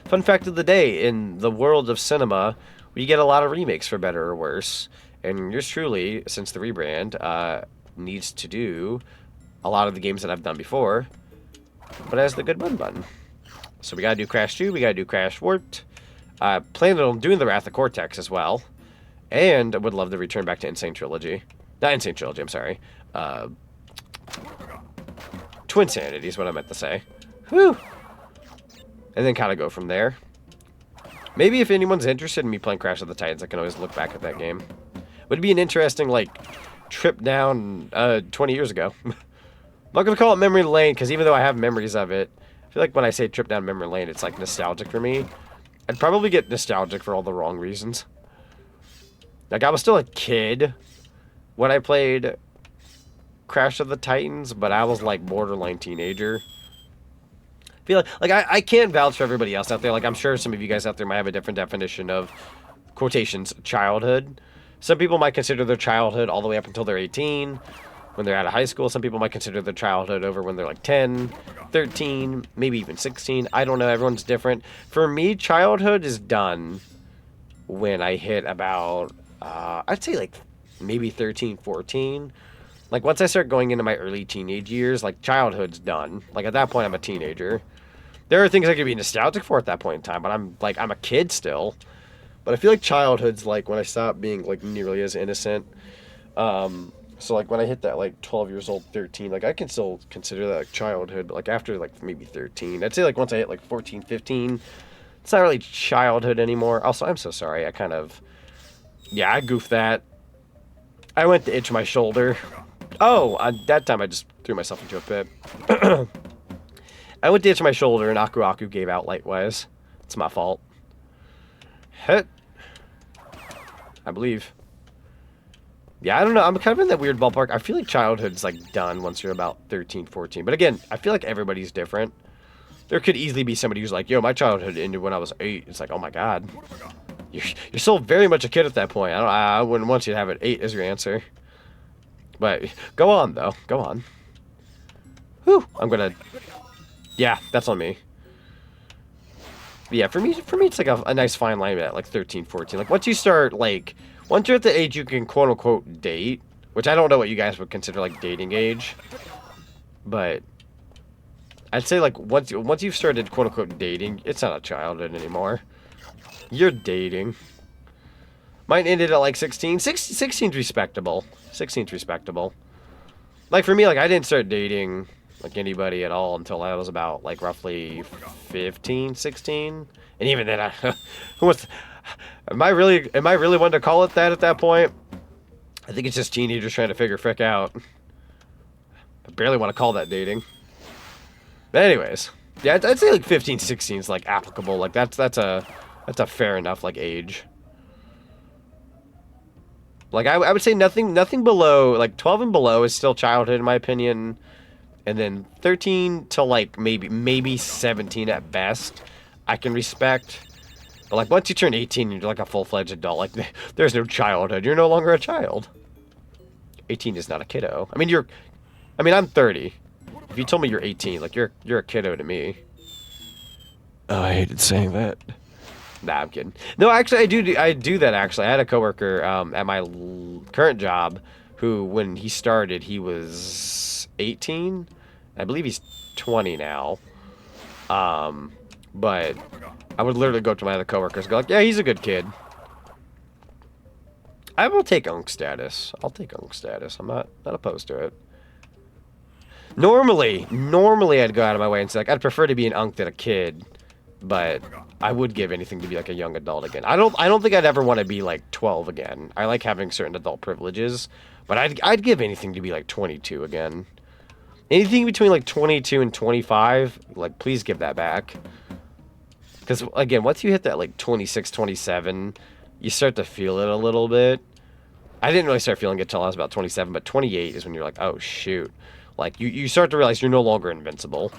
Fun fact of the day, in the world of cinema, we get a lot of remakes for better or worse. And yours truly, since the rebrand, needs to do a lot of the games that I've done before, but as the good Bun Bun. So we gotta do Crash 2, we gotta do Crash Warped. I plan on doing the Wrath of Cortex as well. And I would love to return back to Insane Trilogy. Not Insane Trilogy, I'm sorry. Twin Sanity is what I meant to say. Whew! And then kind of go from there. Maybe if anyone's interested in me playing Crash of the Titans, I can always look back at that game. Would be an interesting, like, trip down 20 years ago. I'm not going to call it memory lane, because even though I have memories of it, I feel like when I say trip down memory lane, it's like nostalgic for me. I'd probably get nostalgic for all the wrong reasons. Like, I was still a kid when I played Crash of the Titans, but I was like borderline teenager. I feel like I can't vouch for everybody else out there. Like, I'm sure some of you guys out there might have a different definition of, quotations, childhood. Some people might consider their childhood all the way up until they're 18. When they're out of high school, some people might consider their childhood over when they're like 10, 13, maybe even 16. I don't know. Everyone's different. For me, childhood is done when I hit about, I'd say like maybe 13, 14. Like once I start going into my early teenage years, like childhood's done. Like at that point, I'm a teenager. There are things I could be nostalgic for at that point in time, but I'm a kid still. But I feel like childhood's like when I stop being like nearly as innocent. So, like, when I hit that, like, 12 years old, 13, like, I can still consider that, like, childhood, but, like, after, like, maybe 13, I'd say, like, once I hit, like, 14, 15, it's not really childhood anymore. Also, I'm so sorry, I kind of, yeah, I goofed that. I went to itch my shoulder. Oh, that time I just threw myself into a pit. I went to itch my shoulder, and Aku Aku gave out light-wise. It's my fault. Hit. I believe. Yeah, I don't know. I'm kind of in that weird ballpark. I feel like childhood's like done once you're about 13, 14. But again, I feel like everybody's different. There could easily be somebody who's like, yo, my childhood ended when I was 8. It's like, oh my god. You're still very much a kid at that point. I wouldn't want you to have it 8 as your answer. But go on, though. Go on. Whew. I'm gonna... Yeah, that's on me. But yeah, for me, it's like a nice fine line at like 13, 14. Like, once you start, like... Once you're at the age you can quote-unquote date, which I don't know what you guys would consider, like, dating age. But I'd say like once you've started quote unquote dating, it's not a childhood anymore. You're dating. Mine ended at like 16. 16's respectable. 16's respectable. Like for me, like I didn't start dating like anybody at all until I was about like roughly 15, 16. And even then, am I really one to call it that at that point? I think it's just teenagers trying to figure frick out. I barely want to call that dating. But anyways, yeah, I'd say like 15, 16 is like applicable. Like that's a fair enough like age. Like I would say nothing below like 12 and below is still childhood in my opinion, and then 13 to like maybe 17 at best I can respect. But like once you turn 18, you're like a full-fledged adult. Like there's no childhood. You're no longer a child. 18 is not a kiddo. I mean I'm 30. If you told me you're 18, like you're a kiddo to me. Oh, I hated saying that. Nah, I'm kidding. No, actually, I do that, actually. I had a coworker at my current job who, when he started, he was 18. I believe he's 20 now. But I would literally go to my other coworkers and go like, yeah, he's a good kid. I will take unk status. I'll take unk status. I'm not opposed to it. Normally I'd go out of my way and say, like, I'd prefer to be an unk than a kid. But I would give anything to be like a young adult again. I don't think I'd ever want to be like 12 again. I like having certain adult privileges, but I'd give anything to be like 22 again. Anything between like 22 and 25, like please give that back. Because again, once you hit that like 26, 27, you start to feel it a little bit. I didn't really start feeling it till I was about 27, but 28 is when you're like, oh shoot. Like you start to realize you're no longer invincible.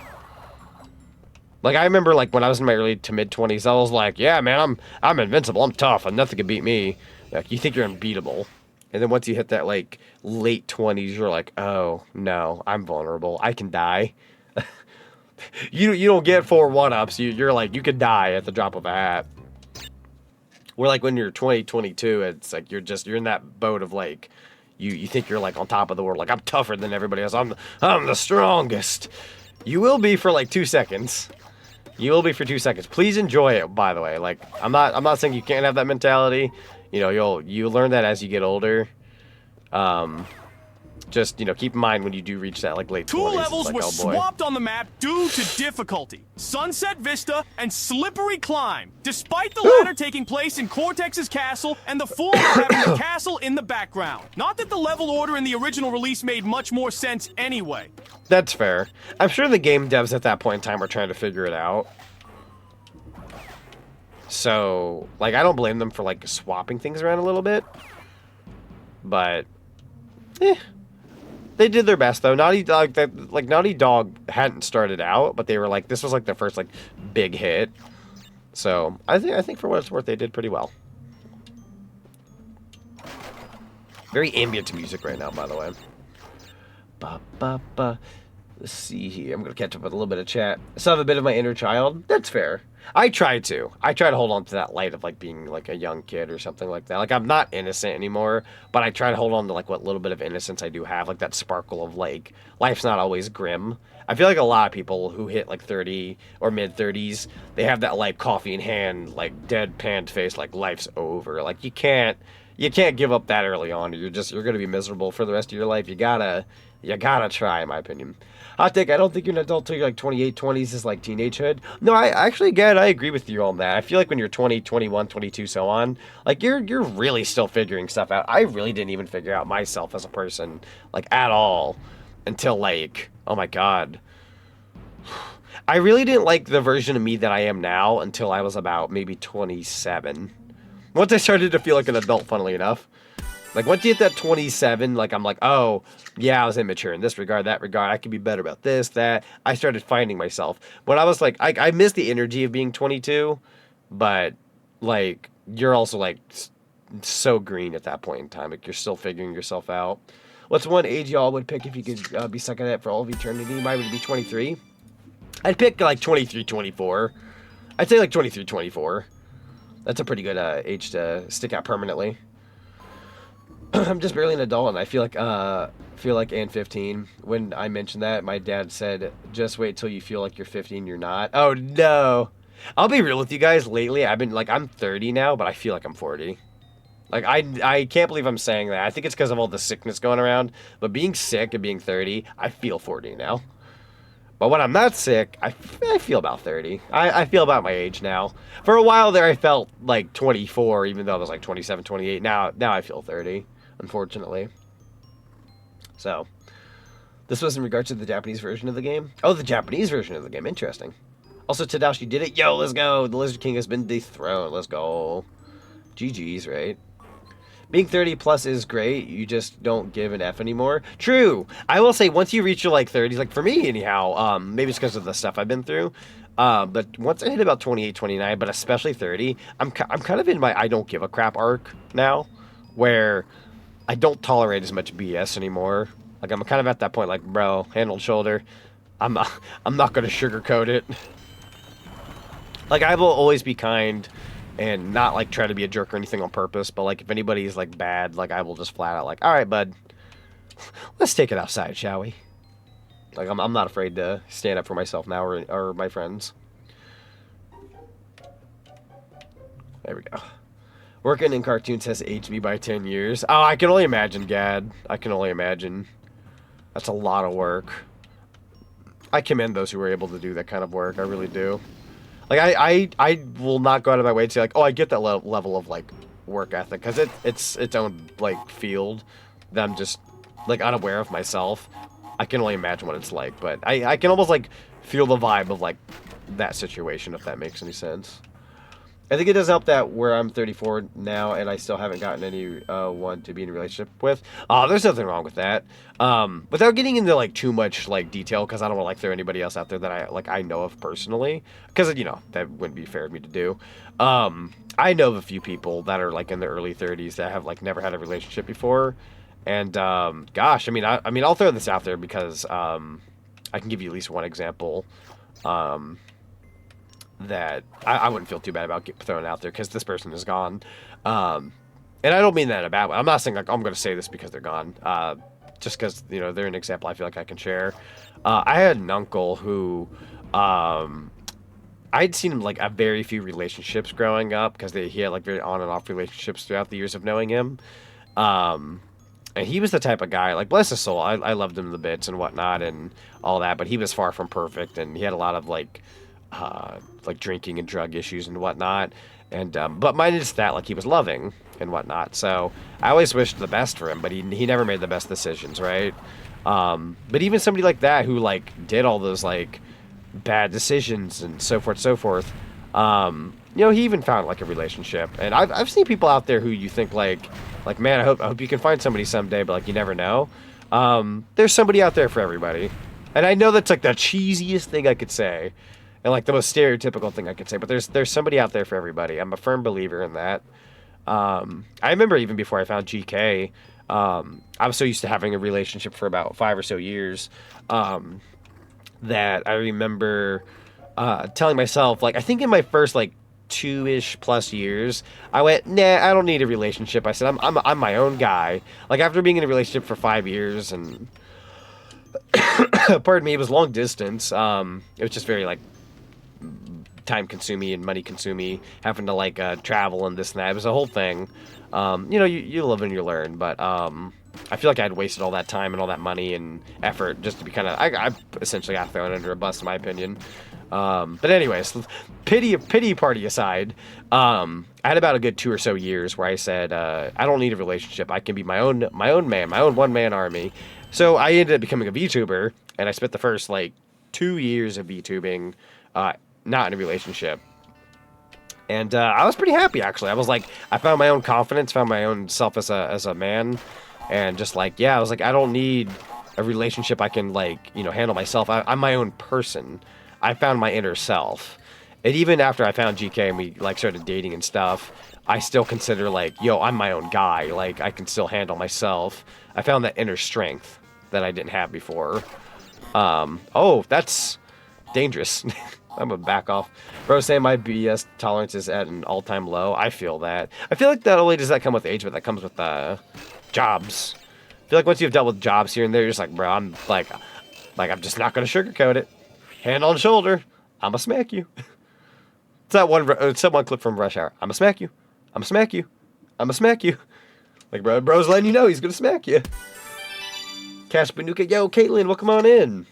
Like, I remember, like, when I was in my early to mid-20s, I was like, yeah, man, I'm invincible, I'm tough, and nothing can beat me. Like, you think you're unbeatable. And then once you hit that, like, late 20s, you're like, oh, no, I'm vulnerable. I can die. you don't get 4 1-ups. You're like, you could die at the drop of a hat. Where, like, when you're 20, 22, it's like, you're in that boat of, like, you think you're, like, on top of the world. Like, I'm tougher than everybody else. I'm the strongest. You will be for, like, 2 seconds. You will be for 2 seconds. Please enjoy it, by the way. Like, I'm not saying you can't have that mentality. You know, you'll learn that as you get older. Just, you know, keep in mind when you do reach that, like, late 20s. Two levels like, were oh, boy. swapped on the map due to difficulty. Sunset Vista and Slippery Climb. Despite the latter taking place in Cortex's castle and the former having the castle in the background. Not that the level order in the original release made much more sense anyway. That's fair. I'm sure the game devs at that point in time were trying to figure it out. So, like, I don't blame them for, like, swapping things around a little bit. But, they did their best, though. Naughty Dog hadn't started out, but they were like, this was like their first like big hit. So I think for what it's worth, they did pretty well. Very ambient music right now, by the way. Ba ba ba. Let's see here. I'm gonna catch up with a little bit of chat. I still have a bit of my inner child. That's fair. I try to hold on to that light of like being like a young kid or something like that. Like I'm not innocent anymore, but I try to hold on to like what little bit of innocence I do have, like that sparkle of like life's not always grim. I feel like a lot of people who hit like 30 or mid 30s, they have that like coffee in hand, like deadpan face, like life's over. Like you can't give up that early on. You're gonna be miserable for the rest of your life. You gotta try, in my opinion. Hot take, I don't think you're an adult till you're like 28, 20s is like teenagehood. No, I actually, again, I agree with you on that. I feel like when you're 20, 21, 22, so on, like you're really still figuring stuff out. I really didn't even figure out myself as a person, like at all, until like, oh my God. I really didn't like the version of me that I am now until I was about maybe 27. Once I started to feel like an adult, funnily enough. Like, once you hit that 27, like, I'm like, oh, yeah, I was immature in this regard, that regard. I could be better about this, that. I started finding myself. When I was, like, I miss the energy of being 22, but, like, you're also, like, so green at that point in time. Like, you're still figuring yourself out. What's one age y'all would pick if you could be stuck in it for all of eternity? Mine would be 23. I'd pick, like, 23, 24. I'd say, like, 23, 24. That's a pretty good age to stick out permanently. I'm just barely an adult, and I feel like and 15. When I mentioned that, my dad said, "Just wait till you feel like you're 15. You're not." Oh no! I'll be real with you guys. Lately, I've been like, I'm 30 now, but I feel like I'm 40. Like I can't believe I'm saying that. I think it's because of all the sickness going around. But being sick and being 30, I feel 40 now. But when I'm not sick, I feel about 30. I feel about my age now. For a while there, I felt like 24, even though I was like 27, 28. Now I feel 30, unfortunately. So, this was in regards to the Japanese version of the game. Oh, the Japanese version of the game. Interesting. Also, Tadashi did it. Yo, let's go. The Lizard King has been dethroned. Let's go. GG's, right? Being 30 plus is great. You just don't give an F anymore. True. I will say, once you reach your like 30s, like for me anyhow, maybe it's because of the stuff I've been through. But once I hit about 28, 29, but especially 30, I'm kind of in my I don't give a crap arc now, where I don't tolerate as much BS anymore. Like I'm kind of at that point, like, bro, hand on shoulder. I'm not gonna sugarcoat it. Like I will always be kind. And not, like, try to be a jerk or anything on purpose. But, like, if anybody's, like, bad, like, I will just flat out, like, all right, bud. Let's take it outside, shall we? Like, I'm not afraid to stand up for myself now or my friends. There we go. Working in cartoons has aged me by 10 years. Oh, I can only imagine, Gad. I can only imagine. That's a lot of work. I commend those who are able to do that kind of work. I really do. Like, I will not go out of my way to say, like, oh, I get that level of, like, work ethic. Because it's its own, like, field that I'm just, like, unaware of myself. I can only imagine what it's like. But I can almost, like, feel the vibe of, like, that situation, if that makes any sense. I think it does help that where I'm 34 now and I still haven't gotten anyone to be in a relationship with. There's nothing wrong with that. Without getting into like too much like detail, because I don't want to like throw anybody else out there that I know of personally, because you know that wouldn't be fair of me to do. I know of a few people that are like in their early 30s that have like never had a relationship before, and gosh, I mean I'll throw this out there because I can give you at least one example. That I wouldn't feel too bad about throwing out there because this person is gone. And I don't mean that in a bad way. I'm not saying like I'm going to say this because they're gone. Just because, you know, they're an example I feel like I can share. I had an uncle who I'd seen him like a very few relationships growing up because he had like very on and off relationships throughout the years of knowing him. And he was the type of guy, like, bless his soul, I loved him to the bits and whatnot and all that, but he was far from perfect and he had a lot of like drinking and drug issues and whatnot, and but minus that, like, he was loving and whatnot, so I always wished the best for him, but he never made the best decisions, right? But even somebody like that who like did all those like bad decisions and so forth, you know, he even found like a relationship, and I've seen people out there who you think like man, I hope you can find somebody someday, but like you never know. There's somebody out there for everybody, and I know that's like the cheesiest thing I could say. And like the most stereotypical thing I could say, but there's somebody out there for everybody. I'm a firm believer in that. I remember even before I found GK, I was so used to having a relationship for about 5 or so years that I remember telling myself, like, I think in my first like 2-ish plus years, I went, nah, I don't need a relationship. I said, I'm my own guy. Like after being in a relationship for 5 years and pardon me, it was long distance. It was just very like time consuming and money consuming, having to like travel and this and that. It was a whole thing. You know, you live and you learn, but I feel like I'd wasted all that time and all that money and effort just to be kind of I essentially got thrown under a bus in my opinion. But anyways, pity party aside, I had about a good 2 or so years where I said I don't need a relationship. I can be my own man, my own one-man army. So I ended up becoming a VTuber, and I spent the first like 2 years of VTubing not in a relationship. And I was pretty happy, actually. I was like, I found my own confidence, found my own self as a man, and just like, yeah, I was like, I don't need a relationship. I can like, you know, handle myself. I'm my own person. I found my inner self. And even after I found GK and we like started dating and stuff, I still consider like, yo, I'm my own guy. Like I can still handle myself. I found that inner strength that I didn't have before. Oh, that's dangerous. gonna back off. Bro, saying my BS tolerance is at an all-time low. I feel that. I feel like not only does that come with age, but that comes with jobs. I feel like once you've dealt with jobs here and there, you're just like, bro, I'm I'm just not gonna sugarcoat it. Hand on shoulder, I'ma smack you. It's that one clip from Rush Hour. I'ma smack you. I'ma smack you. I'ma smack you. Like, bro's letting you know he's gonna smack you. Cash Banookie, yo, Caitlin, welcome on in.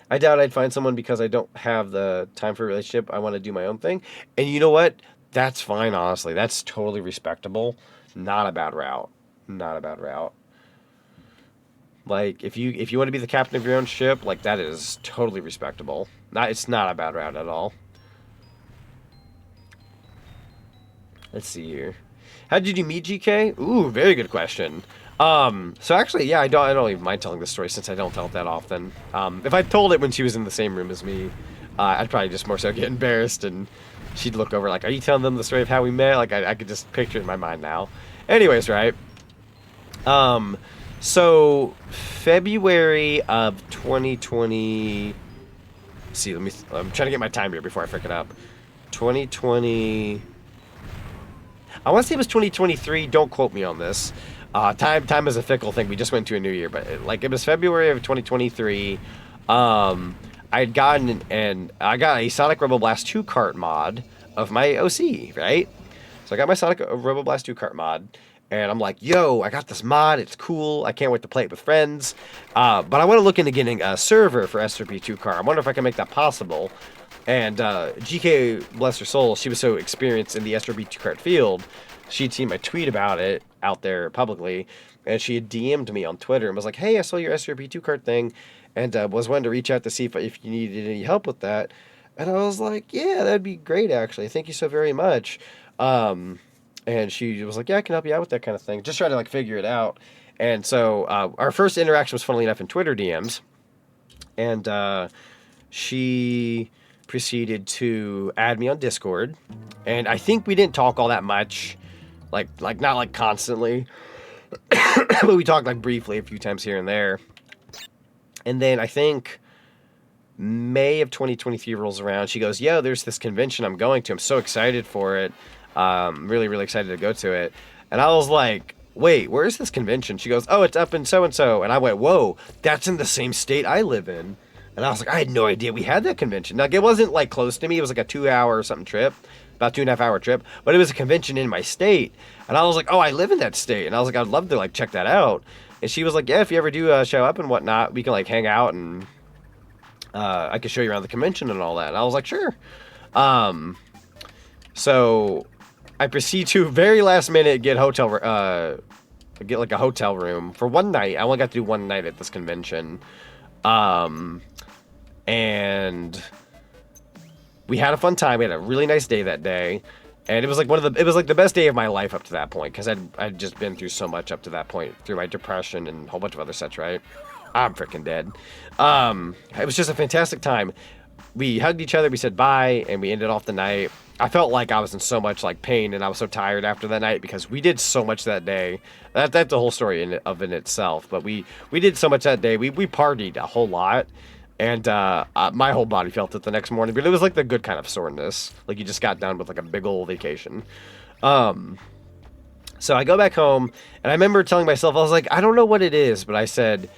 I doubt I'd find someone because I don't have the time for a relationship. I want to do my own thing. And you know what? That's fine, honestly. That's totally respectable. Not a bad route. Not a bad route. Like, if you want to be the captain of your own ship, like, that is totally respectable. It's not a bad route at all. Let's see here. How did you meet GK? Ooh, very good question. So actually, yeah, I don't even mind telling this story since I don't tell it that often. If I told it when she was in the same room as me, I'd probably just more so get embarrassed and she'd look over like, are you telling them the story of how we met? Like, I could just picture it in my mind now. Anyways, right? So February of 2020, let's see, I'm trying to get my time here before I frick it up. 2020, I want to say it was 2023, don't quote me on this. Time is a fickle thing. We just went to a new year, but it was February of 2023. I got a Sonic Rebel Blast 2 cart mod of my OC, right? So I got my Sonic Rebel Blast 2 cart mod, and I'm like, yo, I got this mod. It's cool. I can't wait to play it with friends. But I want to look into getting a server for SRP2 cart. I wonder if I can make that possible. And GK, bless her soul, she was so experienced in the SRP2 cart field. She'd seen my tweet about it out there publicly, and she had DM'd me on Twitter and was like, hey, I saw your SRP2 cart thing, and was wanting to reach out to see if you needed any help with that. And I was like, yeah, that'd be great, actually. Thank you so very much. And she was like, yeah, I can help you out with that kind of thing. Just trying to, figure it out. And so our first interaction was, funnily enough, in Twitter DMs. And she proceeded to add me on Discord. And I think we didn't talk all that much. Not constantly, but we talked briefly a few times here and there. And then I think May of 2023 rolls around. She goes, yo, there's this convention I'm going to. I'm so excited for it. Really, really excited to go to it. And I was like, wait, where is this convention? She goes, oh, it's up in so-and-so. And I went, whoa, that's in the same state I live in. And I was like, I had no idea we had that convention. It wasn't close to me. It was a 2-hour or something trip. About 2.5-hour trip, but it was a convention in my state, and I was like, oh, I live in that state, and I was like, I'd love to check that out. And she was like, yeah, if you ever do show up and whatnot, we can hang out, and I can show you around the convention and all that. And I was like, sure. So I proceed to very last minute get a hotel room for one night. I only got to do one night at this convention, and we had a fun time. We had a really nice day that day, and it was the best day of my life up to that point, because I'd just been through so much up to that point through my depression and a whole bunch of other such. Right, I'm freaking dead. It was just a fantastic time. We hugged each other, we said bye, and we ended off the night. I felt like I was in so much pain, and I was so tired after that night because we did so much that day. That's the whole story in itself. But we did so much that day. We partied a whole lot. And my whole body felt it the next morning, but it was the good kind of soreness. You just got done with a big old vacation. So I go back home, and I remember telling myself, I was like, I don't know what it is, but I said,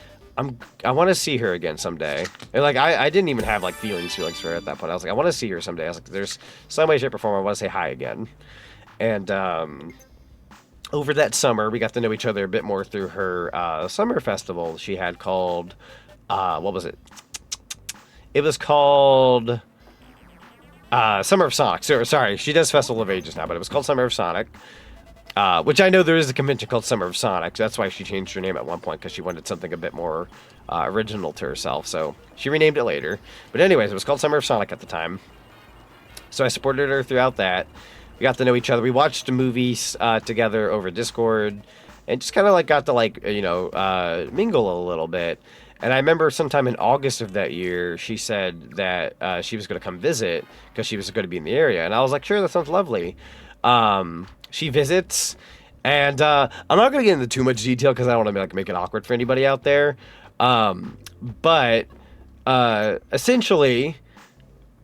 I want to see her again someday. And I didn't even have feelings for her at that point. I was like, I want to see her someday. I was like, there's some way, shape, or form I want to say hi again. And over that summer, we got to know each other a bit more through her summer festival she had called, what was it? It was called Summer of Sonic. Sorry, she does Festival of Ages now, but it was called Summer of Sonic. Which I know there is a convention called Summer of Sonic. That's why she changed her name at one point, because she wanted something a bit more original to herself. So she renamed it later. But anyways, it was called Summer of Sonic at the time. So I supported her throughout that. We got to know each other. We watched movies together over Discord, and just kind of got to mingle a little bit. And I remember sometime in August of that year, she said that she was going to come visit because she was going to be in the area. And I was like, sure, that sounds lovely. She visits, and I'm not going to get into too much detail because I don't want to make it awkward for anybody out there. But essentially,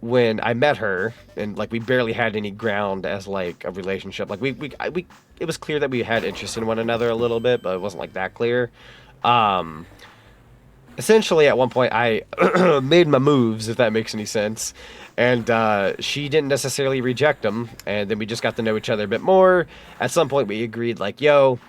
when I met her, and like we barely had any ground as like a relationship. Like it was clear that we had interest in one another a little bit, but it wasn't like that clear. Essentially, at one point, I made my moves, if that makes any sense, and she didn't necessarily reject them. And then we just got to know each other a bit more. At some point, we agreed, like, yo.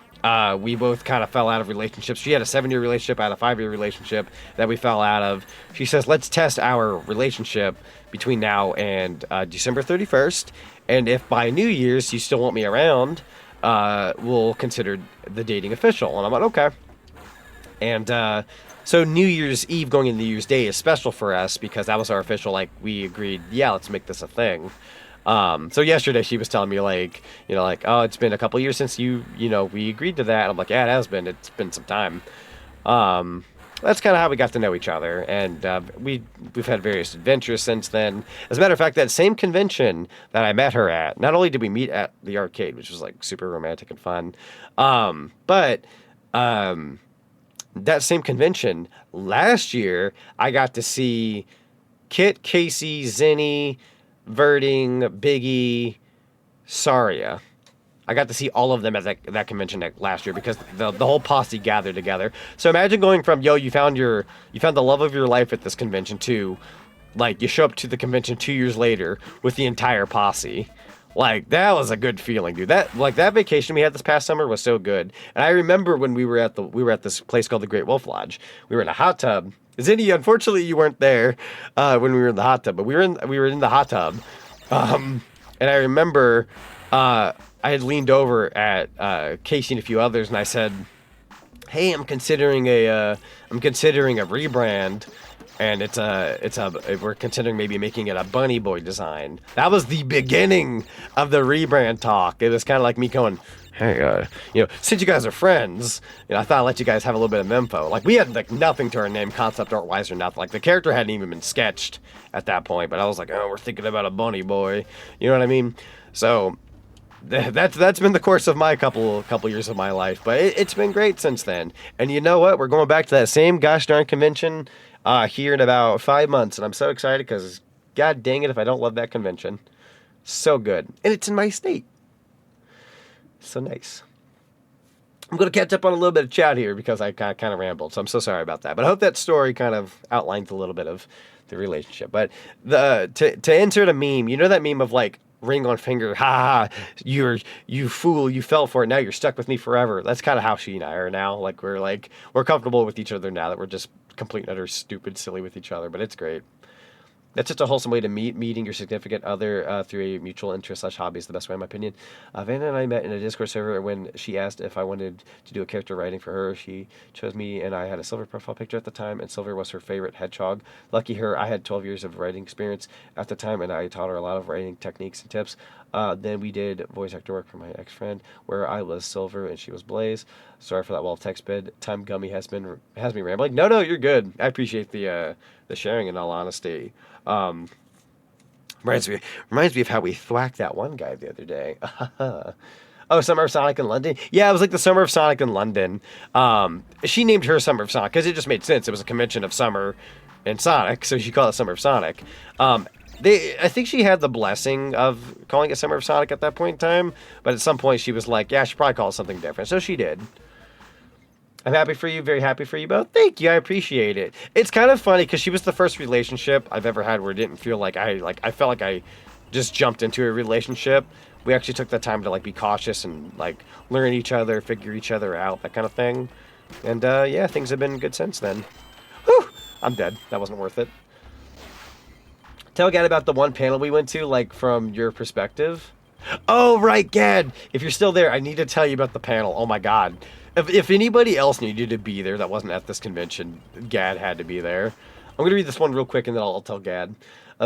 We both kind of fell out of relationships. She had a 7-year relationship, I had a 5-year relationship that we fell out of. She says, let's test our relationship between now and December 31st. And if by New Year's you still want me around, we'll consider the dating official. And I'm like, okay. And so New Year's Eve going into New Year's Day is special for us because that was our official, like, we agreed, yeah, let's make this a thing. So yesterday she was telling me like, oh, it's been a couple years since we agreed to that. I'm like, yeah, it has been. It's been some time. That's kind of how we got to know each other. And, we've had various adventures since then. As a matter of fact, that same convention that I met her at, not only did we meet at the arcade, which was like super romantic and fun, but that same convention last year, I got to see Kit, Casey, Zinni, Verding, Biggie, Saria. I got to see all of them at that convention last year because the whole posse gathered together. So imagine going from, yo, you found the love of your life at this convention to, like, you show up to the convention 2 years later with the entire posse. Like, that was a good feeling, dude. That vacation we had this past summer was so good. And I remember when we were at this place called the Great Wolf Lodge. We were in a hot tub. Zinni, unfortunately, you weren't there when we were in the hot tub, but we were in the hot tub. And I remember I had leaned over at Casey and a few others, and I said, "Hey, I'm considering a rebrand, and we're considering maybe making it a Bunny Boy design." That was the beginning of the rebrand talk. It was kind of like me going, hey, since you guys are friends, I thought I'd let you guys have a little bit of info. Like, we had, like, nothing to our name, concept art-wise or nothing. Like, the character hadn't even been sketched at that point, but I was like, oh, we're thinking about a bunny boy. You know what I mean? So, that's been the course of my couple years of my life, but it's been great since then. And you know what? We're going back to that same gosh darn convention here in about 5 months, and I'm so excited because, god dang it, if I don't love that convention. So good. And it's in my state. So nice. I'm going to catch up on a little bit of chat here because I kind of rambled, so I'm so sorry about that. But I hope that story kind of outlines a little bit of the relationship. But to insert a meme, you know that meme of like ring on finger, ha ha, you fool, you fell for it, now you're stuck with me forever. That's kind of how she and I are now. Like we're comfortable with each other now that we're just complete and utter stupid silly with each other. But it's great. That's just a wholesome way to meeting your significant other through a mutual interest / hobby is the best way, in my opinion. Vanna and I met in a Discord server when she asked if I wanted to do a character writing for her. She chose me, and I had a Silver profile picture at the time, and Silver was her favorite hedgehog. Lucky her, I had 12 years of writing experience at the time, and I taught her a lot of writing techniques and tips. Then we did voice actor work for my ex-friend, where I was Silver and she was Blaze. Sorry for that wall of text bed. Time Gummy has me rambling. No, you're good. I appreciate the sharing, in all honesty. Reminds me of how we thwacked that one guy the other day. Oh, Summer of Sonic in London? Yeah, it was like the Summer of Sonic in London. She named her Summer of Sonic because it just made sense. It was a convention of Summer and Sonic, so she called it Summer of Sonic. I think she had the blessing of calling it Summer of Sonic at that point in time, but at some point she was like, yeah, I should probably call it something different. So she did. I'm happy for you, very happy for you both. Thank you, I appreciate it. It's kind of funny because she was the first relationship I've ever had where it didn't feel like I felt like I just jumped into a relationship. We actually took the time to like be cautious and like learn each other, figure each other out, that kind of thing. And yeah, things have been good since then. Whew, I'm dead. That wasn't worth it. Tell Gad about the one panel we went to, like from your perspective. Oh, right, Gad. If you're still there, I need to tell you about the panel. Oh my God. If anybody else needed to be there that wasn't at this convention, Gad had to be there. I'm going to read this one real quick and then I'll tell Gad.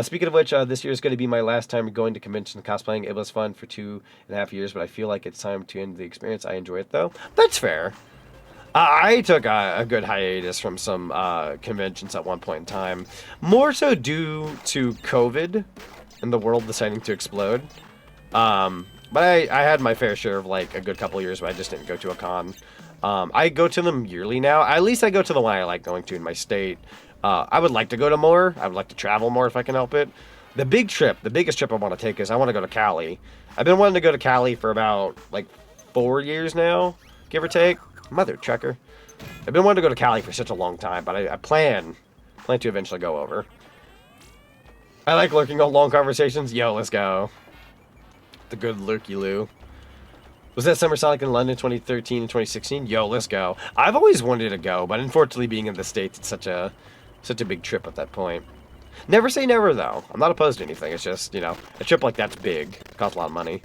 Speaking of which, this year is going to be my last time going to convention and cosplaying. It was fun for 2.5 years, but I feel like it's time to end the experience. I enjoy it, though. That's fair. I took a good hiatus from some conventions at one point in time. More so due to COVID and the world deciding to explode. But I had my fair share of like a good couple years where I just didn't go to a con. I go to them yearly now. At least I go to the one I like going to in my state. I would like to go to more. I would like to travel more if I can help it. The big trip, the biggest trip I want to take is I want to go to Cali. I've been wanting to go to Cali for about, like, 4 years now, give or take. Mother trucker. I've been wanting to go to Cali for such a long time, but I plan to eventually go over. I like lurking on long conversations. Yo, let's go. The good lurky-loo. Was that Summer Sonic in London 2013 and 2016? Yo, let's go. I've always wanted to go, but unfortunately being in the States, it's such a big trip at that point. Never say never, though. I'm not opposed to anything. It's just, you know, a trip like that's big. It costs a lot of money.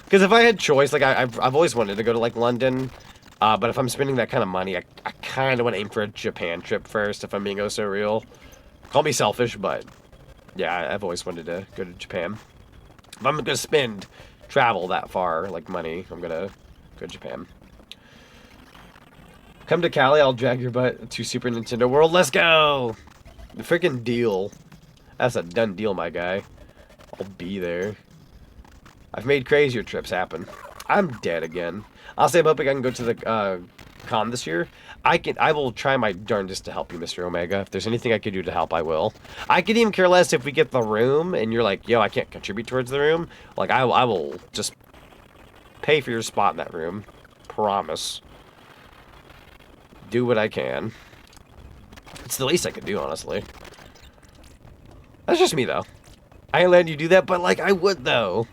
Because if I had choice, like, I've always wanted to go to, like, London. But if I'm spending that kind of money, I kind of want to aim for a Japan trip first, if I'm being oh so real. Call me selfish, but yeah, I've always wanted to go to Japan. If I'm going to travel that far, like money, I'm going to go to Japan. Come to Cali, I'll drag your butt to Super Nintendo World. Let's go! The freaking deal. That's a done deal, my guy. I'll be there. I've made crazier trips happen. I'm dead again. Honestly, I'm hoping I can go to the con this year. I will try my darndest to help you, Mr. Omega. If there's anything I could do to help, I will. I could even care less if we get the room and you're like, yo, I can't contribute towards the room. Like, I will just pay for your spot in that room. Promise. Do what I can. It's the least I could do, honestly. That's just me, though. I ain't letting you do that, but, like, I would, though.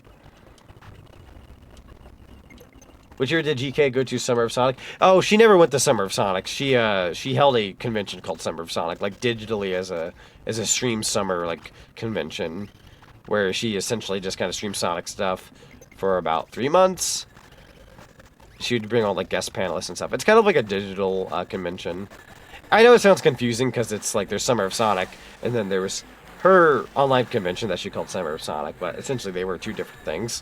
Which year did GK go to Summer of Sonic? Oh, she never went to Summer of Sonic. She held a convention called Summer of Sonic, like digitally as a stream summer like convention, where she essentially just kind of streamed Sonic stuff for about 3 months. She would bring on like guest panelists and stuff. It's kind of like a digital convention. I know it sounds confusing because it's like there's Summer of Sonic and then there was her online convention that she called Summer of Sonic, but essentially they were two different things.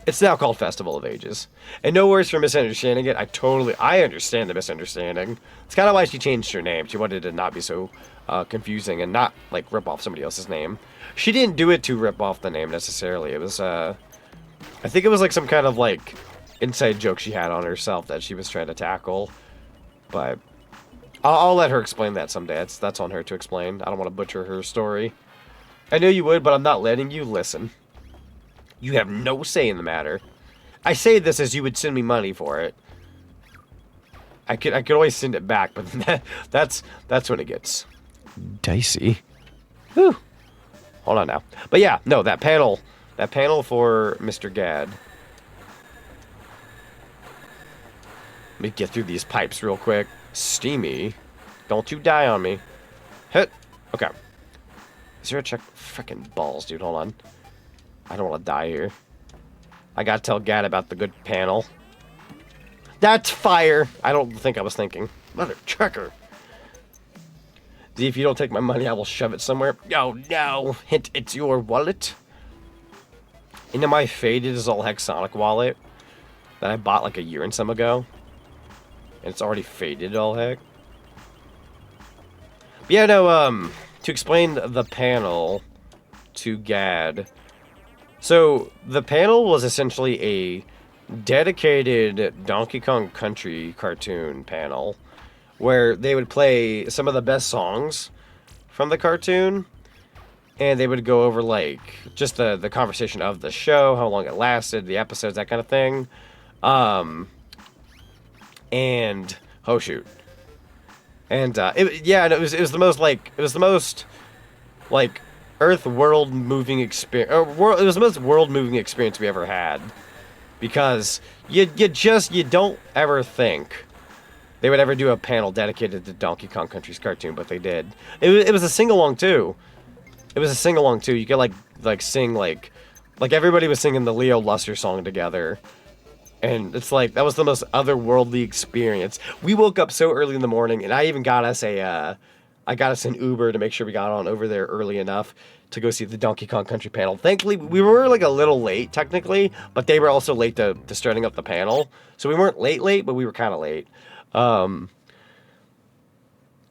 It's now called Festival of Ages. And no worries for misunderstanding it. I understand the misunderstanding. It's kind of why she changed her name. She wanted it to not be so confusing and not, like, rip off somebody else's name. She didn't do it to rip off the name, necessarily. It was, I think it was, like, some kind of, like, inside joke she had on herself that she was trying to tackle. But I'll let her explain that someday. That's on her to explain. I don't want to butcher her story. I know you would, but I'm not letting you. Listen. You have no say in the matter. I say this as you would send me money for it. I could always send it back, but that's when it gets dicey. Whew. Hold on now. But yeah, no, that panel for Mr. Gad. Let me get through these pipes real quick. Steamy. Don't you die on me. Hit. Okay. Is there a check? Frickin' balls, dude. Hold on. I don't want to die here. I gotta tell Gad about the good panel. That's fire! I don't think I was thinking. Mother trucker. See, if you don't take my money, I will shove it somewhere. Oh, no. Hint, it's your wallet. Into my faded as all heck Sonic wallet that I bought like a year and some ago. And it's already faded all heck. But yeah, no, to explain the panel to Gad. So, the panel was essentially a dedicated Donkey Kong Country cartoon panel where they would play some of the best songs from the cartoon and they would go over, like, just the conversation of the show, how long it lasted, the episodes, that kind of thing. And, oh shoot. And, it was the most, like, Earth world moving experience. It was the most world moving experience we ever had, because you don't ever think they would ever do a panel dedicated to Donkey Kong Country's cartoon, but they did. It was a sing along too. It was a sing along too. You could like sing like everybody was singing the Leo Luster song together, and it's like that was the most otherworldly experience. We woke up so early in the morning, and I even got us I got us an Uber to make sure we got on over there early enough to go see the Donkey Kong Country panel. Thankfully, we were like a little late technically, but they were also late to starting up the panel. So we weren't late, but we were kind of late.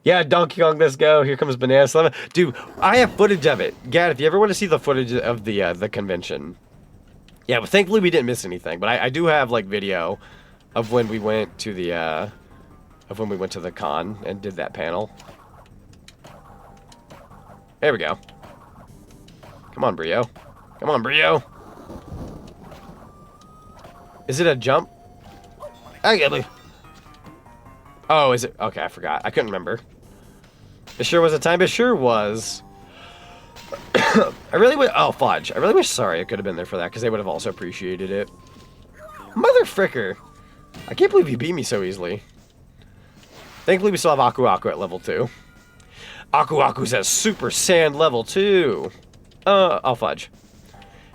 Yeah, Donkey Kong, let's go. Here comes Banana Slim. Dude, I have footage of it. Gad, if you ever want to see the footage of the convention. Yeah, but thankfully we didn't miss anything. But I do have like video of when we went to the con and did that panel. There we go. Come on, Brio. Come on, Brio. Is it a jump? I can't believe. Oh, is it? Okay, I forgot. I couldn't remember. It sure was a time. It sure was. I really would. Oh, fudge. I really wish. Sorry, I could have been there for that because they would have also appreciated it. Mother fricker. I can't believe you beat me so easily. Thankfully, we still have Aku Aku at level 2. Aku Aku's at Super Sand level 2. Oh, fudge.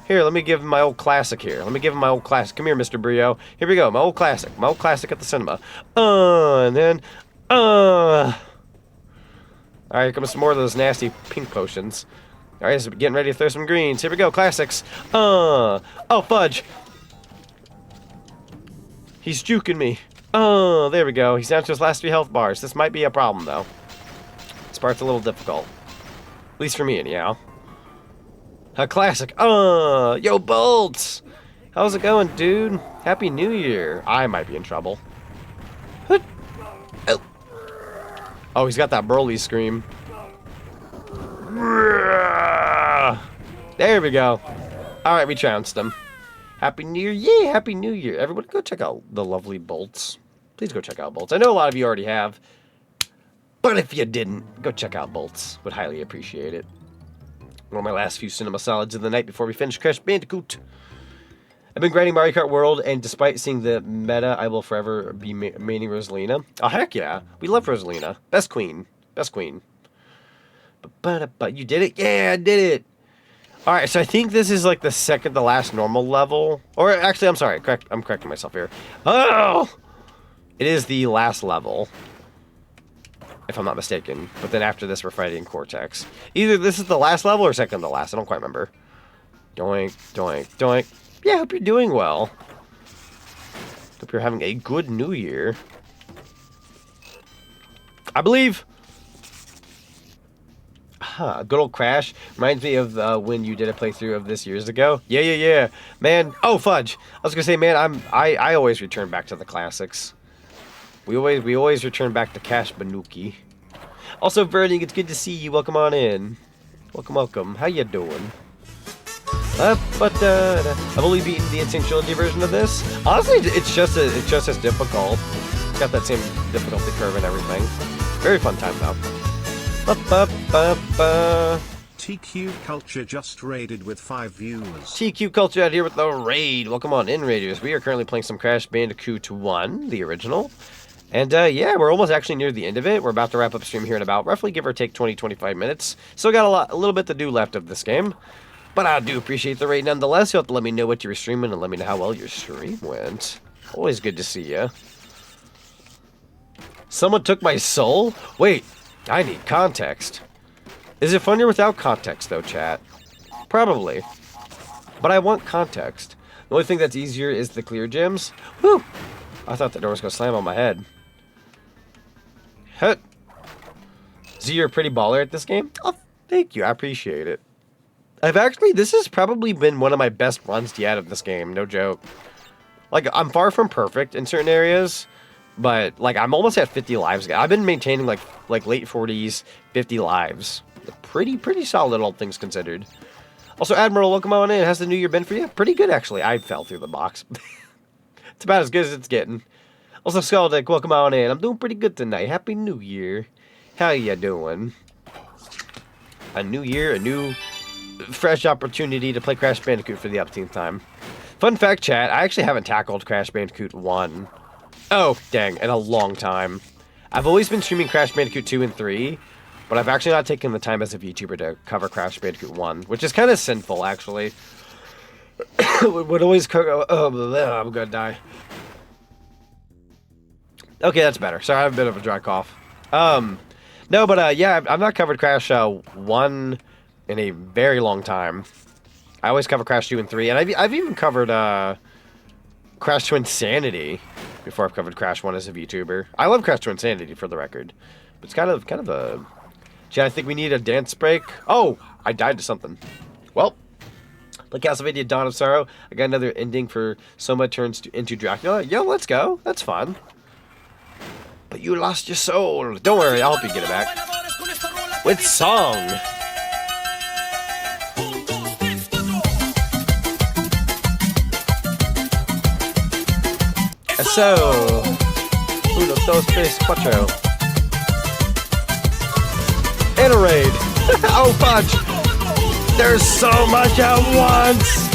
Here, let me give him my old classic here. Let me give him my old classic. Come here, Mr. Brio. Here we go. My old classic. My old classic at the cinema. And then, Alright, here comes some more of those nasty pink potions. Alright, so getting ready to throw some greens. Here we go. Classics. Oh, fudge. He's juking me. Oh, there we go. He's down to his last 3 health bars. This might be a problem, though. This part's a little difficult. At least for me, anyhow. A classic. Yo, Bolts! How's it going, dude? Happy New Year. I might be in trouble. Oh, he's got that Broly scream. There we go. Alright, we trounced him. Happy New Year. Yeah, Happy New Year. Everybody go check out the lovely Bolts. Please go check out Bolts. I know a lot of you already have. But if you didn't, go check out Bolts. Would highly appreciate it. One of my last few cinema solids of the night before we finish Crash Bandicoot. I've been grinding Mario Kart World, and despite seeing the meta, I will forever be maining Rosalina. Oh, heck yeah. We love Rosalina. Best queen. Best queen. But you did it? Yeah, I did it. Alright, so I think this is like the second to last normal level. Or actually, I'm sorry. I'm correcting myself here. Oh! It is the last level. If I'm not mistaken. But then after this, we're fighting Cortex. Either this is the last level or second to last. I don't quite remember. Doink, doink, doink. Yeah, hope you're doing well. Hope you're having a good New Year. I believe. Good old Crash. Reminds me of when you did a playthrough of this years ago. Yeah. Man. Oh, fudge. I was gonna say, man, I always return back to the classics. We always return back to Cash Banookie. Also, Verning, it's good to see you. Welcome on in. Welcome. How you doing? I've only beaten the Insane Trilogy version of this. Honestly, it's just as difficult. It's got that same difficulty curve and everything. Very fun time though. TQ Culture just raided with 5 viewers. TQ Culture out here with the raid. Welcome on in, Raiders. We are currently playing some Crash Bandicoot 1, the original. And yeah, we're almost actually near the end of it. We're about to wrap up stream here in about roughly give or take 20-25 minutes. Still got a little bit to do left of this game. But I do appreciate the raid nonetheless. You'll have to let me know what you were streaming and let me know how well your stream went. Always good to see you. Someone took my soul? Wait, I need context. Is it funnier without context though, chat? Probably. But I want context. The only thing that's easier is the clear gems. Whew! I thought the door was going to slam on my head. Hut. Z, you're a pretty baller at this game? Oh, thank you. I appreciate it. This has probably been one of my best runs yet of this game. No joke. Like, I'm far from perfect in certain areas, but, like, I'm almost at 50 lives. I've been maintaining, like late 40s, 50 lives. Pretty solid, all things considered. Also, Admiral, welcome on in. How's the new year been for you? Pretty good, actually. I fell through the box. It's about as good as it's getting. Also, Skaldick, welcome on in. I'm doing pretty good tonight. Happy New Year. How you doing? A new year, a new fresh opportunity to play Crash Bandicoot for the upteenth time. Fun fact, chat, I actually haven't tackled Crash Bandicoot 1. Oh, dang, in a long time. I've always been streaming Crash Bandicoot 2 and 3, but I've actually not taken the time as a VTuber to cover Crash Bandicoot 1, which is kind of sinful, actually. Would always cover... Oh, I'm gonna die. Okay, that's better. Sorry, I have a bit of a dry cough. No, but yeah, I've not covered Crash 1 in a very long time. I always cover Crash 2 and 3, and I've even covered Crash to Insanity before I've covered Crash 1 as a VTuber. I love Crash to Insanity, for the record. But it's kind of a... Gee, I think we need a dance break. Oh, I died to something. Well, like Castlevania Dawn of Sorrow, I got another ending for Soma turns into Dracula. Yo, let's go. That's fun. But you lost your soul. Don't worry, I'll help you get it back. With song. So, uno, dos, tres, cuatro. And a raid. Oh, fudge. There's so much at once.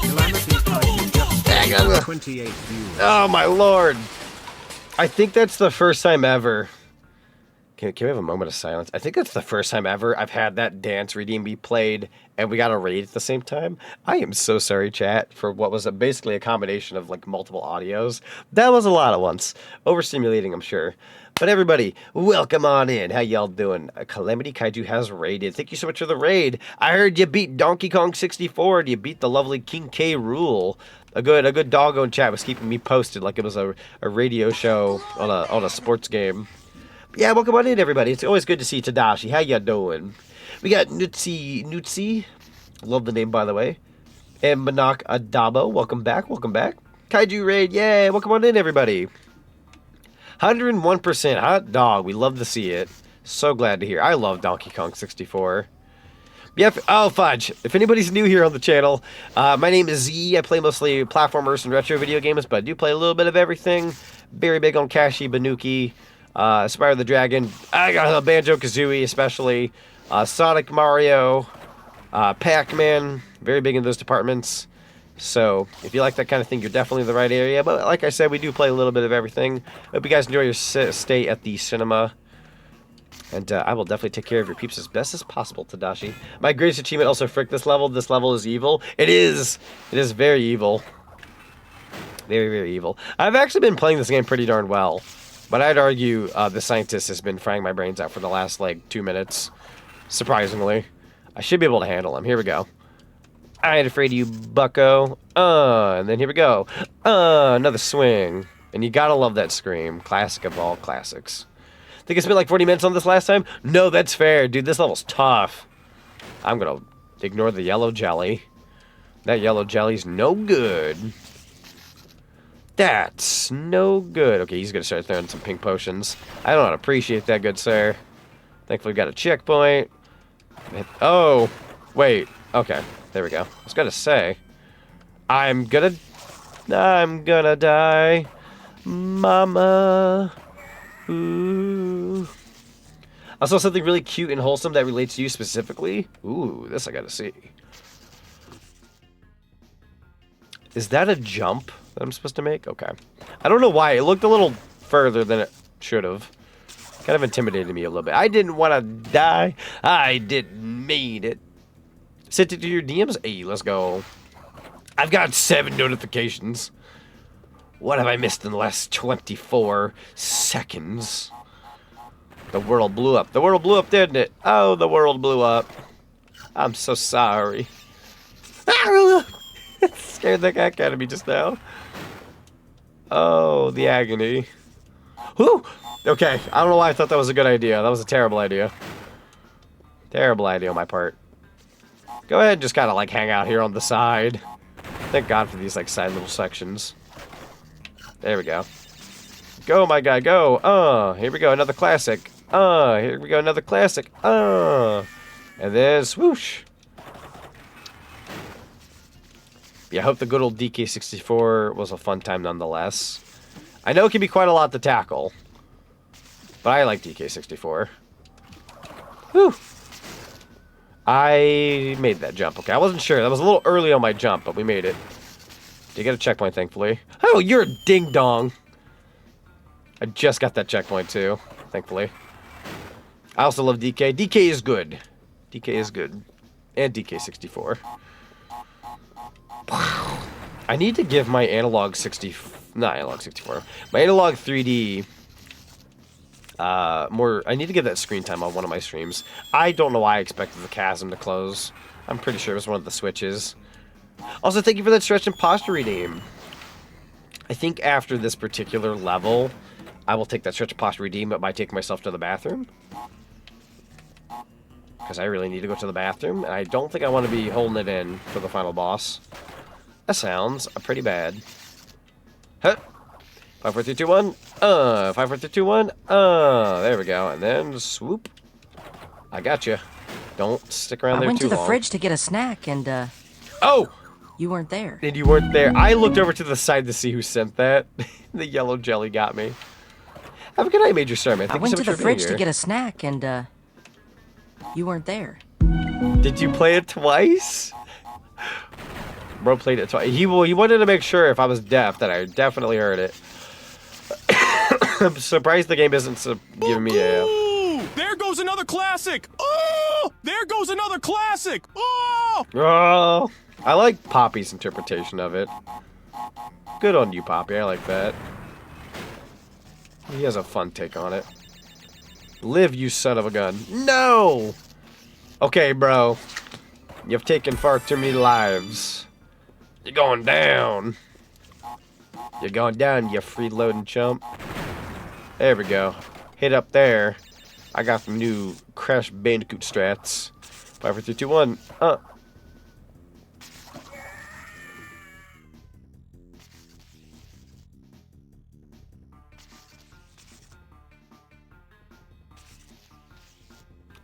Calamity Kaiju just 28 views. Oh, my lord. I think that's the first time ever. Can we have a moment of silence? I think that's the first time ever I've had that dance redeem be played and we got a raid at the same time. I am so sorry, chat, for what was basically a combination of like multiple audios. That was a lot at once. Overstimulating, I'm sure. But everybody, welcome on in. How y'all doing? Calamity Kaiju has raided. Thank you so much for the raid. I heard you beat Donkey Kong 64 and you beat the lovely King K. Rool. A good doggo in chat was keeping me posted like it was a radio show on a sports game. Yeah, welcome on in, everybody. It's always good to see Tadashi. How ya doing? We got Nutsi. Love the name, by the way. And Manak Adabo. Welcome back. Kaiju Raid. Yay. Welcome on in, everybody. 101% hot dog. We love to see it. So glad to hear. I love Donkey Kong 64. Yep. Oh, fudge. If anybody's new here on the channel, my name is Z. I play mostly platformers and retro video games, but I do play a little bit of everything. Very big on Cashie, Banookie. Spyro the Dragon. I got Banjo-Kazooie, especially. Sonic, Mario, Pac-Man. Very big in those departments. So, if you like that kind of thing, you're definitely in the right area. But like I said, we do play a little bit of everything. Hope you guys enjoy your stay at the cinema. And I will definitely take care of your peeps as best as possible, Tadashi. My greatest achievement also, frick, this level. This level is evil. It is. It is very evil. Very, very evil. I've actually been playing this game pretty darn well. But I'd argue the scientist has been frying my brains out for the last, like, 2 minutes. Surprisingly. I should be able to handle him. Here we go. I ain't afraid of you, bucko. And then here we go. Another swing. And you gotta love that scream. Classic of all classics. Think I spent like 40 minutes on this last time? No, that's fair. Dude, this level's tough. I'm gonna ignore the yellow jelly. That yellow jelly's no good. That's no good. Okay, he's gonna start throwing some pink potions. I don't appreciate that, good sir. Thankfully, we got a checkpoint. Oh, wait. Okay, there we go. I was gonna say, I'm gonna die, mama. Ooh. I saw something really cute and wholesome that relates to you specifically. Ooh, this I gotta see. Is that a jump that I'm supposed to make? Okay. I don't know why. It looked a little further than it should have. Kind of intimidated me a little bit. I didn't want to die. I didn't mean it. Sent it to your DMs? Hey, let's go. I've got 7 notifications. What have I missed in the last 24 seconds? The world blew up. The world blew up, didn't it? Oh, the world blew up. I'm so sorry. Scared the heck out of me just now. Oh, the agony. Whew! Okay, I don't know why I thought that was a good idea. That was a terrible idea. Terrible idea on my part. Go ahead and just kind of like hang out here on the side. Thank God for these like side little sections. There we go. Go, my guy, go. Here we go, another classic. Here we go, another classic. And then swoosh. Yeah, I hope the good old DK64 was a fun time nonetheless. I know it can be quite a lot to tackle, but I like DK64. Whew. I made that jump. Okay, I wasn't sure. That was a little early on my jump, but we made it. Did get a checkpoint, thankfully. Oh, you're a ding-dong. I just got that checkpoint, too, thankfully. I also love DK. DK is good. DK is good. And DK64. I need to give my analog 64. My analog 3D more. I need to give that screen time on one of my streams. I don't know why I expected the chasm to close. I'm pretty sure it was one of the switches. Also, thank you for that stretch and posture redeem. I think after this particular level, I will take that stretch and posture redeem, but might take myself to the bathroom. Because I really need to go to the bathroom, and I don't think I want to be holding it in for the final boss. That sounds pretty bad. Huh. 5, 4, 3, 2, 1. 5, 4, 3, 2, 1. There we go. And then swoop. I gotcha. Don't stick around I there went too to the long. fridge to get a snack, and Oh! you weren't there. And you weren't there. I looked over to the side to see who sent that. The yellow jelly got me. Have a good night, Major Starman. I Thank went you so to much the for being fridge to here. get a snack, and you weren't there. Did you play it twice? Bro played it twice. He wanted to make sure if I was deaf that I definitely heard it. I'm surprised the game isn't giving me a... Ooh, there goes another classic. Oh, there goes another classic. Oh! Oh, I like Poppy's interpretation of it. Good on you, Poppy. I like that. He has a fun take on it. Live, you son of a gun. No! Okay, bro. You've taken far too many lives. You're going down. You're going down, you freeloading chump. There we go. Hit up there. I got some new Crash Bandicoot strats. 5, 4, 3, 2, 1.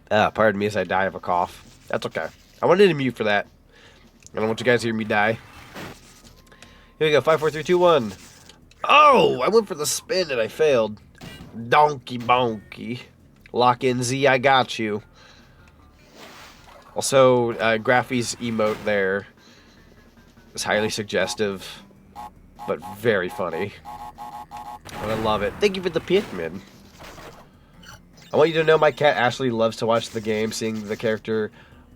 Pardon me as I die of a cough. That's okay. I wanted to mute for that. I don't want you guys to hear me die. Here we go. 5, 4, 3, 2, 1. Oh! I went for the spin and I failed. Donkey bonky. Lock in Z, I got you. Also, Graffy's emote there is highly suggestive, but very funny. And I love it. Thank you for the Pikmin. I want you to know my cat Ashley loves to watch the game. Seeing the character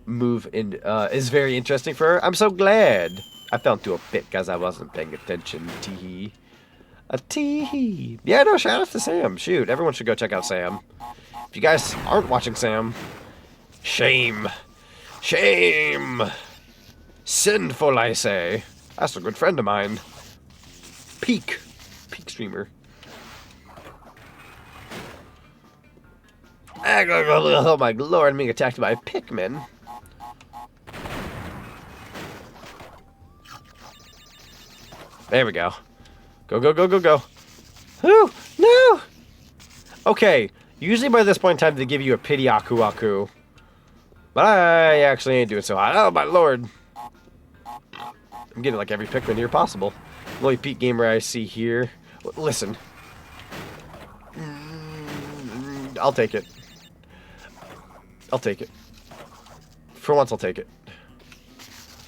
move in is very interesting for her. I'm so glad. I fell into a pit because I wasn't paying attention. Tee-hee. A tee-hee. Yeah, no, shout out to Sam. Shoot, everyone should go check out Sam. If you guys aren't watching Sam, shame. Shame. Sinful, I say. That's a good friend of mine. Peak streamer. Oh my lord, I'm being attacked by Pikmin. There we go. Go, go, go, go, go. Whew, no! Okay, usually by this point in time they give you a pity aku aku. But I actually ain't doing so hot. Oh my lord. I'm getting like every Pikmin here possible. The only Peak gamer I see here. Listen. I'll take it. I'll take it. For once, I'll take it.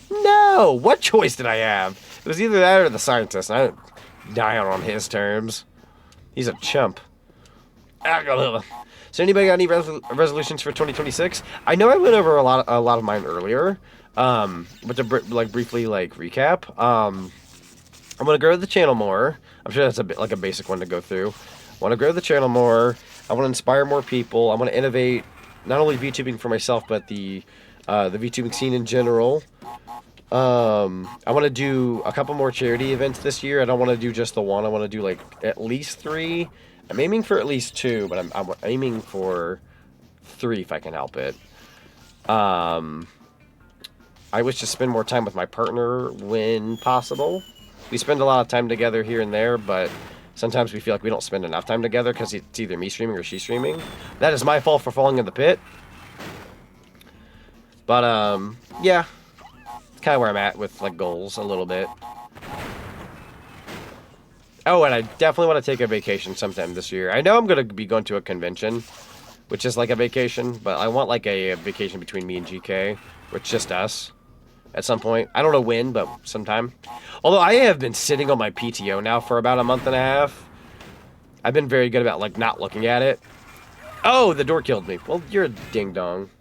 No! What choice did I have? It was either that or the scientist. I didn't die on his terms. He's a chump. So anybody got any resolutions for 2026? I know I went over a lot of mine earlier. But to briefly recap, I'm gonna grow the channel more. I'm sure that's a bit like a basic one to go through. I want to grow the channel more. I want to inspire more people. I want to innovate not only VTubing for myself, but the VTubing scene in general. I want to do a couple more charity events this year. I don't want to do just the one. I want to do like at least 3. I'm aiming for at least 2, but I'm aiming for 3 if I can help it. I wish to spend more time with my partner when possible. We spend a lot of time together here and there, but sometimes we feel like we don't spend enough time together because it's either me streaming or she streaming. That is my fault for falling in the pit. But, yeah. It's kind of where I'm at with, goals a little bit. Oh, and I definitely want to take a vacation sometime this year. I know I'm going to be going to a convention, which is like a vacation, but I want, a vacation between me and GK, where it's just us. At some point. I don't know when, but sometime. Although I have been sitting on my PTO now for about a month and a half. I've been very good about, not looking at it. Oh, the door killed me. Well, you're a ding-dong.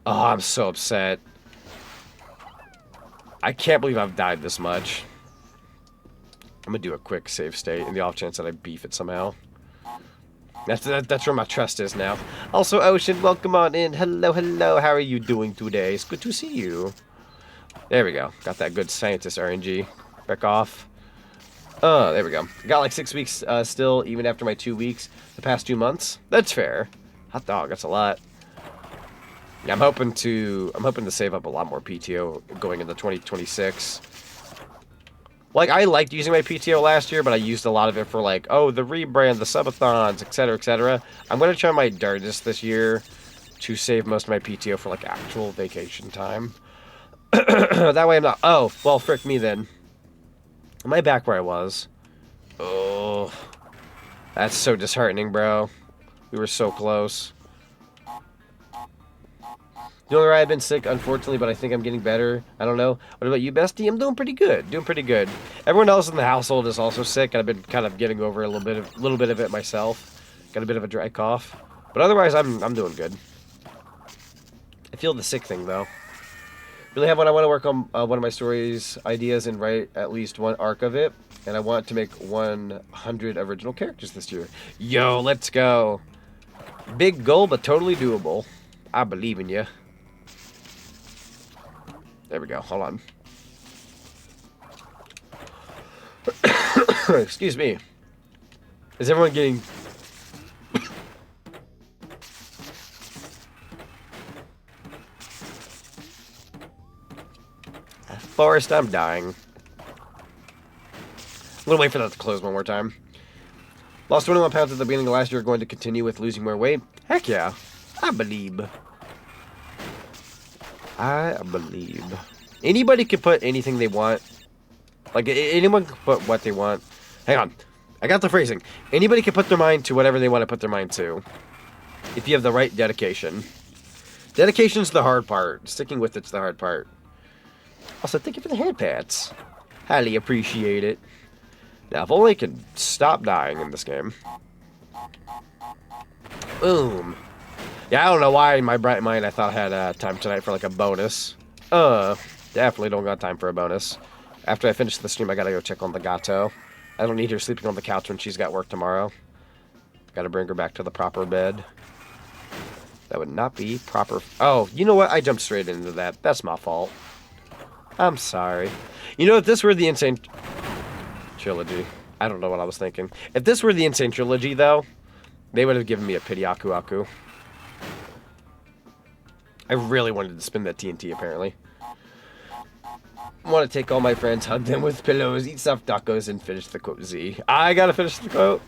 Oh, I'm so upset. I can't believe I've died this much. I'm gonna do a quick save state in the off chance that I beef it somehow. That's where my trust is now. Also, Ocean, welcome on in. Hello, hello. How are you doing today? It's good to see you. There we go. Got that good scientist RNG. Back off. Oh, there we go. Got 6 weeks still, even after my 2 weeks. The past 2 months. That's fair. Hot dog. That's a lot. Yeah, I'm hoping to save up a lot more PTO going into 2026. I liked using my PTO last year, but I used a lot of it for the rebrand, the subathons, etc., etc. I'm gonna try my darndest this year to save most of my PTO for like actual vacation time. That way I'm not... Oh, well, frick me then. Am I back where I was? Oh, that's so disheartening, bro. We were so close. The only ride I've been sick, unfortunately, but I think I'm getting better. I don't know. What about you, bestie? I'm doing pretty good. Doing pretty good. Everyone else in the household is also sick. I've been kind of getting over a little bit of it myself. Got a bit of a dry cough, but otherwise, I'm doing good. I feel the sick thing though. Really have one. I want to work on one of my stories ideas and write at least one arc of it, and I want to make 100 original characters this year. Yo, let's go. Big goal, but totally doable. I believe in you. There we go. Hold on. Excuse me. Is everyone getting... Forrest, I'm dying. I'm gonna wait for that to close one more time. Lost 21 pounds at the beginning of last year. Going to continue with losing more weight? Heck yeah. I believe. I believe. Anybody can put anything they want. Like, anyone can put what they want. Hang on. I got the phrasing. Anybody can put their mind to whatever they want to put their mind to. If you have the right dedication. Dedication's the hard part. Sticking with it's the hard part. Also, thank you for the hand pats. Highly appreciate it. Now, if only I could stop dying in this game. Boom. Yeah, I don't know why in my bright mind I thought I had time tonight for like a bonus. Definitely don't got time for a bonus. After I finish the stream, I gotta go check on the gato. I don't need her sleeping on the couch when she's got work tomorrow. Gotta bring her back to the proper bed. That would not be proper. Oh, you know what? I jumped straight into that. That's my fault. I'm sorry. You know, if this were the Insane Trilogy, I don't know what I was thinking. If this were the Insane Trilogy, though, they would have given me a pity Aku Aku. I really wanted to spin that TNT, apparently. I want to take all my friends, hug them with pillows, eat stuffed tacos, and finish the quote Z. I gotta finish the quote.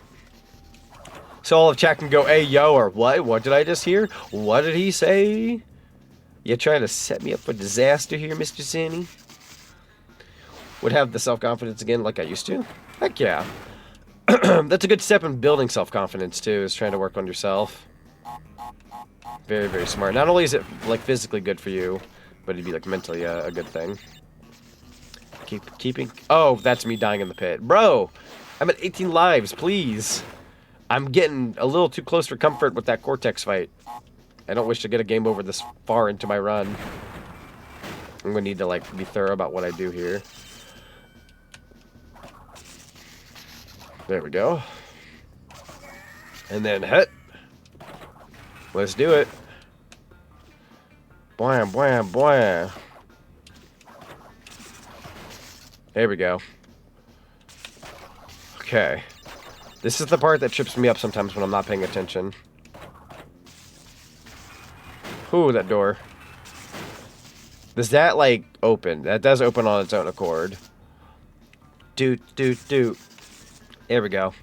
So all of chat can go, hey, yo, or what? What did I just hear? What did he say? You trying to set me up for disaster here, Mr. Zanny? Would have the self-confidence again like I used to? Heck yeah. That's a good step in building self-confidence, too, is trying to work on yourself. Very, very smart. Not only is it, like, physically good for you, but it'd be, like, mentally a good thing. Keeping... Oh, that's me dying in the pit. Bro! I'm at 18 lives, please! I'm getting a little too close for comfort with that Cortex fight. I don't wish to get a game over this far into my run. I'm gonna need to, like, be thorough about what I do here. There we go. And then hit. Let's do it. Blam, blam, blam. There we go. Okay. This is the part that trips me up sometimes when I'm not paying attention. Ooh, that door. Does that, like, open? That does open on its own accord. Doot, doot, doot. There we go.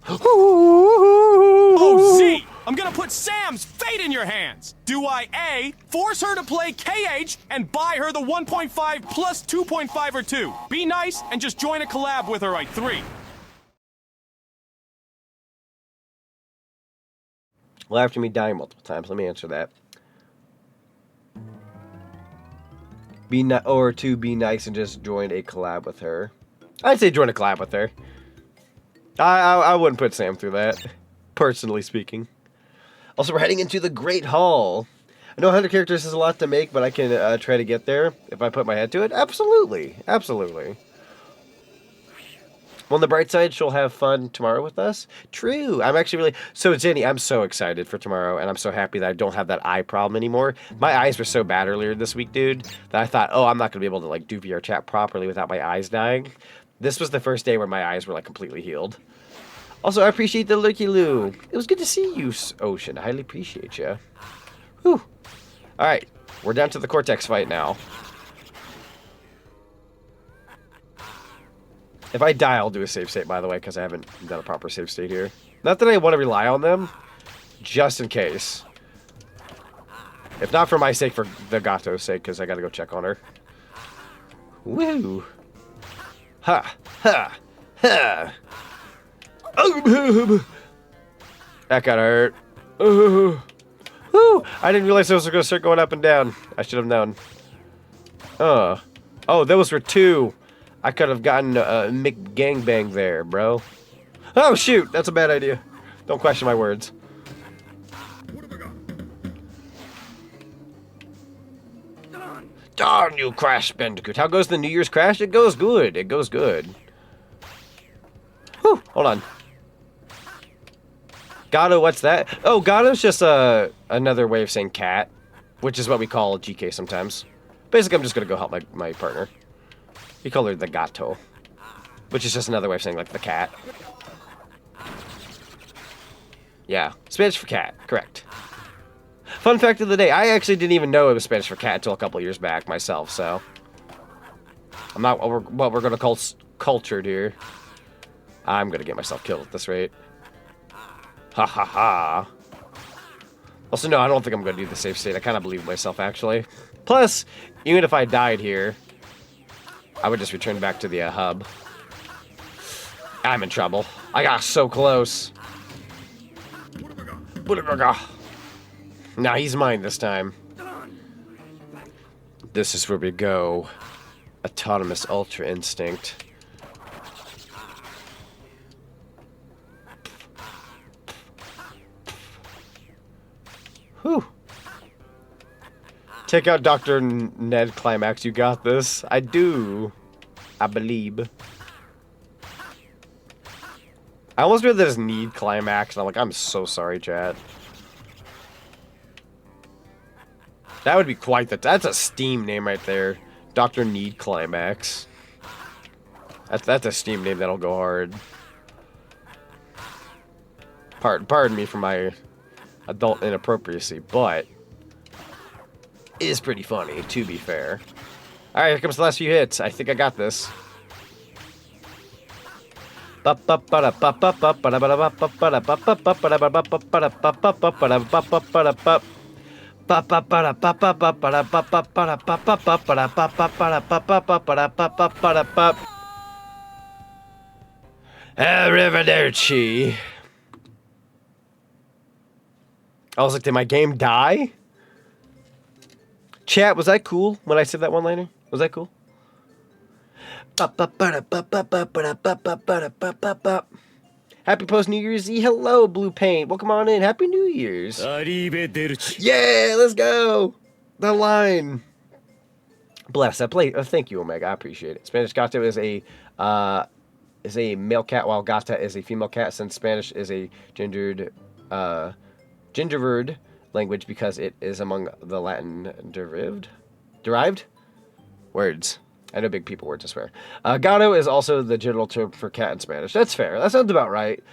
Oh, Z! I'm gonna put Sam's fate in your hands! Do I A, force her to play KH and buy her the 1.5 plus 2.5 or 2? Be nice and just join a collab with her at 3. Well, after me dying multiple times, let me answer that. Or to be nice and just join a collab with her. I'd say join a collab with her. I wouldn't put Sam through that, personally speaking. Also, we're heading into the Great Hall. I know 100 characters is a lot to make, but I can try to get there if I put my head to it. Absolutely. Absolutely. On the bright side, she'll have fun tomorrow with us. True. I'm actually really... So, Jenny, I'm so excited for tomorrow, and I'm so happy that I don't have that eye problem anymore. My eyes were so bad earlier this week, dude, that I thought, oh, I'm not going to be able to, like, do VR chat properly without my eyes dying. This was the first day where my eyes were, like, completely healed. Also, I appreciate the lurky loo. It was good to see you, Ocean. I highly appreciate you. Whew. Alright, we're down to the Cortex fight now. If I die, I'll do a save state, by the way, because I haven't done a proper save state here. Not that I want to rely on them, just in case. If not for my sake, for the Gato's sake, because I gotta go check on her. Woo! Ha! Ha! Ha! Oh, that got hurt. Woo! I didn't realize those were gonna start going up and down. I should have known. Oh, those were 2. I could have gotten a McGangbang there, bro. Oh, shoot! That's a bad idea. Don't question my words. Darn you, Crash Bandicoot. How goes the New Year's Crash? It goes good. It goes good. Whew, hold on. Gato, what's that? Oh, Gato's just another way of saying cat, which is what we call GK sometimes. Basically, I'm just going to go help my partner. We call her the Gato, which is just another way of saying, like, the cat. Yeah, Spanish for cat, correct. Fun fact of the day, I actually didn't even know it was Spanish for cat until a couple years back myself, so. I'm not what we're going to call cultured here. I'm going to get myself killed at this rate. Ha ha ha. Also, no, I don't think I'm going to do the safe state. I kind of believe myself, actually. Plus, even if I died here, I would just return back to the hub. I'm in trouble. I got so close. Now he's mine this time. This is where we go. Autonomous Ultra Instinct. Whew. Take out Dr. Ned Climax. You got this. I do. I believe. I almost read that as Need Climax, and I'm like, I'm so sorry, chat. That would be quite the... That's a Steam name right there. Dr. Need Climax. That's a Steam name that'll go hard. Pardon me for my adult inappropriacy, but... it is pretty funny, to be fair. Alright, here comes the last few hits. I think I got this. Arrivederci. I was like, did my game die? Chat, was I cool when I said that one-liner? Was that cool? Happy post New Year's Eve. Hello, Blue Paint. Welcome on in. Happy New Year's. Yeah, let's go. The line. Bless. Thank you, Omega. I appreciate it. Spanish gato is a male cat, while gata is a female cat, since Spanish is a gendered language because it is among the Latin derived words. I know big people words, I swear. Gato is also the general term for cat in Spanish. That's fair. That sounds about right.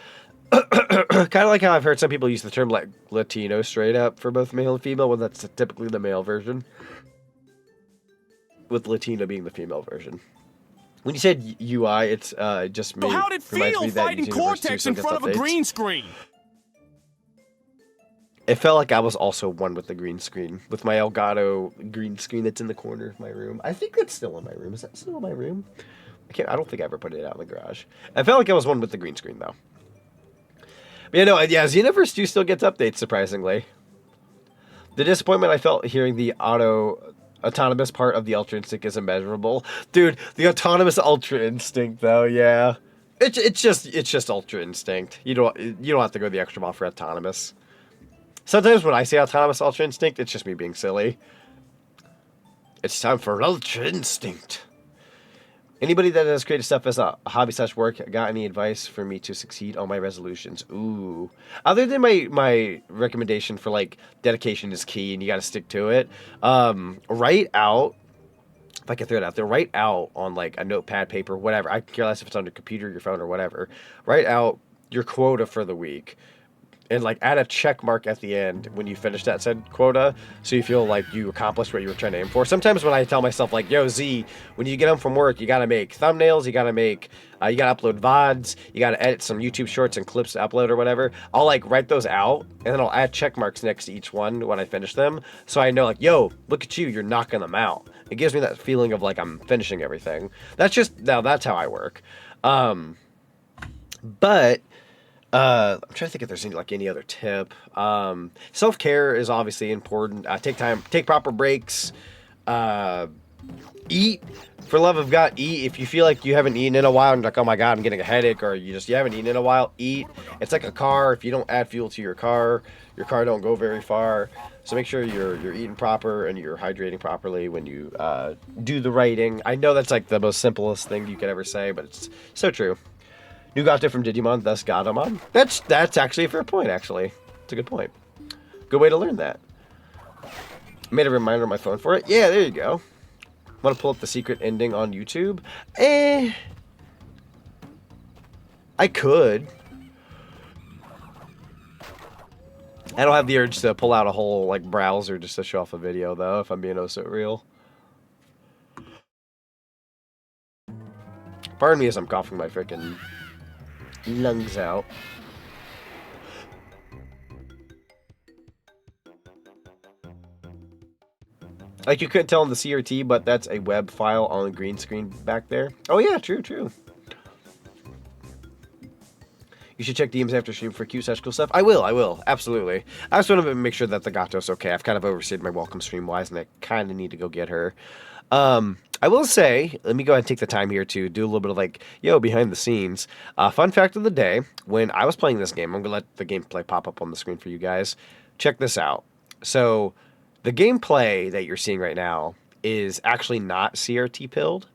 Kind of like how I've heard some people use the term like Latino straight up for both male and female, when that's typically the male version, with Latina being the female version. When you said UI, it's just me. So how'd it feel fighting Cortex in front of a green screen? It felt like I was also one with the green screen, with my Elgato green screen that's in the corner of my room. I think that's still in my room. Is that still in my room? I don't think I ever put it out in the garage. I felt like I was one with the green screen, though. But yeah, no, yeah, Xenoverse 2 still gets updates, surprisingly. The disappointment I felt hearing the autonomous part of the Ultra Instinct is immeasurable. Dude, the autonomous Ultra Instinct, though, yeah. It's just Ultra Instinct. You don't have to go the extra mile for autonomous. Sometimes when I say autonomous Ultra Instinct, it's just me being silly. It's time for Ultra Instinct. Anybody that does creative stuff as a hobby / work, got any advice for me to succeed on my resolutions? Ooh. Other than my recommendation for, like, dedication is key and you gotta stick to it, write out, if I can throw it out there, write out on, like, a notepad, paper, whatever. I care less if it's on your computer, your phone, or whatever. Write out your quota for the week. and like add a check mark at the end when you finish that said quota, so you feel like you accomplished what you were trying to aim for. Sometimes when I tell myself like, yo Z, when you get home from work, you gotta make thumbnails, you gotta upload VODs, you gotta edit some YouTube shorts and clips to upload or whatever, I'll like write those out and then I'll add check marks next to each one when I finish them, so I know like, yo, look at you, you're knocking them out. It gives me that feeling of like I'm finishing everything. That's how I work. But I'm trying to think if there's any other tip. Self-care is obviously important. Take proper breaks. Eat. For love of God, eat. If you feel like you haven't eaten in a while and you're like, oh my God, I'm getting a headache, or you haven't eaten in a while, eat. It's like a car. If you don't add fuel to your car don't go very far. So make sure you're eating proper and you're hydrating properly when you do the writing. I know that's like the most simplest thing you could ever say, but it's so true. New Gato from Digimon, thus Gatomon. That's actually a fair point, actually. It's a good point. Good way to learn that. Made a reminder on my phone for it. Yeah, there you go. Want to pull up the secret ending on YouTube? I could. I don't have the urge to pull out a whole like browser just to show off a video, though, if I'm being oh so real. Pardon me as I'm coughing my freaking lungs out. Like you couldn't tell in the CRT, but that's a web file on the green screen back there. Oh yeah, true. You should check DMs after stream for Q/cool stuff. I will, absolutely. I just want to make sure that the Gato's okay. I've kind of overstayed my welcome stream-wise, and I kind of need to go get her. I will say, let me go ahead and take the time here to do a little bit of like, behind the scenes. Fun fact of the day, when I was playing this game, I'm going to let the gameplay pop up on the screen for you guys. Check this out. So, the gameplay that you're seeing right now is actually not CRT pilled.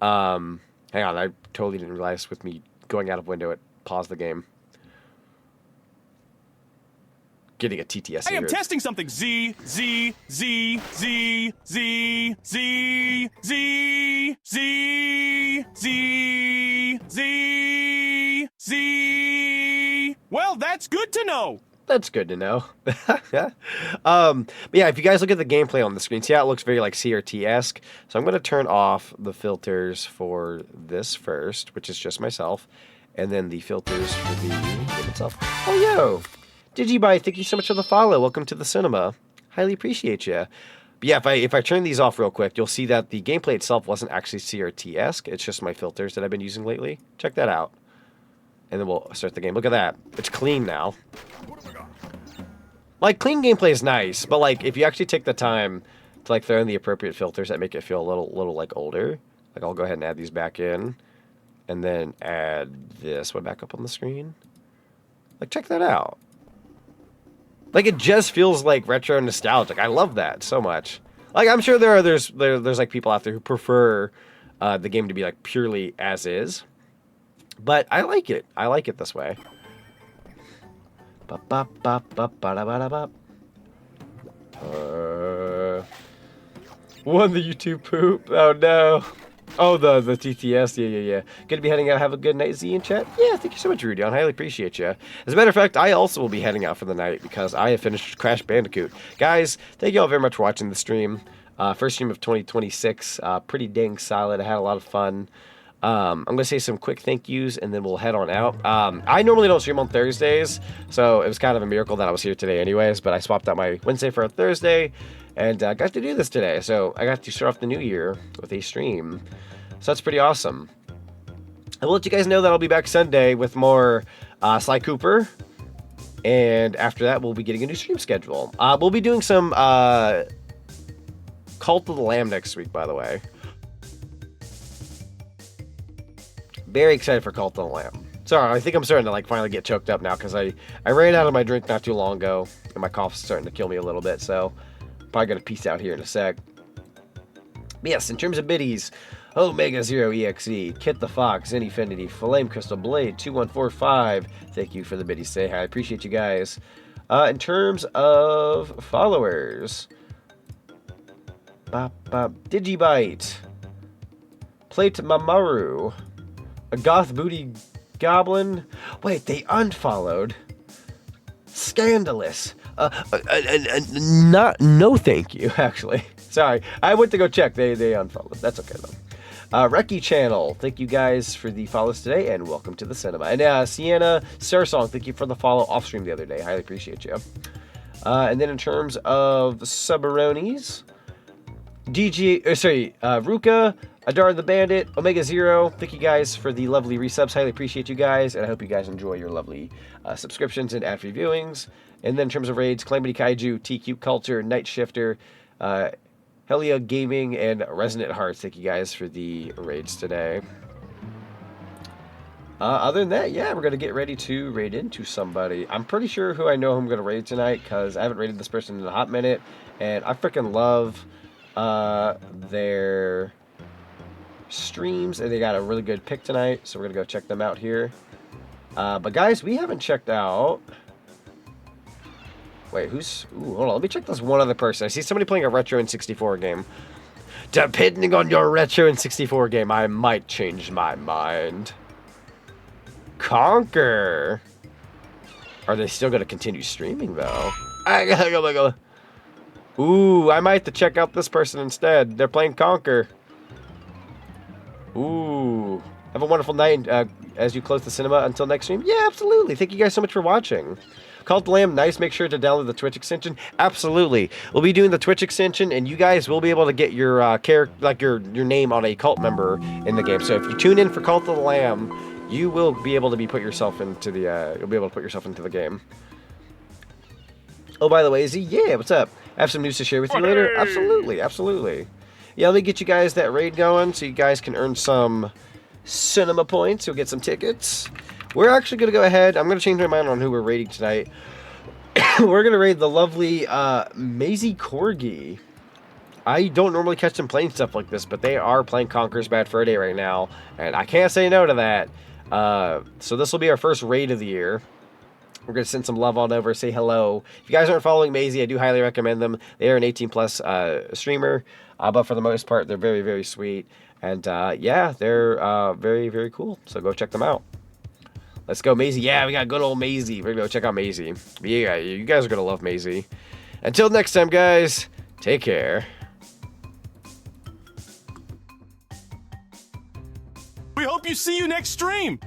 Hang on, I totally didn't realize with me going out of window, it paused the game. Getting a TTS. I am testing something. Z. Well, that's good to know. That's good to know. But yeah, if you guys look at the gameplay on the screen, see how it looks very like CRT-esque? So I'm going to turn off the filters for this first, which is just myself, and then the filters for the game itself. Oh, yo! Digibyte, thank you so much for the follow. Welcome to the cinema. Highly appreciate you. But yeah, if I turn these off real quick, you'll see that the gameplay itself wasn't actually CRT-esque. It's just my filters that I've been using lately. Check that out. And then we'll start the game. Look at that. It's clean now. Like, clean gameplay is nice, but like, if you actually take the time to like throw in the appropriate filters that make it feel a little like older, like I'll go ahead and add these back in, and then add this one back up on the screen. Like, check that out. Like, it just feels like retro nostalgic. I love that so much. Like, I'm sure there's like people out there who prefer the game to be like purely as is, but I like it. I like it this way. Won the YouTube poop. Oh no. Oh, the TTS. Yeah. Good to be heading out. Have a good night, Z in chat. Yeah, thank you so much, Rudy. I highly appreciate you. As a matter of fact, I also will be heading out for the night because I have finished Crash Bandicoot. Guys, thank you all very much for watching the stream. First stream of 2026. Pretty dang solid. I had a lot of fun. I'm going to say some quick thank yous and then we'll head on out. I normally don't stream on Thursdays, so it was kind of a miracle that I was here today anyways, but I swapped out my Wednesday for a Thursday and got to do this today. So I got to start off the new year with a stream. So that's pretty awesome. I will let you guys know that I'll be back Sunday with more Sly Cooper. And after that, we'll be getting a new stream schedule. We'll be doing some Cult of the Lamb next week, by the way. Very excited for Cult of the Lamb. Sorry, I think I'm starting to like finally get choked up now because I ran out of my drink not too long ago. And my cough's starting to kill me a little bit. So probably going to peace out here in a sec. But yes, in terms of biddies, Omega Zero EXE, Kit the Fox, Zenfinity, Flame Crystal Blade, 2145. Thank you for the biddies. Say hi. I appreciate you guys. In terms of followers, Digibyte, Plate Mamaru, a Goth Booty Goblin. Wait, they unfollowed. scandalous. No thank you, actually. Sorry, I went to go check. They unfollowed. That's okay, though. Reki Channel, thank you guys for the follows today, and welcome to the cinema. And Sienna Sarsong, thank you for the follow off stream the other day. Highly appreciate you. And then in terms of Subaronis, Ruka, Adar the Bandit, Omega Zero, thank you guys for the lovely resubs. Highly appreciate you guys, and I hope you guys enjoy your lovely subscriptions and ad-free viewings. And then in terms of raids, Calamity Kaiju, TQ Culture, Night Shifter, Helia Gaming, and Resonant Hearts, thank you guys for the raids today. Other than that, yeah, we're going to get ready to raid into somebody. I'm pretty sure who I know who I'm going to raid tonight, because I haven't raided this person in a hot minute, and I freaking love their streams, and they got a really good pick tonight, so we're going to go check them out here. But guys, we haven't checked out... Wait, who's... Ooh, hold on, let me check this one other person. I see somebody playing a Retro N64 game. Depending on your Retro N64 game, I might change my mind. Conquer. Are they still going to continue streaming, though? I gotta go. Ooh, I might have to check out this person instead. They're playing Conquer. Ooh. Have a wonderful night as you close the cinema until next stream. Yeah, absolutely. Thank you guys so much for watching. Cult the Lamb, nice. Make sure to download the Twitch extension. Absolutely. We'll be doing the Twitch extension, and you guys will be able to get your your name on a cult member in the game. So if you tune in for Cult of the Lamb, you will be able to put yourself into the you'll be able to put yourself into the game. Oh, by the way, Z, yeah, what's up? I have some news to share with you later. Absolutely, absolutely. Yeah, let me get you guys that raid going so you guys can earn some cinema points. You'll get some tickets. We're actually going to go ahead. I'm going to change my mind on who we're raiding tonight. We're going to raid the lovely Maisie Corgi. I don't normally catch them playing stuff like this, but they are playing Conquer's Bad Fur Day right now, and I can't say no to that. So this will be our first raid of the year. We're going to send some love on over, say hello. If you guys aren't following Maisie, I do highly recommend them. They are an 18+ streamer, but for the most part, they're very, very sweet. And yeah, they're very, very cool. So go check them out. Let's go, Maisie. Yeah, we got good old Maisie. We're going to go check out Maisie. But yeah, you guys are going to love Maisie. Until next time, guys, take care. We hope you see you next stream.